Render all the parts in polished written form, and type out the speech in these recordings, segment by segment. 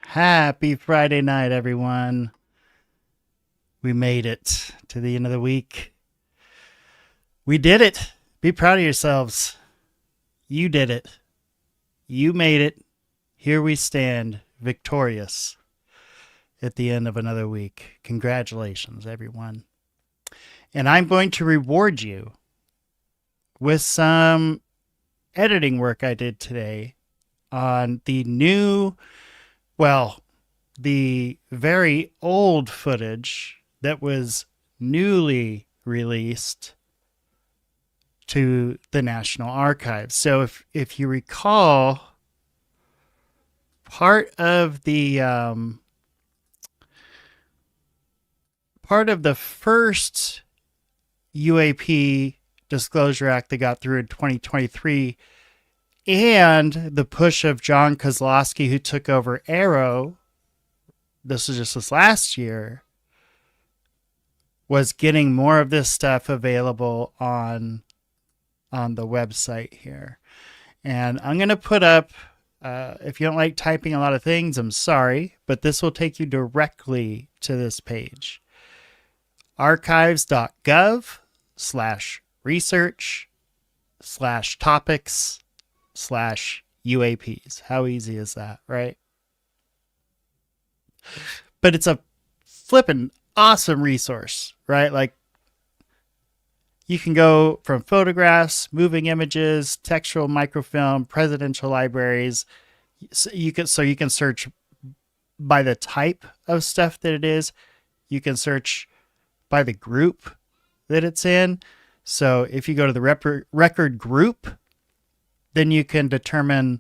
Happy Friday night, everyone. We made it to the end of the week. We did it. Be proud of yourselves. You did it. You made it. Here we stand, victorious at the end of another week. Congratulations, everyone. And I'm going to reward you with some editing work I did today on the the very old footage that was newly released to the National Archives. So if you recall, part of the first UAP Disclosure Act that got through in 2023 and the push of John Kozlowski, who took over Arrow, this was just this last year, was getting more of this stuff available on the website here. And I'm going to put up, if you don't like typing a lot of things, I'm sorry, but this will take you directly to this page. archives.gov/research/topics/UAPs. How easy is that, right? But it's a flippin' awesome resource, right? Like, you can go from photographs, moving images, textual microfilm, presidential libraries. So you can search by the type of stuff that it is. You can search by the group that it's in. So if you go to the record group, then you can determine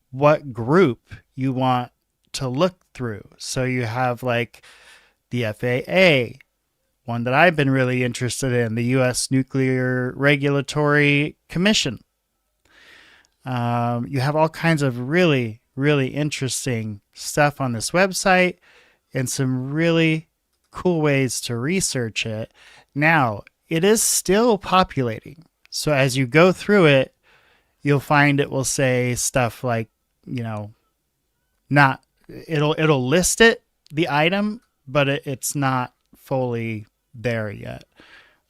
what group you want to look through. So you have like the FAA, one that I've been really interested in, the U.S. Nuclear Regulatory Commission. You have all kinds of really, really interesting stuff on this website and some really cool ways to research it. Now, it is still populating. So as you go through it, you'll find it will say stuff like, it'll list it, the item, but it's not fully there yet.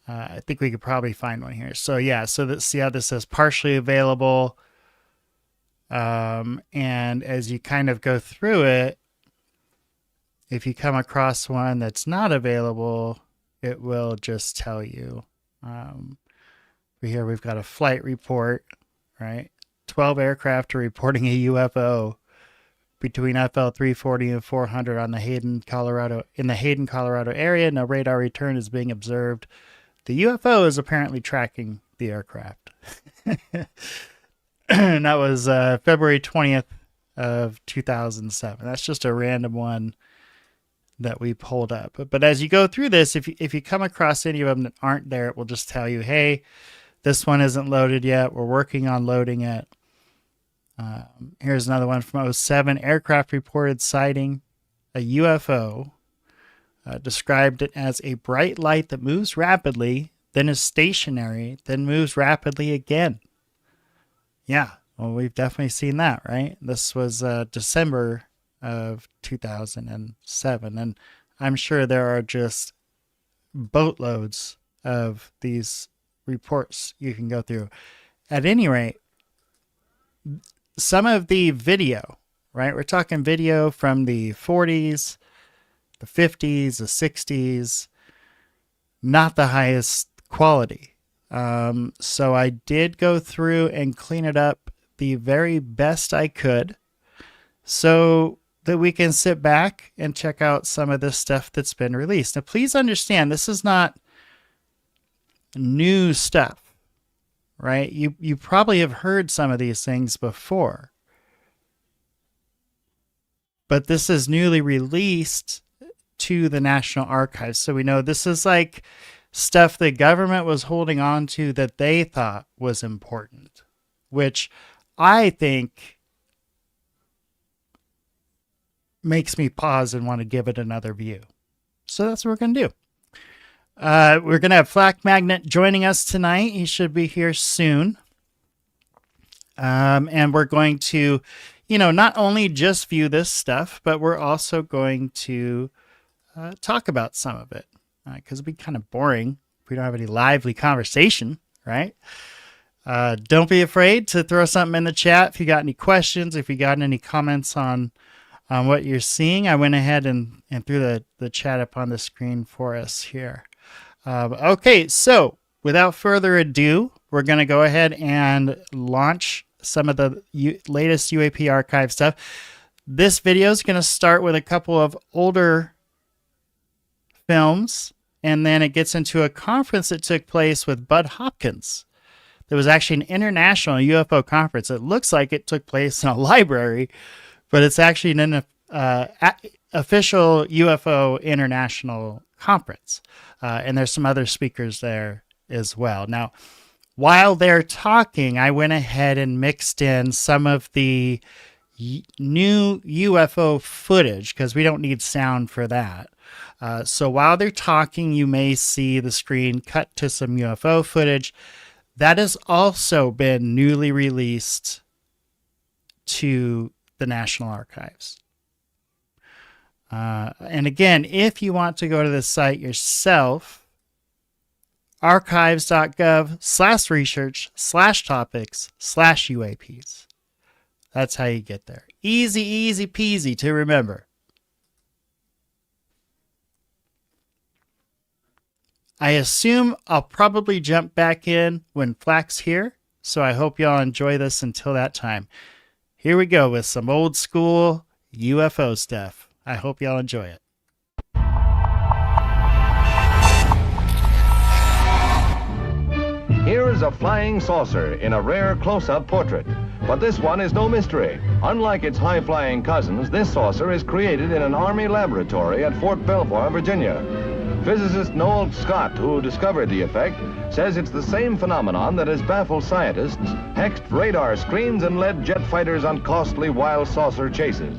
I think we could probably find one here. So yeah, see how this says partially available. And as you kind of go through it, if you come across one that's not available, it will just tell you. Here we've got a flight report, right? 12 aircraft are reporting a UFO between FL 340 and 400 on the Hayden, Colorado area. No radar return is being observed. The UFO is apparently tracking the aircraft. And that was February 20th of 2007. That's just a random one that we pulled up. But as you go through this, if you come across any of them that aren't there, it will just tell you, hey, this one isn't loaded yet. We're working on loading it. Here's another one from '07. Aircraft reported sighting a UFO, described it as a bright light that moves rapidly, then is stationary, then moves rapidly again. Yeah, well, we've definitely seen that, right? This was December of 2007, and I'm sure there are just boatloads of these reports you can go through. At any rate, some of the video, right? We're talking video from the 40s, the 50s, the 60s, not the highest quality. So I did go through and clean it up the very best I could so that we can sit back and check out some of this stuff that's been released. Now, please understand, this is not new stuff. Right? You probably have heard some of these things before. But this is newly released to the National Archives. So we know this is like stuff the government was holding on to that they thought was important, which I think makes me pause and want to give it another view. So that's what we're going to do. We're going to have Flak Magnet joining us tonight. He should be here soon. And we're going to not only just view this stuff, but we're also going to talk about some of it, because it'd be kind of boring if we don't have any lively conversation, right? Don't be afraid to throw something in the chat if you got any questions, if you got any comments on what you're seeing. I went ahead and threw the chat up on the screen for us here. Okay, so without further ado, we're going to go ahead and launch some of the latest UAP archive stuff. This video is going to start with a couple of older films, and then it gets into a conference that took place with Budd Hopkins. There was actually an international UFO conference. It looks like it took place in a library, but it's actually an official UFO international conference. And there's some other speakers there as well. Now, while they're talking, I went ahead and mixed in some of the new UFO footage because we don't need sound for that. So while they're talking, you may see the screen cut to some UFO footage. That has also been newly released to the National Archives. And again, if you want to go to the site yourself, archives.gov/research/topics/UAPs. That's how you get there. Easy, easy peasy to remember. I assume I'll probably jump back in when Flak's here, so I hope y'all enjoy this until that time. Here we go with some old school UFO stuff. I hope y'all enjoy it. Here is a flying saucer in a rare close-up portrait. But this one is no mystery. Unlike its high-flying cousins, this saucer is created in an Army laboratory at Fort Belvoir, Virginia. Physicist Noel Scott, who discovered the effect, says it's the same phenomenon that has baffled scientists, hexed radar screens, and led jet fighters on costly wild saucer chases.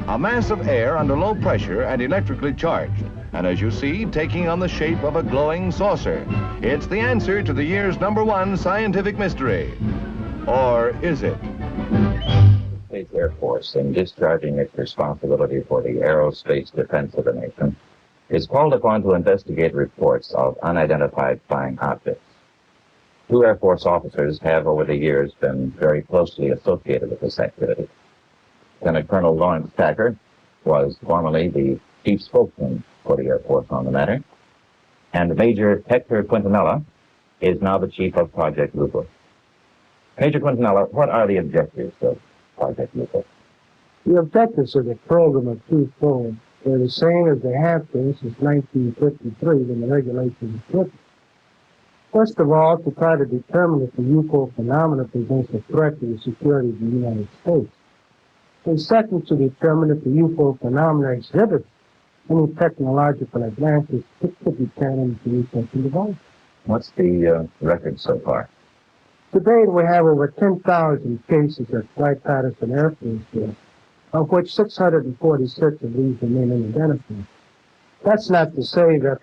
A mass of air under low pressure and electrically charged, and as you see, taking on the shape of a glowing saucer. It's the answer to the year's #1 scientific mystery. Or is it? States Air Force, in discharging its responsibility for the aerospace defense of the nation, is called upon to investigate reports of unidentified flying objects. 2 Air Force officers have over the years been very closely associated with this activity. Lieutenant Colonel Lawrence Tacker was formerly the chief spokesman for the Air Force on the matter, and Major Hector Quintanilla is now the chief of Project Lupo. Major Quintanilla, what are the objectives of Project Lupo? The objectives of the program are twofold. They're the same as they have been since 1953 when the regulations were written. First of all, to try to determine if the UFO phenomena presents a threat to the security of the United States. And second, to determine if the UFO phenomena exhibits any technological advances that could be turned into research and development. What's the record so far? To date, we have over 10,000 cases at Wright-Patterson Air Force Base, of which 646 of these remain unidentified. That's not to say that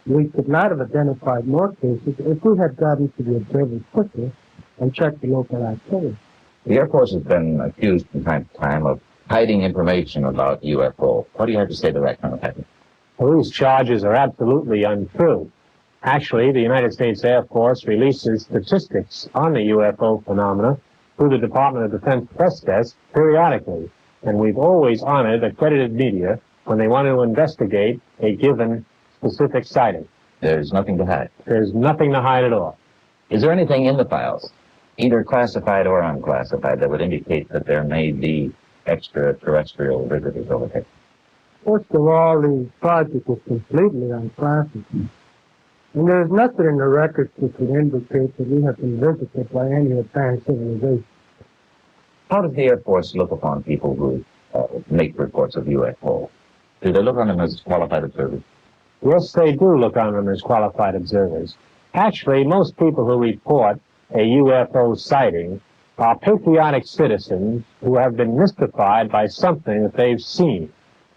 we could not have identified more cases if we had gotten to the observers quickly and checked the local activity. The Air Force has been accused from time to time of hiding information about UFO. What do you have to say to that, Colonel Tacker? Well, these charges are absolutely untrue. Actually, the United States Air Force releases statistics on the UFO phenomena through the Department of Defense press desk periodically. And we've always honored accredited media when they want to investigate a given specific sighting. There's nothing to hide. There's nothing to hide at all. Is there anything in the files, either classified or unclassified, that would indicate that there may be extraterrestrial visitors over here? First of all, the project is completely unclassified. And there's nothing in the records that would indicate that we have been visited by any advanced civilization. How does the Air Force look upon people who make reports of UFO? Do they look on them as qualified observers? Yes, they do look on them as qualified observers. Actually, most people who report a UFO sighting are patriotic citizens who have been mystified by something that they've seen,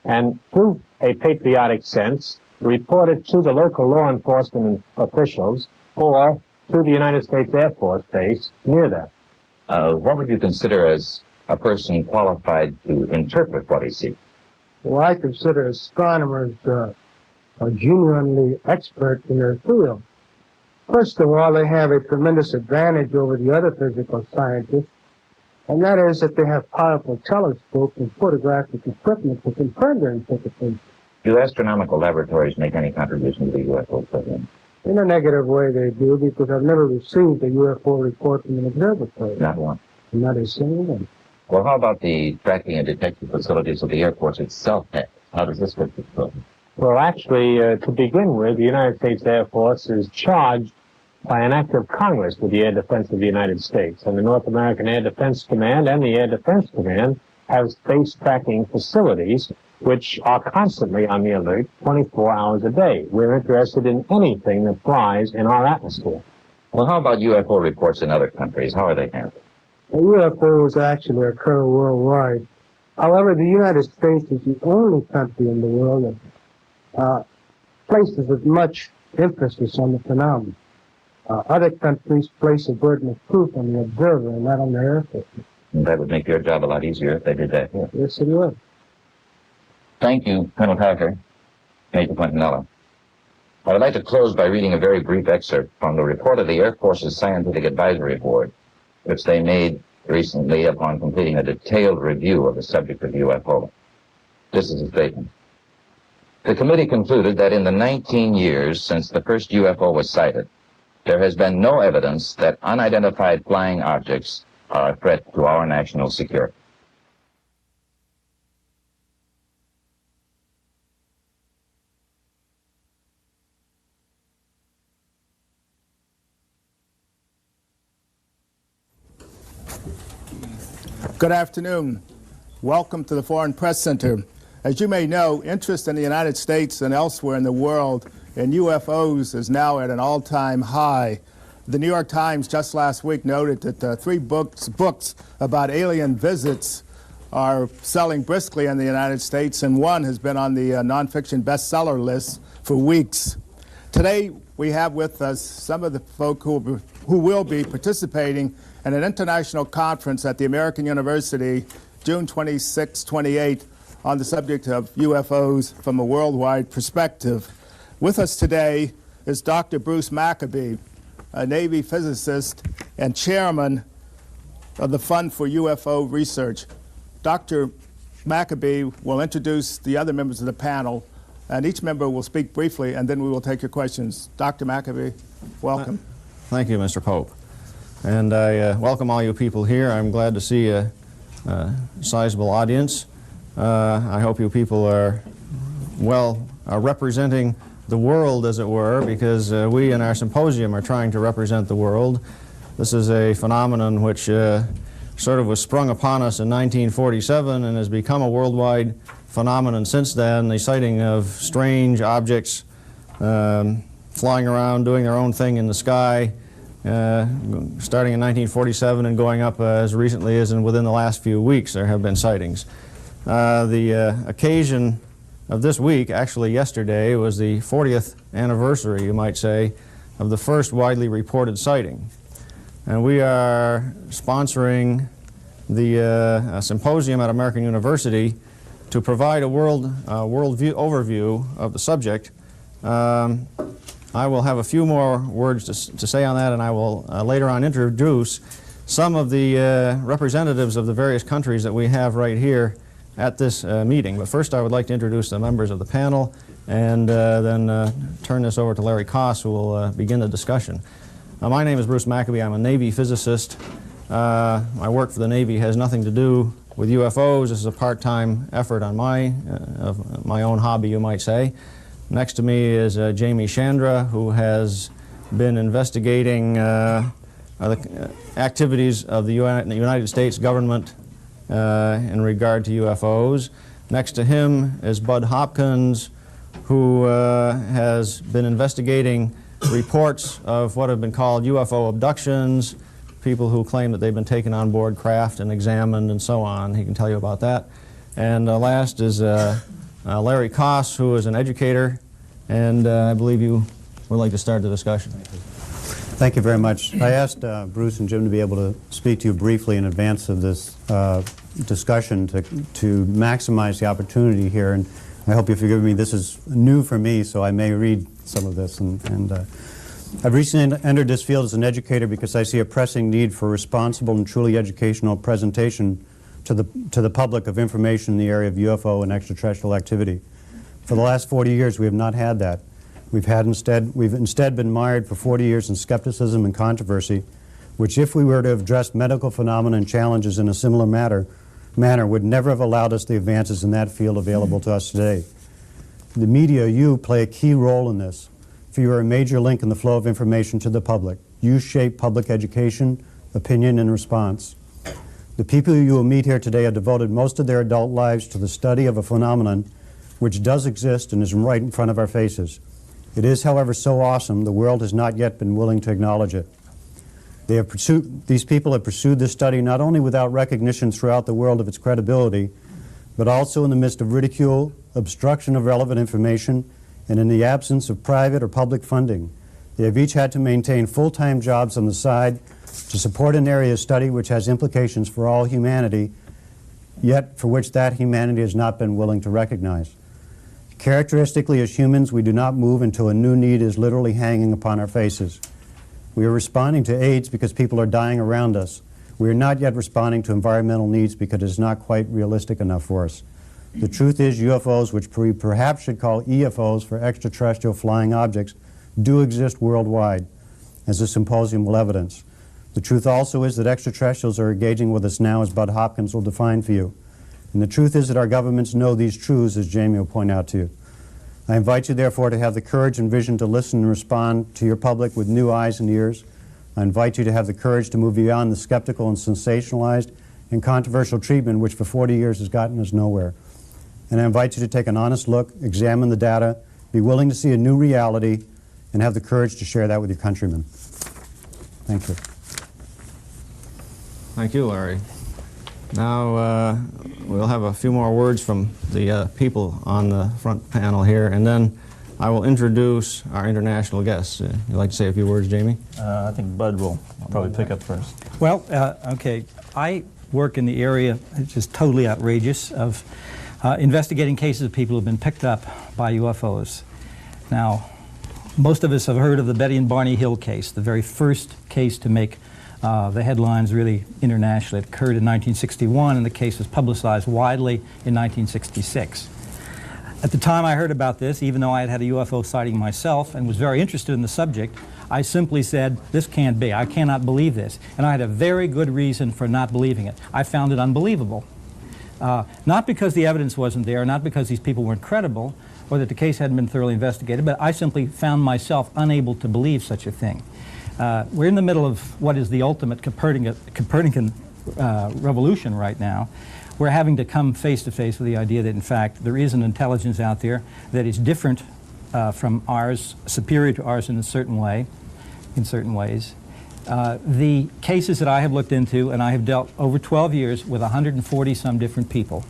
and through a patriotic sense, report it to the local law enforcement officials or to the United States Air Force base near them. What would you consider as a person qualified to interpret what he sees? Well, I consider astronomers are genuinely expert in their field. First of all, they have a tremendous advantage over the other physical scientists, and that is that they have powerful telescopes and photographic equipment to confirm their interpretation. Do astronomical laboratories make any contribution to the UFO program? In a negative way, they do, because I've never received a UFO report from an observatory. Not one. Not a single one. Well, how about the tracking and detection facilities of the Air Force itself? How does this work with the program? Well, actually, to begin with, the United States Air Force is charged by an act of Congress with the air defense of the United States. And the North American Air Defense Command and the Air Defense Command have space tracking facilities which are constantly on the alert 24 hours a day. We're interested in anything that flies in our atmosphere. Well, how about UFO reports in other countries? How are they handled? UFOs actually occur worldwide. However, the United States is the only country in the world that places as much emphasis on the phenomenon. Other countries place a burden of proof on the observer and not on the Air Force. And that would make your job a lot easier if they did that here. Yes, it would. Thank you, Colonel Tucker, Major Quintanilla. I would like to close by reading a very brief excerpt from the report of the Air Force's Scientific Advisory Board, which they made recently upon completing a detailed review of the subject of UFO. This is a statement. The committee concluded that in the 19 years since the first UFO was sighted, there has been no evidence that unidentified flying objects are a threat to our national security. Good afternoon. Welcome to the Foreign Press Center. As you may know, interest in the United States and elsewhere in the world in UFOs is now at an all-time high. The New York Times just last week noted that 3 books about alien visits are selling briskly in the United States, and one has been on the nonfiction bestseller list for weeks. Today, we have with us some of the folk who will be participating in an international conference at the American University, June 26-28, on the subject of UFOs from a worldwide perspective. With us today is Dr. Bruce Maccabee, a Navy physicist and chairman of the Fund for UFO Research. Dr. Maccabee will introduce the other members of the panel, and each member will speak briefly, and then we will take your questions. Dr. Maccabee, welcome. Thank you, Mr. Pope. And I welcome all you people here. I'm glad to see a sizable audience. I hope you people are representing the world, as it were, because we in our symposium are trying to represent the world. This is a phenomenon which sort of was sprung upon us in 1947 and has become a worldwide phenomenon since then. The sighting of strange objects flying around, doing their own thing in the sky, starting in 1947 and going up as recently as within the last few weeks there have been sightings. The occasion of this week, actually yesterday, was the 40th anniversary, you might say, of the first widely reported sighting. And we are sponsoring the symposium at American University to provide a overview of the subject. I will have a few more words to say on that, and I will later on introduce some of the representatives of the various countries that we have right here at this meeting. But first I would like to introduce the members of the panel and then turn this over to Larry Koss, who will begin the discussion. My name is Bruce Maccabee. I'm a Navy physicist. My work for the Navy has nothing to do with UFOs. This is a part-time effort on my own hobby, you might say. Next to me is Jamie Chandra, who has been investigating the activities of the United States government in regard to UFOs. Next to him is Budd Hopkins, who has been investigating reports of what have been called UFO abductions, people who claim that they've been taken on board craft and examined and so on. He can tell you about that. And last is Larry Koss, who is an educator, and I believe you would like to start the discussion. Thank you very much. I asked Bruce and Jim to be able to speak to you briefly in advance of this discussion to maximize the opportunity here, and I hope you forgive me. This is new for me, so I may read some of this. I've recently entered this field as an educator because I see a pressing need for responsible and truly educational presentation to the public of information in the area of UFO and extraterrestrial activity. For the last 40 years, we have not had that. We've instead been mired for 40 years in skepticism and controversy, which, if we were to have addressed medical phenomena and challenges in a similar manner, would never have allowed us the advances in that field available to us today. The media, you, play a key role in this, for you are a major link in the flow of information to the public. You shape public education, opinion, and response. The people you will meet here today have devoted most of their adult lives to the study of a phenomenon which does exist and is right in front of our faces. It is, however, so awesome, the world has not yet been willing to acknowledge it. These people have pursued this study not only without recognition throughout the world of its credibility, but also in the midst of ridicule, obstruction of relevant information, and in the absence of private or public funding. They have each had to maintain full-time jobs on the side to support an area of study which has implications for all humanity, yet for which that humanity has not been willing to recognize. Characteristically, as humans, we do not move until a new need is literally hanging upon our faces. We are responding to AIDS because people are dying around us. We are not yet responding to environmental needs because it is not quite realistic enough for us. The truth is, UFOs, which we perhaps should call EFOs for extraterrestrial flying objects, do exist worldwide, as the symposium will evidence. The truth also is that extraterrestrials are engaging with us now, as Budd Hopkins will define for you. And the truth is that our governments know these truths, as Jamie will point out to you. I invite you, therefore, to have the courage and vision to listen and respond to your public with new eyes and ears. I invite you to have the courage to move beyond the skeptical and sensationalized and controversial treatment which for 40 years has gotten us nowhere. And I invite you to take an honest look, examine the data, be willing to see a new reality, and have the courage to share that with your countrymen. Thank you. Thank you, Larry. Now we'll have a few more words from the people on the front panel here, and then I will introduce our international guests. You'd like to say a few words, Jamie? I think Bud will probably pick up first. Well, okay, I work in the area, which is totally outrageous, of investigating cases of people who have been picked up by UFOs. Now, most of us have heard of the Betty and Barney Hill case, the very first case to make the headlines really internationally. It occurred in 1961, and the case was publicized widely in 1966. At the time I heard about this, even though I had had a UFO sighting myself and was very interested in the subject, I simply said, this can't be. I cannot believe this. And I had a very good reason for not believing it. I found it unbelievable. Not because the evidence wasn't there, not because these people weren't credible, or that the case hadn't been thoroughly investigated, but I simply found myself unable to believe such a thing. We're in the middle of what is the ultimate Copernican revolution right now. We're having to come face to face with the idea that, in fact, there is an intelligence out there that is different from ours, superior to ours in certain ways. The cases that I have looked into, and I have dealt over 12 years with 140 some different people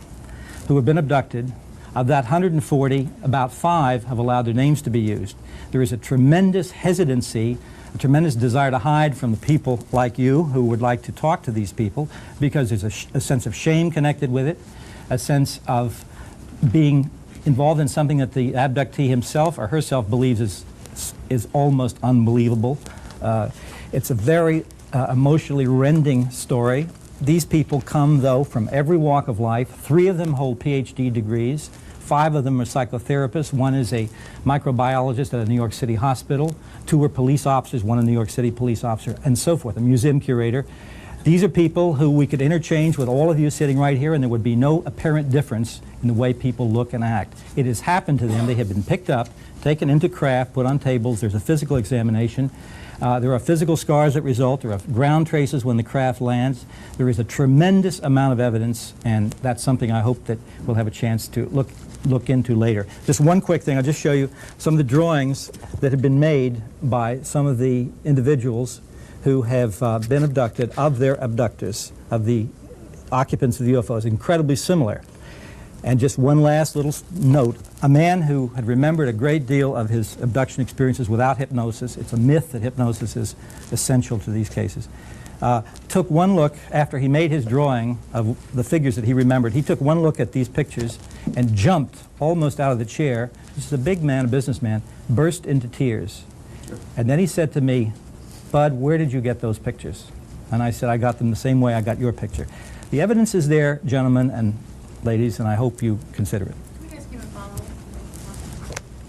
who have been abducted. Of that 140, about 5 have allowed their names to be used. There is a tremendous hesitancy, a tremendous desire to hide from the people like you who would like to talk to these people, because there's a sense of shame connected with it, a sense of being involved in something that the abductee himself or herself believes is almost unbelievable. It's a very emotionally rending story. These people come, though, from every walk of life. 3 of them hold PhD degrees. 5 of them are psychotherapists. 1 is a microbiologist at a New York City hospital. 2 are police officers, 1 a New York City police officer, and so forth, a museum curator. These are people who we could interchange with all of you sitting right here, and there would be no apparent difference in the way people look and act. It has happened to them. They have been picked up, taken into craft, put on tables. There's a physical examination. There are physical scars that result. There are ground traces when the craft lands. There is a tremendous amount of evidence, and that's something I hope that we'll have a chance to look into later. Just one quick thing. I'll just show you some of the drawings that have been made by some of the individuals who have been abducted, of their abductors, of the occupants of the UFOs, incredibly similar. And just one last little note. A man who had remembered a great deal of his abduction experiences without hypnosis, it's a myth that hypnosis is essential to these cases, took one look after he made his drawing of the figures that he remembered. He took one look at these pictures and jumped almost out of the chair. This is a big man, a businessman, burst into tears. And then he said to me, "Bud, where did you get those pictures?" And I said, "I got them the same way I got your picture." The evidence is there, gentlemen and ladies, and I hope you consider it. Can we ask you a follow-up?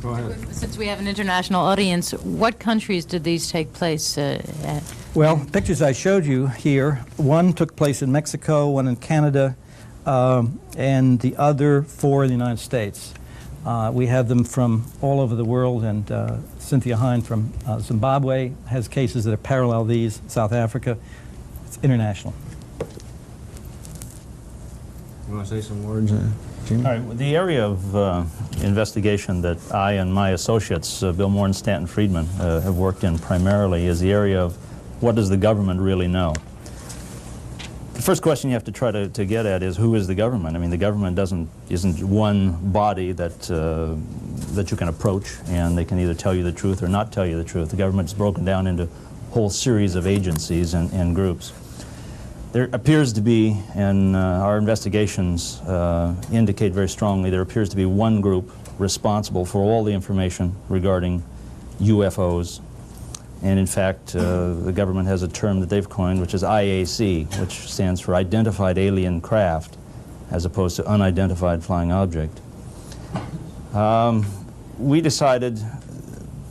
Go ahead. Since we have an international audience, what countries did these take place at? Well, pictures I showed you here, one took place in Mexico, one in Canada, and the other 4 in the United States. We have them from all over the world, and Cynthia Hine from Zimbabwe has cases that parallel these, South Africa. It's international. You want to say some words, Jim? All right, the area of investigation that I and my associates, Bill Moore and Stanton Friedman, have worked in primarily is the area of what does the government really know? The first question you have to try to get at is who is the government? I mean, the government isn't one body that that you can approach and they can either tell you the truth or not tell you the truth. The government is broken down into a whole series of agencies and groups. There appears to be, and our investigations indicate very strongly, there appears to be one group responsible for all the information regarding UFOs. And in fact, the government has a term that they've coined, which is IAC, which stands for Identified Alien Craft, as opposed to Unidentified Flying Object. We decided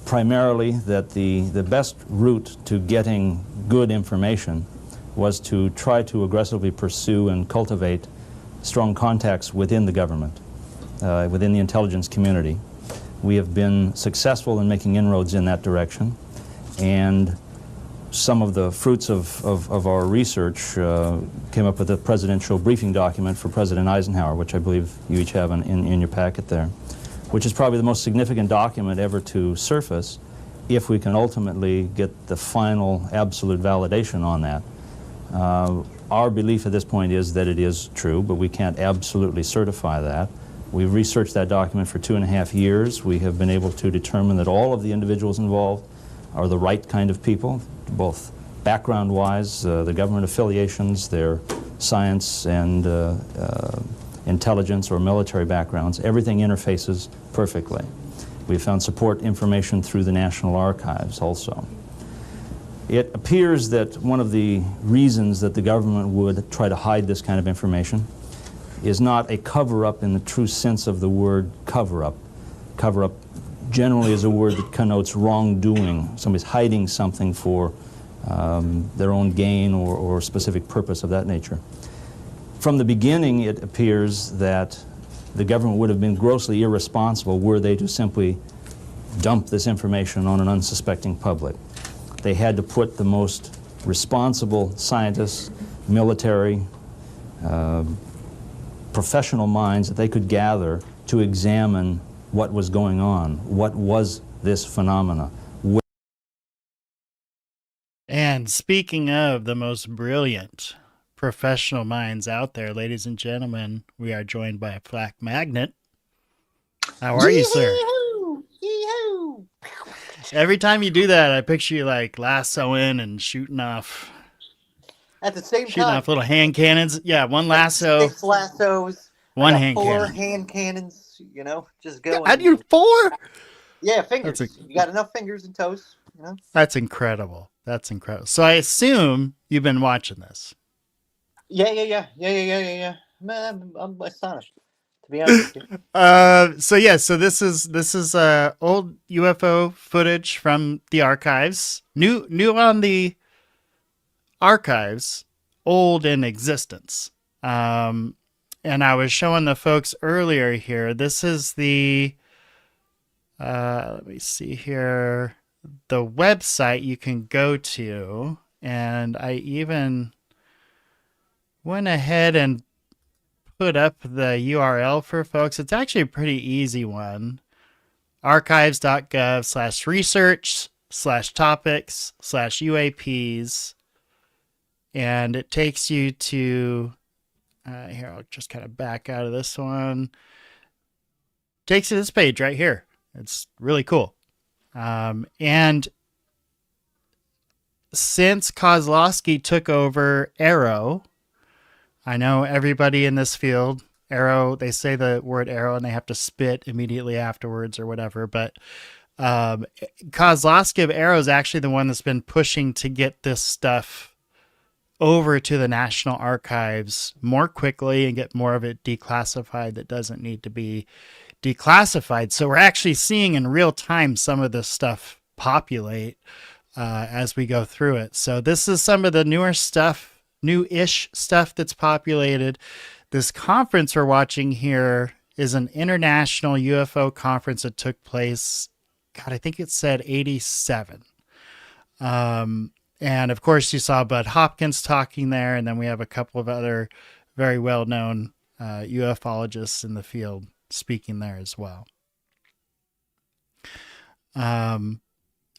primarily that the best route to getting good information was to try to aggressively pursue and cultivate strong contacts within the government, within the intelligence community. We have been successful in making inroads in that direction, and some of the fruits of our research came up with a presidential briefing document for President Eisenhower, which I believe you each have in your packet there, which is probably the most significant document ever to surface if we can ultimately get the final absolute validation on that. Our belief at this point is that it is true, but we can't absolutely certify that. We've researched that document for 2.5 years. We have been able to determine that all of the individuals involved are the right kind of people, both background-wise, the government affiliations, their science and intelligence or military backgrounds. Everything interfaces perfectly. We've found support information through the National Archives also. It appears that one of the reasons that the government would try to hide this kind of information is not a cover-up in the true sense of the word cover-up. Cover-up generally is a word that connotes wrongdoing. Somebody's hiding something for their own gain or specific purpose of that nature. From the beginning, it appears that the government would have been grossly irresponsible were they to simply dump this information on an unsuspecting public. They had to put the most responsible scientists, military, professional minds that they could gather to examine what was going on. What was this phenomena? And speaking of the most brilliant professional minds out there, ladies and gentlemen, we are joined by Flak Magnet. How are you, sir? Yee-hoo! Every time you do that, I picture you like lassoing and shooting off. At the same Shooting time, off little hand cannons. Yeah, one lasso. 6 lassos. One I got hand 4 cannon. hand cannons. You know, just going. How do you 4? Yeah, fingers. That's You got enough fingers and toes. You know. That's incredible. That's incredible. So I assume you've been watching this. Yeah. Man, I'm astonished, to be honest with you. So this is old UFO footage from the archives. New on the archives, old in existence. And I was showing the folks earlier here. This is the let me see here, the website you can go to, and I even went ahead and put up the URL for folks. It's actually a pretty easy one. archives.gov/research/topics/UAPs. And it takes you to Here, I'll just kind of back out of this one. Takes you to this page right here. It's really cool. And since Kozlowski took over Arrow, I know everybody in this field, Arrow, they say the word Arrow and they have to spit immediately afterwards or whatever, but Kozlowski of Arrow is actually the one that's been pushing to get this stuff over to the National Archives more quickly and get more of it declassified that doesn't need to be declassified. So we're actually seeing in real time some of this stuff populate as we go through it. So this is some of the newer stuff, new-ish stuff that's populated. This conference we're watching here is an international UFO conference that took place, God, I think it said 87. And of course you saw Budd Hopkins talking there. And then we have a couple of other very well-known ufologists in the field speaking there as well.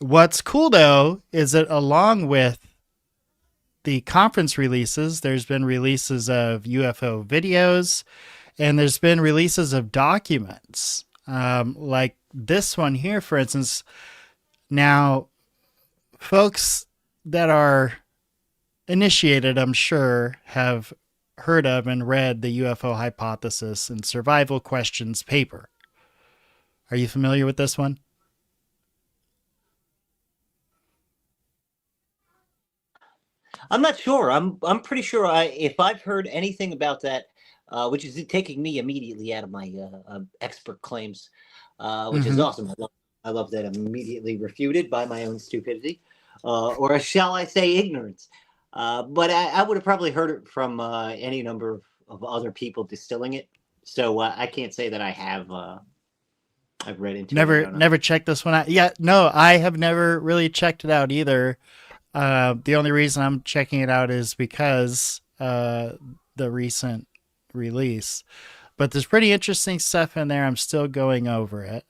What's cool though is that along with the conference releases, there's been releases of UFO videos and there's been releases of documents, like this one here, for instance. Now, folks that are initiated, I'm sure, have heard of and read the UFO hypothesis and survival questions paper. Are you familiar with this one? I'm not sure. I'm pretty sure if I've heard anything about that, which is taking me immediately out of my expert claims, which is awesome. I love that I'm immediately refuted by my own stupidity, or shall I say ignorance. But I would have probably heard it from any number of other people distilling it. So I can't say that I have. I've read into it. Never checked this one out. Yeah, no, I have never really checked it out either. The only reason I'm checking it out is because the recent release. But there's pretty interesting stuff in there. I'm still going over it.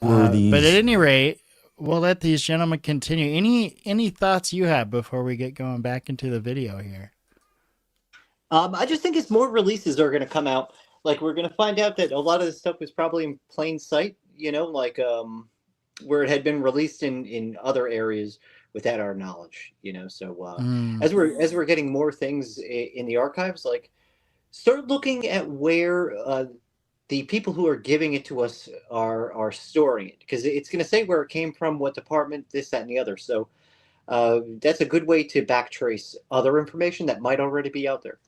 But at any rate, we'll let these gentlemen continue. Any thoughts you have before we get going back into the video here? I just think as more releases are going to come out, like we're going to find out that a lot of this stuff was probably in plain sight, like where it had been released in other areas without our knowledge, So as we're getting more things in the archives, like start looking at where the people who are giving it to us are storing it, because it's going to say where it came from, what department, this, that, and the other. So that's a good way to backtrace other information that might already be out there.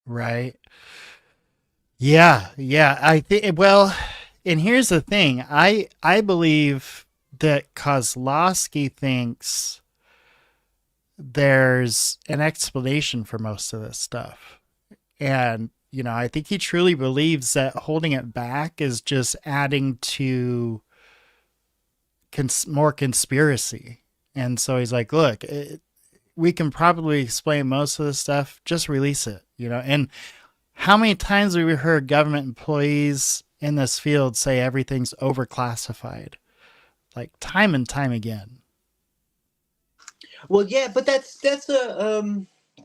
Right. Yeah. I think, well, and here's the thing. I believe that Kozlowski thinks there's an explanation for most of this stuff. And, I think he truly believes that holding it back is just adding to more conspiracy. And so he's like, look, we can probably explain most of this stuff. Just release it, And how many times have we heard government employees in this field say everything's overclassified? Like time and time again. Well, yeah, but that's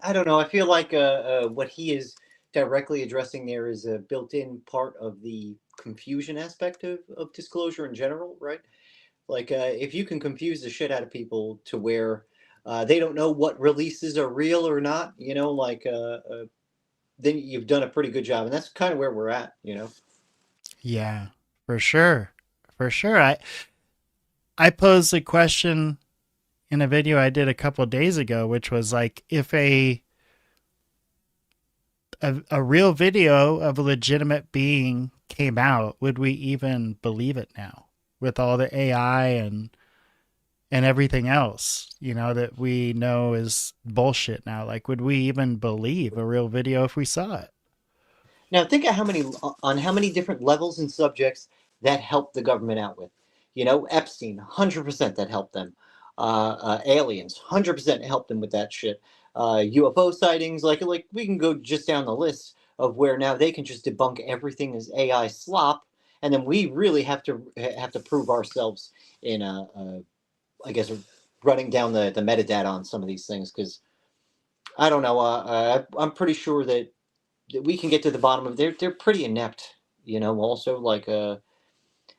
I don't know. I feel like what he is directly addressing there is a built-in part of the confusion aspect of disclosure in general, right? Like if you can confuse the shit out of people to where they don't know what releases are real or not, then you've done a pretty good job, and that's kind of where we're at, Yeah, for sure. I posed a question in a video I did a couple of days ago, which was like, if a real video of a legitimate being came out, would we even believe it now with all the AI and everything else, that we know is bullshit now? Like, would we even believe a real video if we saw it? Now think of how many different levels and subjects that helped the government out with. Epstein, 100% that helped them. Aliens, 100% helped them with that shit. UFO sightings, like we can go just down the list of where now they can just debunk everything as AI slop, and then we really have to prove ourselves in I guess running down the metadata on some of these things, because I don't know. I'm pretty sure that we can get to the bottom of. They're pretty inept. Also like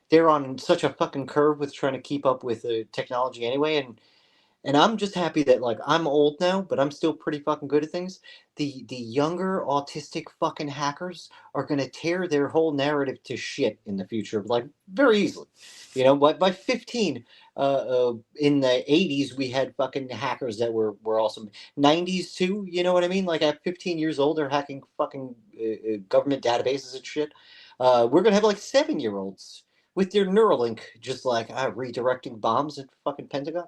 they're on such a fucking curve with trying to keep up with technology anyway, and I'm just happy that like I'm old now, but I'm still pretty fucking good at things. The younger autistic fucking hackers are gonna tear their whole narrative to shit in the future, like very easily. By 15, in the 80s we had fucking hackers that were awesome. 90s too. You know what I mean? Like at 15 years old, they're hacking fucking government databases and shit. We're gonna have like 7-year-olds with their Neuralink, just like redirecting bombs at fucking Pentagon.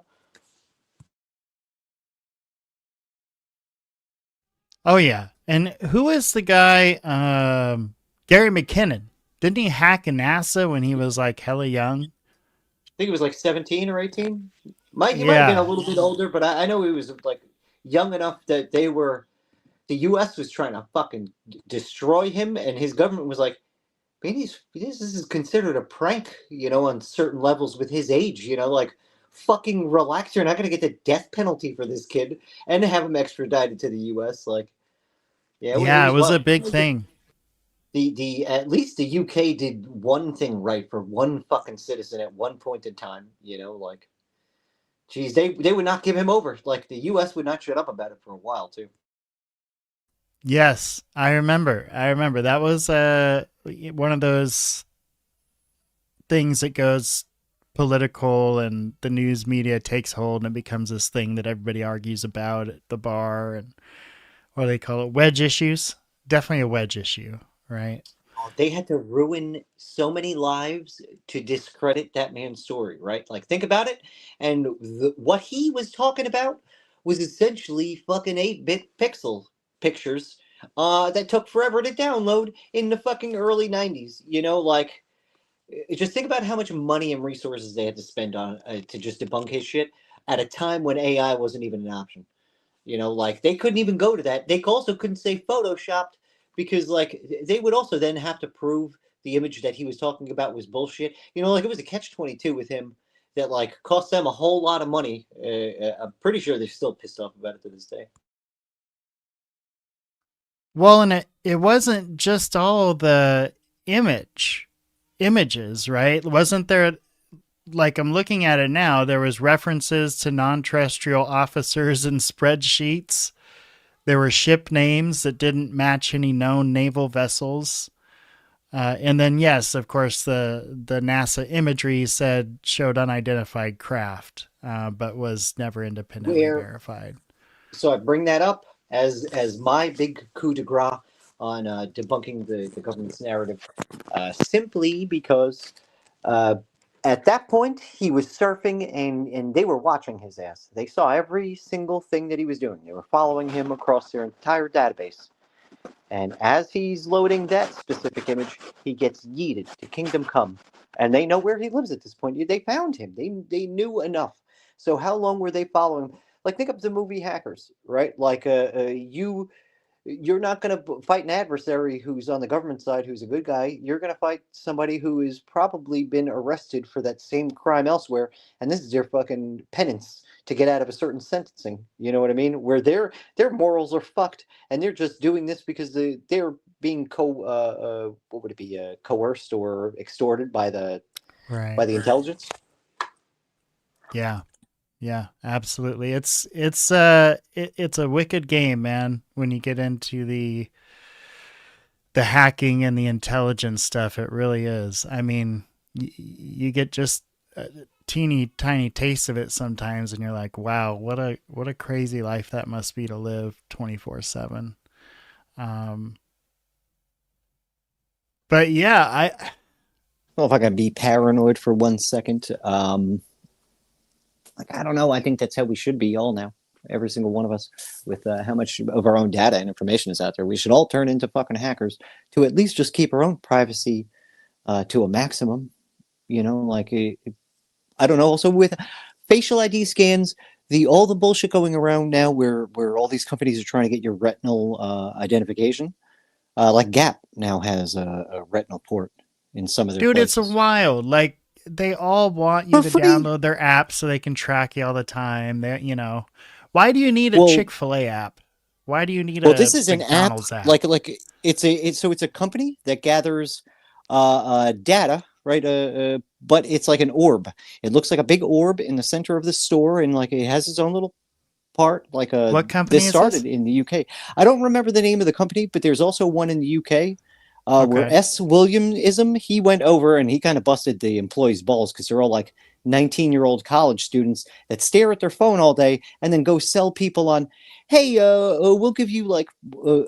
Oh yeah. And who is the guy? Gary McKinnon. Didn't he hack NASA when he was like hella young? I think it was like 17 or 18. He might have been a Yeah. little bit older, but I know he was like young enough that the U.S. was trying to fucking destroy him, and his government was like, man, this is considered a prank, on certain levels with his age, like fucking relax. You're not going to get the death penalty for this kid and have him extradited to the U.S. Like, yeah, it Yeah, it was was a wild. big thing. The at least the UK did one thing right for one fucking citizen at one point in time, like. Geez, they would not give him over. Like the U.S. would not shut up about it for a while too. Yes, I remember. That was one of those things that goes political and the news media takes hold and it becomes this thing that everybody argues about at the bar and what do they call it? Wedge issues. Definitely a wedge issue, right? They had to ruin so many lives to discredit that man's story, right? Like think about it, and what he was talking about was essentially fucking 8-bit pixel pictures that took forever to download in the fucking early 90s. Like just think about how much money and resources they had to spend on to just debunk his shit at a time when AI wasn't even an option. Like they couldn't even go to that. They also couldn't say photoshopped because like they would also then have to prove the image that he was talking about was bullshit. Like it was a catch-22 with him that like cost them a whole lot of money. I'm pretty sure they're still pissed off about it to this day. Well, and it wasn't just all the images, right? Wasn't there, like I'm looking at it now, there was references to non-terrestrial officers in spreadsheets. There were ship names that didn't match any known naval vessels. And then, yes, of course, the NASA imagery showed unidentified craft, but was never independently verified. So I bring that up as my big coup de grace on debunking the government's narrative, simply because at that point he was surfing and they were watching his ass. They saw every single thing that he was doing. They were following him across their entire database. And as he's loading that specific image, he gets yeeted to Kingdom Come. And they know where he lives at this point. They found him. They knew enough. So how long were they following? Like think of the movie Hackers, right? Like you're not going to fight an adversary who's on the government side who's a good guy. You're going to fight somebody who has probably been arrested for that same crime elsewhere, and this is their fucking penance to get out of a certain sentencing. You know what I mean? Where their morals are fucked, and they're just doing this because they're being what would it be, coerced or extorted by the intelligence. Yeah. Yeah, absolutely. It's a wicked game, man, when you get into the hacking and the intelligence stuff. It really is. I mean, you get just a teeny tiny taste of it sometimes and you're like, wow, what a crazy life that must be to live 24/7. But yeah, Well, if I can be paranoid for 1 second, like I don't know. I think that's how we should be all now. Every single one of us, with how much of our own data and information is out there, we should all turn into fucking hackers to at least just keep our own privacy to a maximum. Like I don't know. Also with facial ID scans, all the bullshit going around now, where all these companies are trying to get your retinal identification. Like Gap now has a retinal port in some of their dude, places. it's wild. Like they all want you to download their app so they can track you all the time. Why do you need a Chick-fil-A app? Why do you need Well, a this is an app, McDonald's app? like it's a company that gathers data, right? But it's like an orb. It looks like a big orb in the center of the store, and like it has its own little part. Like What company this is started this? in the UK. I don't remember the name of the company, but there's also one in the UK. Where Okay. S. Williamism, he went over and he kind of busted the employees' balls because they're all like 19-year-old college students that stare at their phone all day and then go sell people on, hey, we'll give you like,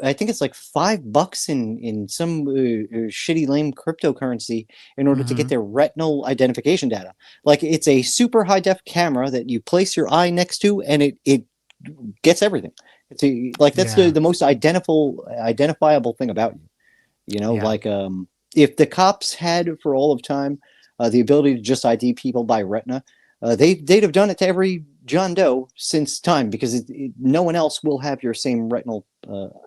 I think it's like $5 in some shitty lame cryptocurrency in order to get Mm-hmm. their retinal identification data. Like it's a super high def camera that you place your eye next to and it gets everything. Like that's Yeah. the most identifiable thing about you. You know, Yeah. like if the cops had for all of time the ability to just ID people by retina, they'd have done it to every John Doe since time because no one else will have your same retinal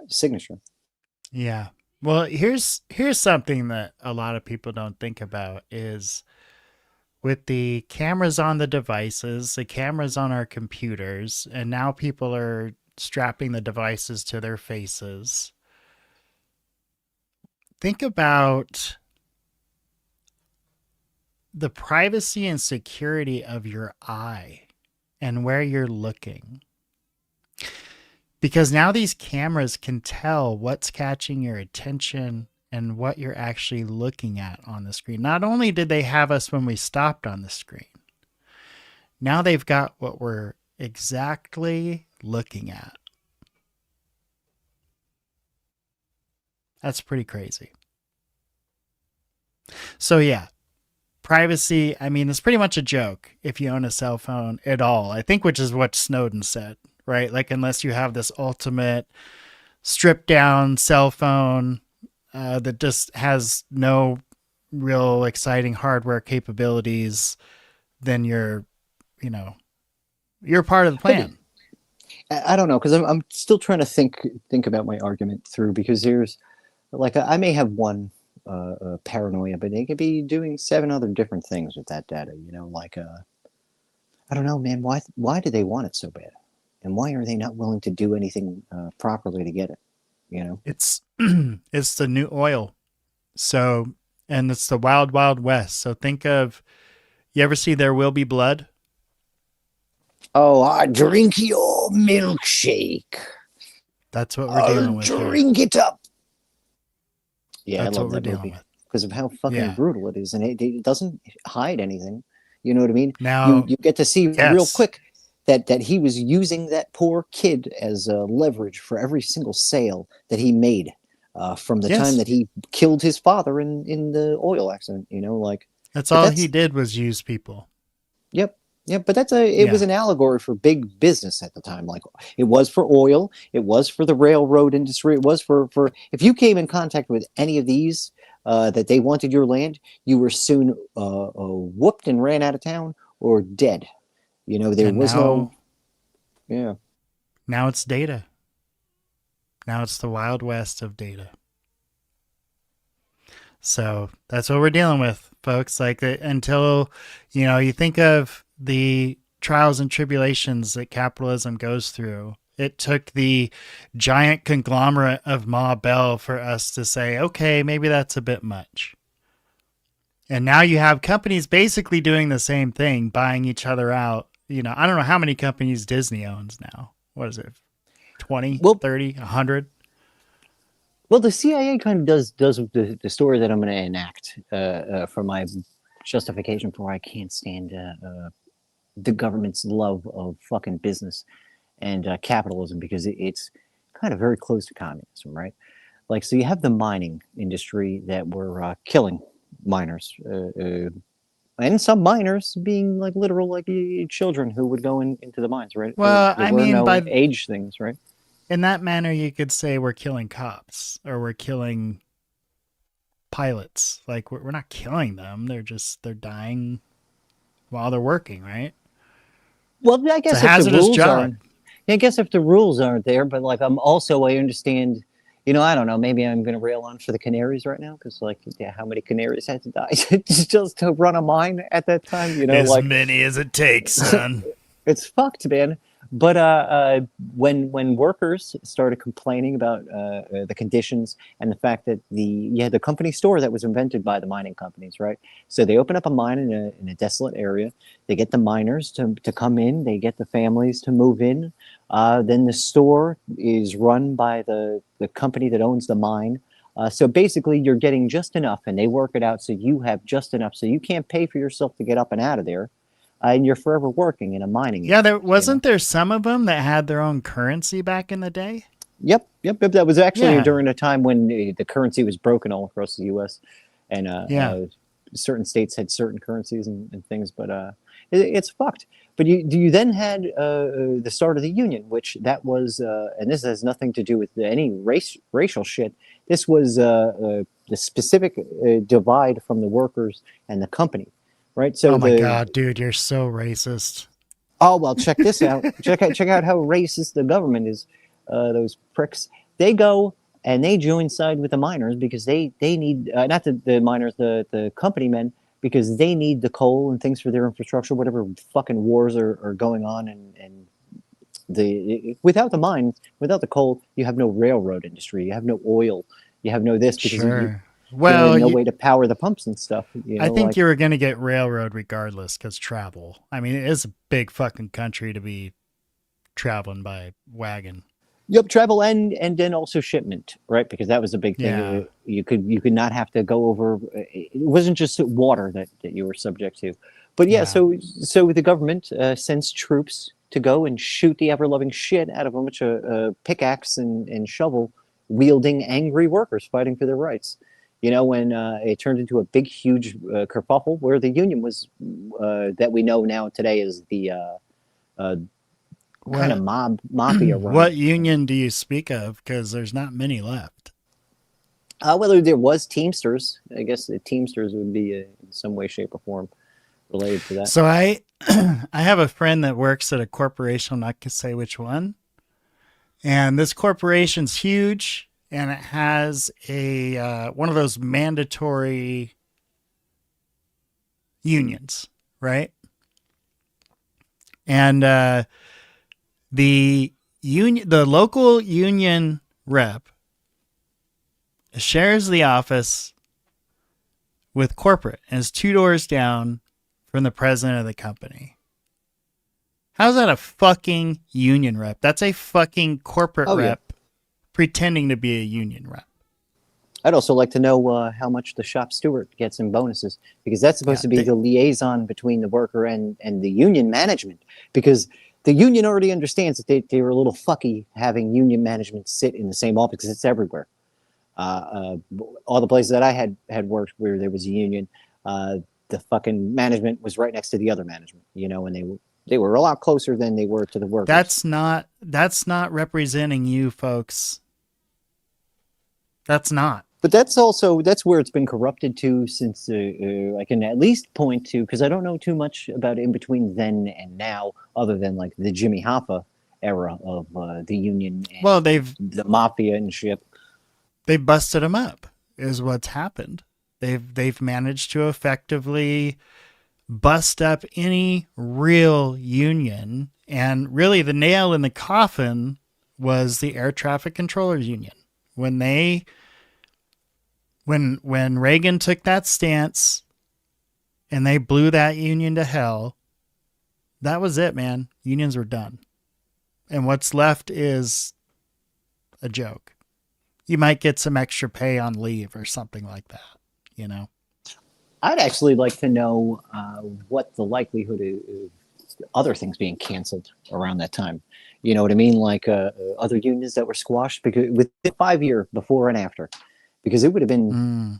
signature. Yeah. Well, here's something that a lot of people don't think about is with the cameras on the devices, the cameras on our computers, and now people are strapping the devices to their faces. Think about the privacy and security of your eye and where you're looking. Because now these cameras can tell what's catching your attention and what you're actually looking at on the screen. Not only did they have us when we stopped on the screen, now they've got what we're exactly looking at. That's pretty crazy. So yeah, privacy, I mean, it's pretty much a joke if you own a cell phone at all, I think, which is what Snowden said, right? Like, unless you have this ultimate stripped down cell phone that just has no real exciting hardware capabilities, then you're part of the plan. I don't know, because I'm still trying to think about my argument through, because there's like I may have one paranoia, but they could be doing 7 other different things with that data. You know, like I don't know, man. Why do they want it so bad, and why are they not willing to do anything properly to get it? You know, it's it's the new oil. So, and it's the wild, wild west. So think of, you ever see There Will Be Blood? oh, I drink your milkshake. That's what we're dealing with here. Drink it up. Yeah, That's I what love we're that dealing movie with. because of how fucking Yeah. brutal it is, and it doesn't hide anything. You know what I mean? Now, you get to see real yes. quick that he was using that poor kid as leverage for every single sale that he made from the Yes. time that he killed his father in the oil accident. You know, like That's all he did was use people. Yep. Yeah, but it was an allegory for big business at the time. Like it was for oil, it was for the railroad industry, it was for if you came in contact with any of these that they wanted your land, you were soon whooped and ran out of town or dead. You know, there And was now, yeah. Now it's data. Now it's the Wild West of data. So that's what we're dealing with, folks. Like until, you think of the trials and tribulations that capitalism goes through. It took the giant conglomerate of Ma Bell for us to say, okay, maybe that's a bit much. And now you have companies basically doing the same thing, buying each other out. I don't know how many companies Disney owns now. What is it? 20, 30, 100? Well, the CIA kind of does the story that I'm going to enact for my justification for why I can't stand the government's love of fucking business and capitalism, because it's kind of very close to communism, right? Like, so you have the mining industry that were killing miners, and some miners being like literal like children who would go into the mines, right? Well, there I were mean, no by age things, right? In that manner, you could say we're killing cops or we're killing pilots. Like we're not killing them; they're dying while they're working, right? Well, I guess it's a hazardous job. I guess if the rules aren't there, but like I understand. I don't know. Maybe I'm going to rail on for the canaries right now because, like, how many canaries had to die just to run a mine at that time? As many as it takes, son. It's fucked, man. But when workers started complaining about the conditions and the fact that you had the company store that was invented by the mining companies, right? So they open up a mine in a desolate area. They get the miners to come in. They get the families to move in. Then the store is run by the company that owns the mine. So basically, you're getting just enough, and they work it out so you have just enough, so you can't pay for yourself to get up and out of there, and you're forever working in a mining. Yeah, there wasn't there some of them that had their own currency back in the day. Yep. That was actually during a time when the currency was broken all across the U.S. and certain states had certain currencies and things, but it's fucked. But you then had the start of the Union, which that was, and this has nothing to do with any racial shit. This was the specific divide from the workers and the company, right? So oh my God, dude, you're so racist. Oh well, check this out. check out how racist the government is. Those pricks. They go and they join side with the miners because they need not the miners, the company men, because they need the coal and things for their infrastructure, whatever fucking wars are going on, and without the mines, without the coal, you have no railroad industry, you have no oil, you have no this because you have no way to power the pumps and stuff. I think you were going to get railroad regardless because travel. I mean, it is a big fucking country to be traveling by wagon. Yep, travel and then also shipment, right? Because that was a big thing. Yeah. You could not have to go over. It wasn't just water that you were subject to, but so the government sends troops to go and shoot the ever-loving shit out of a bunch of pickaxe and shovel wielding angry workers fighting for their rights. You know, when it turned into a big, huge kerfuffle where the Union was that we know now today is the kind of mafia run. What union do you speak of? Because there's not many left. Whether there was Teamsters, I guess the Teamsters would be in some way, shape, or form related to that. So I have a friend that works at a corporation. I'm not going to say which one. And this corporation's huge, and it has a one of those mandatory unions, right? And the local union rep shares the office with corporate and is 2 doors down from the president of the company. How's that a fucking union rep? That's a fucking corporate rep pretending to be a union rep. I'd also like to know how much the shop steward gets in bonuses, because that's supposed to be the liaison between the worker and the union management, because the union already understands that they were a little fucky having union management sit in the same office because it's everywhere. All the places that I had worked where there was a union, the fucking management was right next to the other management, you know, and they were a lot closer than they were to the workers. That's not representing you, folks. That's not. But that's where it's been corrupted to since I can at least point to, because I don't know too much about in between then and now, other than like the Jimmy Hoffa era of the union and the mafia and shit. They busted them up is what's happened. They've managed to effectively bust up any real union, and really the nail in the coffin was the air traffic controllers union. When Reagan took that stance and they blew that union to hell, that was it, man. Unions were done. And what's left is a joke. You might get some extra pay on leave or something like that, you know? I'd actually like to know what the likelihood of other things being canceled around that time. You know what I mean? Like other unions that were squashed because within 5 years before and after, because it would have been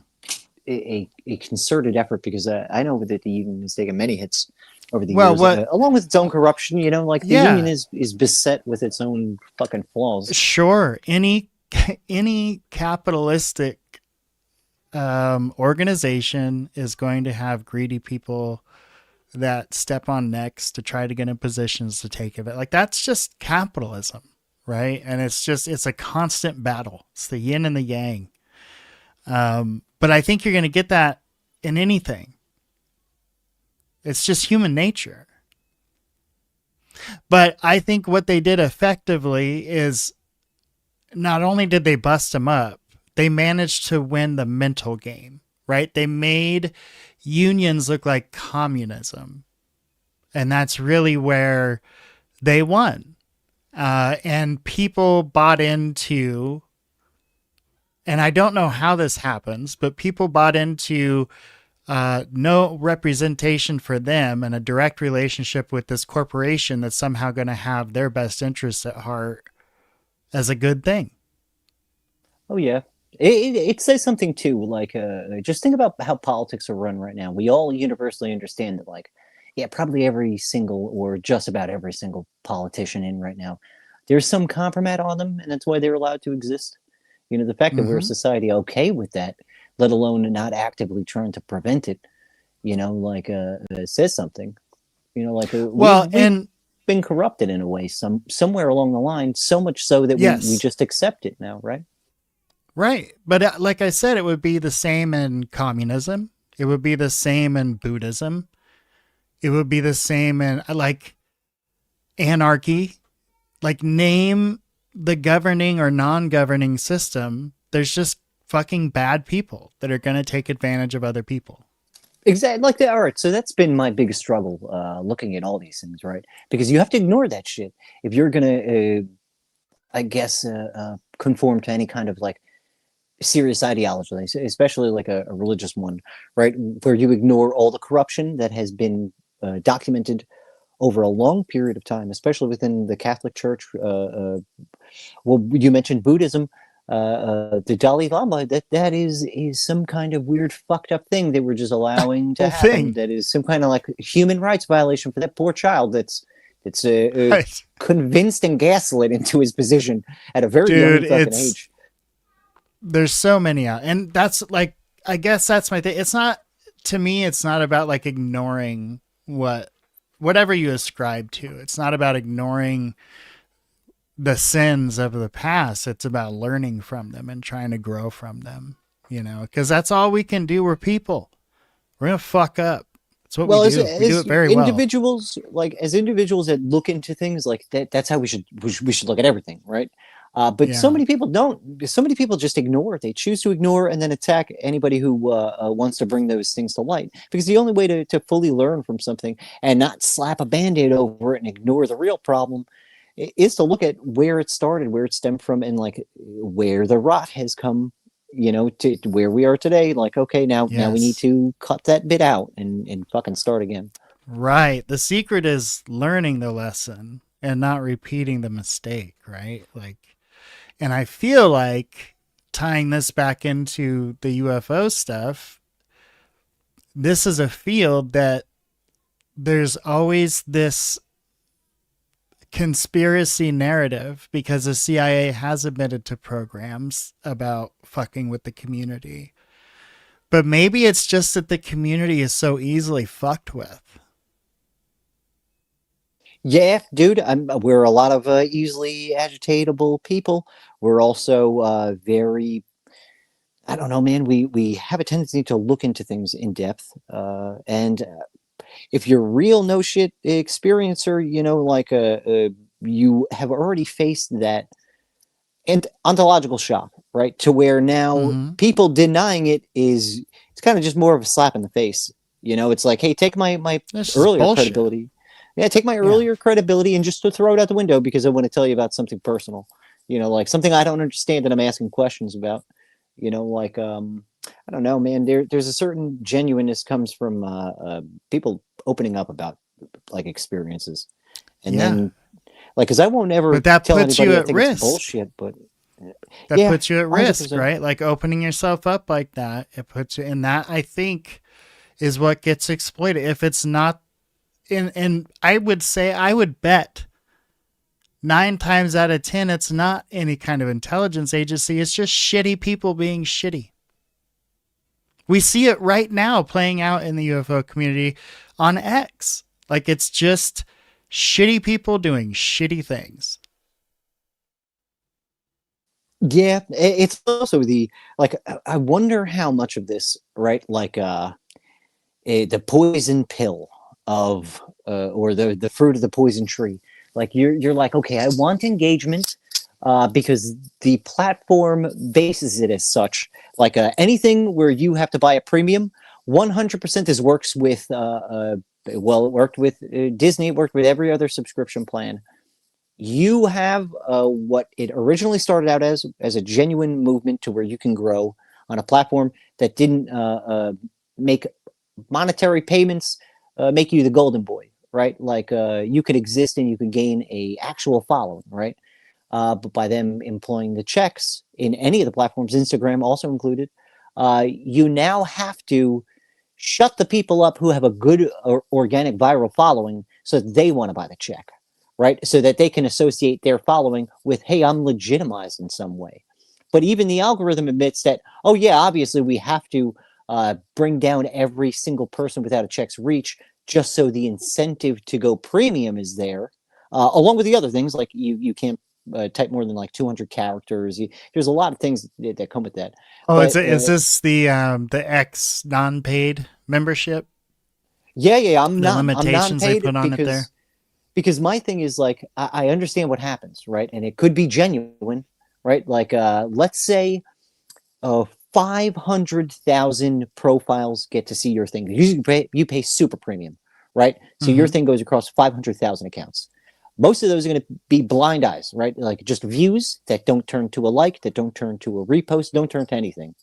a concerted effort, because I know that the union has taken many hits over the years, along with its own corruption, you know, like the union is beset with its own fucking flaws. Sure. Any capitalistic organization is going to have greedy people that step on necks to try to get in positions to take of it. Like, that's just capitalism, right? And it's a constant battle. It's the yin and the yang. But I think you're going to get that in anything. It's just human nature. But I think what they did effectively is not only did they bust them up, they managed to win the mental game, right? They made unions look like communism. And that's really where they won. And people bought into, and I don't know how this happens, but people bought into no representation for them and a direct relationship with this corporation that's somehow going to have their best interests at heart as a good thing. Oh yeah, it says something too. Like, just think about how politics are run right now. We all universally understand that, like, yeah, probably every single or just about every single politician in right now, there's some compromise on them, and that's why they're allowed to exist. You know, the fact that we're a society okay with that, let alone not actively trying to prevent it, you know, like, says something. You know, like, we've been corrupted in a way, somewhere along the line, so much so that we just accept it now, right? Right. But like I said, it would be the same in communism. It would be the same in Buddhism. It would be the same in, like, anarchy. Like, name the governing or non-governing system. There's just fucking bad people that are going to take advantage of other people. Exactly. Like that. All right. So that's been my biggest struggle, looking at all these things, right? Because you have to ignore that shit if you're going to, I guess, conform to any kind of, like, serious ideology, especially like a religious one, right? Where you ignore all the corruption that has been documented over a long period of time, especially within the Catholic Church. Well, you mentioned Buddhism. The Dalai Lama, that is some kind of weird fucked up thing they were just allowing to happen. That is some kind of, like, human rights violation for that poor child that's right. Convinced and gaslit into his position at a very young fucking age. There's so many out, and that's, like, I guess that's my thing. It's not, to me, it's not about, like, ignoring whatever you ascribe to. It's not about ignoring the sins of the past. It's about learning from them and trying to grow from them, you know, because that's all we can do. We're people. We're going to fuck up. That's what we do. We do it very individuals, well. Like, as individuals that look into things like that, that's how we should look at everything, right? But so many people don't. So many people just ignore. They choose to ignore and then attack anybody who wants to bring those things to light. Because the only way to fully learn from something and not slap a Band-Aid over it and ignore the real problem is to look at where it started, where it stemmed from, and, like, where the rot has come, you know, to where we are today. Like, okay, now we need to cut that bit out and fucking start again. Right. The secret is learning the lesson and not repeating the mistake, right? Like, and I feel like, tying this back into the UFO stuff, this is a field that there's always this conspiracy narrative because the CIA has admitted to programs about fucking with the community. But maybe it's just that the community is so easily fucked with. Yeah, dude, we're a lot of easily agitatable people. We're also very, I don't know, man, we have a tendency to look into things in depth. And if you're real no shit experiencer, you know, like, you have already faced that ontological shock, right? To where now people denying it it's kind of just more of a slap in the face. You know, it's like, hey, take my earlier credibility. Yeah, take my earlier credibility and just to throw it out the window because I want to tell you about something personal. You know, like something I don't understand that I'm asking questions about. You know, like, I don't know, man. There's a certain genuineness comes from people opening up about, like, experiences, and then, like, because I won't ever tell puts anybody you I at think risk. It's bullshit, but that puts you at risk, 100%. Right? Like, opening yourself up like that, it puts you in that, I think, is what gets exploited. If it's not, and I would say, I would bet 9 times out of 10, it's not any kind of intelligence agency. It's just shitty people being shitty. We see it right now playing out in the UFO community on X. Like, it's just shitty people doing shitty things. Yeah, it's also like, I wonder how much of this, right? Like, the poison pill of or the fruit of the poison tree. Like you're like, okay, I want engagement because the platform bases it as such. Like anything where you have to buy a premium, 100% this works with well, it worked with Disney, it worked with every other subscription plan. You have what it originally started out as a genuine movement to where you can grow on a platform that didn't make monetary payments make you the golden boy, right? Like you could exist and you could gain a actual following, right? But by them employing the checks in any of the platforms, Instagram also included, you now have to shut the people up who have a good organic viral following so that they want to buy the check, right? So that they can associate their following with, hey, I'm legitimized in some way. But even the algorithm admits that, oh yeah, obviously we have to bring down every single person without a check's reach just so the incentive to go premium is there, along with the other things like you can't type more than like 200 characters. There's a lot of things that come with that. Oh, but, is this the X non-paid membership? Yeah, I'm the not. limitations I'm they not paid put on it there. Because my thing is like I understand what happens, right? And it could be genuine, right? Like let's say 500,000 profiles get to see your thing. You pay super premium, right? So your thing goes across 500,000 accounts. Most of those are going to be blind eyes, right? Like just views that don't turn to a like, that don't turn to a repost, don't turn to anything.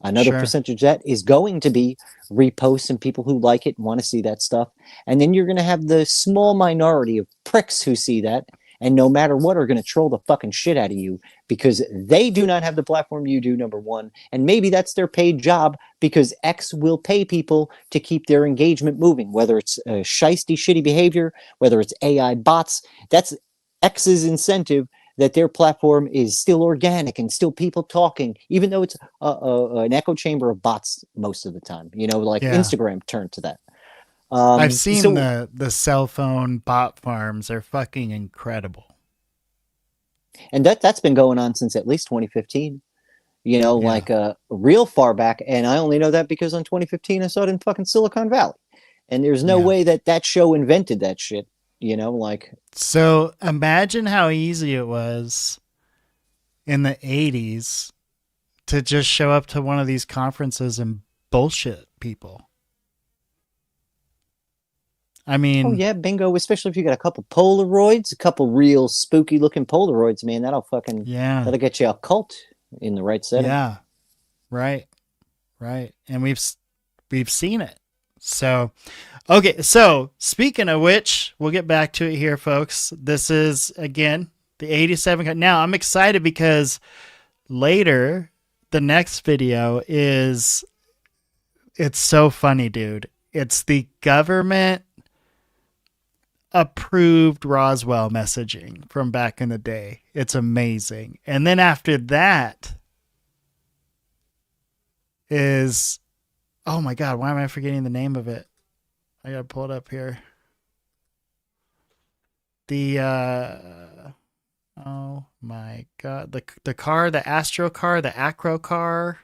Another percentage of that is going to be reposts and people who like it and want to see that stuff. And then you're going to have the small minority of pricks who see that and no matter what are going to troll the fucking shit out of you because they do not have the platform you do, number one. And maybe that's their paid job because X will pay people to keep their engagement moving, whether it's shiesty, shitty behavior, whether it's AI bots. That's X's incentive that their platform is still organic and still people talking, even though it's an echo chamber of bots most of the time. You know, like Instagram turned to that. I've seen the cell phone bot farms. They're fucking incredible. And that's been going on since at least 2015. You know, like real far back. And I only know that because on 2015 I saw it in fucking Silicon Valley. And there's no way that show invented that shit. You know, like. So imagine how easy it was in the 80s to just show up to one of these conferences and bullshit people. I mean, oh yeah, bingo. Especially if you got a couple Polaroids, a couple real spooky looking Polaroids, man. That'll fucking that'll get you a cult in the right setting. Yeah, right. And we've seen it. So, okay. So speaking of which, we'll get back to it here, folks. This is again the 87. Now I'm excited because later the next video it's so funny, dude. It's the government approved Roswell messaging from back in the day. It's amazing. And then after that is, oh my God, why am I forgetting the name of it? I gotta pull it up here. The oh my God, the car, the Astro car, the Acro car,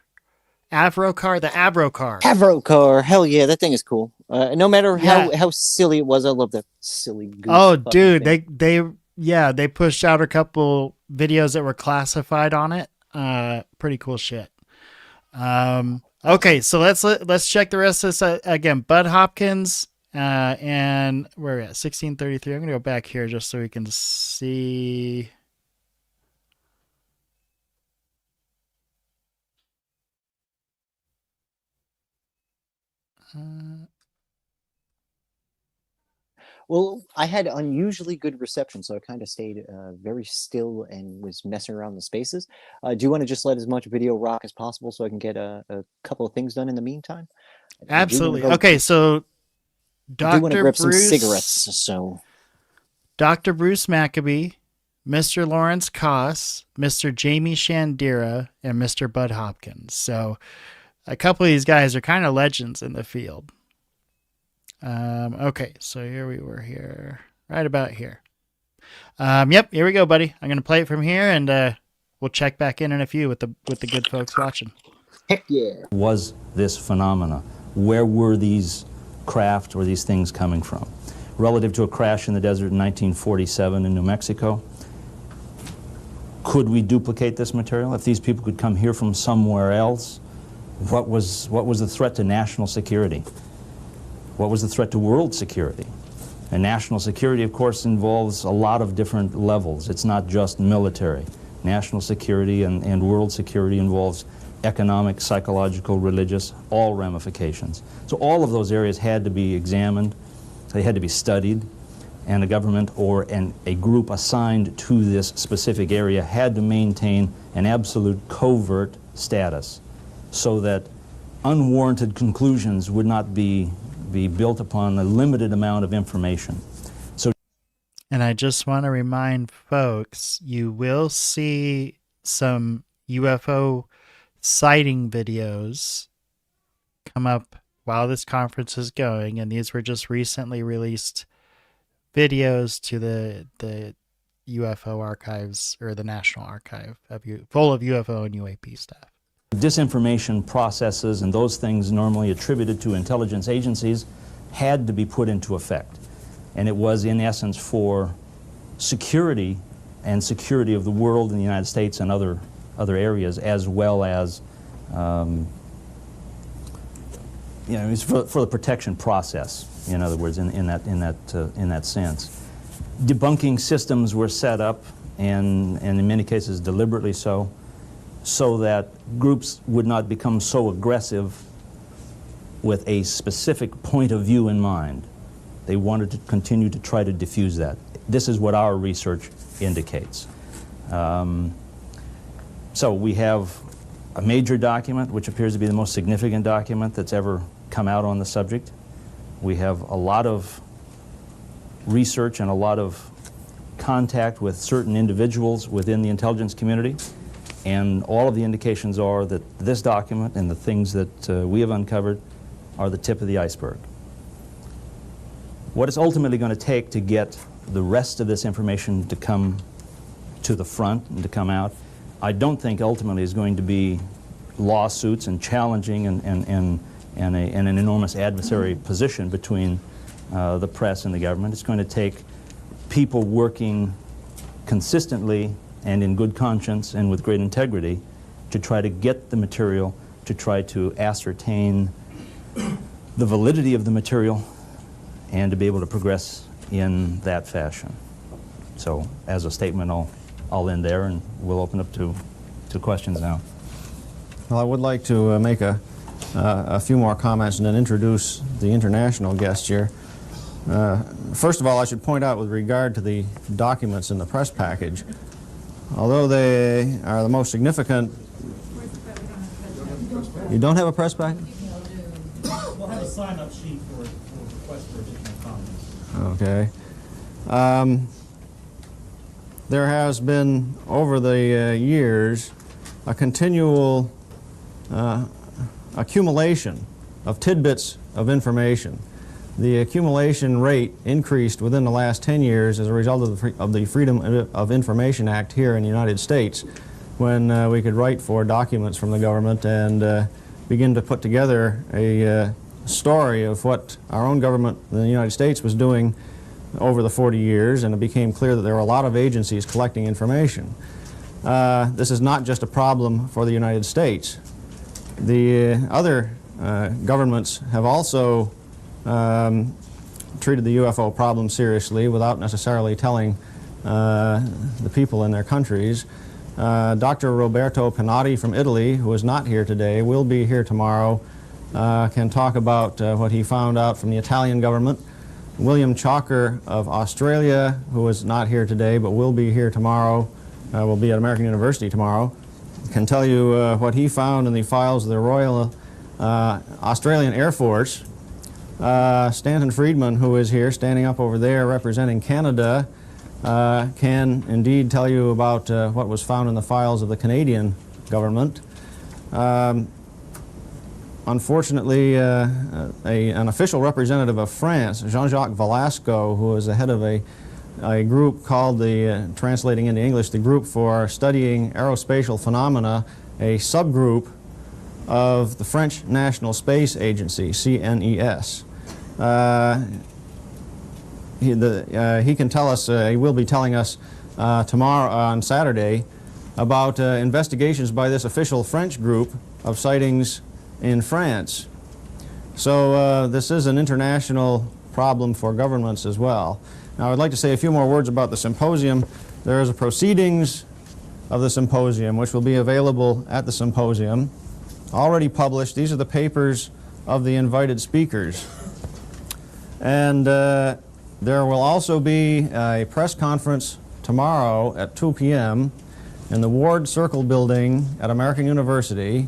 Avro car, the Abro car. Avro car, hell yeah, that thing is cool. No matter how silly it was, I love that silly goose. Oh, dude, thing. They pushed out a couple videos that were classified on it. Pretty cool shit. Okay, so let's check the rest of this again. Budd Hopkins, and where are we at? 1633. I'm gonna go back here just so we can see. Well, I had unusually good reception, so I kind of stayed very still and was messing around the spaces. Do you want to just let as much video rock as possible so I can get a couple of things done in the meantime? Absolutely. Okay, so I want to grab some cigarettes. So, Dr. Bruce Maccabee, Mr. Lawrence Koss, Mr. Jamie Shandira, and Mr. Budd Hopkins. So, a couple of these guys are kind of legends in the field. Okay, so here we were here, right about here. Yep, here we go, buddy. I'm gonna play it from here, and we'll check back in a few with the good folks watching. Heck yeah! Was this phenomena? Where were these craft or these things coming from? relative to a crash in the desert in 1947 in New Mexico. Could we duplicate this material? If these people could come here from somewhere else, what was the threat to national security? What was the threat to world security? And national security, of course, involves a lot of different levels. It's not just military. National security and world security involves economic, psychological, religious, all ramifications. So all of those areas had to be examined, they had to be studied, and a government or a group assigned to this specific area had to maintain an absolute covert status so that unwarranted conclusions would not be built upon a limited amount of information. So, and I just want to remind folks, you will see some UFO sighting videos come up while this conference is going, and these were just recently released videos to the UFO archives, or the National Archive, full of UFO and UAP stuff. disinformation processes and those things normally attributed to intelligence agencies had to be put into effect. And it was, in essence, for security and security of the world in the United States and other areas, as well as, it's for the protection process, in other words, in that sense. Debunking systems were set up, and in many cases deliberately so that groups would not become so aggressive with a specific point of view in mind. They wanted to continue to try to diffuse that. This is what our research indicates. So we have a major document, which appears to be the most significant document that's ever come out on the subject. We have a lot of research and a lot of contact with certain individuals within the intelligence community, and all of the indications are that this document and the things that we have uncovered are the tip of the iceberg. What it's ultimately going to take to get the rest of this information to come to the front and to come out, I don't think ultimately is going to be lawsuits and challenging and an enormous adversary position between the press and the government. It's going to take people working consistently and in good conscience and with great integrity to try to get the material, to try to ascertain the validity of the material, and to be able to progress in that fashion. So as a statement, I'll end there, and we'll open up to questions now. Well, I would like to make a few more comments and then introduce the international guest here. First of all, I should point out with regard to the documents in the press package, although they are the most significant. You don't have a press package? We'll have a sign-up sheet for requests for additional comments. Okay. There has been, over the years, a continual accumulation of tidbits of information. The accumulation rate increased within the last 10 years as a result of the Freedom of Information Act here in the United States, when we could write for documents from the government and begin to put together a story of what our own government in the United States was doing over the 40 years, and it became clear that there were a lot of agencies collecting information. This is not just a problem for the United States. The other governments have also treated the UFO problem seriously without necessarily telling the people in their countries. Dr. Roberto Pinotti from Italy, who is not here today, will be here tomorrow, can talk about what he found out from the Italian government. William Chalker of Australia, who is not here today but will be here tomorrow, will be at American University tomorrow, can tell you what he found in the files of the Royal Australian Air Force. Stanton Friedman, who is here, standing up over there representing Canada, can indeed tell you about what was found in the files of the Canadian government. Unfortunately, an official representative of France, Jean-Jacques Velasco, who is the head of a group called translating into English, the Group for Studying Aerospatial Phenomena, a subgroup of the French National Space Agency, CNES. he can tell us, he will be telling us tomorrow, on Saturday, about investigations by this official French group of sightings in France. So this is an international problem for governments as well. Now I'd like to say a few more words about the symposium. There is a proceedings of the symposium which will be available at the symposium, already published. These are the papers of the invited speakers. And there will also be a press conference tomorrow at 2 p.m. in the Ward Circle building at American University.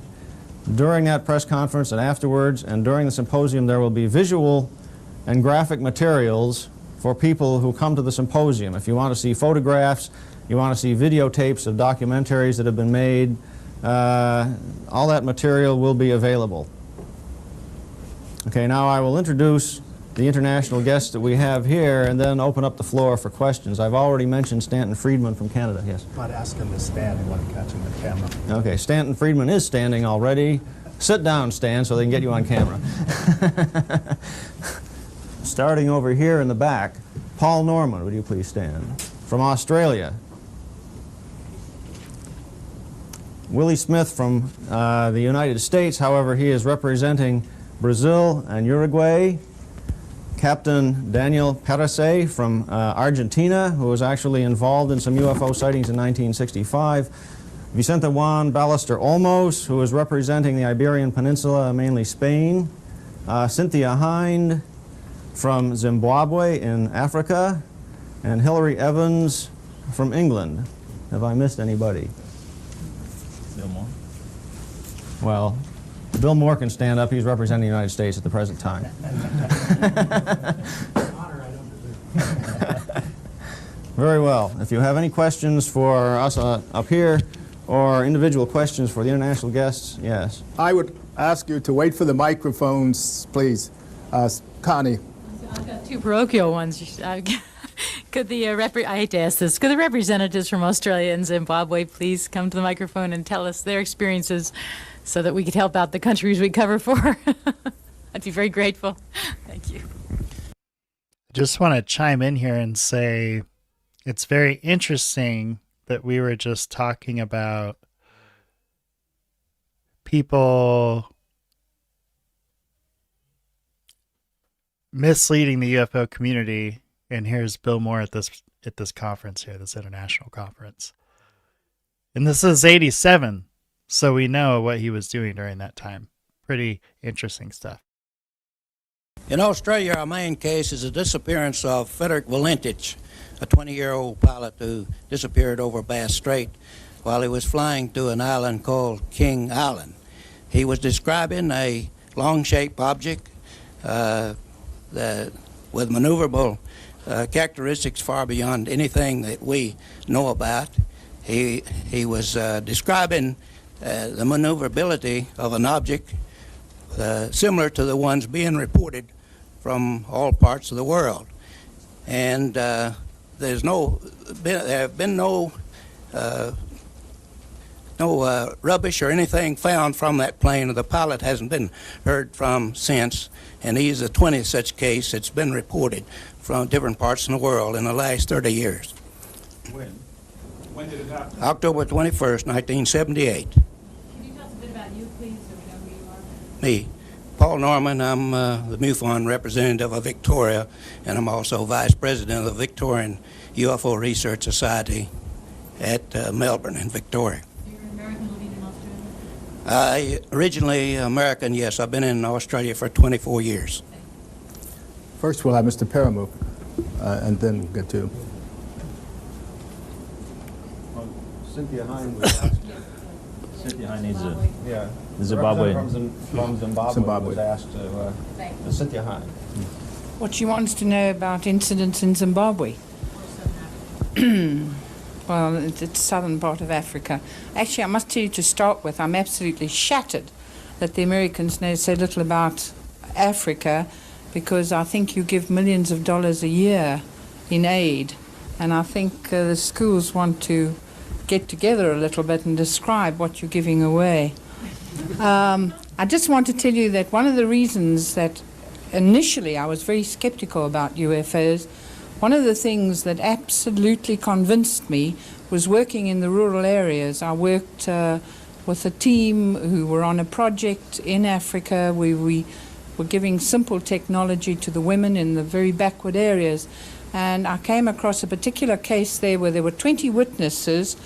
During that press conference and afterwards and during the symposium, there will be visual and graphic materials for people who come to the symposium. If you want to see photographs, you want to see videotapes of documentaries that have been made, all that material will be available. Okay, now I will introduce the international guests that we have here and then open up the floor for questions. I've already mentioned Stanton Friedman from Canada. Yes? I might ask him to stand. I want to catch him on camera. Okay, Stanton Friedman is standing already. Sit down, Stan, so they can get you on camera. Starting over here in the back, Paul Norman, would you please stand? From Australia. Willie Smith from the United States, however, he is representing Brazil and Uruguay. Captain Daniel Perese from Argentina, who was actually involved in some UFO sightings in 1965. Vicente Juan Ballester Olmos, who is representing the Iberian Peninsula, mainly Spain. Cynthia Hind from Zimbabwe in Africa. And Hillary Evans from England. Have I missed anybody? Bill Moore. Well, Bill Moore can stand up. He's representing the United States at the present time. Very well. If you have any questions for us up here or individual questions for the international guests, yes. I would ask you to wait for the microphones, please. Connie. I've got two parochial ones. Could the I hate to ask this. Could the representatives from Australia and Zimbabwe please come to the microphone and tell us their experiences so that we could help out the countries we cover for? I'd be very grateful. Thank you. I just want to chime in here and say it's very interesting that we were just talking about people misleading the UFO community, and here's Bill Moore at this conference here, this international conference. And this is 87, so we know what he was doing during that time. Pretty interesting stuff. In Australia, our main case is the disappearance of Frederick Valentich, a 20-year-old pilot who disappeared over Bass Strait while he was flying to an island called King Island. He was describing a long-shaped object with maneuverable characteristics far beyond anything that we know about. He was describing the maneuverability of an object similar to the ones being reported from all parts of the world. And there have been no rubbish or anything found from that plane, or the pilot hasn't been heard from since. And he's the 20th such case that's been reported from different parts in the world in the last 30 years. When? When did it happen? October 21st, 1978. Can you tell us a bit about you, please, so we know who you are? Me, Paul Norman. I'm the MUFON representative of Victoria, and I'm also vice president of the Victorian UFO Research Society at Melbourne in Victoria. You're an American living in Australia? Originally American, yes. I've been in Australia for 24 years. First, we'll have Mr. Paramook, and then we'll get to... Cynthia Hind was asked. Cynthia Hind needs Yeah. the Zimbabwe. From Zimbabwe was asked to Cynthia Hind. What she wants to know about incidents in Zimbabwe. Well, it's the southern part of Africa. Actually, I must tell you to start with, I'm absolutely shattered that the Americans know so little about Africa, because I think you give millions of dollars a year in aid, and I think the schools want to get together a little bit and describe what you're giving away. I just want to tell you that one of the reasons that initially I was very skeptical about UFOs one of the things that absolutely convinced me was working in the rural areas. I worked with a team who were on a project in Africa where we were giving simple technology to the women in the very backward areas. And I came across a particular case there where there were 20 witnesses,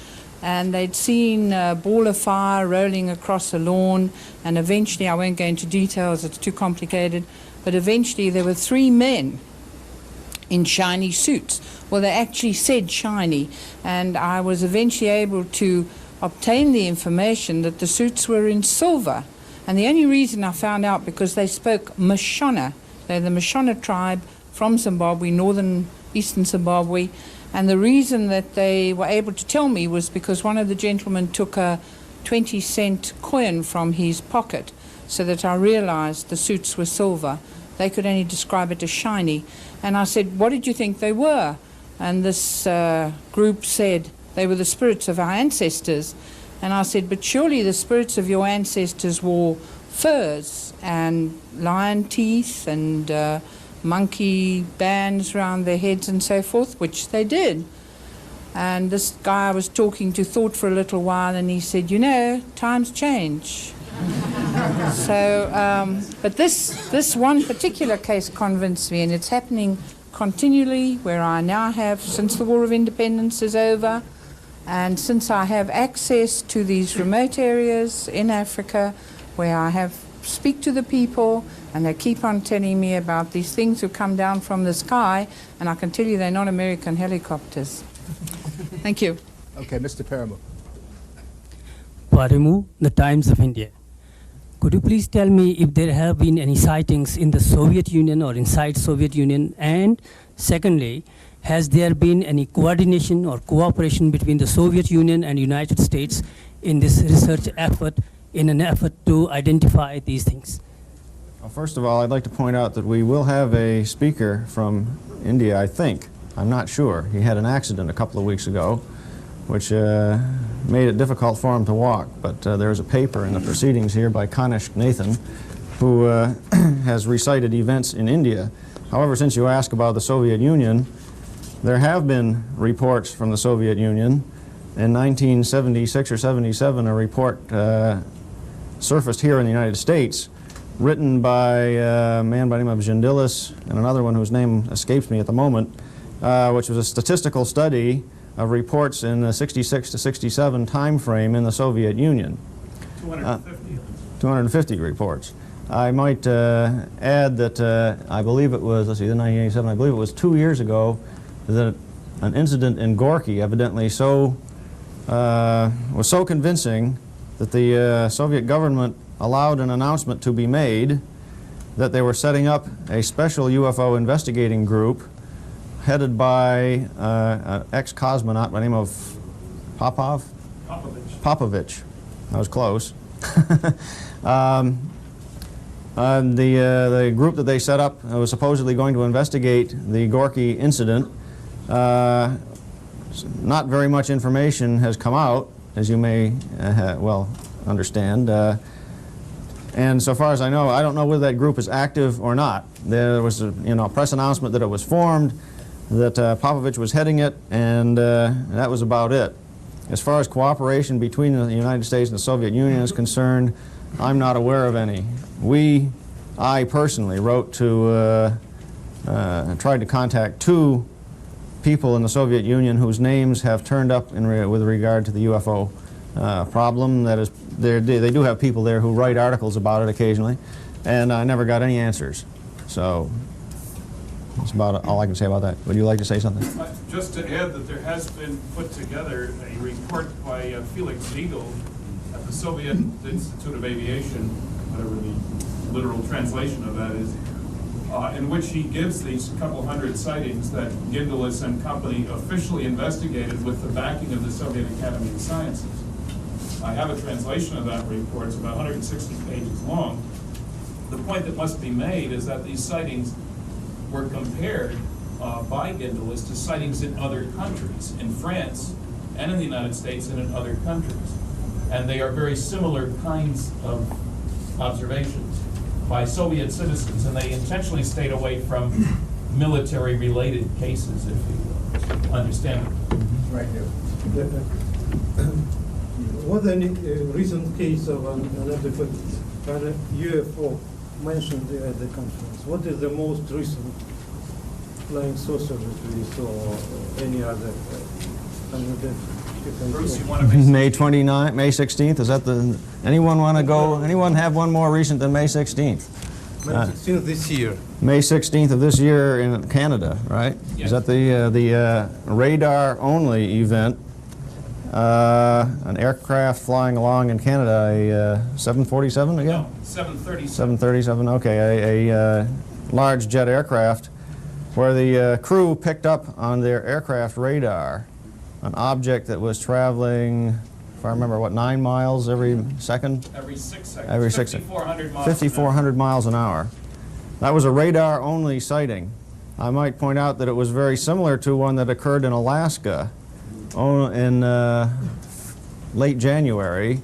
and they'd seen a ball of fire rolling across a lawn, and eventually, I won't go into details, it's too complicated, but eventually there were 3 men in shiny suits. Well, they actually said shiny, and I was eventually able to obtain the information that the suits were in silver. And the only reason I found out because they spoke Mashona. They're the Mashona tribe from Zimbabwe, eastern Zimbabwe. And the reason that they were able to tell me was because one of the gentlemen took a 20-cent coin from his pocket, so that I realized the suits were silver. They could only describe it as shiny. And I said, what did you think they were? And this group said, they were the spirits of our ancestors. And I said, but surely the spirits of your ancestors wore furs and lion teeth and monkey bands around their heads and so forth, which they did. And this guy I was talking to thought for a little while, and he said, you know, times change. So, but this one particular case convinced me, and it's happening continually, where I now have, since the War of Independence is over, and since I have access to these remote areas in Africa, where I have speak to the people, and they keep on telling me about these things who come down from the sky, and I can tell you they're not American helicopters. Thank you. Okay, Mr. Paramu. Paramu, The Times of India. Could you please tell me if there have been any sightings in the Soviet Union or inside Soviet Union? And secondly, has there been any coordination or cooperation between the Soviet Union and United States in this research effort, in an effort to identify these things? Well, first of all, I'd like to point out that we will have a speaker from India, I think. I'm not sure. He had an accident a couple of weeks ago, which made it difficult for him to walk. But there's a paper in the proceedings here by Kanishk Nathan, who has recited events in India. However, since you ask about the Soviet Union, there have been reports from the Soviet Union. In 1976 or 77, a report surfaced here in the United States, written by a man by the name of Gendilis and another one whose name escapes me at the moment, which was a statistical study of reports in the 66 to 67 time frame in the Soviet Union. 250. 250 reports. I might add that I believe it was, let's see, 1987, I believe it was 2 years ago that an incident in Gorky evidently was so convincing that the Soviet government allowed an announcement to be made that they were setting up a special UFO investigating group headed by an ex-cosmonaut by the name of Popovich. That was close. The group that they set up was supposedly going to investigate the Gorky incident. Not very much information has come out, as you may well understand. And so far as I know, I don't know whether that group is active or not. There was a press announcement that it was formed, that Popovich was heading it, and that was about it. As far as cooperation between the United States and the Soviet Union is concerned, I'm not aware of any. I personally wrote to, tried to contact 2 people in the Soviet Union whose names have turned up with regard to the UFO problem. That is, they do have people there who write articles about it occasionally, and I never got any answers. So that's about all I can say about that. Would you like to say something? Just to add that there has been put together a report by Felix Ziegel at the Soviet Institute of Aviation, whatever the literal translation of that is, in which he gives these couple hundred sightings that Gindelis and company officially investigated with the backing of the Soviet Academy of Sciences. I have a translation of that report. It's about 160 pages long. The point that must be made is that these sightings were compared by Gindelis to sightings in other countries, in France and in the United States and in other countries. And they are very similar kinds of observations by Soviet citizens, and they intentionally stayed away from military-related cases, if you understand. Right here. Was any recent case of an UFO mentioned at the conference? What is the most recent flying saucer that we saw, or any other Bruce, you want to make May 29th, May 16th, is that the, anyone want to go, anyone have one more recent than May 16th? May 16th this year? May 16th of this year in Canada, right? Yes. Is that the radar-only event? An aircraft flying along in Canada, a 747 again? No, 737. 737, okay, a large jet aircraft where the crew picked up on their aircraft radar an object that was traveling, if I remember, what, 9 miles every second? Every 6 seconds. Every 6 seconds. 5,400 miles. 5,400 miles an hour. That was a radar-only sighting. I might point out that it was very similar to one that occurred in Alaska in late January,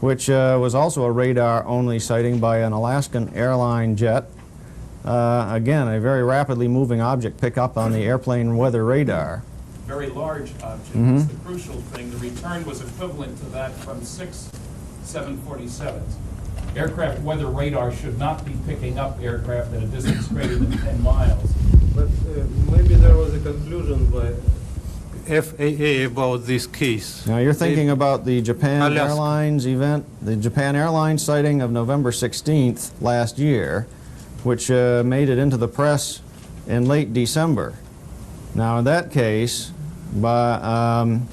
which was also a radar-only sighting by an Alaskan airline jet. Again, a very rapidly moving object picked up on the airplane weather radar. Very large object. Mhm. That's the crucial thing. The return was equivalent to that from 6 747s. Aircraft weather radar should not be picking up aircraft at a distance greater than 10 miles. But maybe there was a conclusion by FAA about this case. Now you're thinking about the Japan Alaska. Airlines event, the Japan Airlines sighting of November 16th last year, which made it into the press in late December. Now in that case, the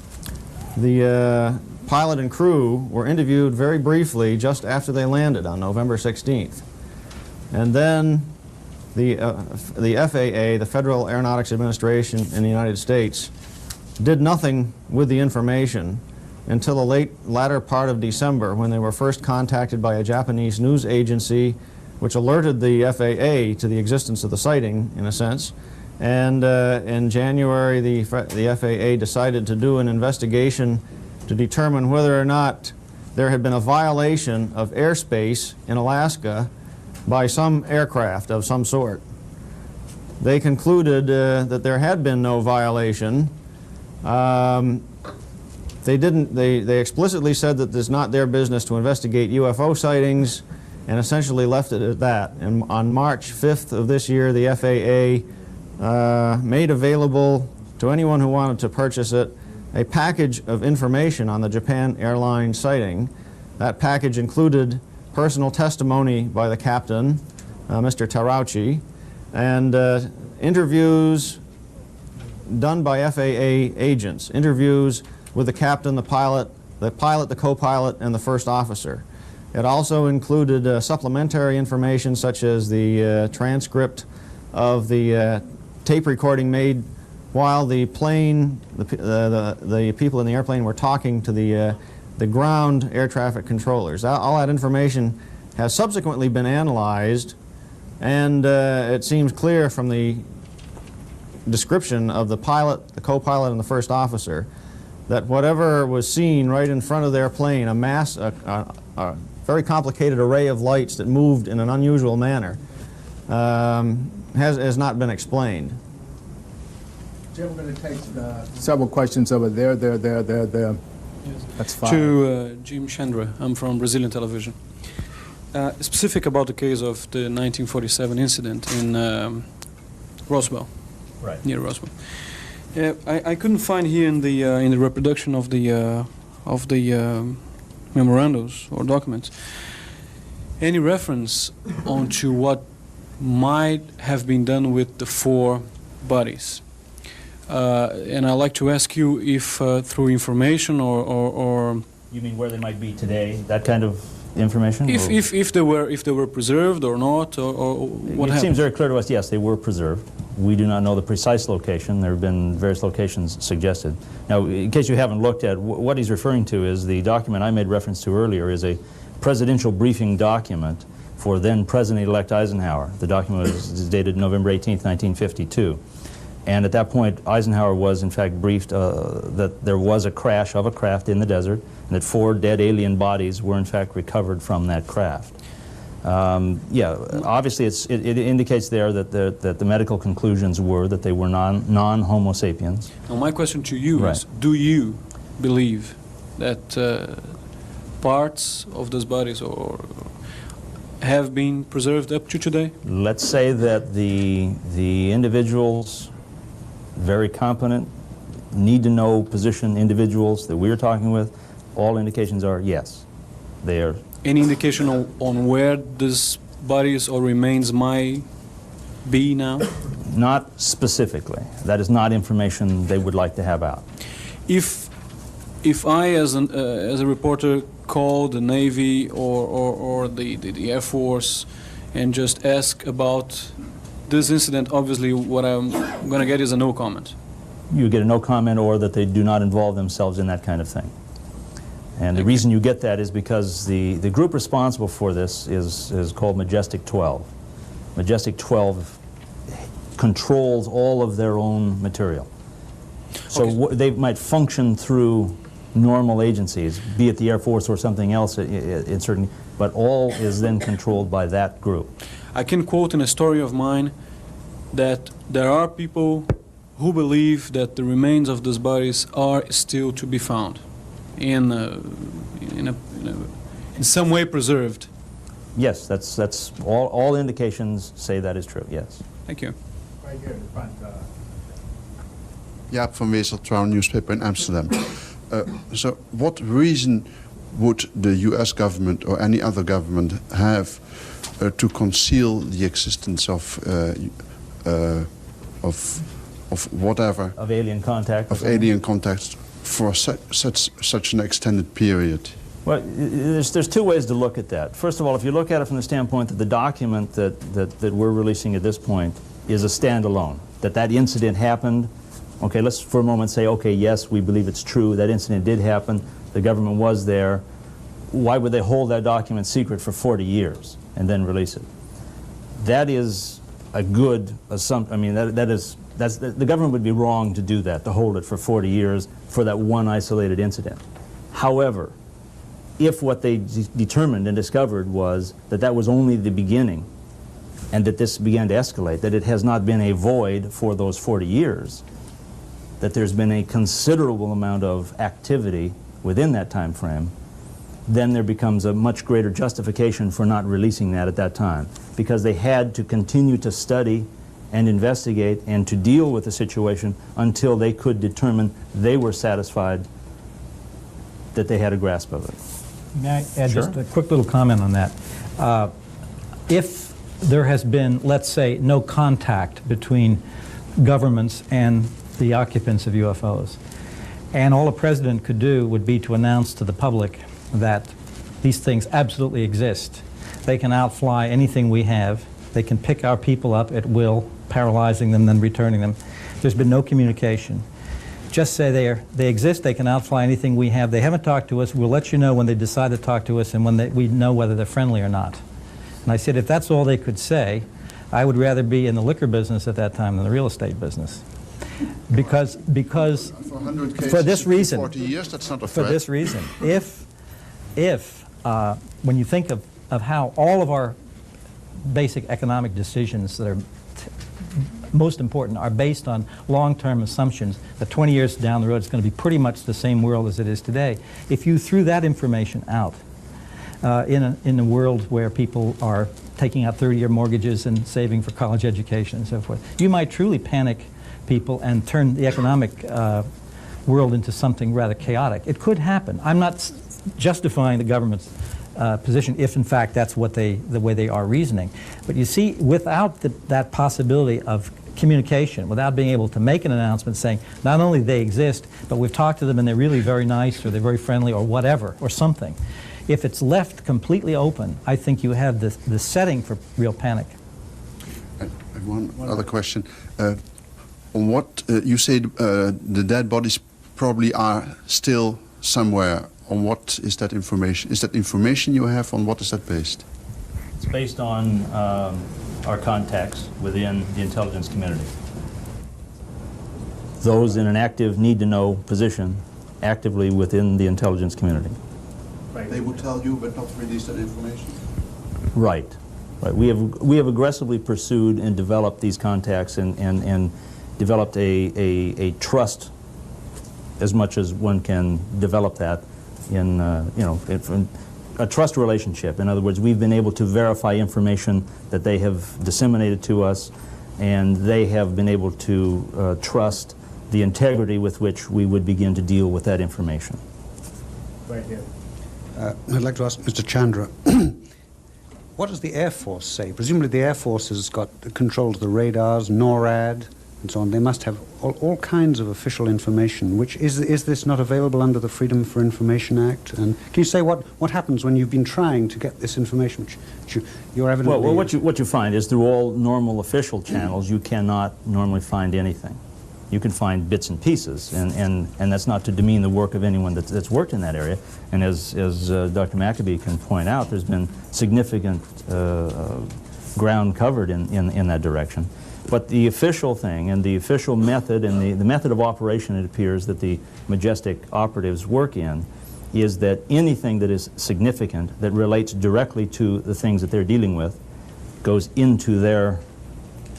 pilot and crew were interviewed very briefly just after they landed on November 16th. And then the FAA, the Federal Aeronautics Administration in the United States, did nothing with the information until the latter part of December, when they were first contacted by a Japanese news agency which alerted the FAA to the existence of the sighting, in a sense. And in January, the FAA decided to do an investigation to determine whether or not there had been a violation of airspace in Alaska by some aircraft of some sort. They concluded that there had been no violation. They explicitly said that it's not their business to investigate UFO sightings, and essentially left it at that. And on March 5th of this year, the FAA made available to anyone who wanted to purchase it a package of information on the Japan Airlines sighting. That package included personal testimony by the captain, Mr. Tarauchi, and interviews done by FAA agents, interviews with the captain, the pilot, the co-pilot, and the first officer. It also included supplementary information such as the transcript of the tape recording made while the plane, the people in the airplane were talking to the ground air traffic controllers. All that information has subsequently been analyzed, and it seems clear from the description of the pilot, the co-pilot, and the first officer that whatever was seen right in front of their plane, a very complicated array of lights that moved in an unusual manner, has not been explained. Jim, we're going to take several questions over there. Yes. That's fine. To Jim Chandra, I'm from Brazilian television. Specific about the case of the 1947 incident in Roswell, right near Roswell. I couldn't find here in the reproduction of the memorandums or documents any reference onto what might have been done with the 4 bodies. And I'd like to ask you if through information or you mean where they might be today, that kind of information? If they were preserved or not, or what happened? It seems very clear to us, yes, they were preserved. We do not know the precise location. There have been various locations suggested. Now, in case you haven't looked at, what he's referring to is the document I made reference to earlier is a presidential briefing document for then President-elect Eisenhower. The document is dated November 18th, 1952. And at that point, Eisenhower was in fact briefed that there was a crash of a craft in the desert, and that 4 dead alien bodies were in fact recovered from that craft. Yeah, obviously it indicates there that the medical conclusions were that they were non-Homo sapiens. Now my question to you is, do you believe that parts of those bodies have been preserved up to today? Let's say that the individuals, very competent, need-to-know position individuals that we're talking with, all indications are yes, they are. Any indication on where these bodies or remains might be now? Not specifically. That is not information they would like to have out. If I, as a reporter, call the Navy or the Air Force and just ask about this incident, obviously what I'm going to get is a no comment. You get a no comment, or that they do not involve themselves in that kind of thing. And the reason you get that is because the group responsible for this is called Majestic 12. Majestic 12 controls all of their own material. So they might function through normal agencies, be it the Air Force or something else, but all is then controlled by that group. I can quote in a story of mine that there are people who believe that the remains of these bodies are still to be found, in some way preserved. Yes, that's all indications say that is true. Yes. Thank you. Right here in the front. Jaap van Wezel, Trouw newspaper in Amsterdam. So what reason would the US government or any other government have to conceal the existence of whatever? Of alien contact? Of alien contacts for such an extended period? Well, there's two ways to look at that. First of all, if you look at it from the standpoint that the document that we're releasing at this point is a standalone, that incident happened. Okay, let's for a moment say, okay, yes, we believe it's true, that incident did happen, the government was there. Why would they hold that document secret for 40 years and then release it? That is a good assumption. I mean, the government would be wrong to do that, to hold it for 40 years for that one isolated incident. However, if what they determined and discovered was that was only the beginning and that this began to escalate, that it has not been a void for those 40 years, that there's been a considerable amount of activity within that time frame, then there becomes a much greater justification for not releasing that at that time, because they had to continue to study and investigate and to deal with the situation until they could determine they were satisfied that they had a grasp of it. May I add just a quick little comment on that? If there has been, let's say, no contact between governments and the occupants of UFOs, and all a president could do would be to announce to the public that these things absolutely exist. They can outfly anything we have. They can pick our people up at will, paralyzing them, then returning them. There's been no communication. Just say they exist, they can outfly anything we have. They haven't talked to us. We'll let you know when they decide to talk to us and when we know whether they're friendly or not. And I said, if that's all they could say, I would rather be in the liquor business at that time than the real estate business. Because for 100 cases, for this reason, 40 years, that's not a threat. for this reason, if when you think of how all of our basic economic decisions that are most important are based on long-term assumptions that 20 years down the road it's going to be pretty much the same world as it is today. If you threw that information out in a world where people are taking out 30-year mortgages and saving for college education and so forth, you might truly panic people and turn the economic world into something rather chaotic. It could happen. I'm not justifying the government's position if, in fact, that's what the way they are reasoning. But you see, without that possibility of communication, without being able to make an announcement saying not only they exist, but we've talked to them and they're really very nice or they're very friendly or whatever, or something. If it's left completely open, I think you have the setting for real panic. One other question. On what you say the dead bodies probably are still somewhere. On what is that information? Is that information you have? On what is that based? It's based on our contacts within the intelligence community. Those in an active need-to-know position actively within the intelligence community. They would tell you but not release that information? Right. Right. We have aggressively pursued and developed these contacts and developed a trust, as much as one can develop that in a trust relationship. In other words, we've been able to verify information that they have disseminated to us, and they have been able to trust the integrity with which we would begin to deal with that information. Right here. I'd like to ask Mr. Chandra, what does the Air Force say? Presumably the Air Force has got control of the radars, NORAD, and so on. They must have all kinds of official information. Which is this not available under the Freedom for Information Act? And can you say what happens when you've been trying to get this information, which you're evidently... Well, what you find is through all normal official channels, you cannot normally find anything. You can find bits and pieces, and that's not to demean the work of anyone that's worked in that area. And as Dr. McAbee can point out, there's been significant ground covered in that direction. But the official thing and the official method and the method of operation, it appears, that the Majestic operatives work in is that anything that is significant that relates directly to the things that they're dealing with goes into their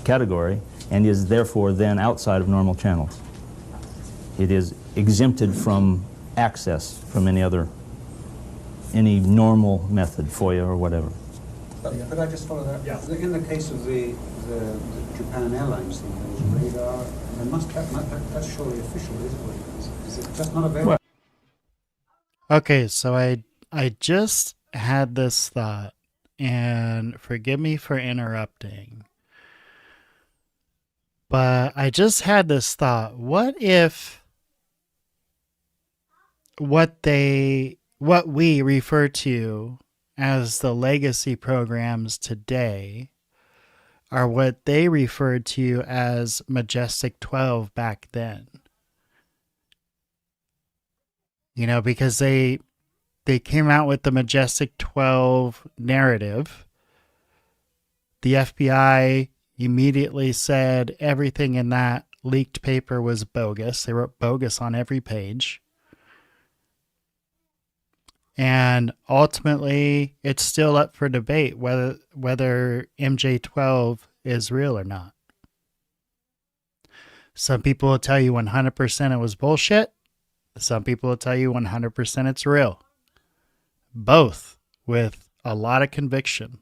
category and is therefore then outside of normal channels. It is exempted from access from any any normal method, FOIA or whatever. Could I just follow that? Yeah. In the case of the Japan Airlines thing, there was radar, that's surely official, isn't it? Is it just not available? Okay, so I just had this thought, and forgive me for interrupting, but I just had this thought. What if what we refer to as the legacy programs today are what they referred to as Majestic 12 back then? You know, because they came out with the Majestic 12 narrative. The FBI immediately said everything in that leaked paper was bogus. They wrote bogus on every page. And ultimately, it's still up for debate whether MJ12 is real or not. Some people will tell you 100% it was bullshit. Some people will tell you 100% it's real. Both with a lot of conviction.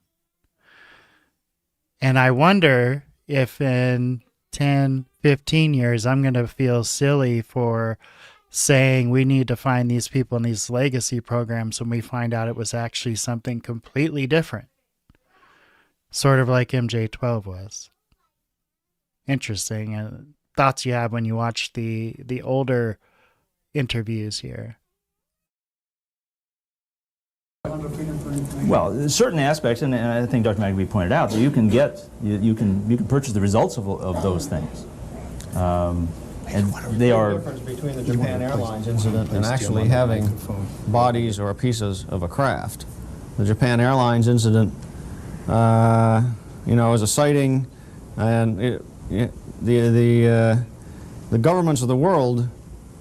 And I wonder if in 10, 15 years, I'm going to feel silly for saying we need to find these people in these legacy programs when we find out it was actually something completely different. Sort of like MJ12 was. Interesting. Thoughts you have when you watch the older interviews here. Well, certain aspects, and I think Dr. McAbee pointed out, that you can purchase the results of those things. And they are... The difference between the Japan Airlines incident and actually having bodies or pieces of a craft. The Japan Airlines incident, is a sighting, and the governments of the world,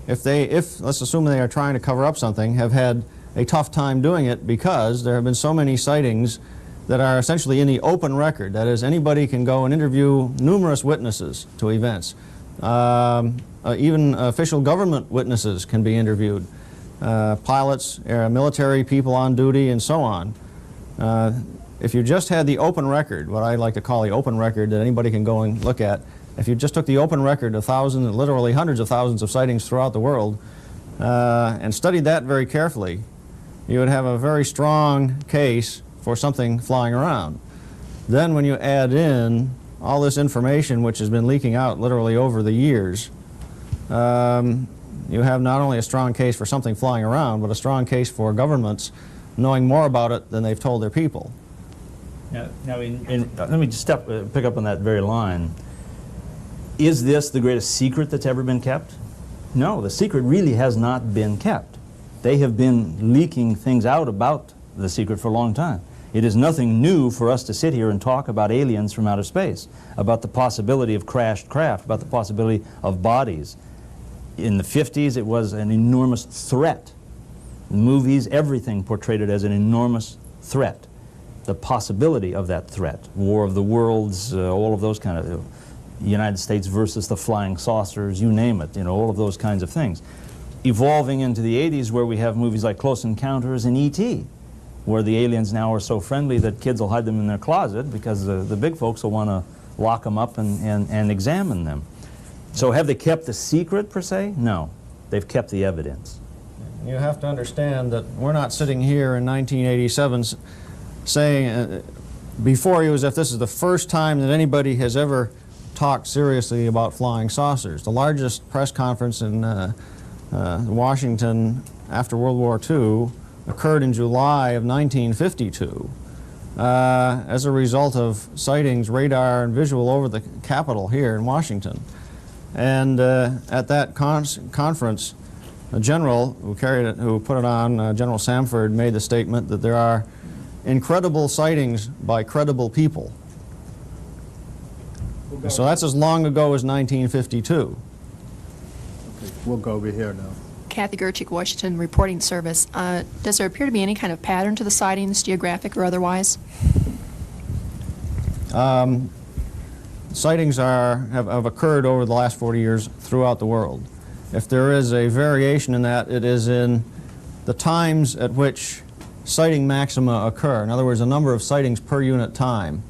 if let's assume they are trying to cover up something, have had a tough time doing it because there have been so many sightings that are essentially in the open record. That is, anybody can go and interview numerous witnesses to events. Even official government witnesses can be interviewed. Pilots, military people on duty, and so on. If you just had the open record, what I like to call the open record that anybody can go and look at, if you just took the open record of thousands, literally hundreds of thousands of sightings throughout the world, and studied that very carefully, you would have a very strong case for something flying around. Then when you add in all this information which has been leaking out literally over the years, you have not only a strong case for something flying around, but a strong case for governments knowing more about it than they've told their people. Now, let me just pick up on that very line. Is this the greatest secret that's ever been kept? No, the secret really has not been kept. They have been leaking things out about the secret for a long time. It is nothing new for us to sit here and talk about aliens from outer space, about the possibility of crashed craft, about the possibility of bodies. In the 50s, it was an enormous threat. Movies, everything portrayed it as an enormous threat. the possibility of that threat. War of the Worlds, all of those kind of, United States versus the flying saucers, you name it, you know, all of those kinds of things. Evolving into the 80s where we have movies like Close Encounters and E.T., where the aliens now are so friendly that kids will hide them in their closet because the big folks will want to lock them up and examine them. So have they kept the secret, per se? No. They've kept the evidence. You have to understand that we're not sitting here in 1987 saying, before you, as if this is the first time that anybody has ever talked seriously about flying saucers. The largest press conference in Washington after World War II occurred in July of 1952 as a result of sightings, radar, and visual over the Capitol here in Washington. And at that conference, the general who carried it, who put it on, General Samford, made the statement that there are incredible sightings by credible people. So that's as long ago as 1952. Okay, we'll go over here now. Kathy Gerchik, Washington Reporting Service. Does there appear to be any kind of pattern to the sightings, geographic or otherwise? Sightings have occurred over the last 40 years throughout the world. If there is a variation in that, it is in the times at which sighting maxima occur. In other words, the number of sightings per unit time.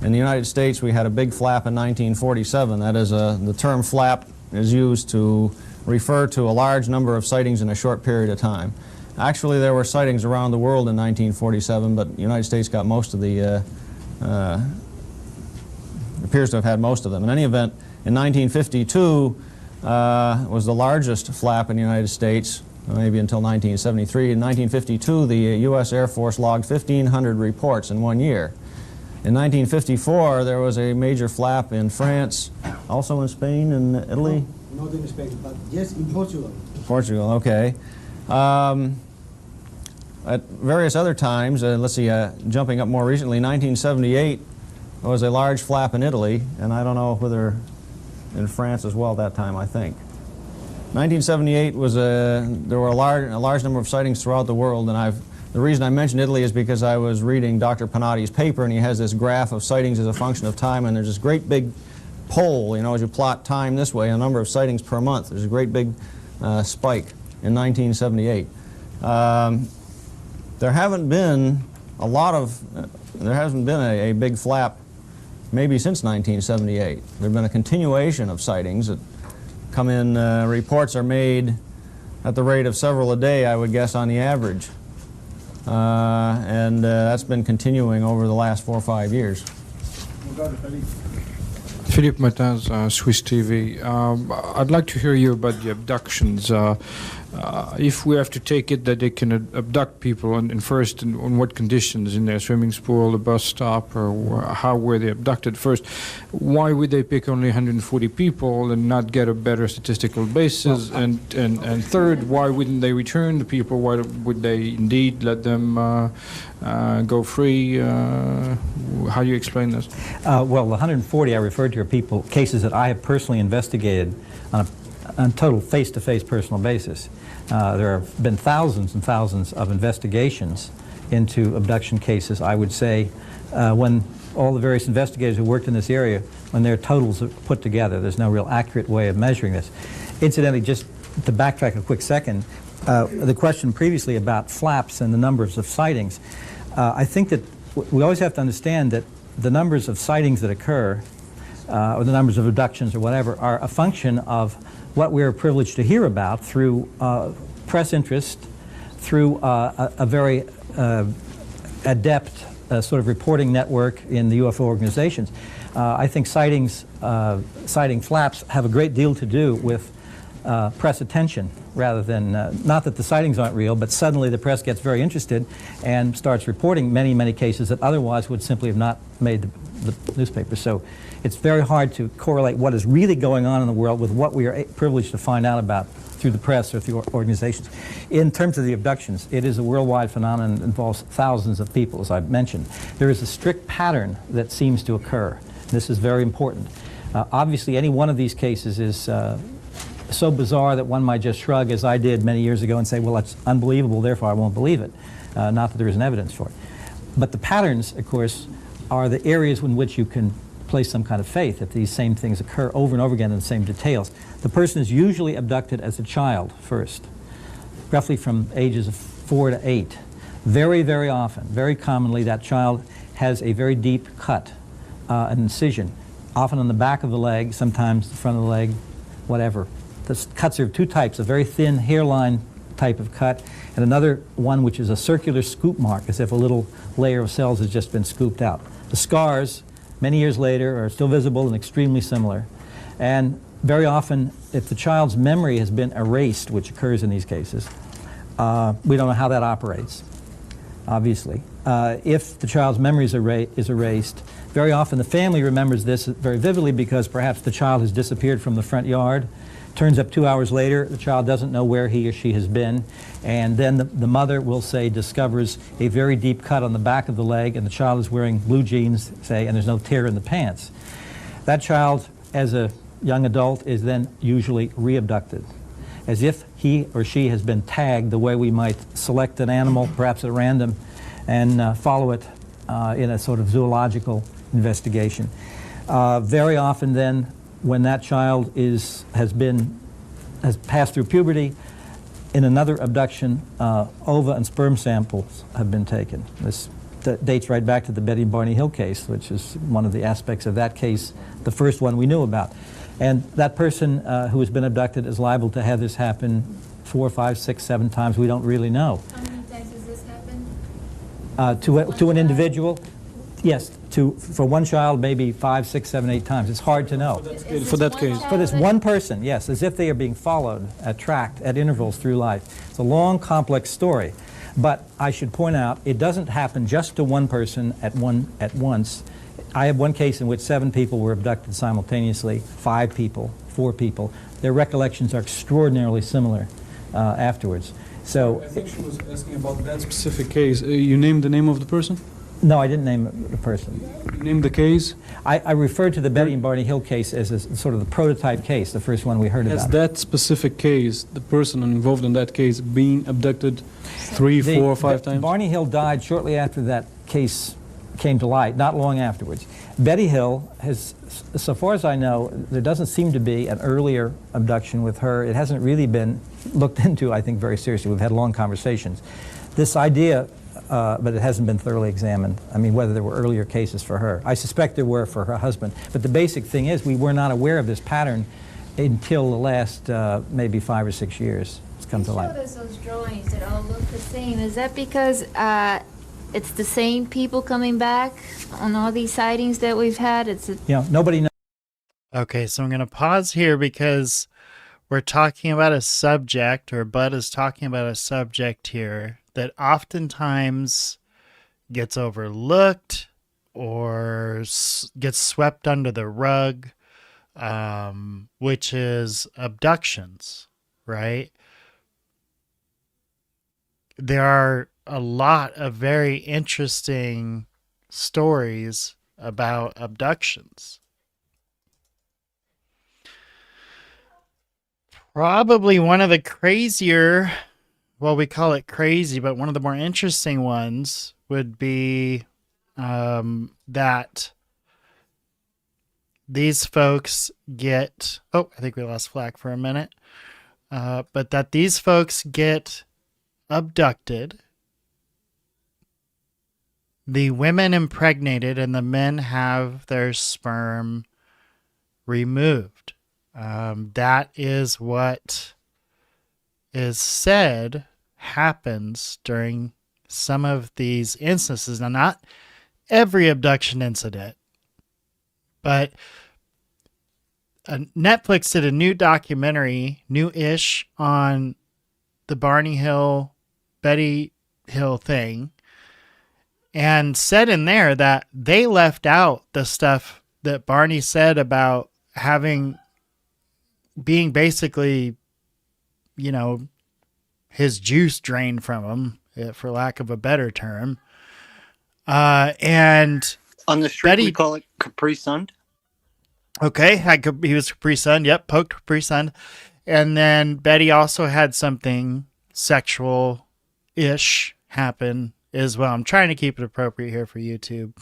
In the United States, we had a big flap in 1947. That is, the term flap is used to refer to a large number of sightings in a short period of time. Actually, there were sightings around the world in 1947, but the United States got most of the, appears to have had most of them. In any event, in 1952 was the largest flap in the United States, maybe until 1973. In 1952, the U.S. Air Force logged 1,500 reports in 1 year. In 1954, there was a major flap in France, also in Spain and Italy. Not in Spain, but yes, in Portugal. Portugal, okay. At various other times, let's see, jumping up more recently, 1978 was a large flap in Italy, and I don't know whether in France as well that time, I think. 1978 was there were a large number of sightings throughout the world, and the reason I mentioned Italy is because I was reading Dr. Panatti's paper, and he has this graph of sightings as a function of time, and there's this great big pole, you know, as you plot time this way, a number of sightings per month. There's a great big spike in 1978. There hasn't been a big flap maybe since 1978. There's been a continuation of sightings that come in, reports are made at the rate of several a day, I would guess, on the average. And that's been continuing over the last 4 or 5 years. Philippe Martins, Swiss TV. I'd like to hear you about the abductions. If we have to take it that they can abduct people, and first, on what conditions, in their swimming pool, a bus stop, or how were they abducted first? Why would they pick only 140 people and not get a better statistical basis? And third, why wouldn't they return the people? Why would they indeed let them go free? How do you explain this? Well, the 140 I referred to are cases that I have personally investigated on a total face-to-face personal basis. There have been thousands and thousands of investigations into abduction cases. I would say when all the various investigators who worked in this area, when their totals are put together, there's no real accurate way of measuring this. Incidentally, just to backtrack a quick second, the question previously about flaps and the numbers of sightings, I think that we always have to understand that the numbers of sightings that occur, or the numbers of abductions or whatever, are a function of what we're privileged to hear about through press interest, through a very adept sort of reporting network in the UFO organizations. I think citing flaps have a great deal to do with press attention, rather than, not that the sightings aren't real, but suddenly the press gets very interested and starts reporting many, many cases that otherwise would simply have not made the newspaper. So it's very hard to correlate what is really going on in the world with what we are privileged to find out about through the press or through organizations. In terms of the abductions, it is a worldwide phenomenon that involves thousands of people, as I've mentioned. There is a strict pattern that seems to occur. This is very important. Obviously, any one of these cases is so bizarre that one might just shrug, as I did many years ago, and say, well, that's unbelievable, therefore I won't believe it. Not that there isn't evidence for it. But the patterns, of course, are the areas in which you can place some kind of faith if these same things occur over and over again in the same details. The person is usually abducted as a child first, roughly from ages of 4 to 8. Very, very often, very commonly, that child has a very deep cut, an incision, often on the back of the leg, sometimes the front of the leg, whatever. The cuts are of two types, a very thin hairline type of cut, and another one which is a circular scoop mark, as if a little layer of cells has just been scooped out. The scars, many years later, are still visible and extremely similar. And very often, if the child's memory has been erased, which occurs in these cases, we don't know how that operates, obviously. If the child's memory is erased, very often the family remembers this very vividly because perhaps the child has disappeared from the front yard. Turns up 2 hours later, the child doesn't know where he or she has been, and then the mother will say discovers a very deep cut on the back of the leg, and the child is wearing blue jeans, say, and there's no tear in the pants. That child, as a young adult, is then usually re-abducted, as if he or she has been tagged the way we might select an animal, perhaps at random, and follow it in a sort of zoological investigation. Very often then, when that child has passed through puberty, in another abduction, ova and sperm samples have been taken. This dates right back to the Betty and Barney Hill case, which is one of the aspects of that case, the first one we knew about. And that person who has been abducted is liable to have this happen 4, 5, 6, 7 times. We don't really know. How many times has this happened? To an individual? Yes, for one child, maybe 5, 6, 7, 8 times. It's hard to know. For that case. For this one person, yes, as if they are being followed, tracked at intervals through life. It's a long, complex story. But I should point out, it doesn't happen just to one person at once. I have one case in which 7 people were abducted simultaneously, 5 people, 4 people. Their recollections are extraordinarily similar afterwards. So I think she was asking about that specific case. You named the name of the person? No, I didn't name the person. You named the case? I referred to the Betty and Barney Hill case as sort of the prototype case, the first one we heard about. Has that specific case, the person involved in that case, been abducted 3, 4, 5 times? Barney Hill died shortly after that case came to light, not long afterwards. Betty Hill has, so far as I know, there doesn't seem to be an earlier abduction with her. It hasn't really been looked into, I think, very seriously. We've had long conversations. This idea, but it hasn't been thoroughly examined. I mean, whether there were earlier cases for her. I suspect there were for her husband. But the basic thing is we were not aware of this pattern until the last maybe 5 or 6 years. It's come to light. You showed us those drawings that all look the same. Is that because it's the same people coming back on all these sightings that we've had? Nobody knows. Okay, so I'm going to pause here because we're talking about a subject, or Budd is talking about a subject here that oftentimes gets overlooked or gets swept under the rug, which is abductions, right? There are a lot of very interesting stories about abductions. Probably one of the crazier, well, we call it crazy, but one of the more interesting ones would be that these folks get, oh, I think we lost Flak for a minute, but that these folks get abducted, the women impregnated, and the men have their sperm removed. That is what is said happens during some of these instances. Now, not every abduction incident, but Netflix did a new documentary, new-ish, on the Barney Hill, Betty Hill thing, and said in there that they left out the stuff that Barney said about being basically, you know, his juice drained from him, for lack of a better term. And on the street, we call it Capri Sun. Okay, he was Capri Sun. Yep, poked Capri Sun. And then Betty also had something sexual-ish happen as well. I'm trying to keep it appropriate here for YouTube.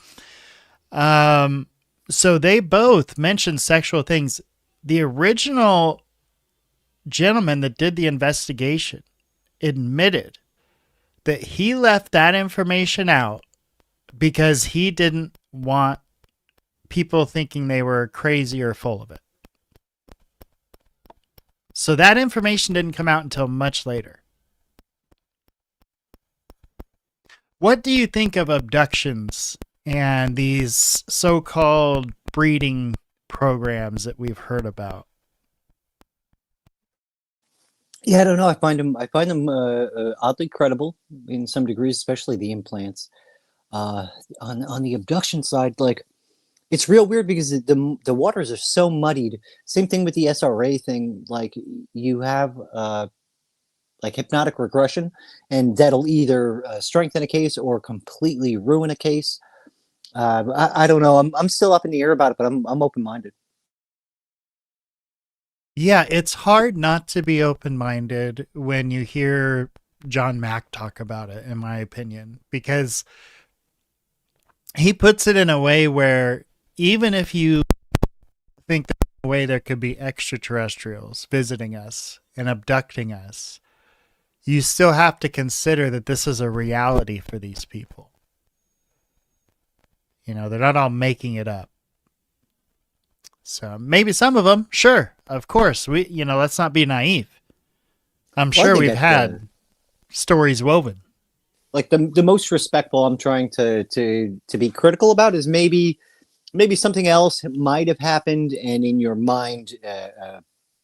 So they both mentioned sexual things. The original gentleman that did the investigation admitted that he left that information out because he didn't want people thinking they were crazy or full of it. So that information didn't come out until much later. What do you think of abductions and these so-called breeding programs that we've heard about? Yeah, I don't know. I find them oddly credible in some degrees, especially the implants. On the abduction side, like, it's real weird because the waters are so muddied. Same thing with the SRA thing. Like, you have like hypnotic regression, and that'll either strengthen a case or completely ruin a case. I don't know. I'm still up in the air about it, but I'm open-minded. Yeah, it's hard not to be open-minded when you hear John Mack talk about it, in my opinion, because he puts it in a way where even if you think that in a way there could be extraterrestrials visiting us and abducting us, you still have to consider that this is a reality for these people. You know, they're not all making it up. So maybe some of them, sure, of course. Let's not be naive. I'm sure we've had stories woven. Like the most respectful I'm trying to be critical about is maybe something else might have happened, and in your mind,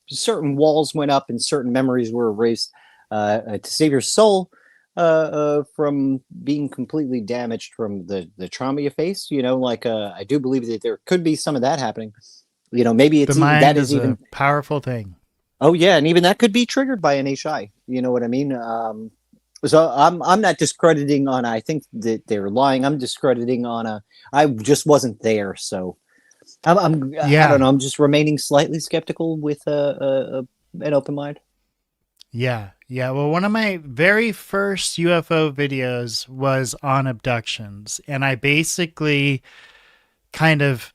certain walls went up and certain memories were erased to save your soul from being completely damaged from the trauma you faced. I do believe that there could be some of that happening. Maybe it's the mind that is even a powerful thing. Oh yeah, and even that could be triggered by an HI. You know what I mean? So I'm not discrediting on I think that they're lying. I'm discrediting on I just wasn't there. So I don't know. I'm just remaining slightly skeptical with an open mind. Yeah. Well, one of my very first UFO videos was on abductions, and I basically kind of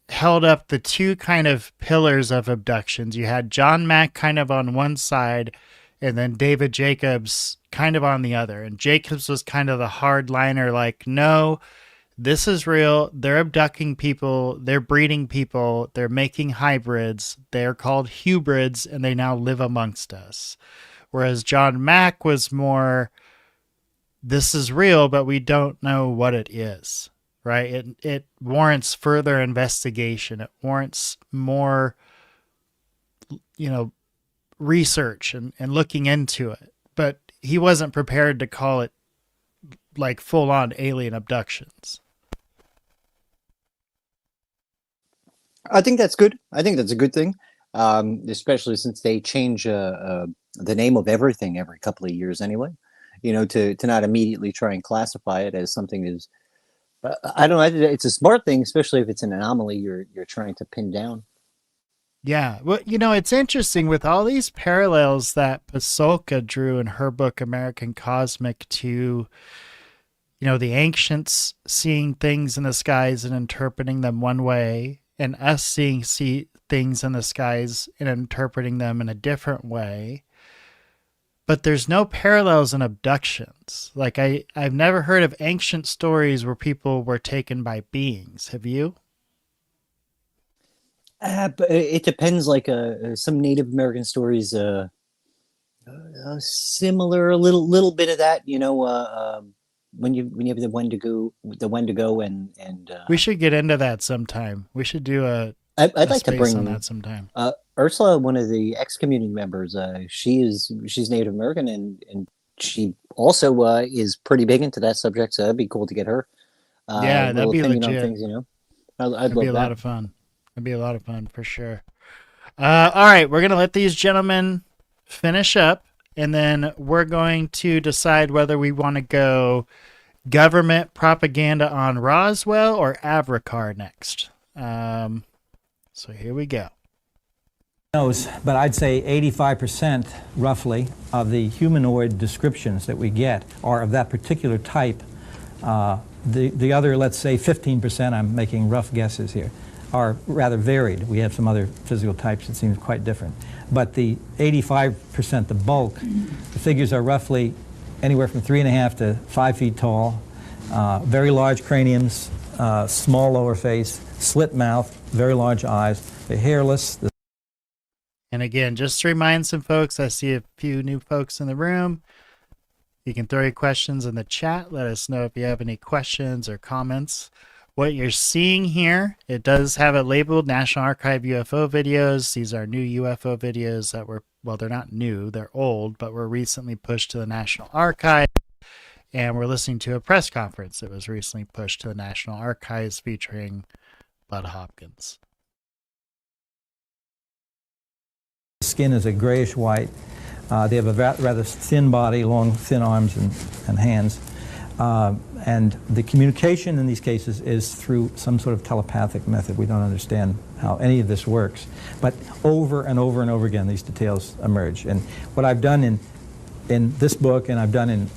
held up the two kind of pillars of abductions. You had John Mack kind of on one side, and then David Jacobs kind of on the other. And Jacobs was kind of the hardliner, like, no, this is real. They're abducting people. They're breeding people. They're making hybrids. They're called hybrids, and they now live amongst us. Whereas John Mack was more, this is real, but we don't know what it is. Right? It warrants further investigation. It warrants more, research and looking into it. But he wasn't prepared to call it like full-on alien abductions. I think that's good. I think that's a good thing, especially since they change the name of everything every couple of years anyway. To not immediately try and classify it as something is. I don't know. It's a smart thing, especially if it's an anomaly you're trying to pin down. Yeah. Well, it's interesting with all these parallels that Pasolka drew in her book, American Cosmic, to, the ancients seeing things in the skies and interpreting them one way, and us seeing things in the skies and interpreting them in a different way. But there's no parallels in abductions. Like I've never heard of ancient stories where people were taken by beings. Have you? But it depends. Like some Native American stories, similar, a little bit of that. When you have the Wendigo, and we should get into that sometime. We should do I'd like to bring on that sometime. Ursula, one of the ex-community members, she's Native American, and she also is pretty big into that subject. So that'd be cool to get her. Yeah, that'd be legit. On things, I'd that'd love be a that. lot of fun. It'd be a lot of fun for sure. All right, we're gonna let these gentlemen finish up, and then we're going to decide whether we want to go government propaganda on Roswell or Avrakar next. So here we go. But I'd say 85% roughly of the humanoid descriptions that we get are of that particular type The other, let's say 15%, I'm making rough guesses here, are rather varied. We have some other physical types that seem quite different. But the 85%, the bulk, the figures are roughly anywhere from 3.5 to 5 feet tall, very large craniums, small lower face, slit mouth, very large eyes. They're hairless. And again, just to remind some folks, I see a few new folks in the room. You can throw your questions in the chat. Let us know if you have any questions or comments. What you're seeing here, it does have it labeled National Archive UFO videos. These are new UFO videos that were, well, they're not new, they're old, but were recently pushed to the National Archive. And we're listening to a press conference that was recently pushed to the National Archives featuring Budd Hopkins. The skin is a grayish white. They have a rather thin body, long, thin arms and hands. And the communication in these cases is through some sort of telepathic method. We don't understand how any of this works. But over and over and over again, these details emerge. And what I've done in this book, and I've done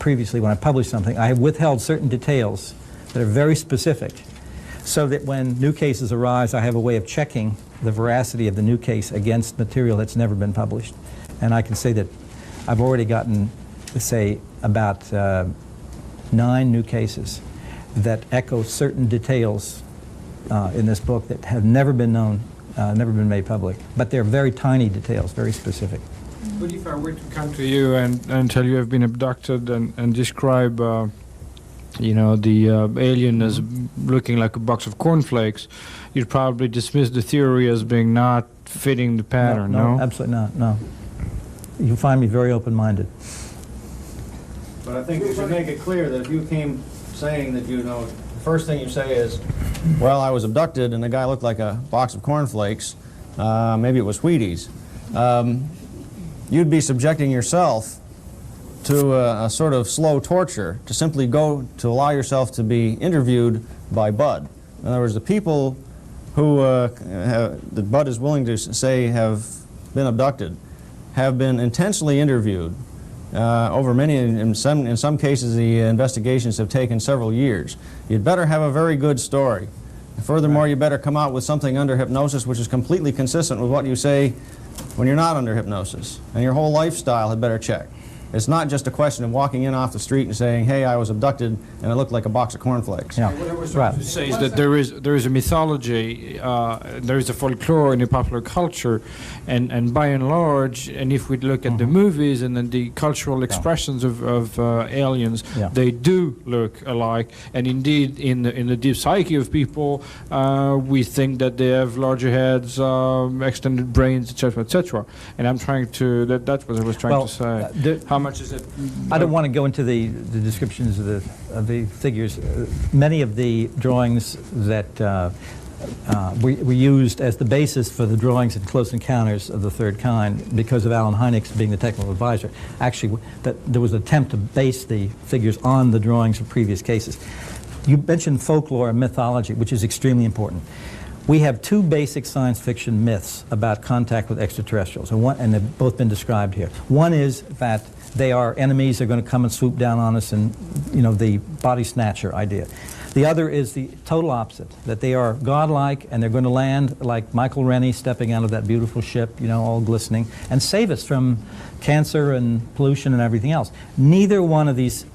previously when I published something, I have withheld certain details that are very specific, so that when new cases arise, I have a way of checking the veracity of the new case against material that's never been published. And I can say that I've already gotten, say, about 9 new cases that echo certain details in this book that have never been known, never been made public. But they're very tiny details, very specific. But if I were to come to you and tell you have been abducted and describe, you know, the alien as looking like a box of cornflakes, you'd probably dismiss the theory as being not fitting the pattern, no? No, absolutely not, no. You'll find me very open-minded. But I think you should make it clear that if you came saying that, you know, the first thing you say is, well, I was abducted and the guy looked like a box of cornflakes, maybe it was Wheaties, you'd be subjecting yourself to a sort of slow torture to simply go to allow yourself to be interviewed by Budd. In other words, the people who that Budd is willing to say have been abducted have been intentionally interviewed over many, in some cases the investigations have taken several years. You'd better have a very good story. Furthermore, you better come out with something under hypnosis which is completely consistent with what you say when you're not under hypnosis. And your whole lifestyle had better check. It's not just a question of walking in off the street and saying, hey, I was abducted and I looked like a box of cornflakes. Yeah. What I was trying to say is that there is a mythology, there is a folklore in the popular culture, and by and large, and if we look at the movies and then the cultural expressions of aliens, they do look alike. And indeed, in the deep psyche of people, we think that they have larger heads, extended brains, etc., etc. And I'm trying to that's what I was trying to say. How much is it? I don't want to go into the descriptions of the figures. Many of the drawings that were used as the basis for the drawings in Close Encounters of the Third Kind, because of Alan Hynek's being the technical advisor, actually there was an attempt to base the figures on the drawings of previous cases. You mentioned folklore and mythology, which is extremely important. We have 2 basic science fiction myths about contact with extraterrestrials, and they've both been described here. One is that they are enemies, they're going to come and swoop down on us, and, you know, the body snatcher idea. The other is the total opposite, that they are godlike and they're going to land like Michael Rennie stepping out of that beautiful ship, you know, all glistening, and save us from cancer and pollution and everything else. Neither one of these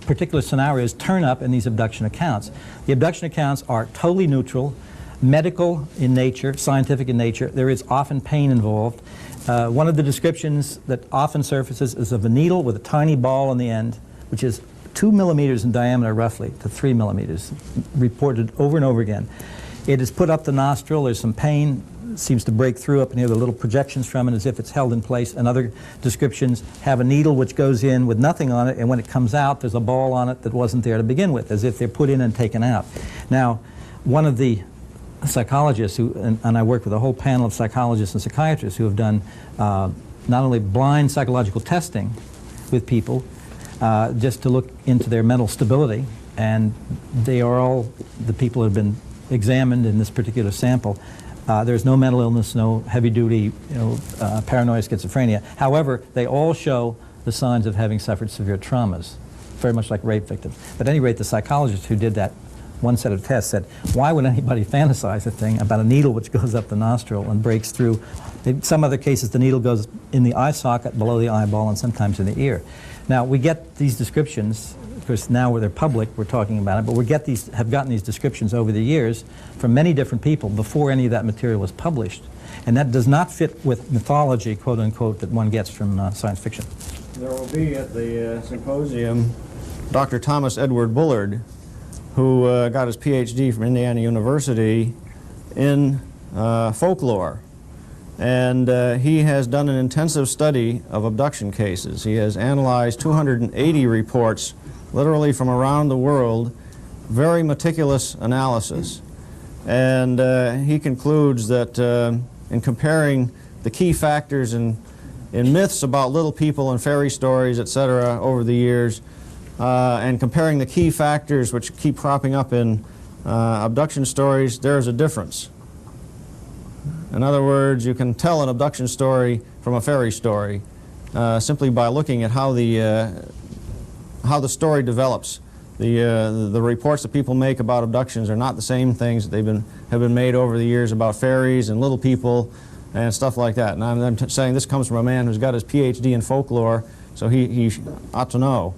particular scenarios turn up in these abduction accounts. The abduction accounts are totally neutral, medical in nature, scientific in nature. There is often pain involved. One of the descriptions that often surfaces is of a needle with a tiny ball on the end, which is 2 millimeters in diameter roughly to 3 millimeters, reported over and over again. It is put up the nostril, there's some pain, seems to break through up in here, the little projections from it as if it's held in place, and other descriptions have a needle which goes in with nothing on it, and when it comes out there's a ball on it that wasn't there to begin with, as if they're put in and taken out. Now, one of the psychologists who, and I work with a whole panel of psychologists and psychiatrists who have done not only blind psychological testing with people just to look into their mental stability, and they are all the people who have been examined in this particular sample. There's no mental illness, no heavy-duty, paranoia, schizophrenia. However, they all show the signs of having suffered severe traumas very much like rape victims. But at any rate, the psychologist who did that one set of tests said, why would anybody fantasize a thing about a needle which goes up the nostril and breaks through? In some other cases, the needle goes in the eye socket, below the eyeball, and sometimes in the ear. Now, we get these descriptions, because now where they're public, we're talking about it, but we have gotten these descriptions over the years from many different people before any of that material was published. And that does not fit with mythology, quote unquote, that one gets from science fiction. There will be at the symposium Dr. Thomas Edward Bullard, who got his PhD from Indiana University in folklore. And he has done an intensive study of abduction cases. He has analyzed 280 reports, literally from around the world, very meticulous analysis. And he concludes that in comparing the key factors in myths about little people and fairy stories, etc., over the years, and comparing the key factors which keep cropping up in abduction stories, there's a difference. In other words, you can tell an abduction story from a fairy story simply by looking at how the story develops. The reports that people make about abductions are not the same things that have been made over the years about fairies and little people and stuff like that. And I'm saying this comes from a man who's got his PhD in folklore, so he ought to know.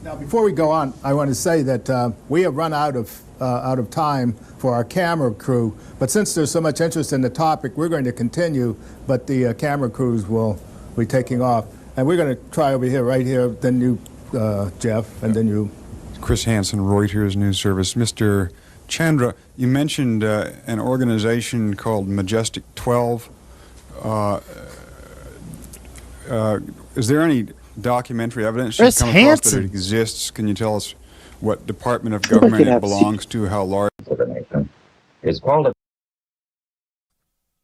Now, before we go on, I want to say that we have run out of time for our camera crew, but since there's so much interest in the topic, we're going to continue, but the camera crews will be taking off. And we're going to try over here, right here, then you, Jeff, and then you. Chris Hansen, Reuters News Service. Mr. Chandra, you mentioned an organization called Majestic 12. Is there any documentary evidence you've come across that it exists? Can you tell us what department of government it belongs to, how large? It's called a...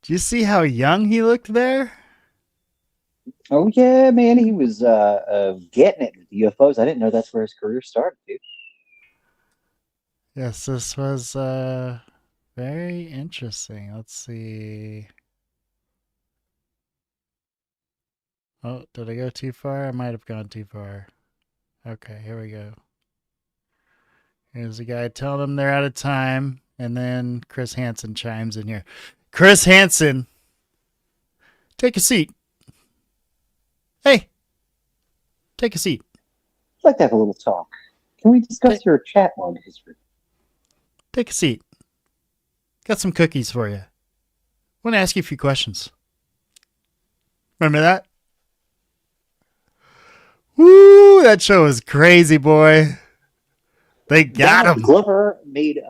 Do you see how young he looked there? Oh yeah, man, he was getting it with UFOs. I didn't know that's where his career started, dude. Yes, this was very interesting. Let's see. Oh, did I go too far? I might have gone too far. Okay, here we go. Here's the guy telling them they're out of time, and then Chris Hansen chimes in here. Chris Hansen, take a seat. Hey, take a seat. I'd like to have a little talk. Can we discuss your chat log history? Take a seat. Got some cookies for you. I want to ask you a few questions. Remember that? Woo, that show was crazy, boy. They got him. Glover made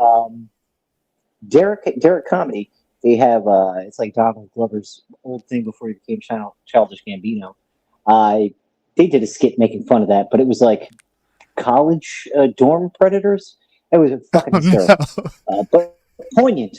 Derek Comedy. They have it's like Donald Glover's old thing before he became Childish Gambino. They did a skit making fun of that, but it was like college dorm predators. It was fucking hysterical, but poignant.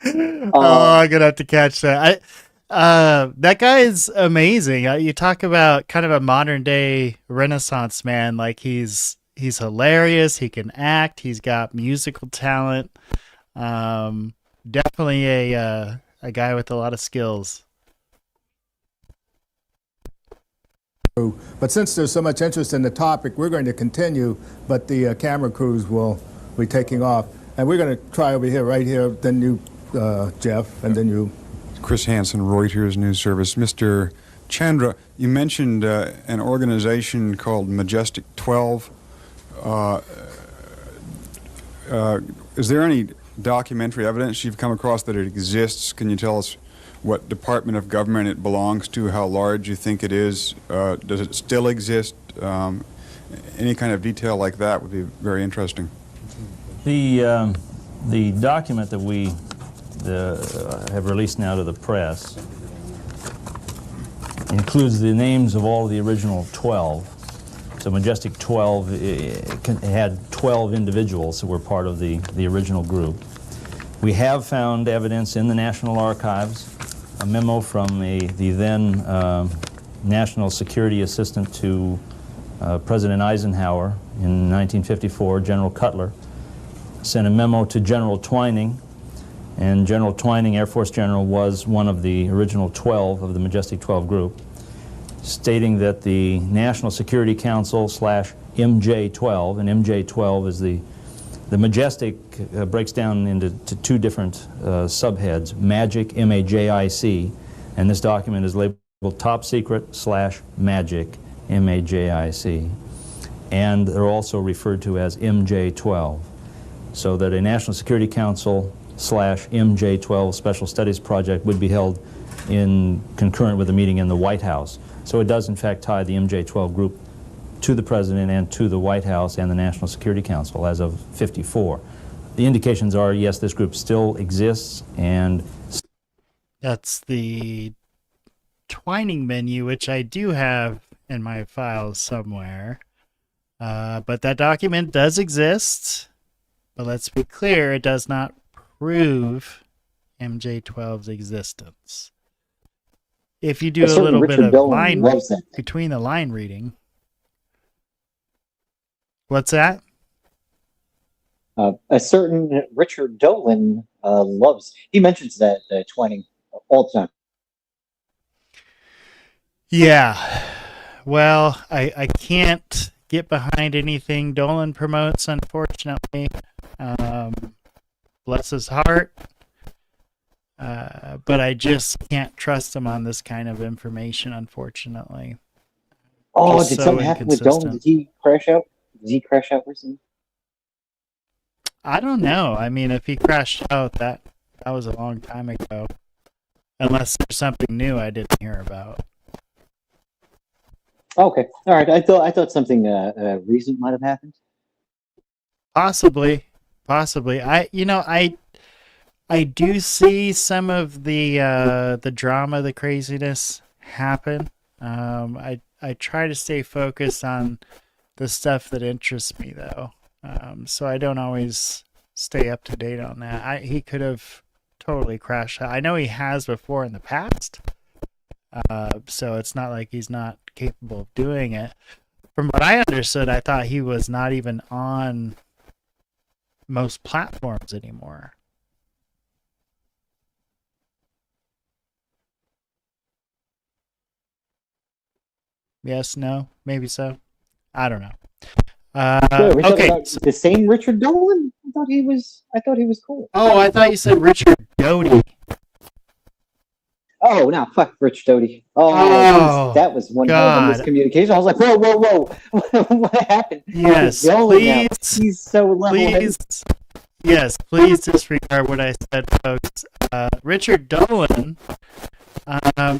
I'm gonna have to catch that. That guy is amazing. You talk about kind of a modern day Renaissance man. Like he's hilarious. He can act. He's got musical talent. Definitely a guy with a lot of skills. But since there's so much interest in the topic, we're going to continue, but the camera crews will be taking off. And we're going to try over here, right here, then you, Jeff, and then you. Chris Hansen, Reuters News Service. Mr. Chandra, you mentioned an organization called Majestic 12. Is there any documentary evidence you've come across that it exists? Can you tell us what department of government it belongs to, how large you think it is? Does it still exist? Any kind of detail like that would be very interesting. The document that we have released now to the press includes the names of all of the original 12. So Majestic 12 had 12 individuals who were part of the original group. We have found evidence in the National Archives, a memo from the then National Security Assistant to President Eisenhower in 1954, General Cutler, sent a memo to General Twining, and General Twining, Air Force General, was one of the original 12 of the Majestic 12 group. stating that the National Security Council / MJ-12, and MJ-12 is the Majestic breaks down into two different subheads, MAGIC, M-A-J-I-C, and this document is labeled Top Secret / MAGIC, M-A-J-I-C. And they're also referred to as MJ-12, so that a National Security Council / MJ-12 Special Studies Project would be held in concurrent with a meeting in the White House. So it does in fact tie the MJ-12 group to the President and to the White House and the National Security Council as of '54. The indications are, yes, this group still exists, and That's the Twining menu, which I do have in my files somewhere. But that document does exist. But let's be clear, it does not prove MJ-12's existence. If you do a little bit of line between the line reading. What's that? A certain Richard Dolan he mentions that Twining all the time. Yeah. Well, I can't get behind anything Dolan promotes, unfortunately. Bless his heart. But I just can't trust him on this kind of information, unfortunately. Oh, He's did so something happen with Dolan? inconsistent. Did he crash out? Did he crash out recently? I don't know. I mean, if he crashed out, that was a long time ago. Unless there's something new I didn't hear about. Okay, all right. I thought something recent might have happened. Possibly. I do see some of the drama, the craziness happen. I try to stay focused on the stuff that interests me, though. So I don't always stay up to date on that. He could have totally crashed out. I know he has before in the past. So it's not like he's not capable of doing it. From what I understood, I thought he was not even on most platforms anymore. Yes, no, maybe so. I don't know. Okay. The same Richard Dolan? I thought he was cool. Oh, I thought you said Richard Doty. Oh, no, fuck Rich Doty. Oh, that was one hell of a miscommunication. I was like, whoa. What happened? Yes, please. He's so level-headed. Yes, please disregard what I said, folks. Richard Dolan,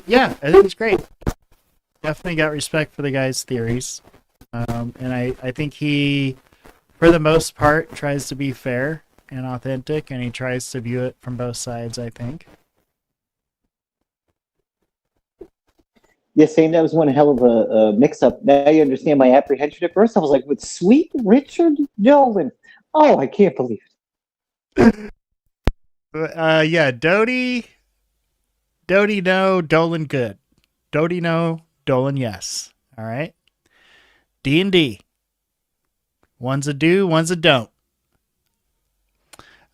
yeah, I think he's great. Definitely got respect for the guy's theories. And I think he, for the most part, tries to be fair and authentic, and he tries to view it from both sides, I think. Yeah, same. That was one hell of a mix-up. Now you understand my apprehension at first. I was like, with sweet Richard Dolan. Oh, I can't believe it. Yeah, Doty no, Dolan good. Doty no, Dolan yes. All right. D&D. One's a do, one's a don't.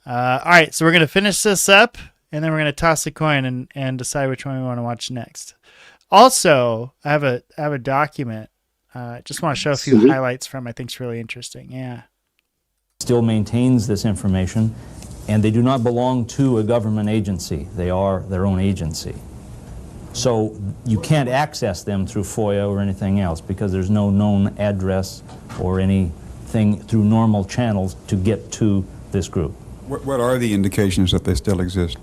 All right, so we're going to finish this up, and then we're going to toss a coin and decide which one we want to watch next. Also, I have a document. Just want to show a few highlights from. I think it's really interesting. Yeah. Still maintains this information, and they do not belong to a government agency. They are their own agency. So you can't access them through FOIA or anything else because there's no known address or anything through normal channels to get to this group. What are the indications that they still exist?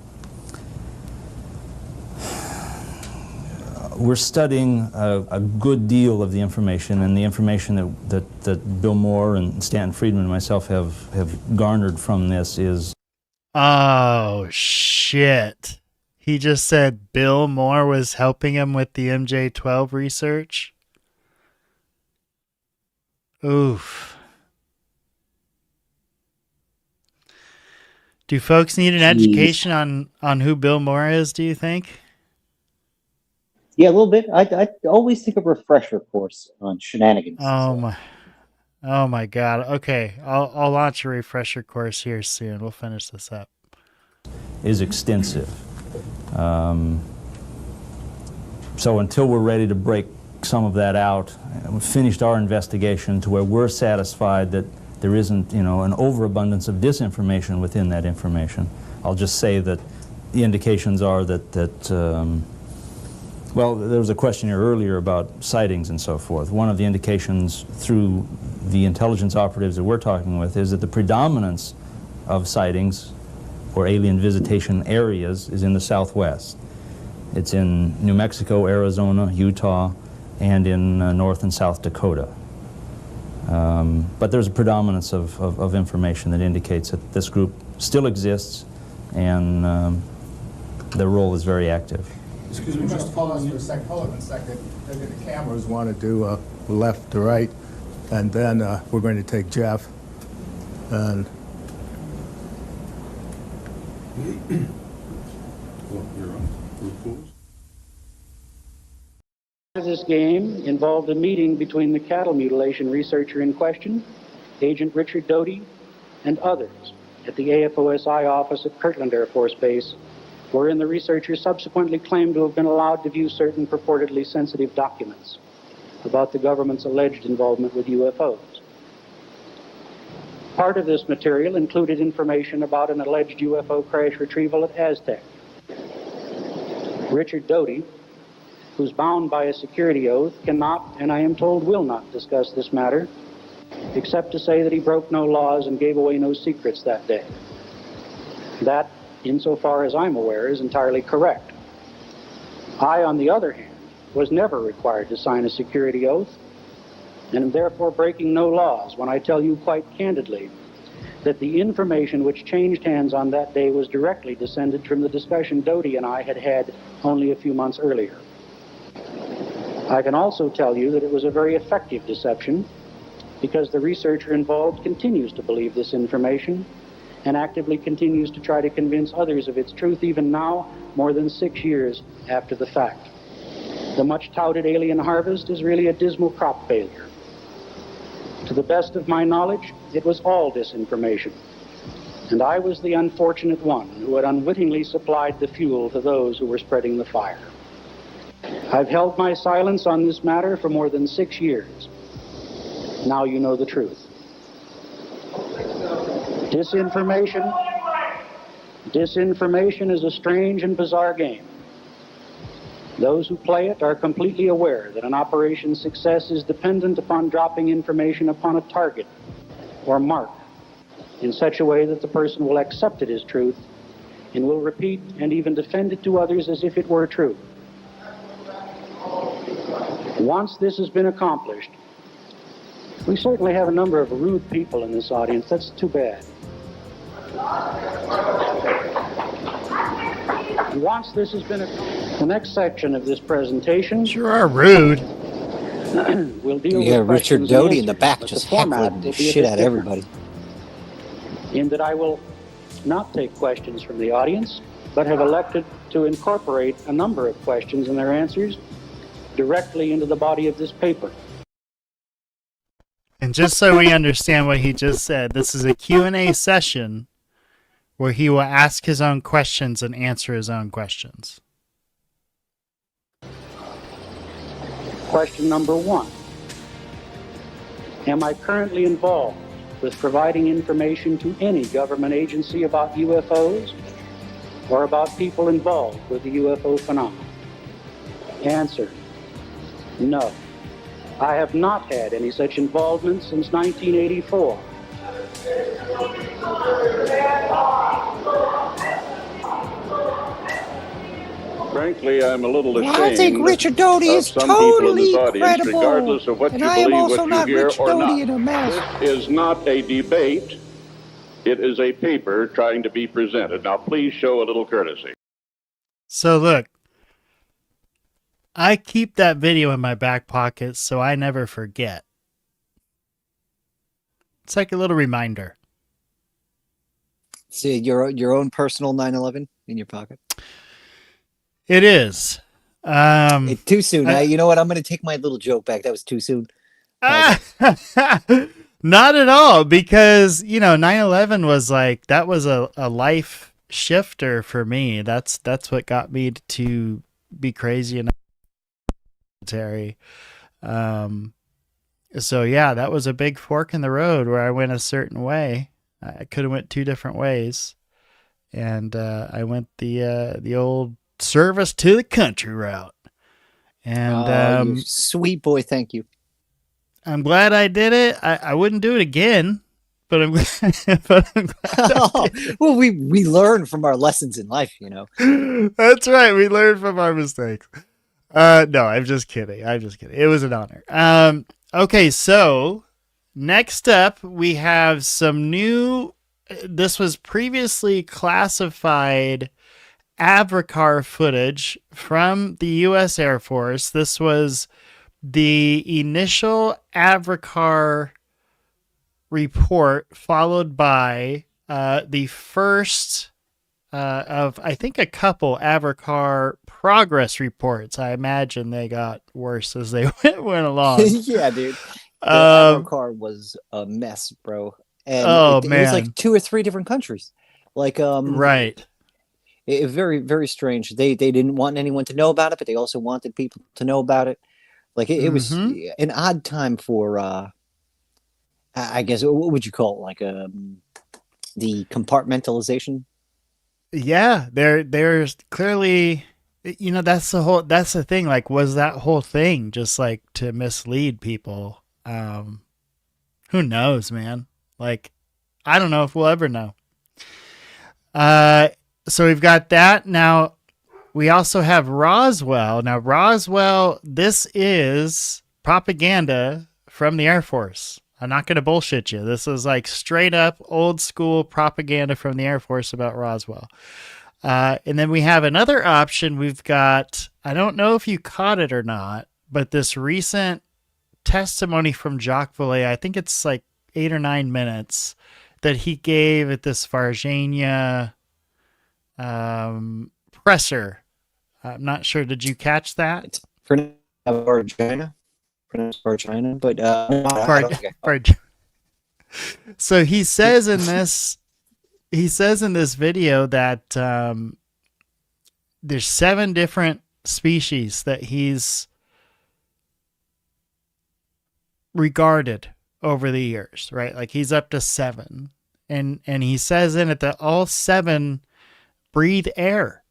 We're studying a good deal of the information, and the information that Bill Moore and Stanton Friedman and myself have garnered from this is... Oh, shit. He just said Bill Moore was helping him with the MJ-12 research? Oof. Do folks need an education on who Bill Moore is, do you think? Yeah, a little bit. I always take a refresher course on shenanigans. Oh my God. Okay, I'll launch a refresher course here soon. We'll finish this up. Is extensive. So until we're ready to break some of that out. We finished our investigation to where we're satisfied that there isn't, an overabundance of disinformation within that information. I'll just say that the indications are well, there was a question here earlier about sightings and so forth. One of the indications through the intelligence operatives that we're talking with is that the predominance of sightings or alien visitation areas is in the Southwest. It's in New Mexico, Arizona, Utah, and in North and South Dakota. But there's a predominance of information that indicates that this group still exists and their role is very active. Excuse me, just pause for a second. Hold on a second. Maybe the cameras want to do left to right, and then we're going to take Jeff. And This game involved a meeting between the cattle mutilation researcher in question, Agent Richard Doty, and others at the AFOSI office at Kirtland Air Force Base, wherein the researcher subsequently claimed to have been allowed to view certain purportedly sensitive documents about the government's alleged involvement with UFOs. Part of this material included information about an alleged UFO crash retrieval at Aztec. Richard Doty, who's bound by a security oath, cannot, and I am told will not, discuss this matter, except to say that he broke no laws and gave away no secrets that day. That, insofar as I'm aware, is entirely correct. I, on the other hand, was never required to sign a security oath, and am therefore breaking no laws when I tell you quite candidly that the information which changed hands on that day was directly descended from the discussion Doty and I had had only a few months earlier. I can also tell you that it was a very effective deception because the researcher involved continues to believe this information and actively continues to try to convince others of its truth even now, more than 6 years after the fact. The much-touted alien harvest is really a dismal crop failure. To the best of my knowledge, it was all disinformation, and I was the unfortunate one who had unwittingly supplied the fuel to those who were spreading the fire. I've held my silence on this matter for more than 6 years. Now you know the truth. Disinformation is a strange and bizarre game. Those who play it are completely aware that an operation's success is dependent upon dropping information upon a target or mark in such a way that the person will accept it as truth and will repeat and even defend it to others as if it were true. Once this has been accomplished, we certainly have a number of rude people in this audience. That's too bad. Once this has been accomplished, the next section of this presentation sure are rude. We'll deal with Richard Doty in the back just heckling the shit out of everybody. In that I will not take questions from the audience, but have elected to incorporate a number of questions and their answers directly into the body of this paper. And just so we understand what he just said, this is a Q&A session where he will ask his own questions and answer his own questions. Question number 1. Am I currently involved with providing information to any government agency about UFOs or about people involved with the UFO phenomenon? Answer: no. I have not had any such involvement since 1984. Frankly, I'm a little ashamed. I think Richard Doty is totally credible, regardless of what and you I am believe, also what not you hear, Rich or Doty not. in a mask. This is not a debate. It is a paper trying to be presented. Now, please show a little courtesy. So look, I keep that video in my back pocket so I never forget. It's like a little reminder. See your own personal 9/11 in your pocket. It is. Too soon. You know what? I'm going to take my little joke back. That was too soon. Not at all, because 9/11 was like, that was a life shifter for me. That's what got me to be crazy in the military. So yeah, that was a big fork in the road where I went a certain way. I could have went two different ways, and I went the old service to the country route. And you sweet boy, thank you. I'm glad I did it. I wouldn't do it again, but I'm but I'm glad I did it. Well, we learn from our lessons in life, you know. That's right. We learn from our mistakes. No, I'm just kidding. I'm just kidding. It was an honor. Okay, so next up we have some new. This was previously classified Avracar footage from the U.S. Air Force. This was the initial Avracar report, followed by the first of, I think, a couple Avracar progress reports. I imagine they got worse as they went along. Yeah, dude. The Avracar was a mess, bro. And it was like 2 or 3 different countries. Like, right. It very, very strange. They didn't want anyone to know about it, but they also wanted people to know about it. Like it was an odd time for, I guess, what would you call it? Like the compartmentalization. Yeah, there's clearly, you know, that's the thing. Like, was that whole thing just like to mislead people? Who knows, man? Like, I don't know if we'll ever know. So we've got that. Now, we also have Roswell. Now, Roswell, this is propaganda from the Air Force. I'm not going to bullshit you. This is like straight up old school propaganda from the Air Force about Roswell. And then we have another option. We've got, I don't know if you caught it or not, but this recent testimony from Jacques Vallée, I think it's like 8 or 9 minutes, that he gave at this Virginia presser. I'm not sure. Did you catch that? It's pronounced Virginia, but so he says in this video that there's 7 different species that he's regarded over the years, right? Like he's up to 7, and he says in it that all 7 breathe air.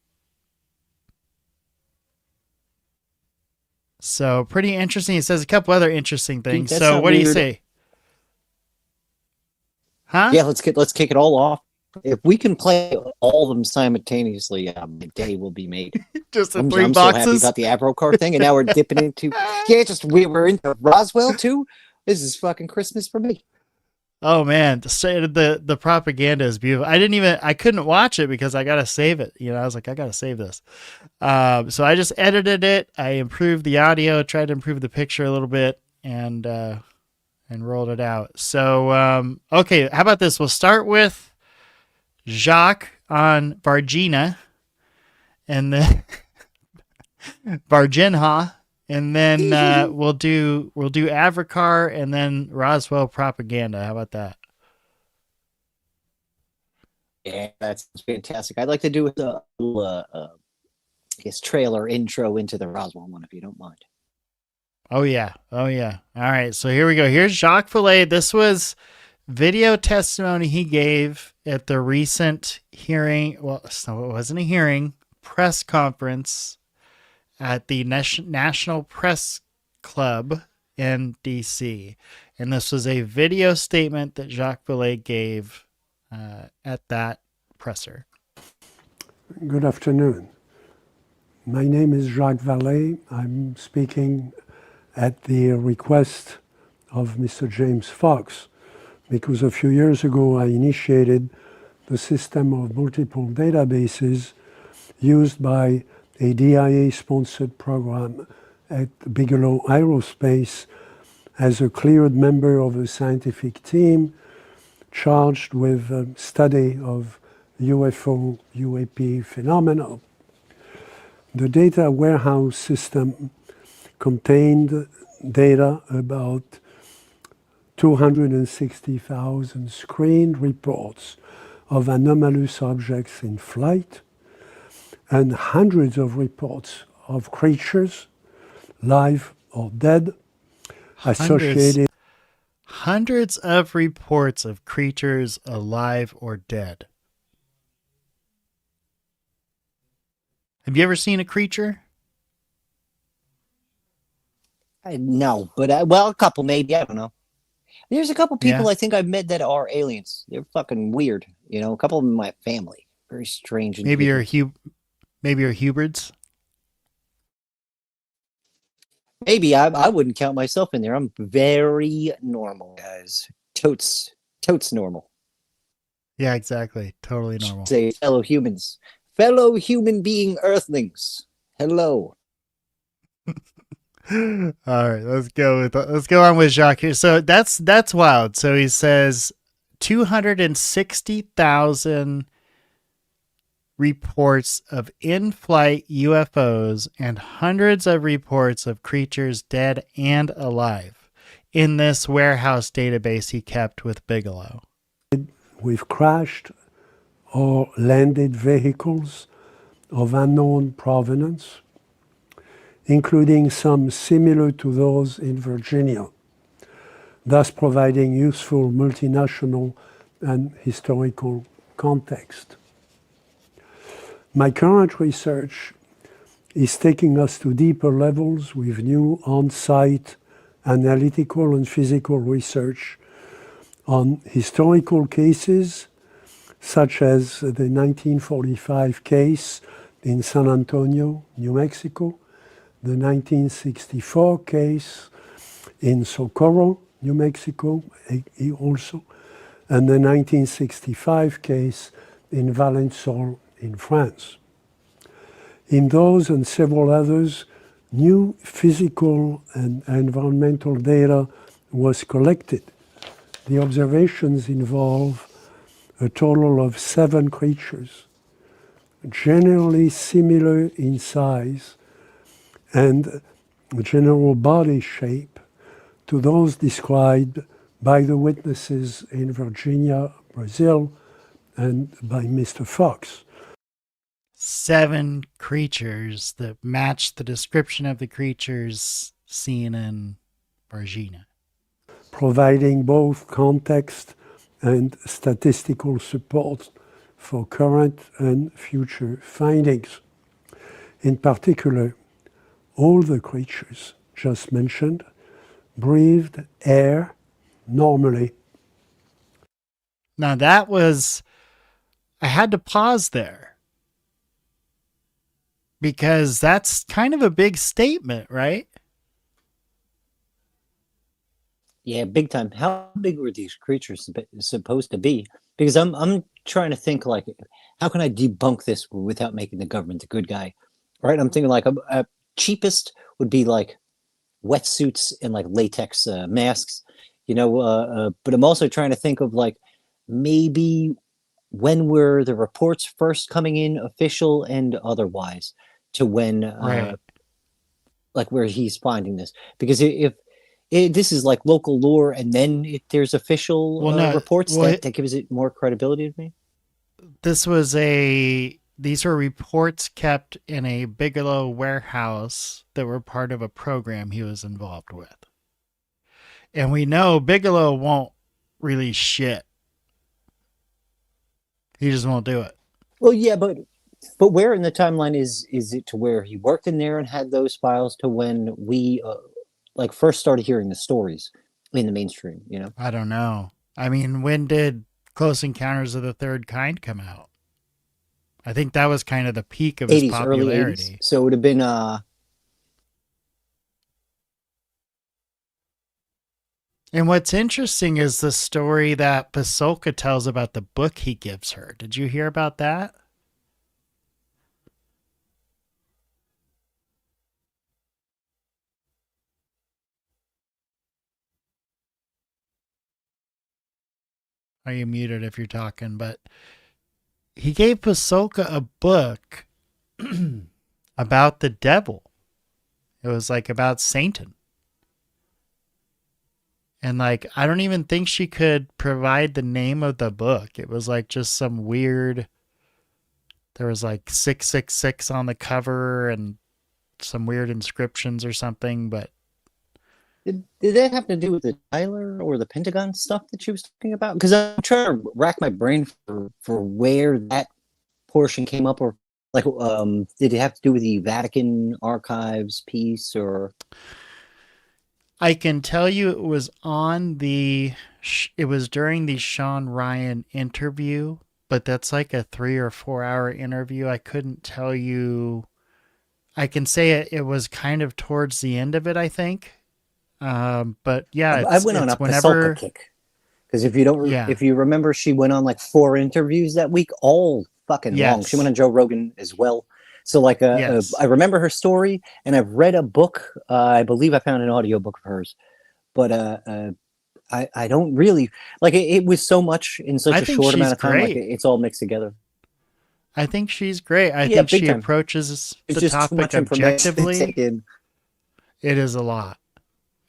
So pretty interesting. He says a couple other interesting things. Dude, so what do you say? Huh? Yeah, let's kick it all off. If we can play all of them simultaneously, the day will be made. Just I'm 3 so boxes. happy about the Avrocar thing, and now we're dipping into we're into Roswell too. This is fucking Christmas for me. Oh man, the propaganda is beautiful. I couldn't watch it because I gotta save it. You know, I was like, I gotta save this. So I just edited it. I improved the audio, tried to improve the picture a little bit, and rolled it out. So okay, how about this? We'll start with Jacques on Varginha, and then Varginha. And then we'll do Avracar and then Roswell propaganda. How about that? Yeah, that's fantastic. I'd like to do a little, I guess, trailer intro into the Roswell one, if you don't mind. Oh yeah. All right, so here we go. Here's Jacques Vallée. This was video testimony he gave at the recent hearing. Well, so it wasn't a hearing, press conference at the National Press Club in D.C. And this was a video statement that Jacques Vallée gave at that presser. Good afternoon. My name is Jacques Vallée. I'm speaking at the request of Mr. James Fox, because a few years ago I initiated the system of multiple databases used by a DIA-sponsored program at Bigelow Aerospace as a cleared member of a scientific team charged with study of UFO, UAP phenomena. The data warehouse system contained data about 260,000 screened reports of anomalous objects in flight, and hundreds of reports of creatures, live or dead, associated. Hundreds of reports of creatures alive or dead. Have you ever seen a creature? No, but well, a couple maybe. I don't know. There's a couple people Yeah. I think I've met that are aliens. They're fucking weird. You know, a couple of them in my family. Very strange. Maybe individuals. maybe you're Hubards. Maybe I wouldn't count myself in there. I'm very normal, guys. Totes normal. Yeah, exactly. Totally normal. Say fellow humans, fellow human being Earthlings. Hello. All right, let's go on with Jacques here. So that's wild. So he says 260,000 reports of in-flight UFOs and hundreds of reports of creatures dead and alive in this warehouse database he kept with Bigelow. With crashed or landed vehicles of unknown provenance, including some similar to those in Virginia, thus providing useful multinational and historical context. My current research is taking us to deeper levels with new on-site analytical and physical research on historical cases such as the 1945 case in San Antonio, New Mexico, the 1964 case in Socorro, New Mexico, also, and the 1965 case in Valençol in France. In those and several others, new physical and environmental data was collected. The observations involve a total of 7 creatures, generally similar in size and general body shape to those described by the witnesses in Virginia, Brazil, and by Mr. Fox. 7 creatures that match the description of the creatures seen in Virginia, providing both context and statistical support for current and future findings. In particular, all the creatures just mentioned breathed air normally. Now I had to pause there because that's kind of a big statement, right? Yeah, big time. How big were these creatures supposed to be? Because I'm trying to think like, how can I debunk this without making the government the good guy? Right? I'm thinking like cheapest would be like wetsuits and like latex masks, but I'm also trying to think of like maybe when were the reports first coming in, official and otherwise, to when Right. like where he's finding this. Because if this is like local lore and then there's official reports, that gives it more credibility to me. These were reports kept in a Bigelow warehouse that were part of a program he was involved with. And we know Bigelow won't release shit. He just won't do it. Well, yeah, but where in the timeline is it to where he worked in there and had those files to when we like first started hearing the stories in the mainstream, I don't know. I mean, when did Close Encounters of the Third Kind come out? I think that was kind of the peak of his 80s, popularity. early 80s. So it would have been And what's interesting is the story that Pasolka tells about the book he gives her. Did you hear about that? Are you muted if you're talking? But he gave Pasolka a book about the devil. It was like about Satan. And like, I don't even think she could provide the name of the book. It was like just some weird, there was like 666 on the cover and some weird inscriptions or something, but Did that have to do with the Tyler or the Pentagon stuff that she was talking about? Because I'm trying to rack my brain for where that portion came up, or like, did it have to do with the Vatican archives piece, or? I can tell you it was on it was during the Sean Ryan interview, but that's like a 3 or 4 hour interview. I couldn't tell you. I can say it was kind of towards the end of it, I think. But yeah, I went on it's a whenever Pasulka kick. Because if you don't, Yeah. if you remember, she went on like 4 interviews that week, all fucking long. She Yes. went on Joe Rogan as well. So like, Yes. I remember her story, and I've read a book. I believe I found an audiobook of hers, but I don't really like it. It was so much in such I a think short amount she's of time. Like great. it's all mixed together. I think she's great. I Yeah, think big she time. approaches It's the just too topic much information to objectively. take in. It is a lot.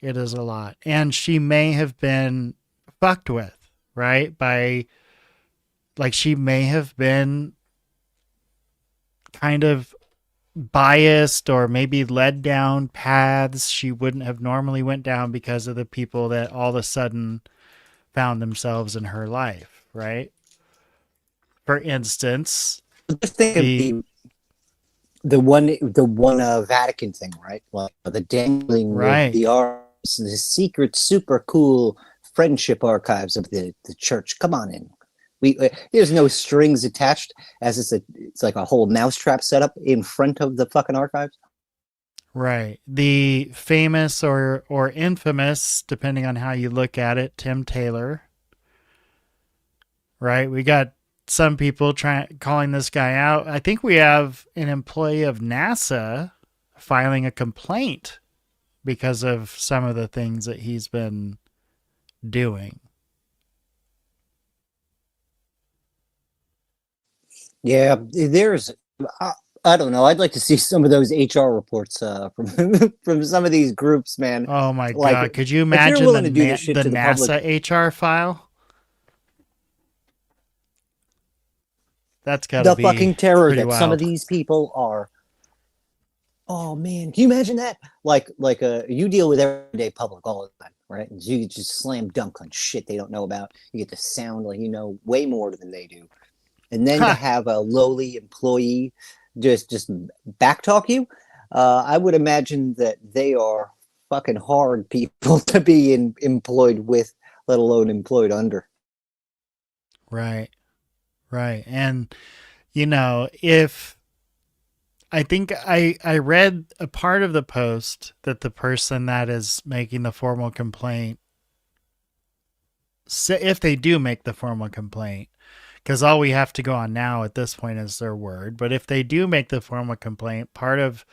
It is a lot. And she may have been fucked with, right? She may have been kind of biased or maybe led down paths she wouldn't have normally went down because of the people that all of a sudden found themselves in her life, right? For instance, Just think of the one Vatican thing, right? Like the dangling Right. of the arms, the secret, super cool friendship archives of the church. Come on in. There's no strings attached, as it's like a whole mousetrap setup in front of the fucking archives. Right. The famous or infamous, depending on how you look at it, Tim Taylor. Right? We got some people calling this guy out. I think we have an employee of NASA filing a complaint because of some of the things that he's been doing. Yeah, there's. I don't know. I'd like to see some of those HR reports from from some of these groups, man. Oh my Like, God. Could you if you're imagine willing the, to do this shit the to the public- NASA HR file? That's got to the be fucking terror pretty that some of wild. these people are. Oh man, can you imagine that? Like you deal with everyday public all the time, right? And you just slam dunk on shit they don't know about. You get to sound like you know way more than they do, and then to have a lowly employee just backtalk you. I would imagine that they are fucking hard people to be employed with, let alone employed under. Right. Right. And, you know, if I think I read a part of the post that the person that is making the formal complaint, if they do make the formal complaint, because all we have to go on now at this point is their word. But if they do make the formal complaint, part of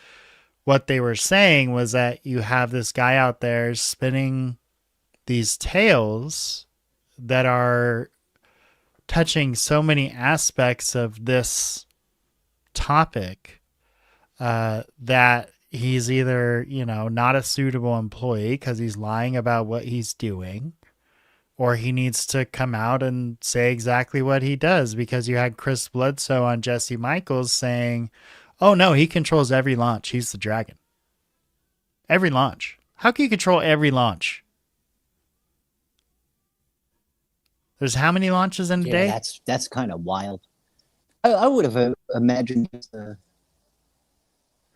what they were saying was that you have this guy out there spinning these tales that are touching so many aspects of this topic that he's either, you know, not a suitable employee because he's lying about what he's doing, or he needs to come out and say exactly what he does, because you had Chris Bledsoe on Jesse Michaels saying, oh no, he controls every launch. He's the dragon. Every launch. How can you control every launch? There's how many launches in a day? That's kind of wild. I would have imagined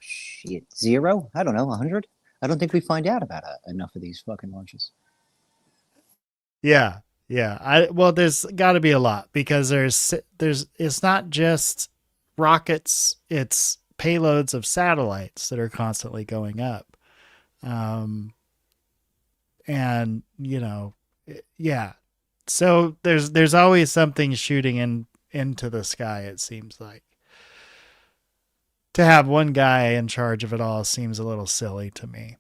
shit 0. I don't know, 100. I don't think we find out about enough of these fucking launches. Yeah, yeah. Well, there's got to be a lot, because there's it's not just rockets; it's payloads of satellites that are constantly going up, and you know, yeah. So there's always something shooting into the sky. It seems like to have one guy in charge of it all seems a little silly to me.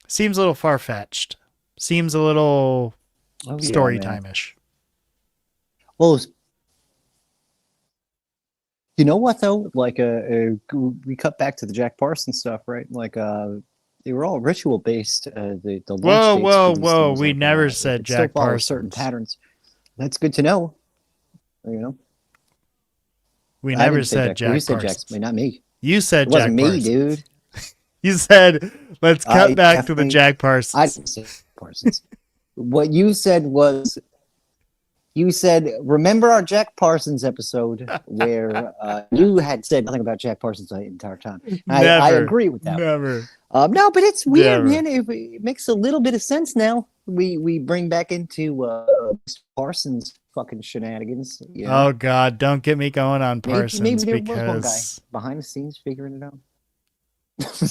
Seems a little far-fetched. Seems a little story time-ish. Well, you know what though? Like, we cut back to the Jack Parsons stuff, right? Like, they were all ritual based. The launch Whoa, dates whoa, for these whoa! things, We like, never said it still Jack follows Parsons. certain patterns. That's good to know. You know, We I never didn't say said Jack You said Parsons. Jack, not me. You said It wasn't Jack me, Parsons. dude. You said, let's cut back to the definitely- Jack Parsons. I didn't say Parsons. What you said was, you said, remember our Jack Parsons episode where you had said nothing about Jack Parsons the entire time. I Never. agree with that. Never. No, but it's weird, Never. man. It makes a little bit of sense now. We bring back into Mr. Parsons' fucking shenanigans. You know? Oh God, don't get me going on Parsons maybe there was one guy because behind the scenes figuring it out.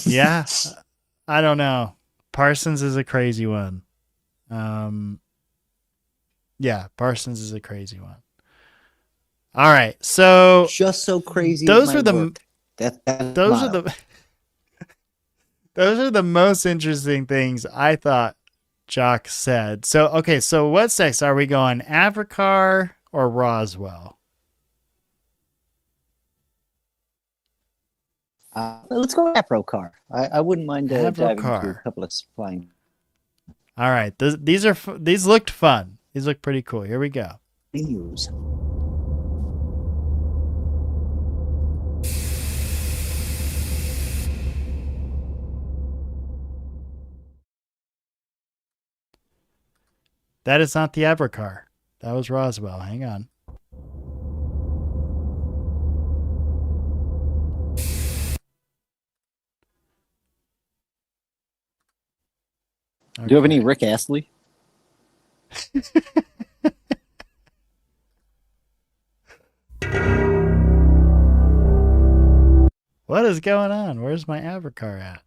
yeah, I don't know. Parsons is a crazy one. Yeah, Parsons is a crazy one. All right, so just so crazy. Those it are the might work. those are the those are the most interesting things I thought Jock said. So okay, so what's next? Are we going Abercar or Roswell? Let's go Abercar. I wouldn't mind diving into Abercar. a couple of flying. All right, these looked fun. These look pretty cool. Here we go. News. That is not the Abercar. That was Roswell. Hang on. Do you have any Rick Astley? What is going on? Where's my Abercar at?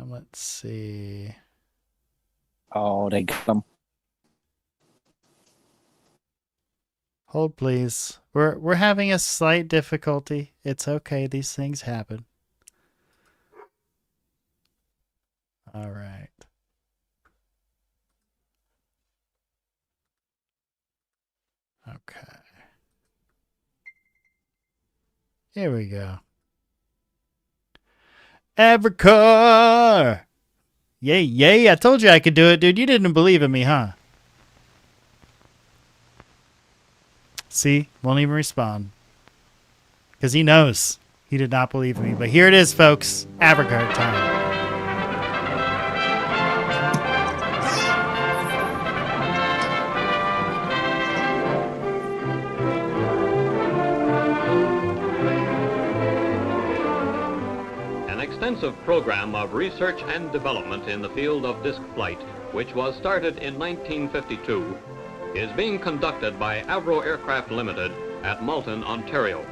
Let's see. Oh, they got them. Hold, please. We're having a slight difficulty. It's okay. These things happen. All right. Okay. Here we go. Abercar! Yay, yay. I told you I could do it, dude. You didn't believe in me, huh? See? Won't even respond. Because he knows. He did not believe in me. But here it is, folks. Abercar time. An extensive program of research and development in the field of disc flight, which was started in 1952, is being conducted by Avro Aircraft Limited at Malton, Ontario.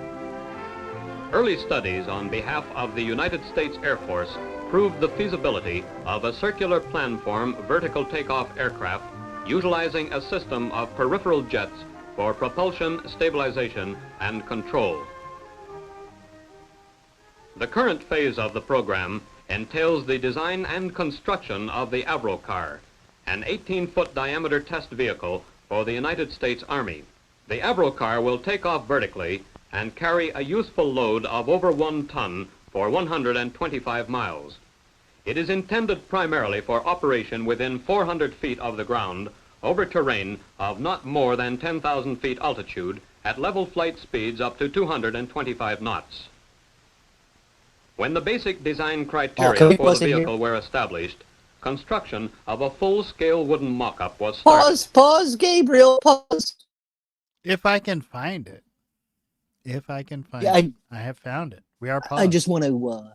Early studies on behalf of the United States Air Force proved the feasibility of a circular planform vertical takeoff aircraft utilizing a system of peripheral jets for propulsion, stabilization, and control. The current phase of the program entails the design and construction of the Avrocar, an 18-foot diameter test vehicle for the United States Army. The Avrocar will take off vertically and carry a useful load of over 1 ton for 125 miles. It is intended primarily for operation within 400 feet of the ground over terrain of not more than 10,000 feet altitude at level flight speeds up to 225 knots. When the basic design criteria for the vehicle were established, construction of a full-scale wooden mock-up was started. Pause, Gabriel, pause. If I can find it. If I can find Yeah, it. I have found it. We are paused. I just want to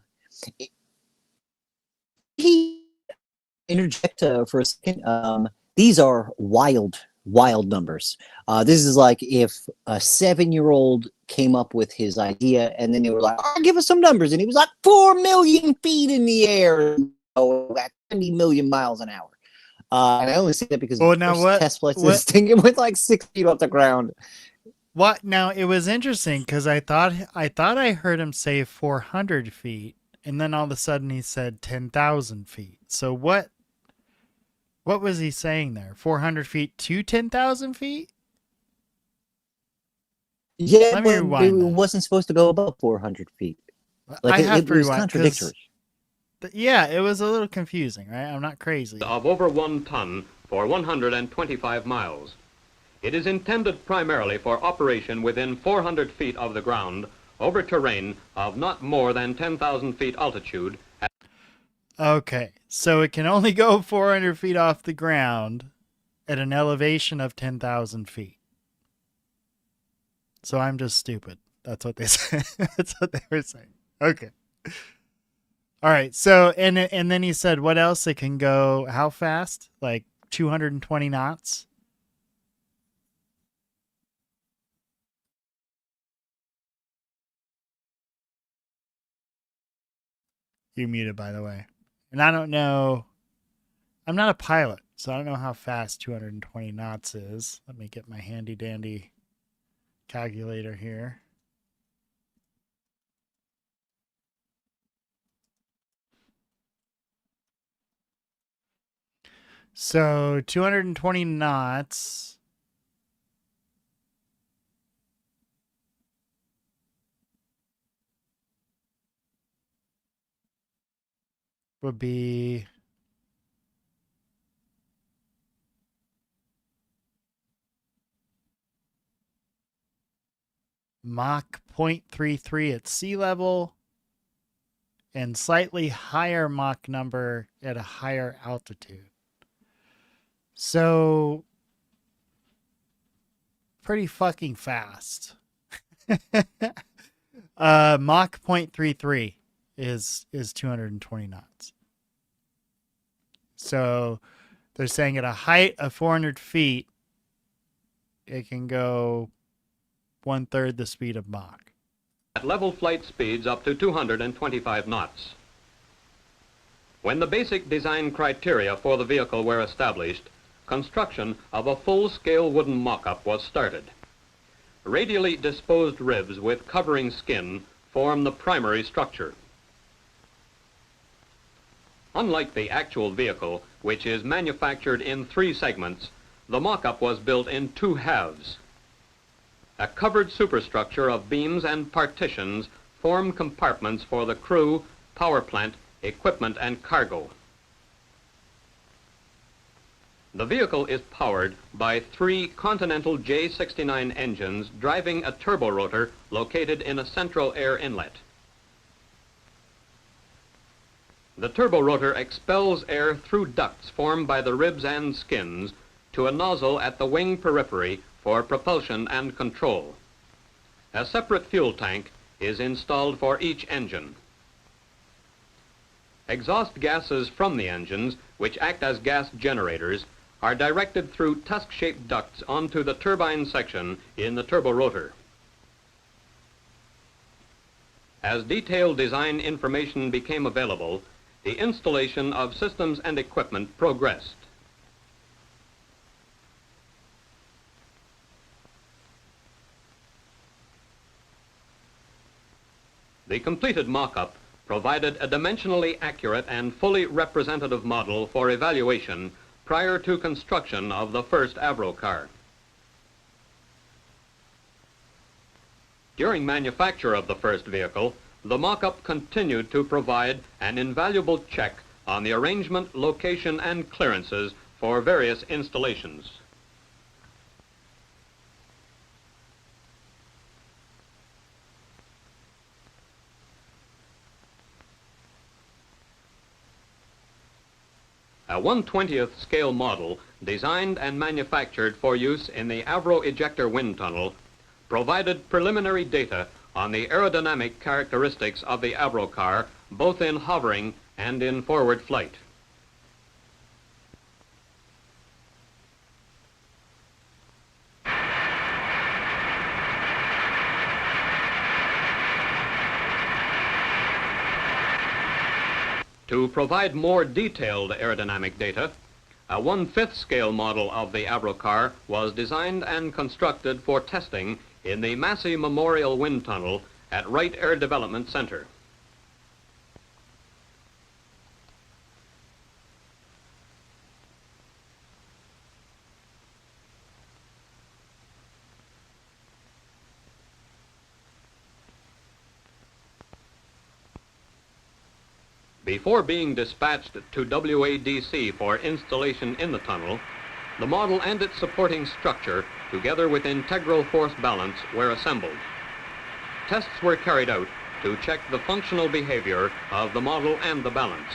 interject for a second. These are wild numbers. This is like if a 7-year-old came up with his idea and then they were like, oh, give us some numbers. And he was like 4 million feet in the air at 70 million miles an hour. And I only say that because test flights of this thing, it went like 6 feet off the ground. What? Now, it was interesting because I thought I heard him say 400 feet, and then all of a sudden he said 10,000 feet. So what was he saying there? 400 feet to 10,000 feet? Yeah, Let me but rewind it that. wasn't supposed to go above 400 feet. Like I have it to was rewind, 'cause contradictory. Yeah, it was a little confusing, right? I'm not crazy. Of over 1 ton for 125 miles. It is intended primarily for operation within 400 feet of the ground over terrain of not more than 10,000 feet altitude. Okay, so it can only go 400 feet off the ground at an elevation of 10,000 feet. So I'm just stupid. That's what they say. That's what they were saying. Okay. All right. So, and then he said, what else? It can go how fast? Like 220 knots? You're muted, by the way. And I don't know. I'm not a pilot, so I don't know how fast 220 knots is. Let me get my handy dandy calculator here. So 220 knots would be Mach 0.33 at sea level and slightly higher Mach number at a higher altitude. So pretty fucking fast. Mach 0.33 is 220 knots. So they're saying at a height of 400 feet, it can go 1/3 the speed of Mach. At level flight speeds up to 225 knots. When the basic design criteria for the vehicle were established, construction of a full-scale wooden mock-up was started. Radially disposed ribs with covering skin form the primary structure. Unlike the actual vehicle, which is manufactured in 3 segments, the mock-up was built in 2 halves. A covered superstructure of beams and partitions form compartments for the crew, power plant, equipment, and cargo. The vehicle is powered by 3 Continental J69 engines driving a turborotor located in a central air inlet. The turborotor expels air through ducts formed by the ribs and skins to a nozzle at the wing periphery for propulsion and control. A separate fuel tank is installed for each engine. Exhaust gases from the engines, which act as gas generators, are directed through tusk-shaped ducts onto the turbine section in the turborotor. As detailed design information became available, the installation of systems and equipment progressed. The completed mock-up provided a dimensionally accurate and fully representative model for evaluation prior to construction of the first Avro car. During manufacture of the first vehicle, the mock-up continued to provide an invaluable check on the arrangement, location, and clearances for various installations. A 1/20th scale model, designed and manufactured for use in the Avro ejector wind tunnel, provided preliminary data on the aerodynamic characteristics of the Avro car, both in hovering and in forward flight. To provide more detailed aerodynamic data, a 1/5 scale model of the Avro car was designed and constructed for testing in the Massey Memorial Wind Tunnel at Wright Air Development Center. Before being dispatched to WADC for installation in the tunnel, the model and its supporting structure, together with integral force balance, were assembled. Tests were carried out to check the functional behavior of the model and the balance.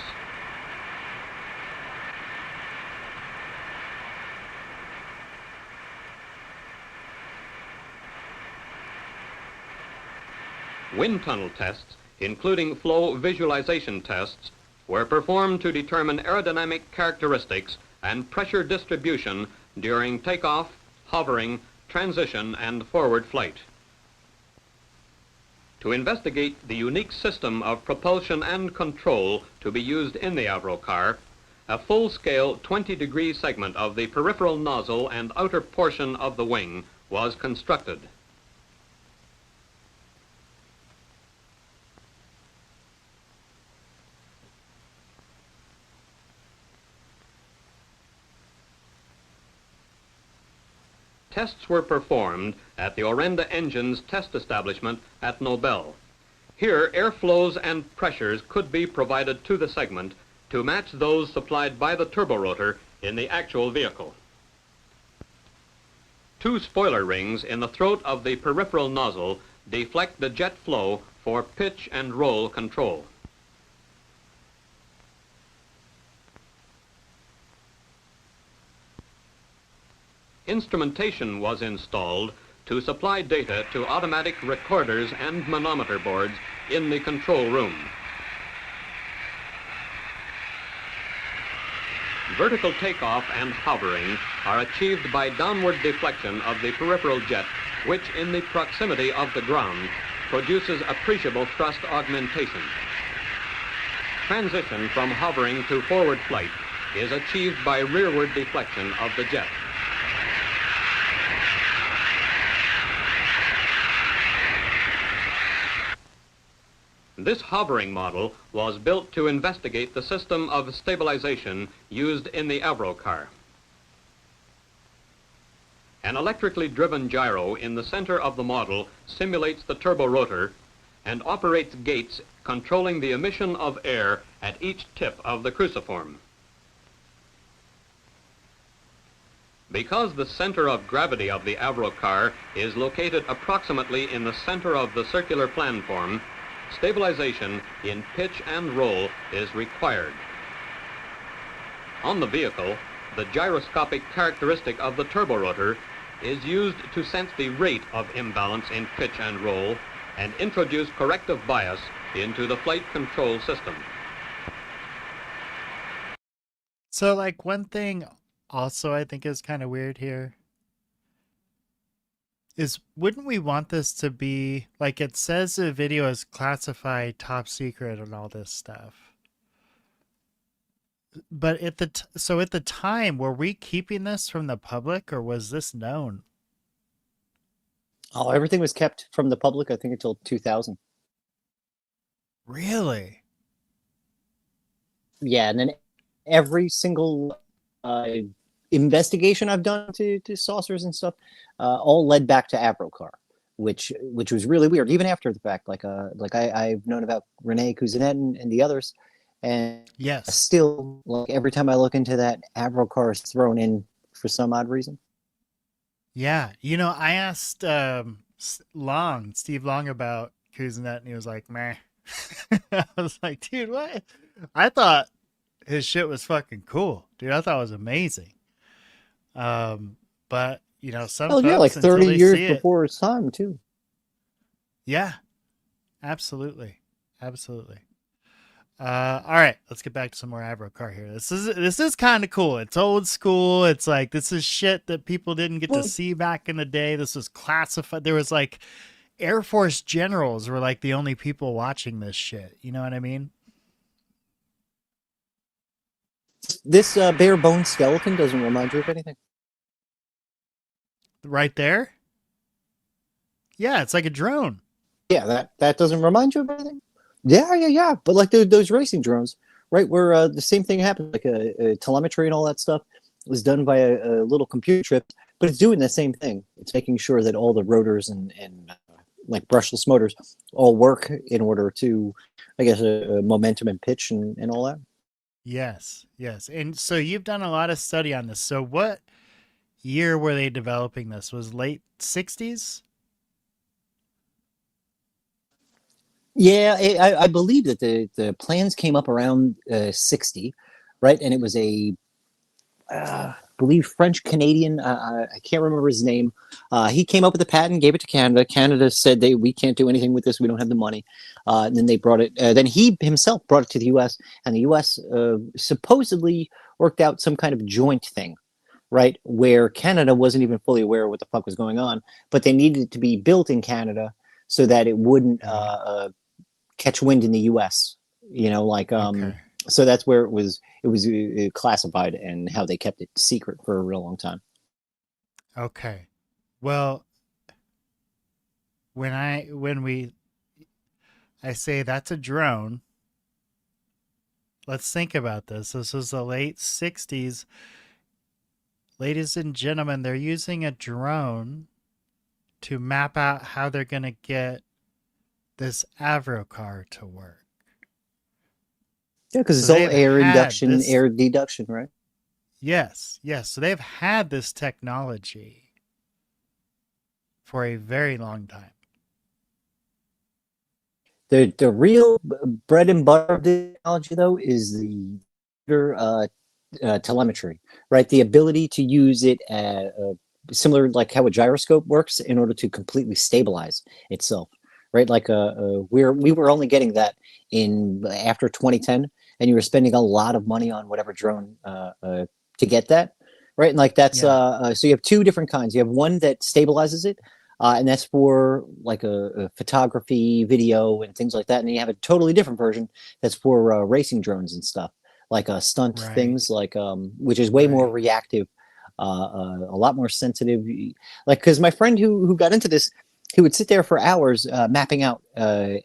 Wind tunnel tests, including flow visualization tests, were performed to determine aerodynamic characteristics and pressure distribution during takeoff, hovering, transition, and forward flight. To investigate the unique system of propulsion and control to be used in the Avro car, a full-scale 20-degree segment of the peripheral nozzle and outer portion of the wing was constructed. Tests were performed at the Orenda Engines test establishment at Nobel. Here, airflows and pressures could be provided to the segment to match those supplied by the turborotor in the actual vehicle. Two spoiler rings in the throat of the peripheral nozzle deflect the jet flow for pitch and roll control. Instrumentation was installed to supply data to automatic recorders and manometer boards in the control room. Vertical takeoff and hovering are achieved by downward deflection of the peripheral jet, which in the proximity of the ground produces appreciable thrust augmentation. Transition from hovering to forward flight is achieved by rearward deflection of the jet. This hovering model was built to investigate the system of stabilization used in the Avro car. An electrically driven gyro in the center of the model simulates the turborotor and operates gates controlling the emission of air at each tip of the cruciform. Because the center of gravity of the Avro car is located approximately in the center of the circular planform, stabilization in pitch and roll is required. On the vehicle, the gyroscopic characteristic of the turborotor is used to sense the rate of imbalance in pitch and roll and introduce corrective bias into the flight control system. So, like, one thing also I think is kind of weird here is, wouldn't we want this to be, like, it says the video is classified top secret and all this stuff. But at the so at the time, were we keeping this from the public, or was this known? Oh, everything was kept from the public, I think, until 2000. Really? Yeah, and then every single investigation I've done to saucers and stuff, all led back to Avrocar, which was really weird, even after the fact. Like I've known about Rene Cousinet and the others, and yes, still, like, every time I look into that, Avrocar is thrown in for some odd reason. Yeah, you know, I asked Steve Long about Cousinet, and he was like, "Meh." I was like, "Dude, what?" I thought his shit was fucking cool, dude. I thought it was amazing. But you know, some folks, yeah, like 30 years years before its time, too. Yeah, absolutely, absolutely. All right, let's get back to some more Avrocar here. This is kind of cool. It's old school. It's like, this is shit that people didn't get to see back in the day. This was classified. There was like Air Force generals were like the only people watching this shit. You know what I mean? This bare bone skeleton doesn't remind you of anything. Right there? Yeah, it's like a drone. Yeah, that doesn't remind you of anything? Yeah. But like those racing drones, right, where the same thing happened, like a telemetry and all that stuff was done by a little computer chip, but it's doing the same thing. It's making sure that all the rotors and like brushless motors all work in order to, I guess, momentum and pitch and all that. Yes. And so you've done a lot of study on this. So what year were they developing this? Was late 60s? Yeah, I believe that the plans came up around 60, right? And it was I believe French Canadian. I can't remember his name. He came up with the patent, gave it to Canada. Canada said we can't do anything with this. We don't have the money. And then they brought it. Then he himself brought it to the U.S. and the U.S. Supposedly worked out some kind of joint thing, right? Where Canada wasn't even fully aware of what the fuck was going on, but they needed it to be built in Canada so that it wouldn't catch wind in the U.S. Okay. So that's where it was classified and how they kept it secret for a real long time. Okay. Well, when I say that's a drone, let's think about this. This is the late 60s. Ladies and gentlemen, they're using a drone to map out how they're going to get this Avro car to work. Yeah, because So it's all they've air had induction, this- air deduction, right? Yes, yes. So they've had this technology for a very long time. The real bread and butter of the technology, though, is the telemetry, right? The ability to use it similar like how a gyroscope works in order to completely stabilize itself, right? Like we were only getting that in after 2010, and you were spending a lot of money on whatever drone to get that, right? And like that's so you have two different kinds. You have one that stabilizes it. And that's for like a photography, video, and things like that. And you have a totally different version that's for racing drones and stuff, like stunt things, like which is way more reactive, a lot more sensitive. Like because my friend who got into this, he would sit there for hours mapping out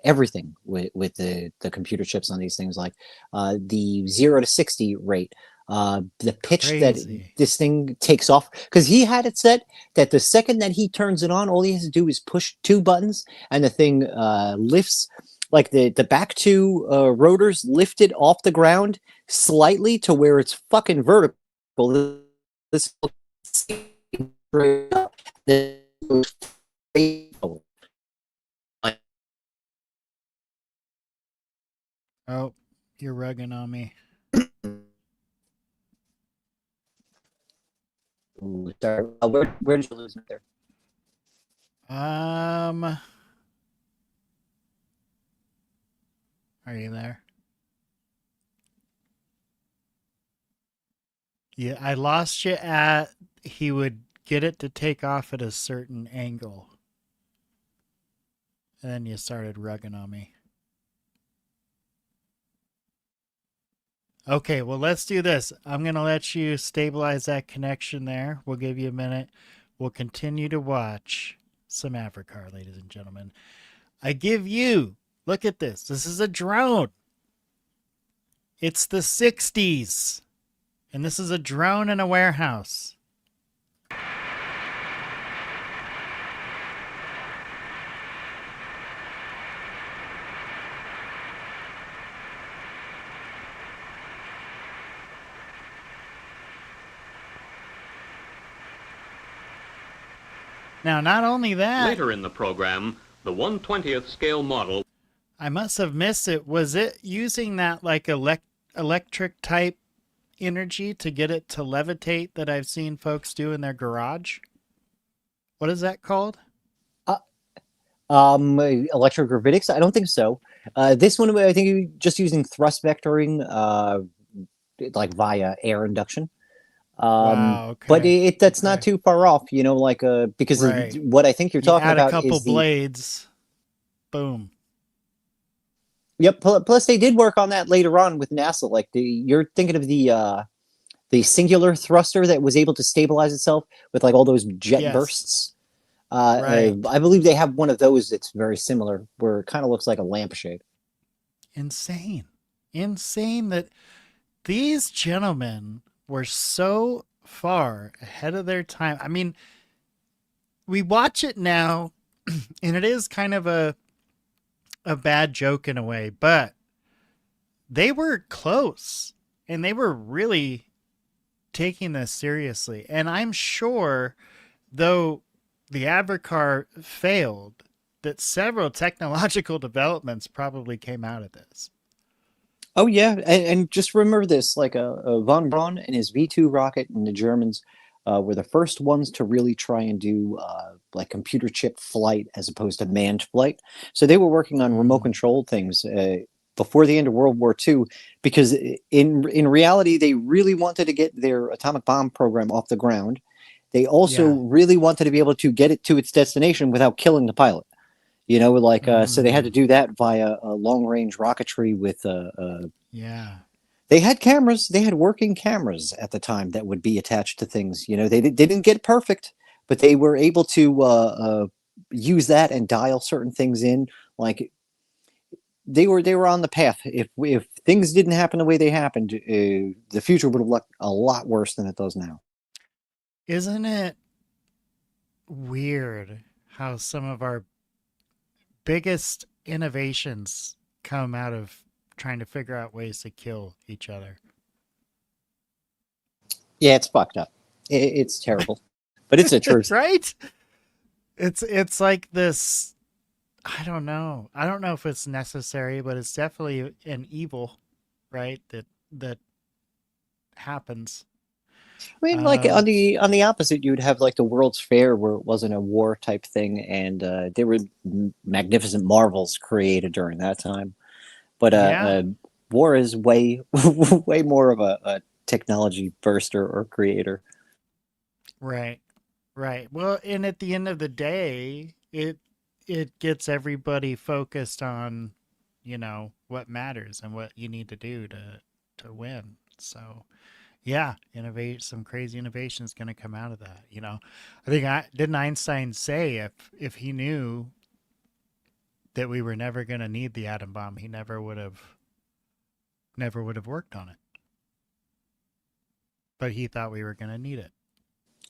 everything with the computer chips on these things, like the 0 to 60 rate. The pitch that this thing takes off, because he had it set that the second that he turns it on, all he has to do is push two buttons and the thing lifts, like the back two rotors lifted off the ground slightly to where it's fucking vertical. This Oh, you're rugging on me. Ooh, sorry. Where did you lose me there? Are you there? Yeah, I lost you at he would get it to take off at a certain angle. And then you started rugging on me. Okay, well, let's do this. I'm going to let you stabilize that connection there. We'll give you a minute. We'll continue to watch some Africar, ladies and gentlemen. I give you, look at this. This is a drone. It's the 60s. And this is a drone in a warehouse. Now, not only that... Later in the program, the 1/20th scale model... I must have missed it. Was it using that like electric type energy to get it to levitate that I've seen folks do in their garage? What is that called? Electrogravitics? I don't think so. This one, I think you're just using thrust vectoring, like via air induction. Wow, okay. But that's not too far off, like because what I think you're talking add about a couple is blades. Boom. Yep. Plus, they did work on that later on with NASA. Like you're thinking of the singular thruster that was able to stabilize itself with like all those jet bursts. I believe they have one of those that's very similar, where it kind of looks like a lampshade. Insane that these gentlemen were so far ahead of their time. I mean, we watch it now, and it is kind of a bad joke in a way, but they were close, and they were really taking this seriously. And I'm sure, though the Avrocar failed, that several technological developments probably came out of this. Oh yeah, and just remember this: like von Braun and his V2 rocket, and the Germans were the first ones to really try and do like computer chip flight as opposed to manned flight. So they were working on remote controlled things before the end of World War II, because in reality they really wanted to get their atomic bomb program off the ground. They also really wanted to be able to get it to its destination without killing the pilot. You know, like so they had to do that via long range rocketry with yeah. They had cameras. They had working cameras at the time that would be attached to things. You know, they didn't get perfect, but they were able to use that and dial certain things in. Like they were on the path. If things didn't happen the way they happened, the future would have looked a lot worse than it does now. Isn't it weird how some of our biggest innovations come out of trying to figure out ways to kill each other? Yeah, it's fucked up. It's terrible, but it's the truth, right? It's like this. I don't know if it's necessary, but it's definitely an evil, right? That happens. I mean, like on the opposite, you would have like the World's Fair, where it wasn't a war type thing, and there were magnificent marvels created during that time. But war is way way more of a technology burster or creator. Right. Well, and at the end of the day, it gets everybody focused on, you know, what matters and what you need to do to win. So, yeah, some crazy innovation is going to come out of that. You know, I think didn't Einstein say if he knew that we were never going to need the atom bomb, he never would have worked on it. But he thought we were going to need it.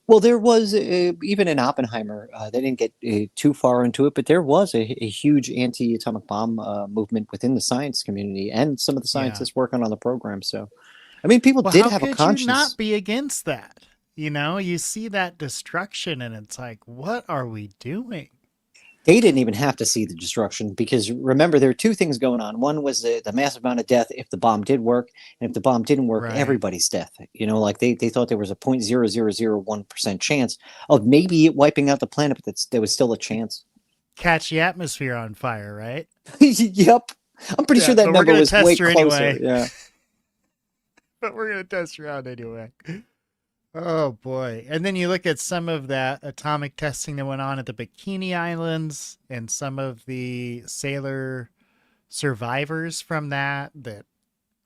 Well, there was even in Oppenheimer, they didn't get too far into it, but there was a huge anti-atomic bomb movement within the science community and some of the scientists working on the program. So, I mean, people did have a conscience. How could you not be against that? You know, you see that destruction and it's like, what are we doing? They didn't even have to see the destruction, because remember, there are two things going on. One was the massive amount of death if the bomb did work, and if the bomb didn't work, everybody's death. You know, like they thought there was a 0.0001% chance of maybe it wiping out the planet, but there was still a chance. Catch the atmosphere on fire, right? Yep. I'm pretty sure that number was way closer. Anyway. Yeah. But we're going to test around anyway. Oh, boy. And then you look at some of that atomic testing that went on at the Bikini Islands and some of the sailor survivors from that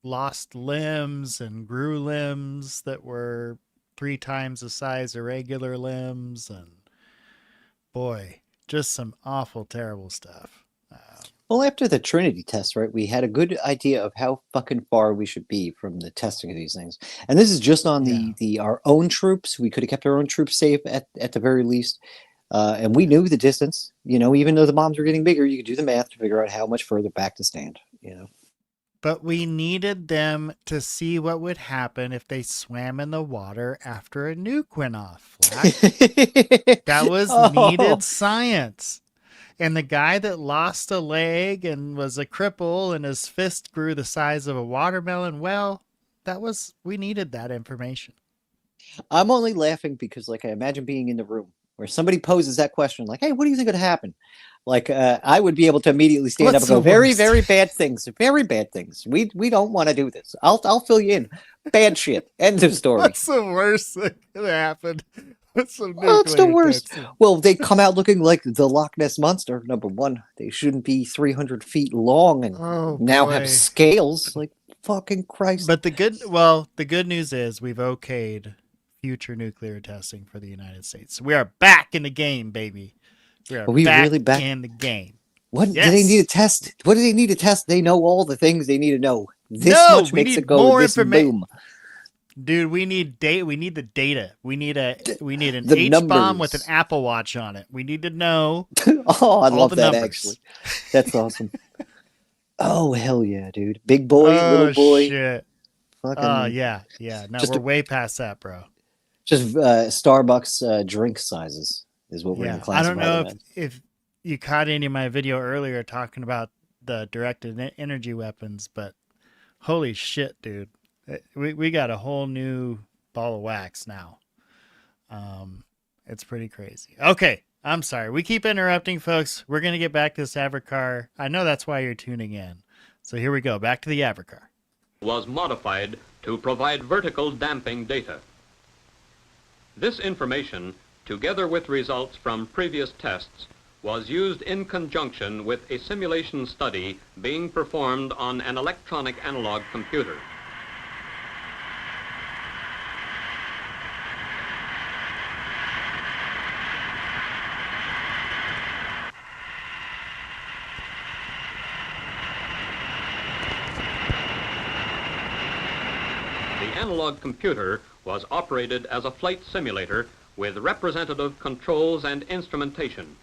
lost limbs and grew limbs that were 3 times the size of regular limbs. And, boy, just some awful, terrible stuff. Well, after the Trinity test, right, we had a good idea of how fucking far we should be from the testing of these things. And this is just on our own troops. We could have kept our own troops safe at the very least. And we knew the distance. You know, even though the bombs were getting bigger, you could do the math to figure out how much further back to stand, you know. But we needed them to see what would happen if they swam in the water after a nuke went off. That was needed science. And the guy that lost a leg and was a cripple and his fist grew the size of a watermelon, well, we needed that information. I'm only laughing because, like, I imagine being in the room where somebody poses that question, like, hey, what do you think would happen? Like, I would be able to immediately stand up and go, very, very bad things. Very bad things. We don't want to do this. I'll fill you in. Bad shit. End of story. What's the worst that could happen? Well, it's the worst. Well, they come out looking like the Loch Ness Monster. Number one, they shouldn't be 300 feet long and now have scales. Like, fucking Christ. But the good news is we've okayed future nuclear testing for the United States. We are back in the game, baby. We are really back in the game. What do they need to test? What do they need to test? They know all the things they need to know. This much makes it go this boom. Dude, we need data. We need the data. We need an H-bomb with an Apple Watch on it. We need to know. Oh, I love that, numbers. actually. That's awesome. Oh, hell yeah, dude. Big boy, little boy. Shit. Oh, yeah. No, we're way past that, bro. Just Starbucks drink sizes is what we're going to classify. I don't know if you caught any of my video earlier talking about the directed energy weapons, but holy shit, dude. We got a whole new ball of wax now. It's pretty crazy. Okay, I'm sorry. We keep interrupting, folks. We're going to get back to this Avrocar. I know that's why you're tuning in. So here we go. Back to the Avrocar. Was modified to provide vertical damping data. This information, together with results from previous tests, was used in conjunction with a simulation study being performed on an electronic analog computer. The analog computer was operated as a flight simulator with representative controls and instrumentation.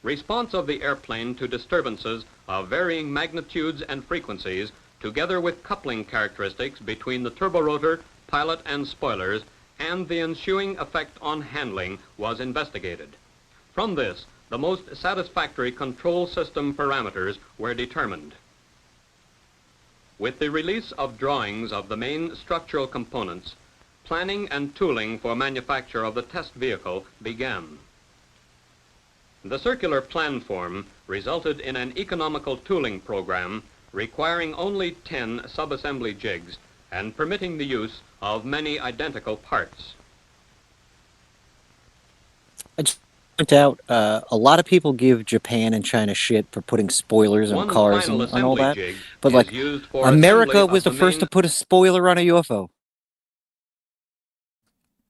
Response of the airplane to disturbances of varying magnitudes and frequencies, together with coupling characteristics between the turborotor, pilot, and spoilers, and the ensuing effect on handling, was investigated. From this, the most satisfactory control system parameters were determined. With the release of drawings of the main structural components, planning and tooling for manufacture of the test vehicle began. The circular plan form resulted in an economical tooling program requiring only 10 subassembly jigs and permitting the use of many identical parts. I just point out, a lot of people give Japan and China shit for putting spoilers on One cars final and all assembly that, jig but is like used for America assembly was of the the first to main put a spoiler on a UFO.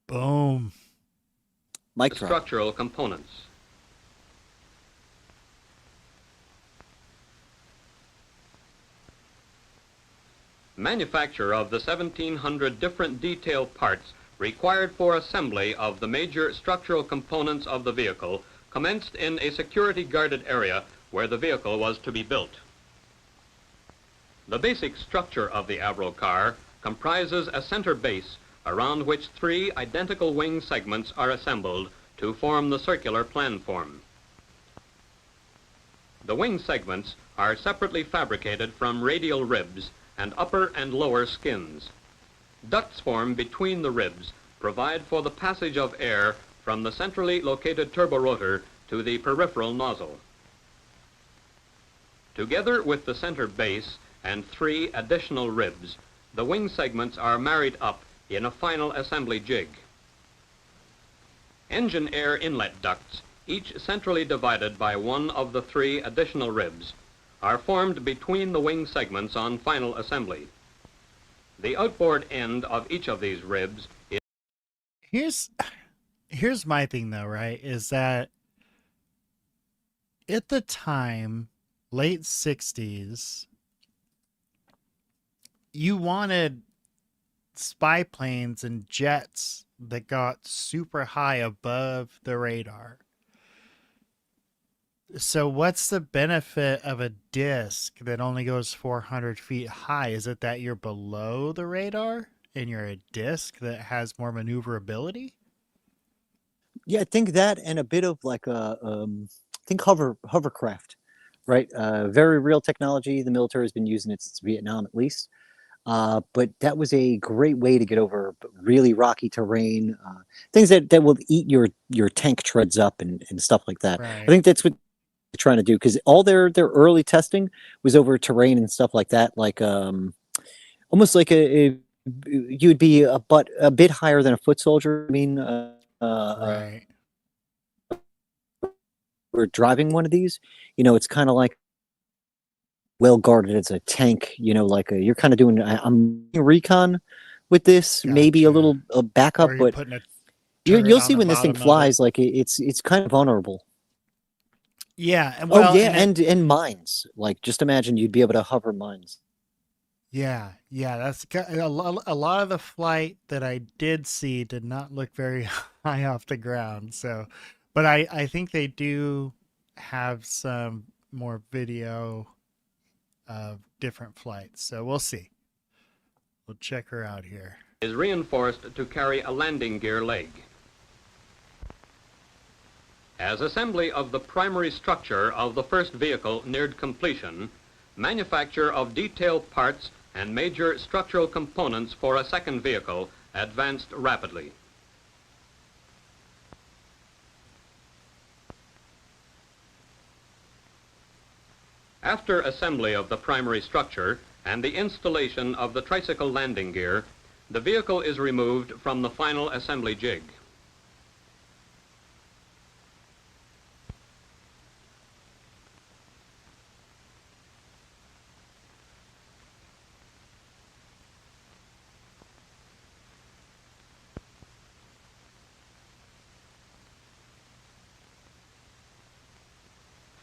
Boom. Mic drop. structural components. Manufacture of the 1,700 different detail parts required for assembly of the major structural components of the vehicle commenced in a security-guarded area where the vehicle was to be built. The basic structure of the Avrocar comprises a center base around which 3 identical wing segments are assembled to form the circular planform. The wing segments are separately fabricated from radial ribs and upper and lower skins. Ducts form between the ribs provide for the passage of air from the centrally located turborotor to the peripheral nozzle. Together with the center base and 3 additional ribs, the wing segments are married up in a final assembly jig. Engine air inlet ducts, each centrally divided by one of the 3 additional ribs, are formed between the wing segments on final assembly. The outboard end of each of these ribs is... Here's my thing though, right? Is that at the time, late 60s, you wanted spy planes and jets that got super high above the radar. So what's the benefit of a disc that only goes 400 feet high? Is it that you're below the radar and you're a disc that has more maneuverability? Yeah, I think that, and a bit of like a, I think hovercraft, right? Very real technology. The military has been using it since Vietnam, at least. But that was a great way to get over really rocky terrain, things that will eat your tank treads up and stuff like that. Right. I think that's what they're trying to do, because all their early testing was over terrain and stuff like that, like almost like you'd be a bit higher than a foot soldier. I mean, right. We're driving one of these, it's kind of like well guarded as a tank, like you're kind of doing I'm recon with this, maybe a little backup, but you'll see when this thing flies, like it's kind of vulnerable. Yeah, and well, and mines, like just imagine you'd be able to hover mines. Yeah, that's a lot of the flight that I did see did not look very high off the ground. So, but I think they do have some more video of different flights. So we'll see. We'll check her out here. Is reinforced to carry a landing gear leg. As assembly of the primary structure of the first vehicle neared completion, manufacture of detailed parts and major structural components for a second vehicle advanced rapidly. After assembly of the primary structure and the installation of the tricycle landing gear, the vehicle is removed from the final assembly jig.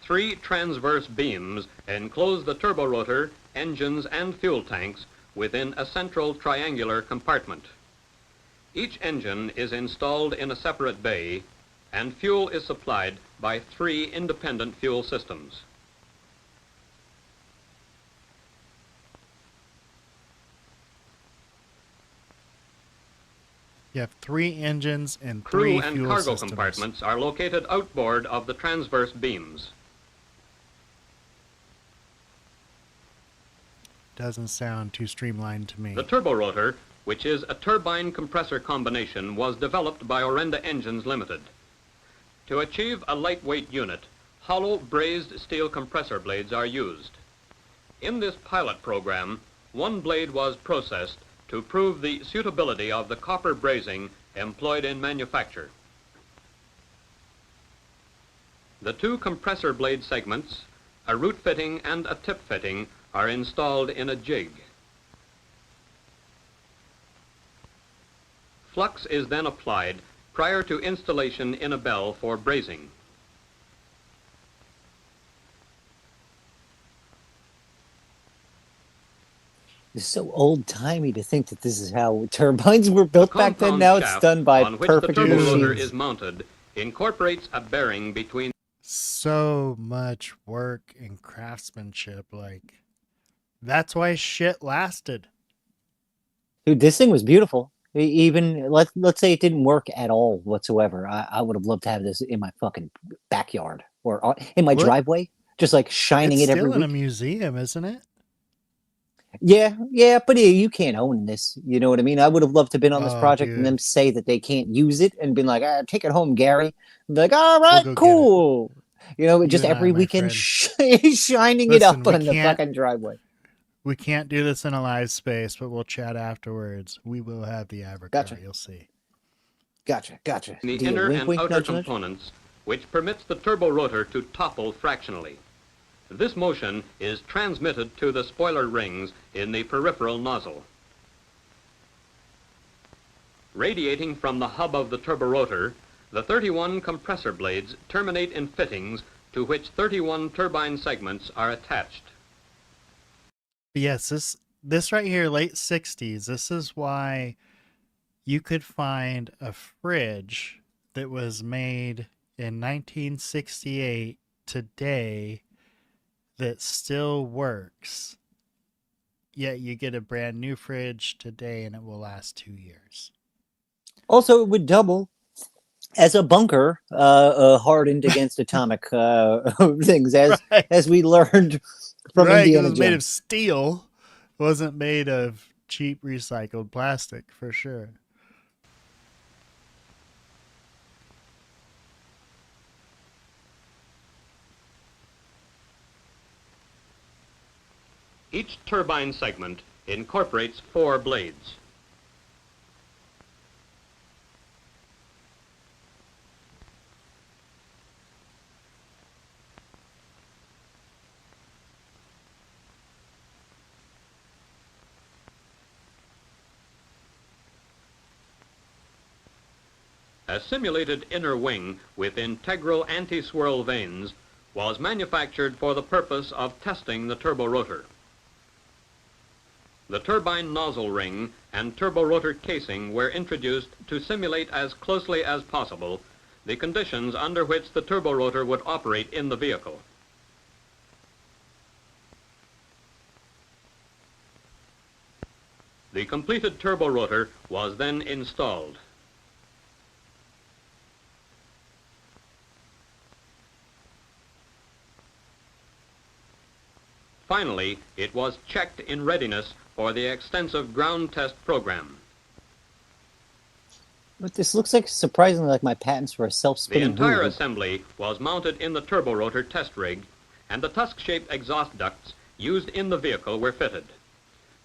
Three transverse beams enclose the turborotor, engines, and fuel tanks within a central triangular compartment. Each engine is installed in a separate bay, and fuel is supplied by three independent fuel systems. You have 3 engines and 3 Crew and fuel cargo systems. compartments are located outboard of the transverse beams. Doesn't sound too streamlined to me. The turborotor, which is a turbine compressor combination, was developed by Orenda Engines Limited. To achieve a lightweight unit, hollow brazed steel compressor blades are used. In this pilot program, one blade was processed to prove the suitability of the copper brazing employed in manufacture. The 2 compressor blade segments, a root fitting and a tip fitting, are installed in a jig. Flux is then applied prior to installation in a bell for brazing. It's so old-timey to think that this is how turbines were built back then. Now it's done by on which perfect the turborotor machines. is mounted incorporates a bearing between. So much work and craftsmanship, like that's why shit lasted. Dude, this thing was beautiful. Even let's say it didn't work at all whatsoever. I would have loved to have this in my fucking backyard or in my driveway, just like shining It's it every still in a week. museum, isn't it? Yeah, but you can't own this. You know what I mean? I would have loved to have been on this Oh, project and dude. them say that they can't use it and been like, take it home, Gary. And be like, all right, go get it. cool. You know, You just and I, every my weekend friend. shining it Listen, up we on the can't- fucking driveway. We can't do this in a live space, but we'll chat afterwards. We will have the Avatar. Gotcha. You'll see. Gotcha. The Do you inner wink, and wink, outer nudge, nudge? components, which permits the turborotor to topple fractionally. This motion is transmitted to the spoiler rings in the peripheral nozzle. Radiating from the hub of the turborotor, the 31 compressor blades terminate in fittings to which 31 turbine segments are attached. Yes, this right here, late 60s, this is why you could find a fridge that was made in 1968 today that still works. Yet you get a brand new fridge today and it will last 2 years. Also, it would double as a bunker hardened against atomic things, as we learned from Right, 'cause Indiana it was made of Jones. steel. It wasn't made of cheap recycled plastic, for sure. Each turbine segment incorporates 4 blades. A simulated inner wing with integral anti-swirl vanes was manufactured for the purpose of testing the turborotor. The turbine nozzle ring and turborotor casing were introduced to simulate as closely as possible the conditions under which the turborotor would operate in the vehicle. The completed turborotor was then installed. Finally, it was checked in readiness for the extensive ground test program. But this looks like surprisingly like my patents for a The self-spinning entire hula. assembly was mounted in the turborotor test rig, and the tusk-shaped exhaust ducts used in the vehicle were fitted.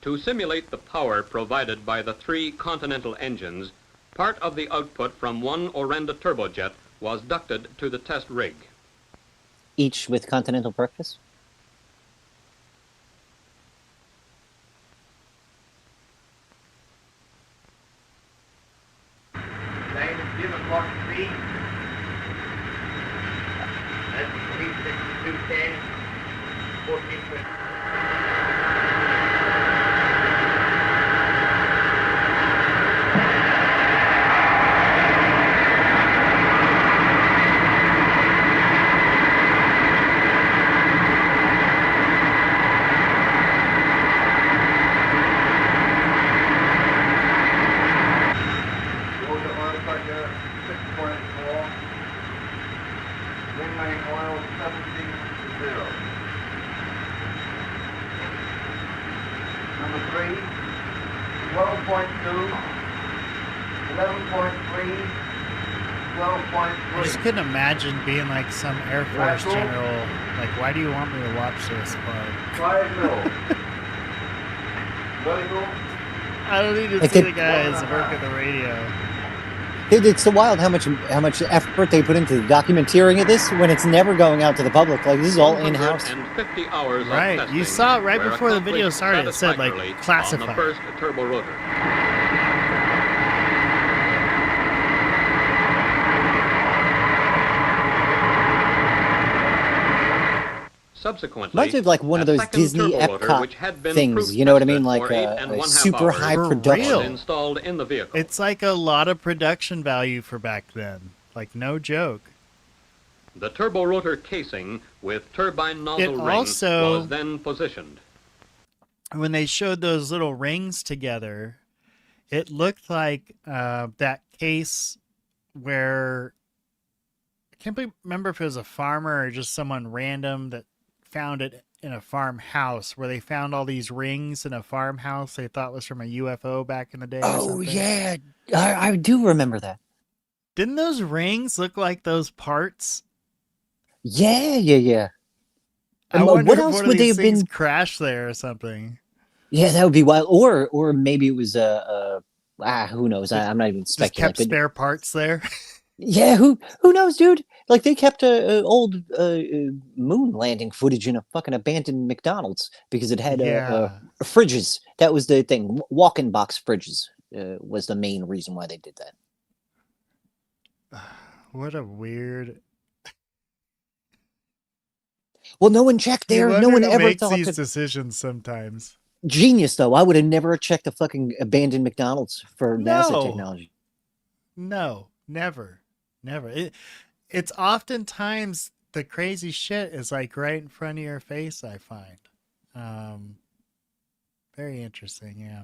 To simulate the power provided by the 3 Continental engines, part of the output from one Orenda turbojet was ducted to the test rig. Each with continental breakfast? Name is given what speed. That's 36210, 1420. Number 3, 12.2, 11.3, 12.3. I just couldn't imagine being like some Air Force general. Like, why do you want me to watch this part? 5 mil. Vertical. I don't need to Like see they- the guys work at the radio. Dude, it's so wild how much effort they put into the documenteering of this when it's never going out to the public. Like, this is all in-house. 150 hours Right, of you testing saw it right were before the video accomplished started. It said, like, satisfactorily classified. on the first turbo rotor. Subsequently, Reminds me of like one of a those second Disney turborotor, which had Epcot been things. proof You know what I mean? tested Like for 8.5 super hours, high For production. was installed in the vehicle. It's like a lot of production value for back then. Like, no joke. The turborotor casing with turbine nozzle It rings also- was then positioned. When they showed those little rings together, it looked like that case where I can't remember if it was a farmer or just someone random that found it in a farmhouse, where they found all these rings in a farmhouse they thought was from a UFO back in the day. Or Oh, something. yeah. I do remember that. Didn't those rings look like those parts? Yeah. I What wonder if else one of would they these have things been? crashed there or something. Yeah, that would be wild. Or maybe it was who knows? I'm not even Just kept speculating. spare parts there. Yeah, who knows, dude? Like they kept old moon landing footage in a fucking abandoned McDonald's because it had Yeah. fridges. That was the thing. Walk-in box fridges was the main reason why they did that. What a weird. Well, no one checked You there. No wonder one who ever makes thought these to. decisions sometimes. Genius, though. I would have never checked a fucking abandoned McDonald's for NASA No. technology. No, never. It's oftentimes the crazy shit is like right in front of your face, I find. Very interesting, yeah.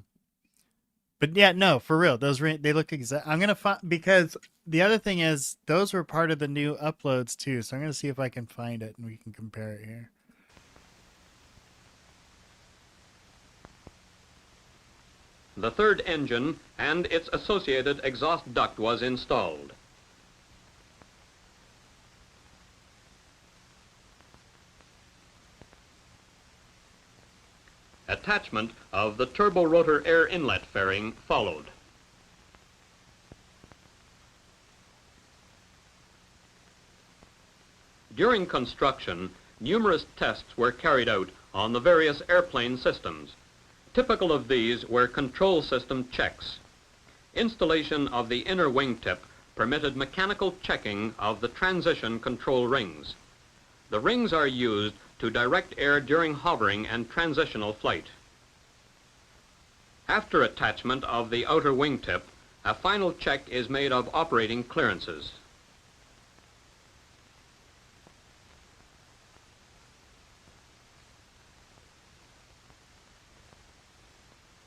But yeah, no, for real, those they look exact. I'm gonna find, because the other thing is those were part of the new uploads too. So I'm gonna see if I can find it and we can compare it here. The third engine and its associated exhaust duct was installed. Attachment of the turborotor air inlet fairing followed. During construction, numerous tests were carried out on the various airplane systems. Typical of these were control system checks. Installation of the inner wingtip permitted mechanical checking of the transition control rings. The rings are used to direct air during hovering and transitional flight. After attachment of the outer wingtip, a final check is made of operating clearances.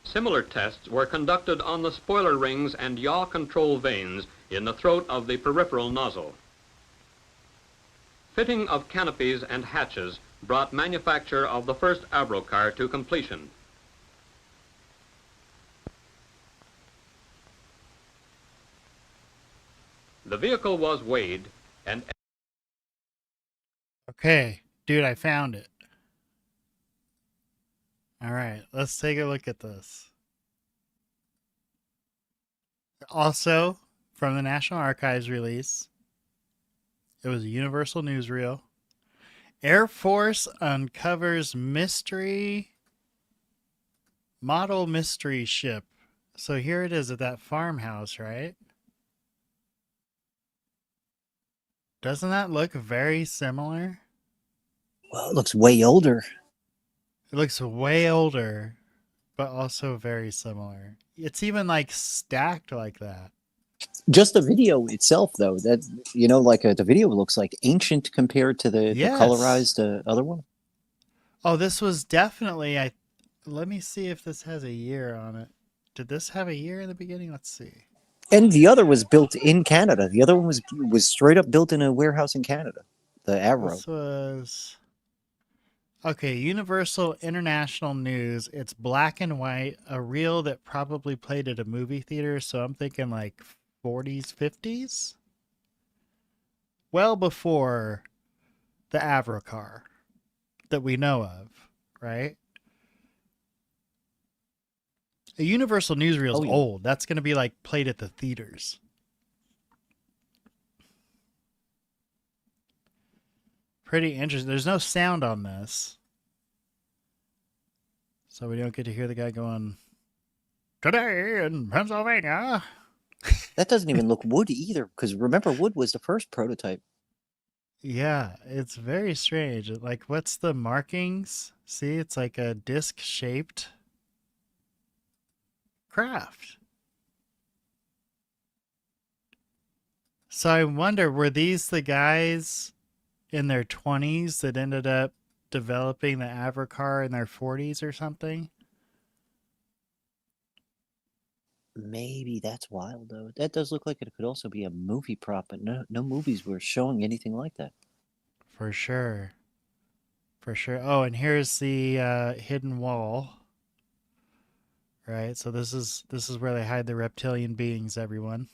Similar tests were conducted on the spoiler rings and yaw control vanes in the throat of the peripheral nozzle. Fitting of canopies and hatches brought manufacture of the first Avro car to completion. The vehicle was weighed and... Okay, dude, I found it. All right, let's take a look at this. Also, from the National Archives release, it was a Universal newsreel. Air Force uncovers model mystery ship. So here it is at that farmhouse, right? Doesn't that look very similar? Well, it looks way older. It looks way older, but also very similar. It's even like stacked like that. Just the video itself, though, that like the video looks like ancient compared to the colorized other one. Oh, this was definitely. Let me see if this has a year on it. Did this have a year in the beginning? Let's see. And the other was built in Canada. The other one was straight up built in a warehouse in Canada. The Avro. This was okay. Universal International News. It's black and white. A reel that probably played at a movie theater. So I'm thinking like 40s, 50s. Well before the Avro car that we know of, right? A Universal newsreel is old. That's going to be like played at the theaters. Pretty interesting. There's no sound on this. So we don't get to hear the guy going, "Today in Pennsylvania." That doesn't even look wood either, because remember, wood was the first prototype. Yeah, it's very strange. Like, what's the markings? See, it's like a disc-shaped craft. So I wonder, were these the guys in their 20s that ended up developing the Avrocar in their 40s or something? Maybe that's wild, though. That does look like it could also be a movie prop, but no movies were showing anything like that. For sure. For sure. Oh, and here's the hidden wall. Right, so this is where they hide the reptilian beings, everyone.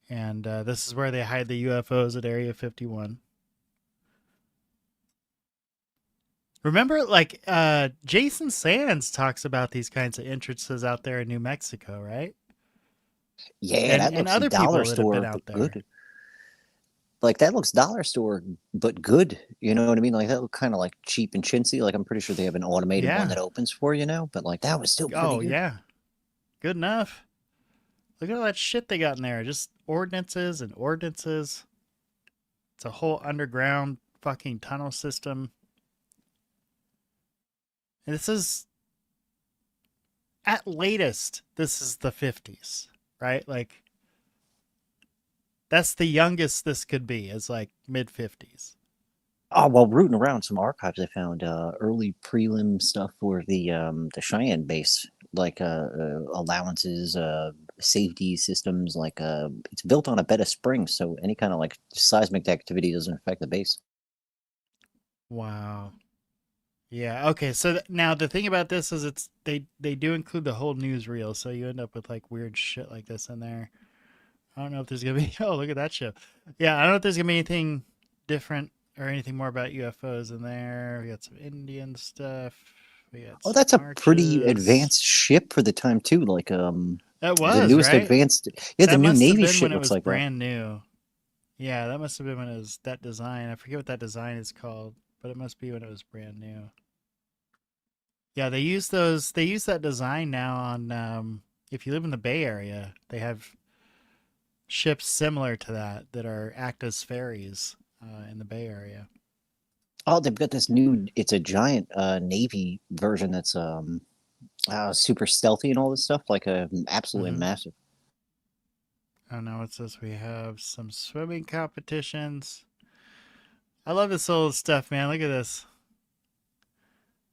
And this is where they hide the UFOs at Area 51. Remember, like, Jason Sands talks about these kinds of entrances out there in New Mexico, right? Yeah, that and looks other dollar people that have store, been out but there. good. Like, that looks dollar store, but good. You know what I mean? Like, that looked kind of like cheap and chintzy. Like, I'm pretty sure they have an automated one that opens for you now, but like, that was still pretty good. Yeah. Good enough. Look at all that shit they got in there. Just ordinances and ordinances. It's a whole underground fucking tunnel system. And this is, at latest, this is the 50s, right? Like, that's the youngest this could be, is like mid-50s. Oh, well, rooting around some archives, I found early prelim stuff for the Cheyenne base, like allowances, safety systems. Like it's built on a bed of springs, so any kind of like seismic activity doesn't affect the base. Wow. Yeah. Okay. So now the thing about this is they do include the whole newsreel, so you end up with like weird shit like this in there. I don't know if there's gonna be. Oh, look at that show. Yeah, I don't know if there's gonna be anything different or anything more about UFOs in there. We got some Indian stuff. We got. Oh, that's a pretty advanced ship for the time too. Like That was the newest right? advanced. Yeah, the new Navy ship looks like brand new. Yeah, that must have been when it was that design. I forget what that design is called, but it must be when it was brand new. Yeah, they use those. They use that design now on. If you live in the Bay Area, they have ships similar to that are act as ferries in the Bay Area. Oh, they've got this new. It's a giant Navy version that's super stealthy and all this stuff. Like absolutely massive. Oh no, it says we have some swimming competitions. I love this old stuff, man. Look at this.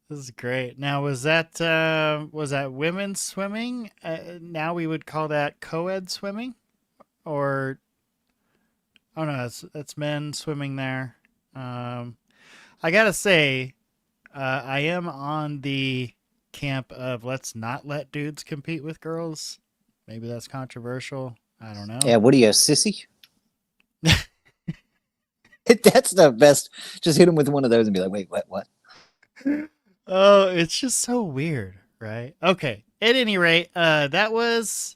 This is great. Now, was that women's swimming? Now we would call that co-ed swimming, or oh no, that's men swimming there. I gotta say, I am on the camp of let's not let dudes compete with girls. Maybe that's controversial. I don't know. Yeah, what are you, a sissy? That's the best. Just hit him with one of those and be like, wait, what? Oh, it's just so weird, right? Okay. At any rate, that was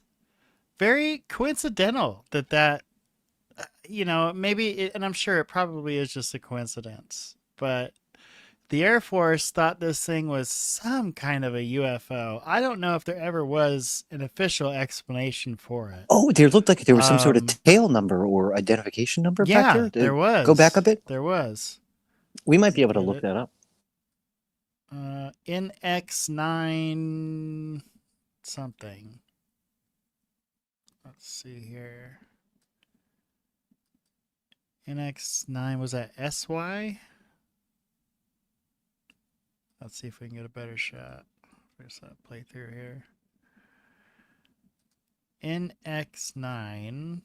very coincidental that maybe, and I'm sure it probably is just a coincidence, but the Air Force thought this thing was some kind of a UFO. I don't know if there ever was an official explanation for it. Oh, there looked like there was some sort of tail number or identification number back there. There was. Go back a bit. There was. We might be able to look that up. NX9 something. Let's see here. NX9, was that SY? Let's see if we can get a better shot. There's that playthrough here. NX9.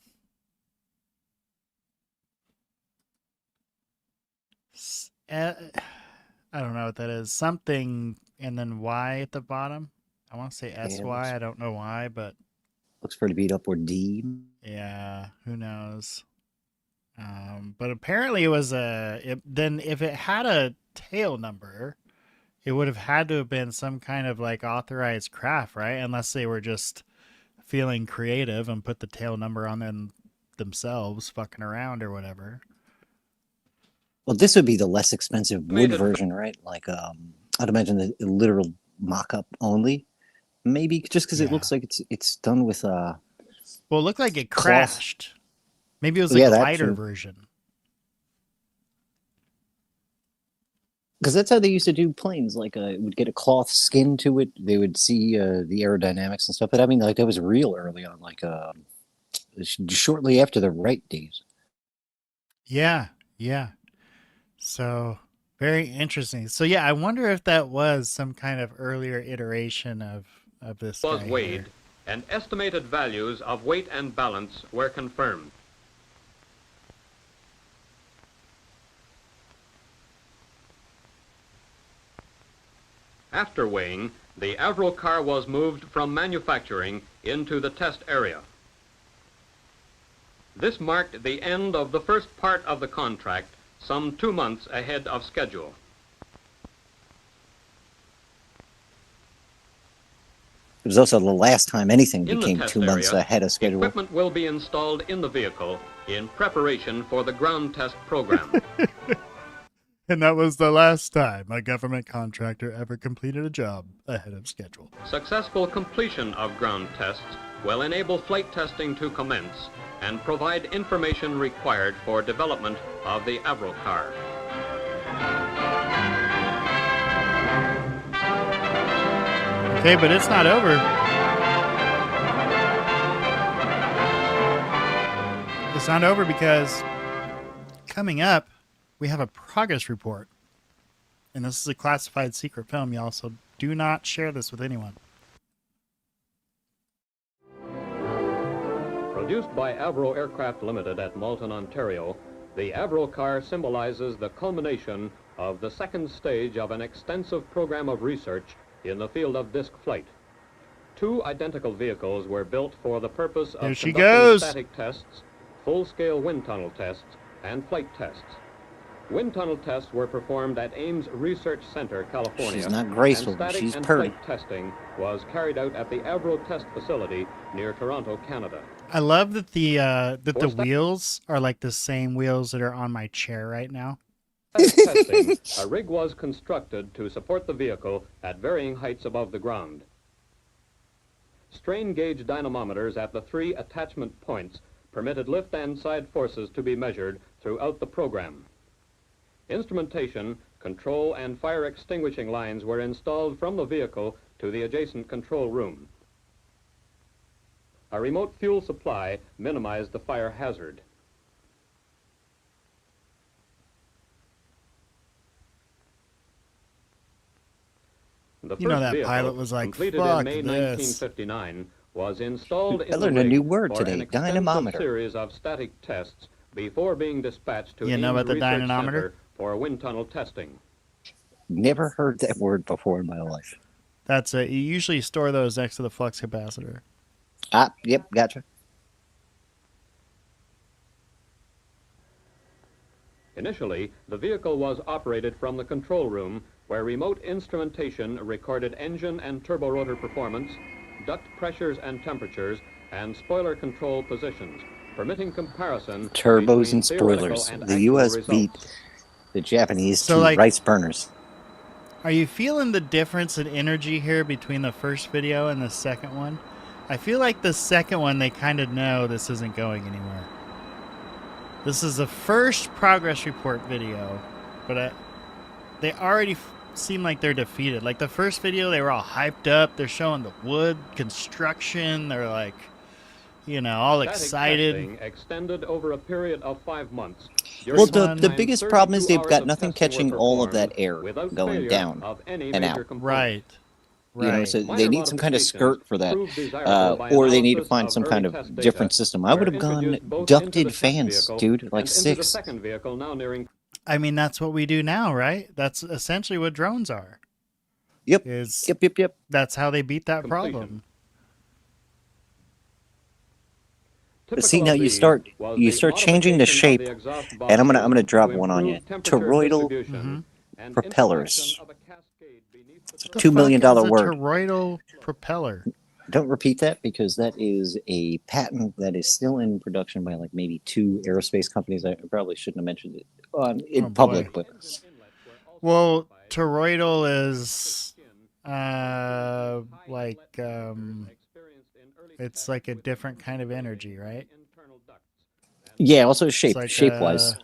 I don't know what that is. Something and then Y at the bottom. I want to say SY. I don't know why, but looks pretty beat up. Or D. Yeah, who knows? But apparently it was then if it had a tail number, it would have had to have been some kind of like authorized craft, right? Unless they were just feeling creative and put the tail number on them themselves, fucking around or whatever. Well, this would be the less expensive wood version, right? Like, I'd imagine the literal mock-up only. Maybe just because it looks like it's done with well, it looked like it cloth. crashed. Maybe it was like a lighter version. Because that's how they used to do planes. Like, it would get a cloth skin to it. They would see the aerodynamics and stuff. But I mean, like, that was real early on, like shortly after the Wright days. Yeah. So very interesting. So yeah, I wonder if that was some kind of earlier iteration of this Was guy weighed, here. and estimated values of weight and balance were confirmed. After weighing, the Avro car was moved from manufacturing into the test area. This marked the end of the first part of the contract, some 2 months ahead of schedule. It was also the last time anything In the became test 2 months area, ahead of schedule. Equipment will be installed in the vehicle in preparation for the ground test program. And that was the last time a government contractor ever completed a job ahead of schedule. Successful completion of ground tests will enable flight testing to commence and provide information required for development of the Avro car. Okay, but it's not over. It's not over because coming up, we have a progress report. And this is a classified secret film, y'all, so do not share this with anyone. Produced by Avro Aircraft Limited at Malton, Ontario, the Avro car symbolizes the culmination of the second stage of an extensive program of research in the field of disc flight. 2 identical vehicles were built for the purpose of There she conducting goes. static tests, full-scale wind tunnel tests, and flight tests. Wind tunnel tests were performed at Ames Research Center, California. She's not graceful, and but static she's and purty. flight testing was carried out at the Avro Test Facility near Toronto, Canada. I love that the wheels are like the same wheels that are on my chair right now. Testing, a rig was constructed to support the vehicle at varying heights above the ground. Strain gauge dynamometers at the 3 attachment points permitted lift and side forces to be measured throughout the program. Instrumentation, control, and fire extinguishing lines were installed from the vehicle to the adjacent control room. A remote fuel supply minimized the fire hazard. The You know first that vehicle, pilot was like, completed "Fuck in May this." 1959, was installed in I the learned a rig new word for today, an extensive dynamometer. series of static tests before being dispatched to You know Ames about the Research dynamometer? Center for wind tunnel testing. Never heard that word before in my life. That's it. You usually store those next to the flux capacitor. Ah, yep, gotcha. Initially, the vehicle was operated from the control room, where remote instrumentation recorded engine and turborotor performance, duct pressures and temperatures, and spoiler control positions, permitting comparison Turbos between and theoretical spoilers. and The actual U.S. results. beat the Japanese So, to like- rice burners. Are you feeling the difference in energy here between the first video and the second one? I feel like the second one, they kind of know this isn't going anywhere. This is the first progress report video, but they already seem like they're defeated. Like the first video, they were all hyped up. They're showing the wood construction. They're like, you know, all Static excited. testing extended over a period of 5 months. Well, during the which biggest time problem is 32 they've hours got of nothing testing catching were all of that performed air without going failure down of any and major out. component. You know, so Minor they need some kind of modifications skirt for that, proved desirable by or they need to analysis find of some early kind of test data, different system. I would were have gone introduced both into the ducted test fans, vehicle dude, like and into the 6. second vehicle now nearing. I mean, that's what we do now, right? That's essentially what drones are. Yep. Yep. That's how they beat that problem. But see, now you start changing the shape, and I'm gonna drop one on you. Toroidal propellers. $2 million word. Toroidal propeller. Don't repeat that, because that is a patent that is still in production by like maybe 2 aerospace companies. I probably shouldn't have mentioned it in public, but Well, toroidal is it's like a different kind of energy, right? yeah, also shape like wise,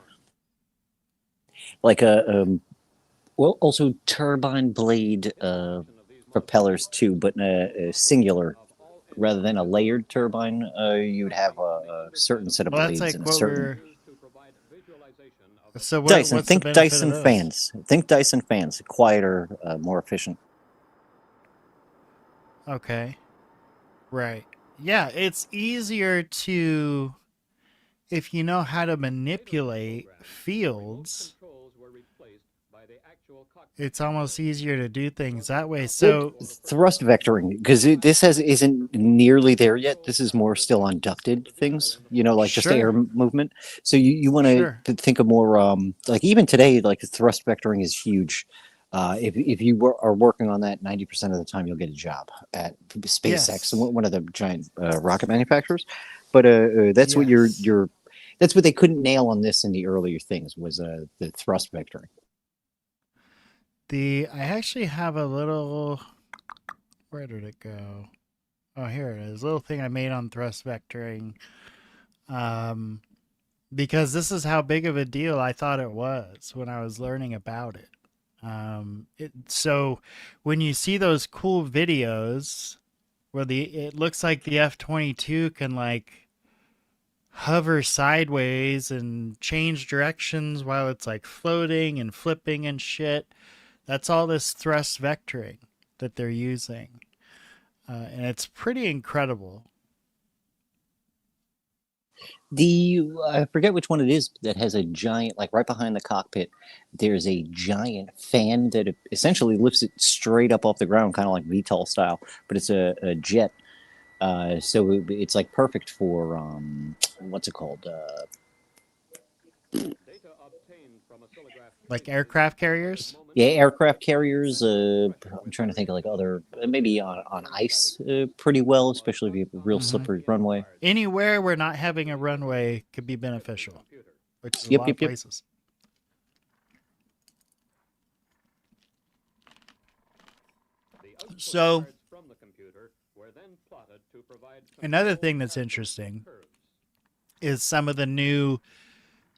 like well, also turbine blade propellers too, but in a singular rather than a layered turbine. You'd have a certain set of Well, blades that's like and a what certain. So Dyson, what's the think benefit Dyson of those? fans. Think Dyson fans. Quieter, more efficient. Okay. Right. Yeah, it's easier to, if you know how to manipulate fields, it's almost easier to do things that way. So Thrust vectoring, because this isn't nearly there yet. This is more still on ducted things, you know, like just Sure. air movement. So you want to Sure. think of more like even today, like thrust vectoring is huge. If you are working on that, 90% of the time you'll get a job at SpaceX, Yes. one of the giant rocket manufacturers. But that's what Yes. that's what they couldn't nail on this in the earlier things was the thrust vectoring. I actually have a little, where did it go? Oh, here it is. Little thing I made on thrust vectoring. Because this is how big of a deal I thought it was when I was learning about it. So when you see those cool videos where it looks like the F-22 can like hover sideways and change directions while it's like floating and flipping and shit, that's all this thrust vectoring that they're using. And it's pretty incredible. I forget which one it is that has a giant, like right behind the cockpit, there's a giant fan that essentially lifts it straight up off the ground, kind of like VTOL style, but it's a jet. So it's like perfect for, what's it called? Like aircraft carriers? Yeah, aircraft carriers. I'm trying to think of like other, maybe on ice pretty well, especially if you have a real slippery runway. Anywhere where not having a runway could be beneficial, which is a Yep, lot yep, of yep. places. So another thing that's interesting is some of the new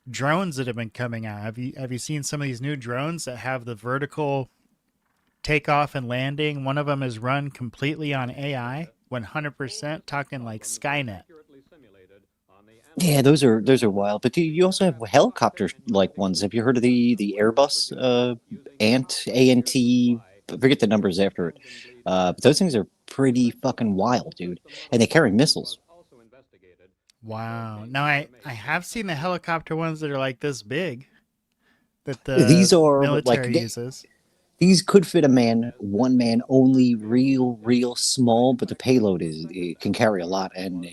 drones that have been coming out. Have you seen some of these new drones that have the vertical takeoff and landing? One of them is run completely on AI, 100%, talking like Skynet. Yeah, those are wild. But you also have helicopter like ones. Have you heard of the Airbus ANT? I forget the numbers after it. But those things are pretty fucking wild, dude. And they carry missiles. Wow. Now I have seen the helicopter ones that are like this big. that These the are military uses. these could fit a man, one man only, real small, but the payload it can carry a lot, and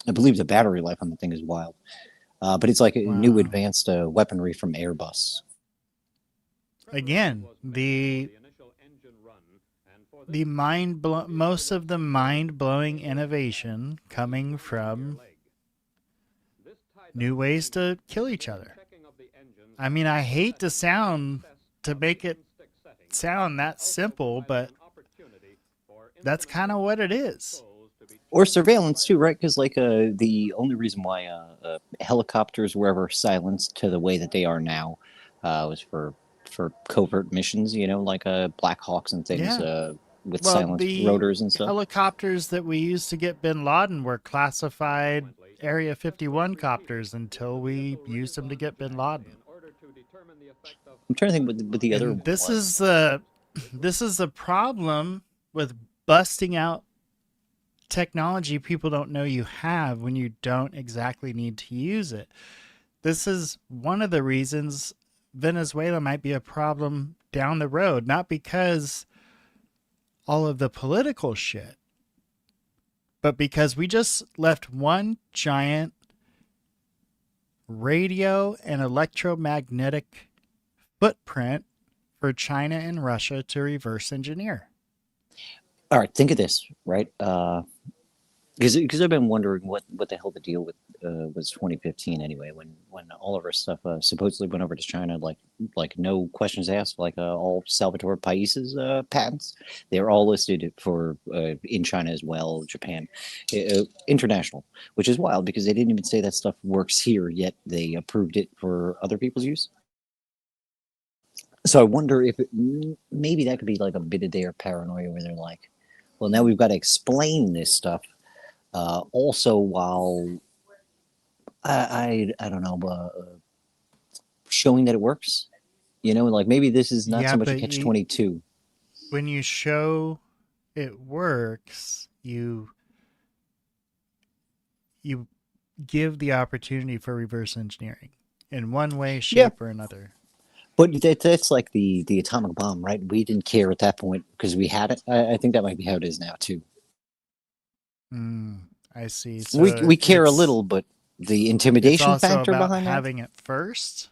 I believe the battery life on the thing is wild. But it's like a new advanced weaponry from Airbus. Again, most of the mind-blowing innovation coming from new ways to kill each other. I mean, I hate to make it sound that simple, but that's kind of what it is. Or surveillance too, right? Because like the only reason why helicopters were ever silenced to the way that they are now was for covert missions, you know, like Black Hawks and things with silenced rotors and stuff. Helicopters that we used to get Bin Laden were classified Area 51 copters until we used them to get Bin Laden. I'm trying to think what the other. This is the problem with busting out technology people don't know you have when you don't exactly need to use it. This is one of the reasons Venezuela might be a problem down the road, not because all of the political shit, but because we just left one giant radio and electromagnetic footprint for China and Russia to reverse engineer. All right, think of this, right? Because I've been wondering what the hell the deal with was 2015 anyway, when all of our stuff supposedly went over to China, like no questions asked, like all Salvatore Pais's patents, they're all listed for in China as well, Japan, international, which is wild because they didn't even say that stuff works here, yet they approved it for other people's use. So I wonder if maybe that could be like a bit of their paranoia where they're like, well, now we've got to explain this stuff. Also, while I don't know, showing that it works, you know, like maybe this is not so much a catch-22. When you show it works, you give the opportunity for reverse engineering in one way, shape, or another. But that's like the atomic bomb, right? We didn't care at that point because we had it. I think that might be how it is now too. I see. So we care a little, but the intimidation factor behind having it first,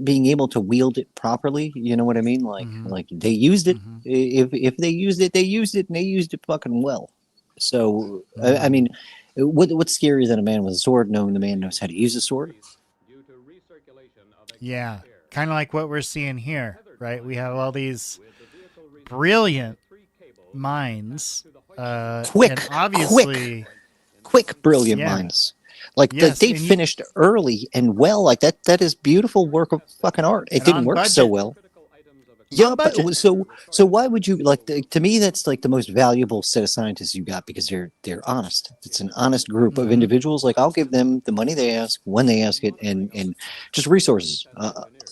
being able to wield it properly. You know what I mean? Like they used it. If they used it, they used it, and they used it fucking well. So I mean, what's scarier than a man with a sword knowing the man knows how to use a sword? Yeah, kind of like what we're seeing here, right? We have all these brilliant minds, quick, brilliant yeah. minds. Like they finished early and well. Like that is beautiful work of fucking art. It didn't work so well. Yeah, but so why would you like? To me, that's like the most valuable set of scientists you got because they're honest. It's an honest group of individuals. Like I'll give them the money they ask when they ask it, and just resources,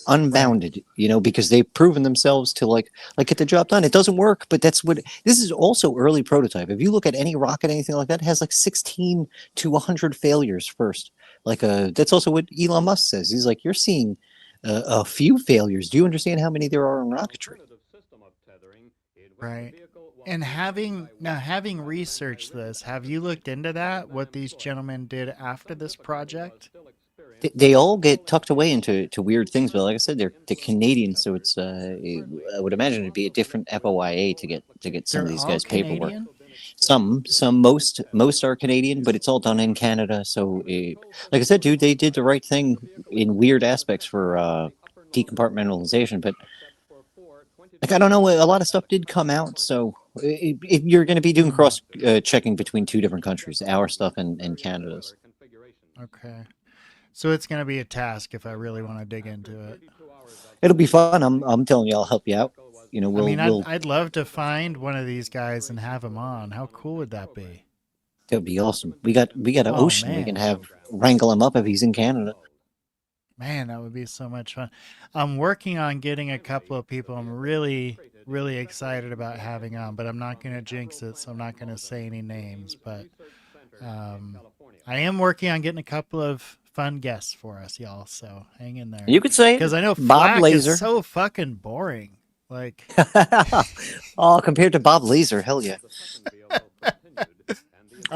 unbounded. You know, because they've proven themselves to like get the job done. It doesn't work, but that's what this is. Also, early prototype. If you look at any rocket, anything like that, it has like 16 to 100 failures first. Like that's also what Elon Musk says. He's like, you're seeing a few failures. Do you understand how many there are in rocketry? Right. And having researched this, have you looked into that? What these gentlemen did after this project? They all get tucked away into weird things, but like I said, they're Canadian, so it's I would imagine it'd be a different FOIA to get some of these guys' paperwork. Most are Canadian, but it's all done in Canada. So, like I said, dude, they did the right thing in weird aspects for decompartmentalization. But like, I don't know, a lot of stuff did come out. So, if you're going to be doing cross checking between two different countries, our stuff and Canada's. Okay, so it's going to be a task if I really want to dig into it. It'll be fun. I'm telling you, I'll help you out. You know, I'd love to find one of these guys and have him on. How cool would that be? That would be awesome. We got an ocean. Man. We can wrangle him up if he's in Canada. Man, that would be so much fun. I'm working on getting a couple of people I'm really, really excited about having on, but I'm not going to jinx it, so I'm not going to say any names. But I am working on getting a couple of fun guests for us, y'all. So hang in there. You could say it. Because I know Bob Flak Laser. is so fucking boring. Like, oh, compared to Bob Laser, hell yeah.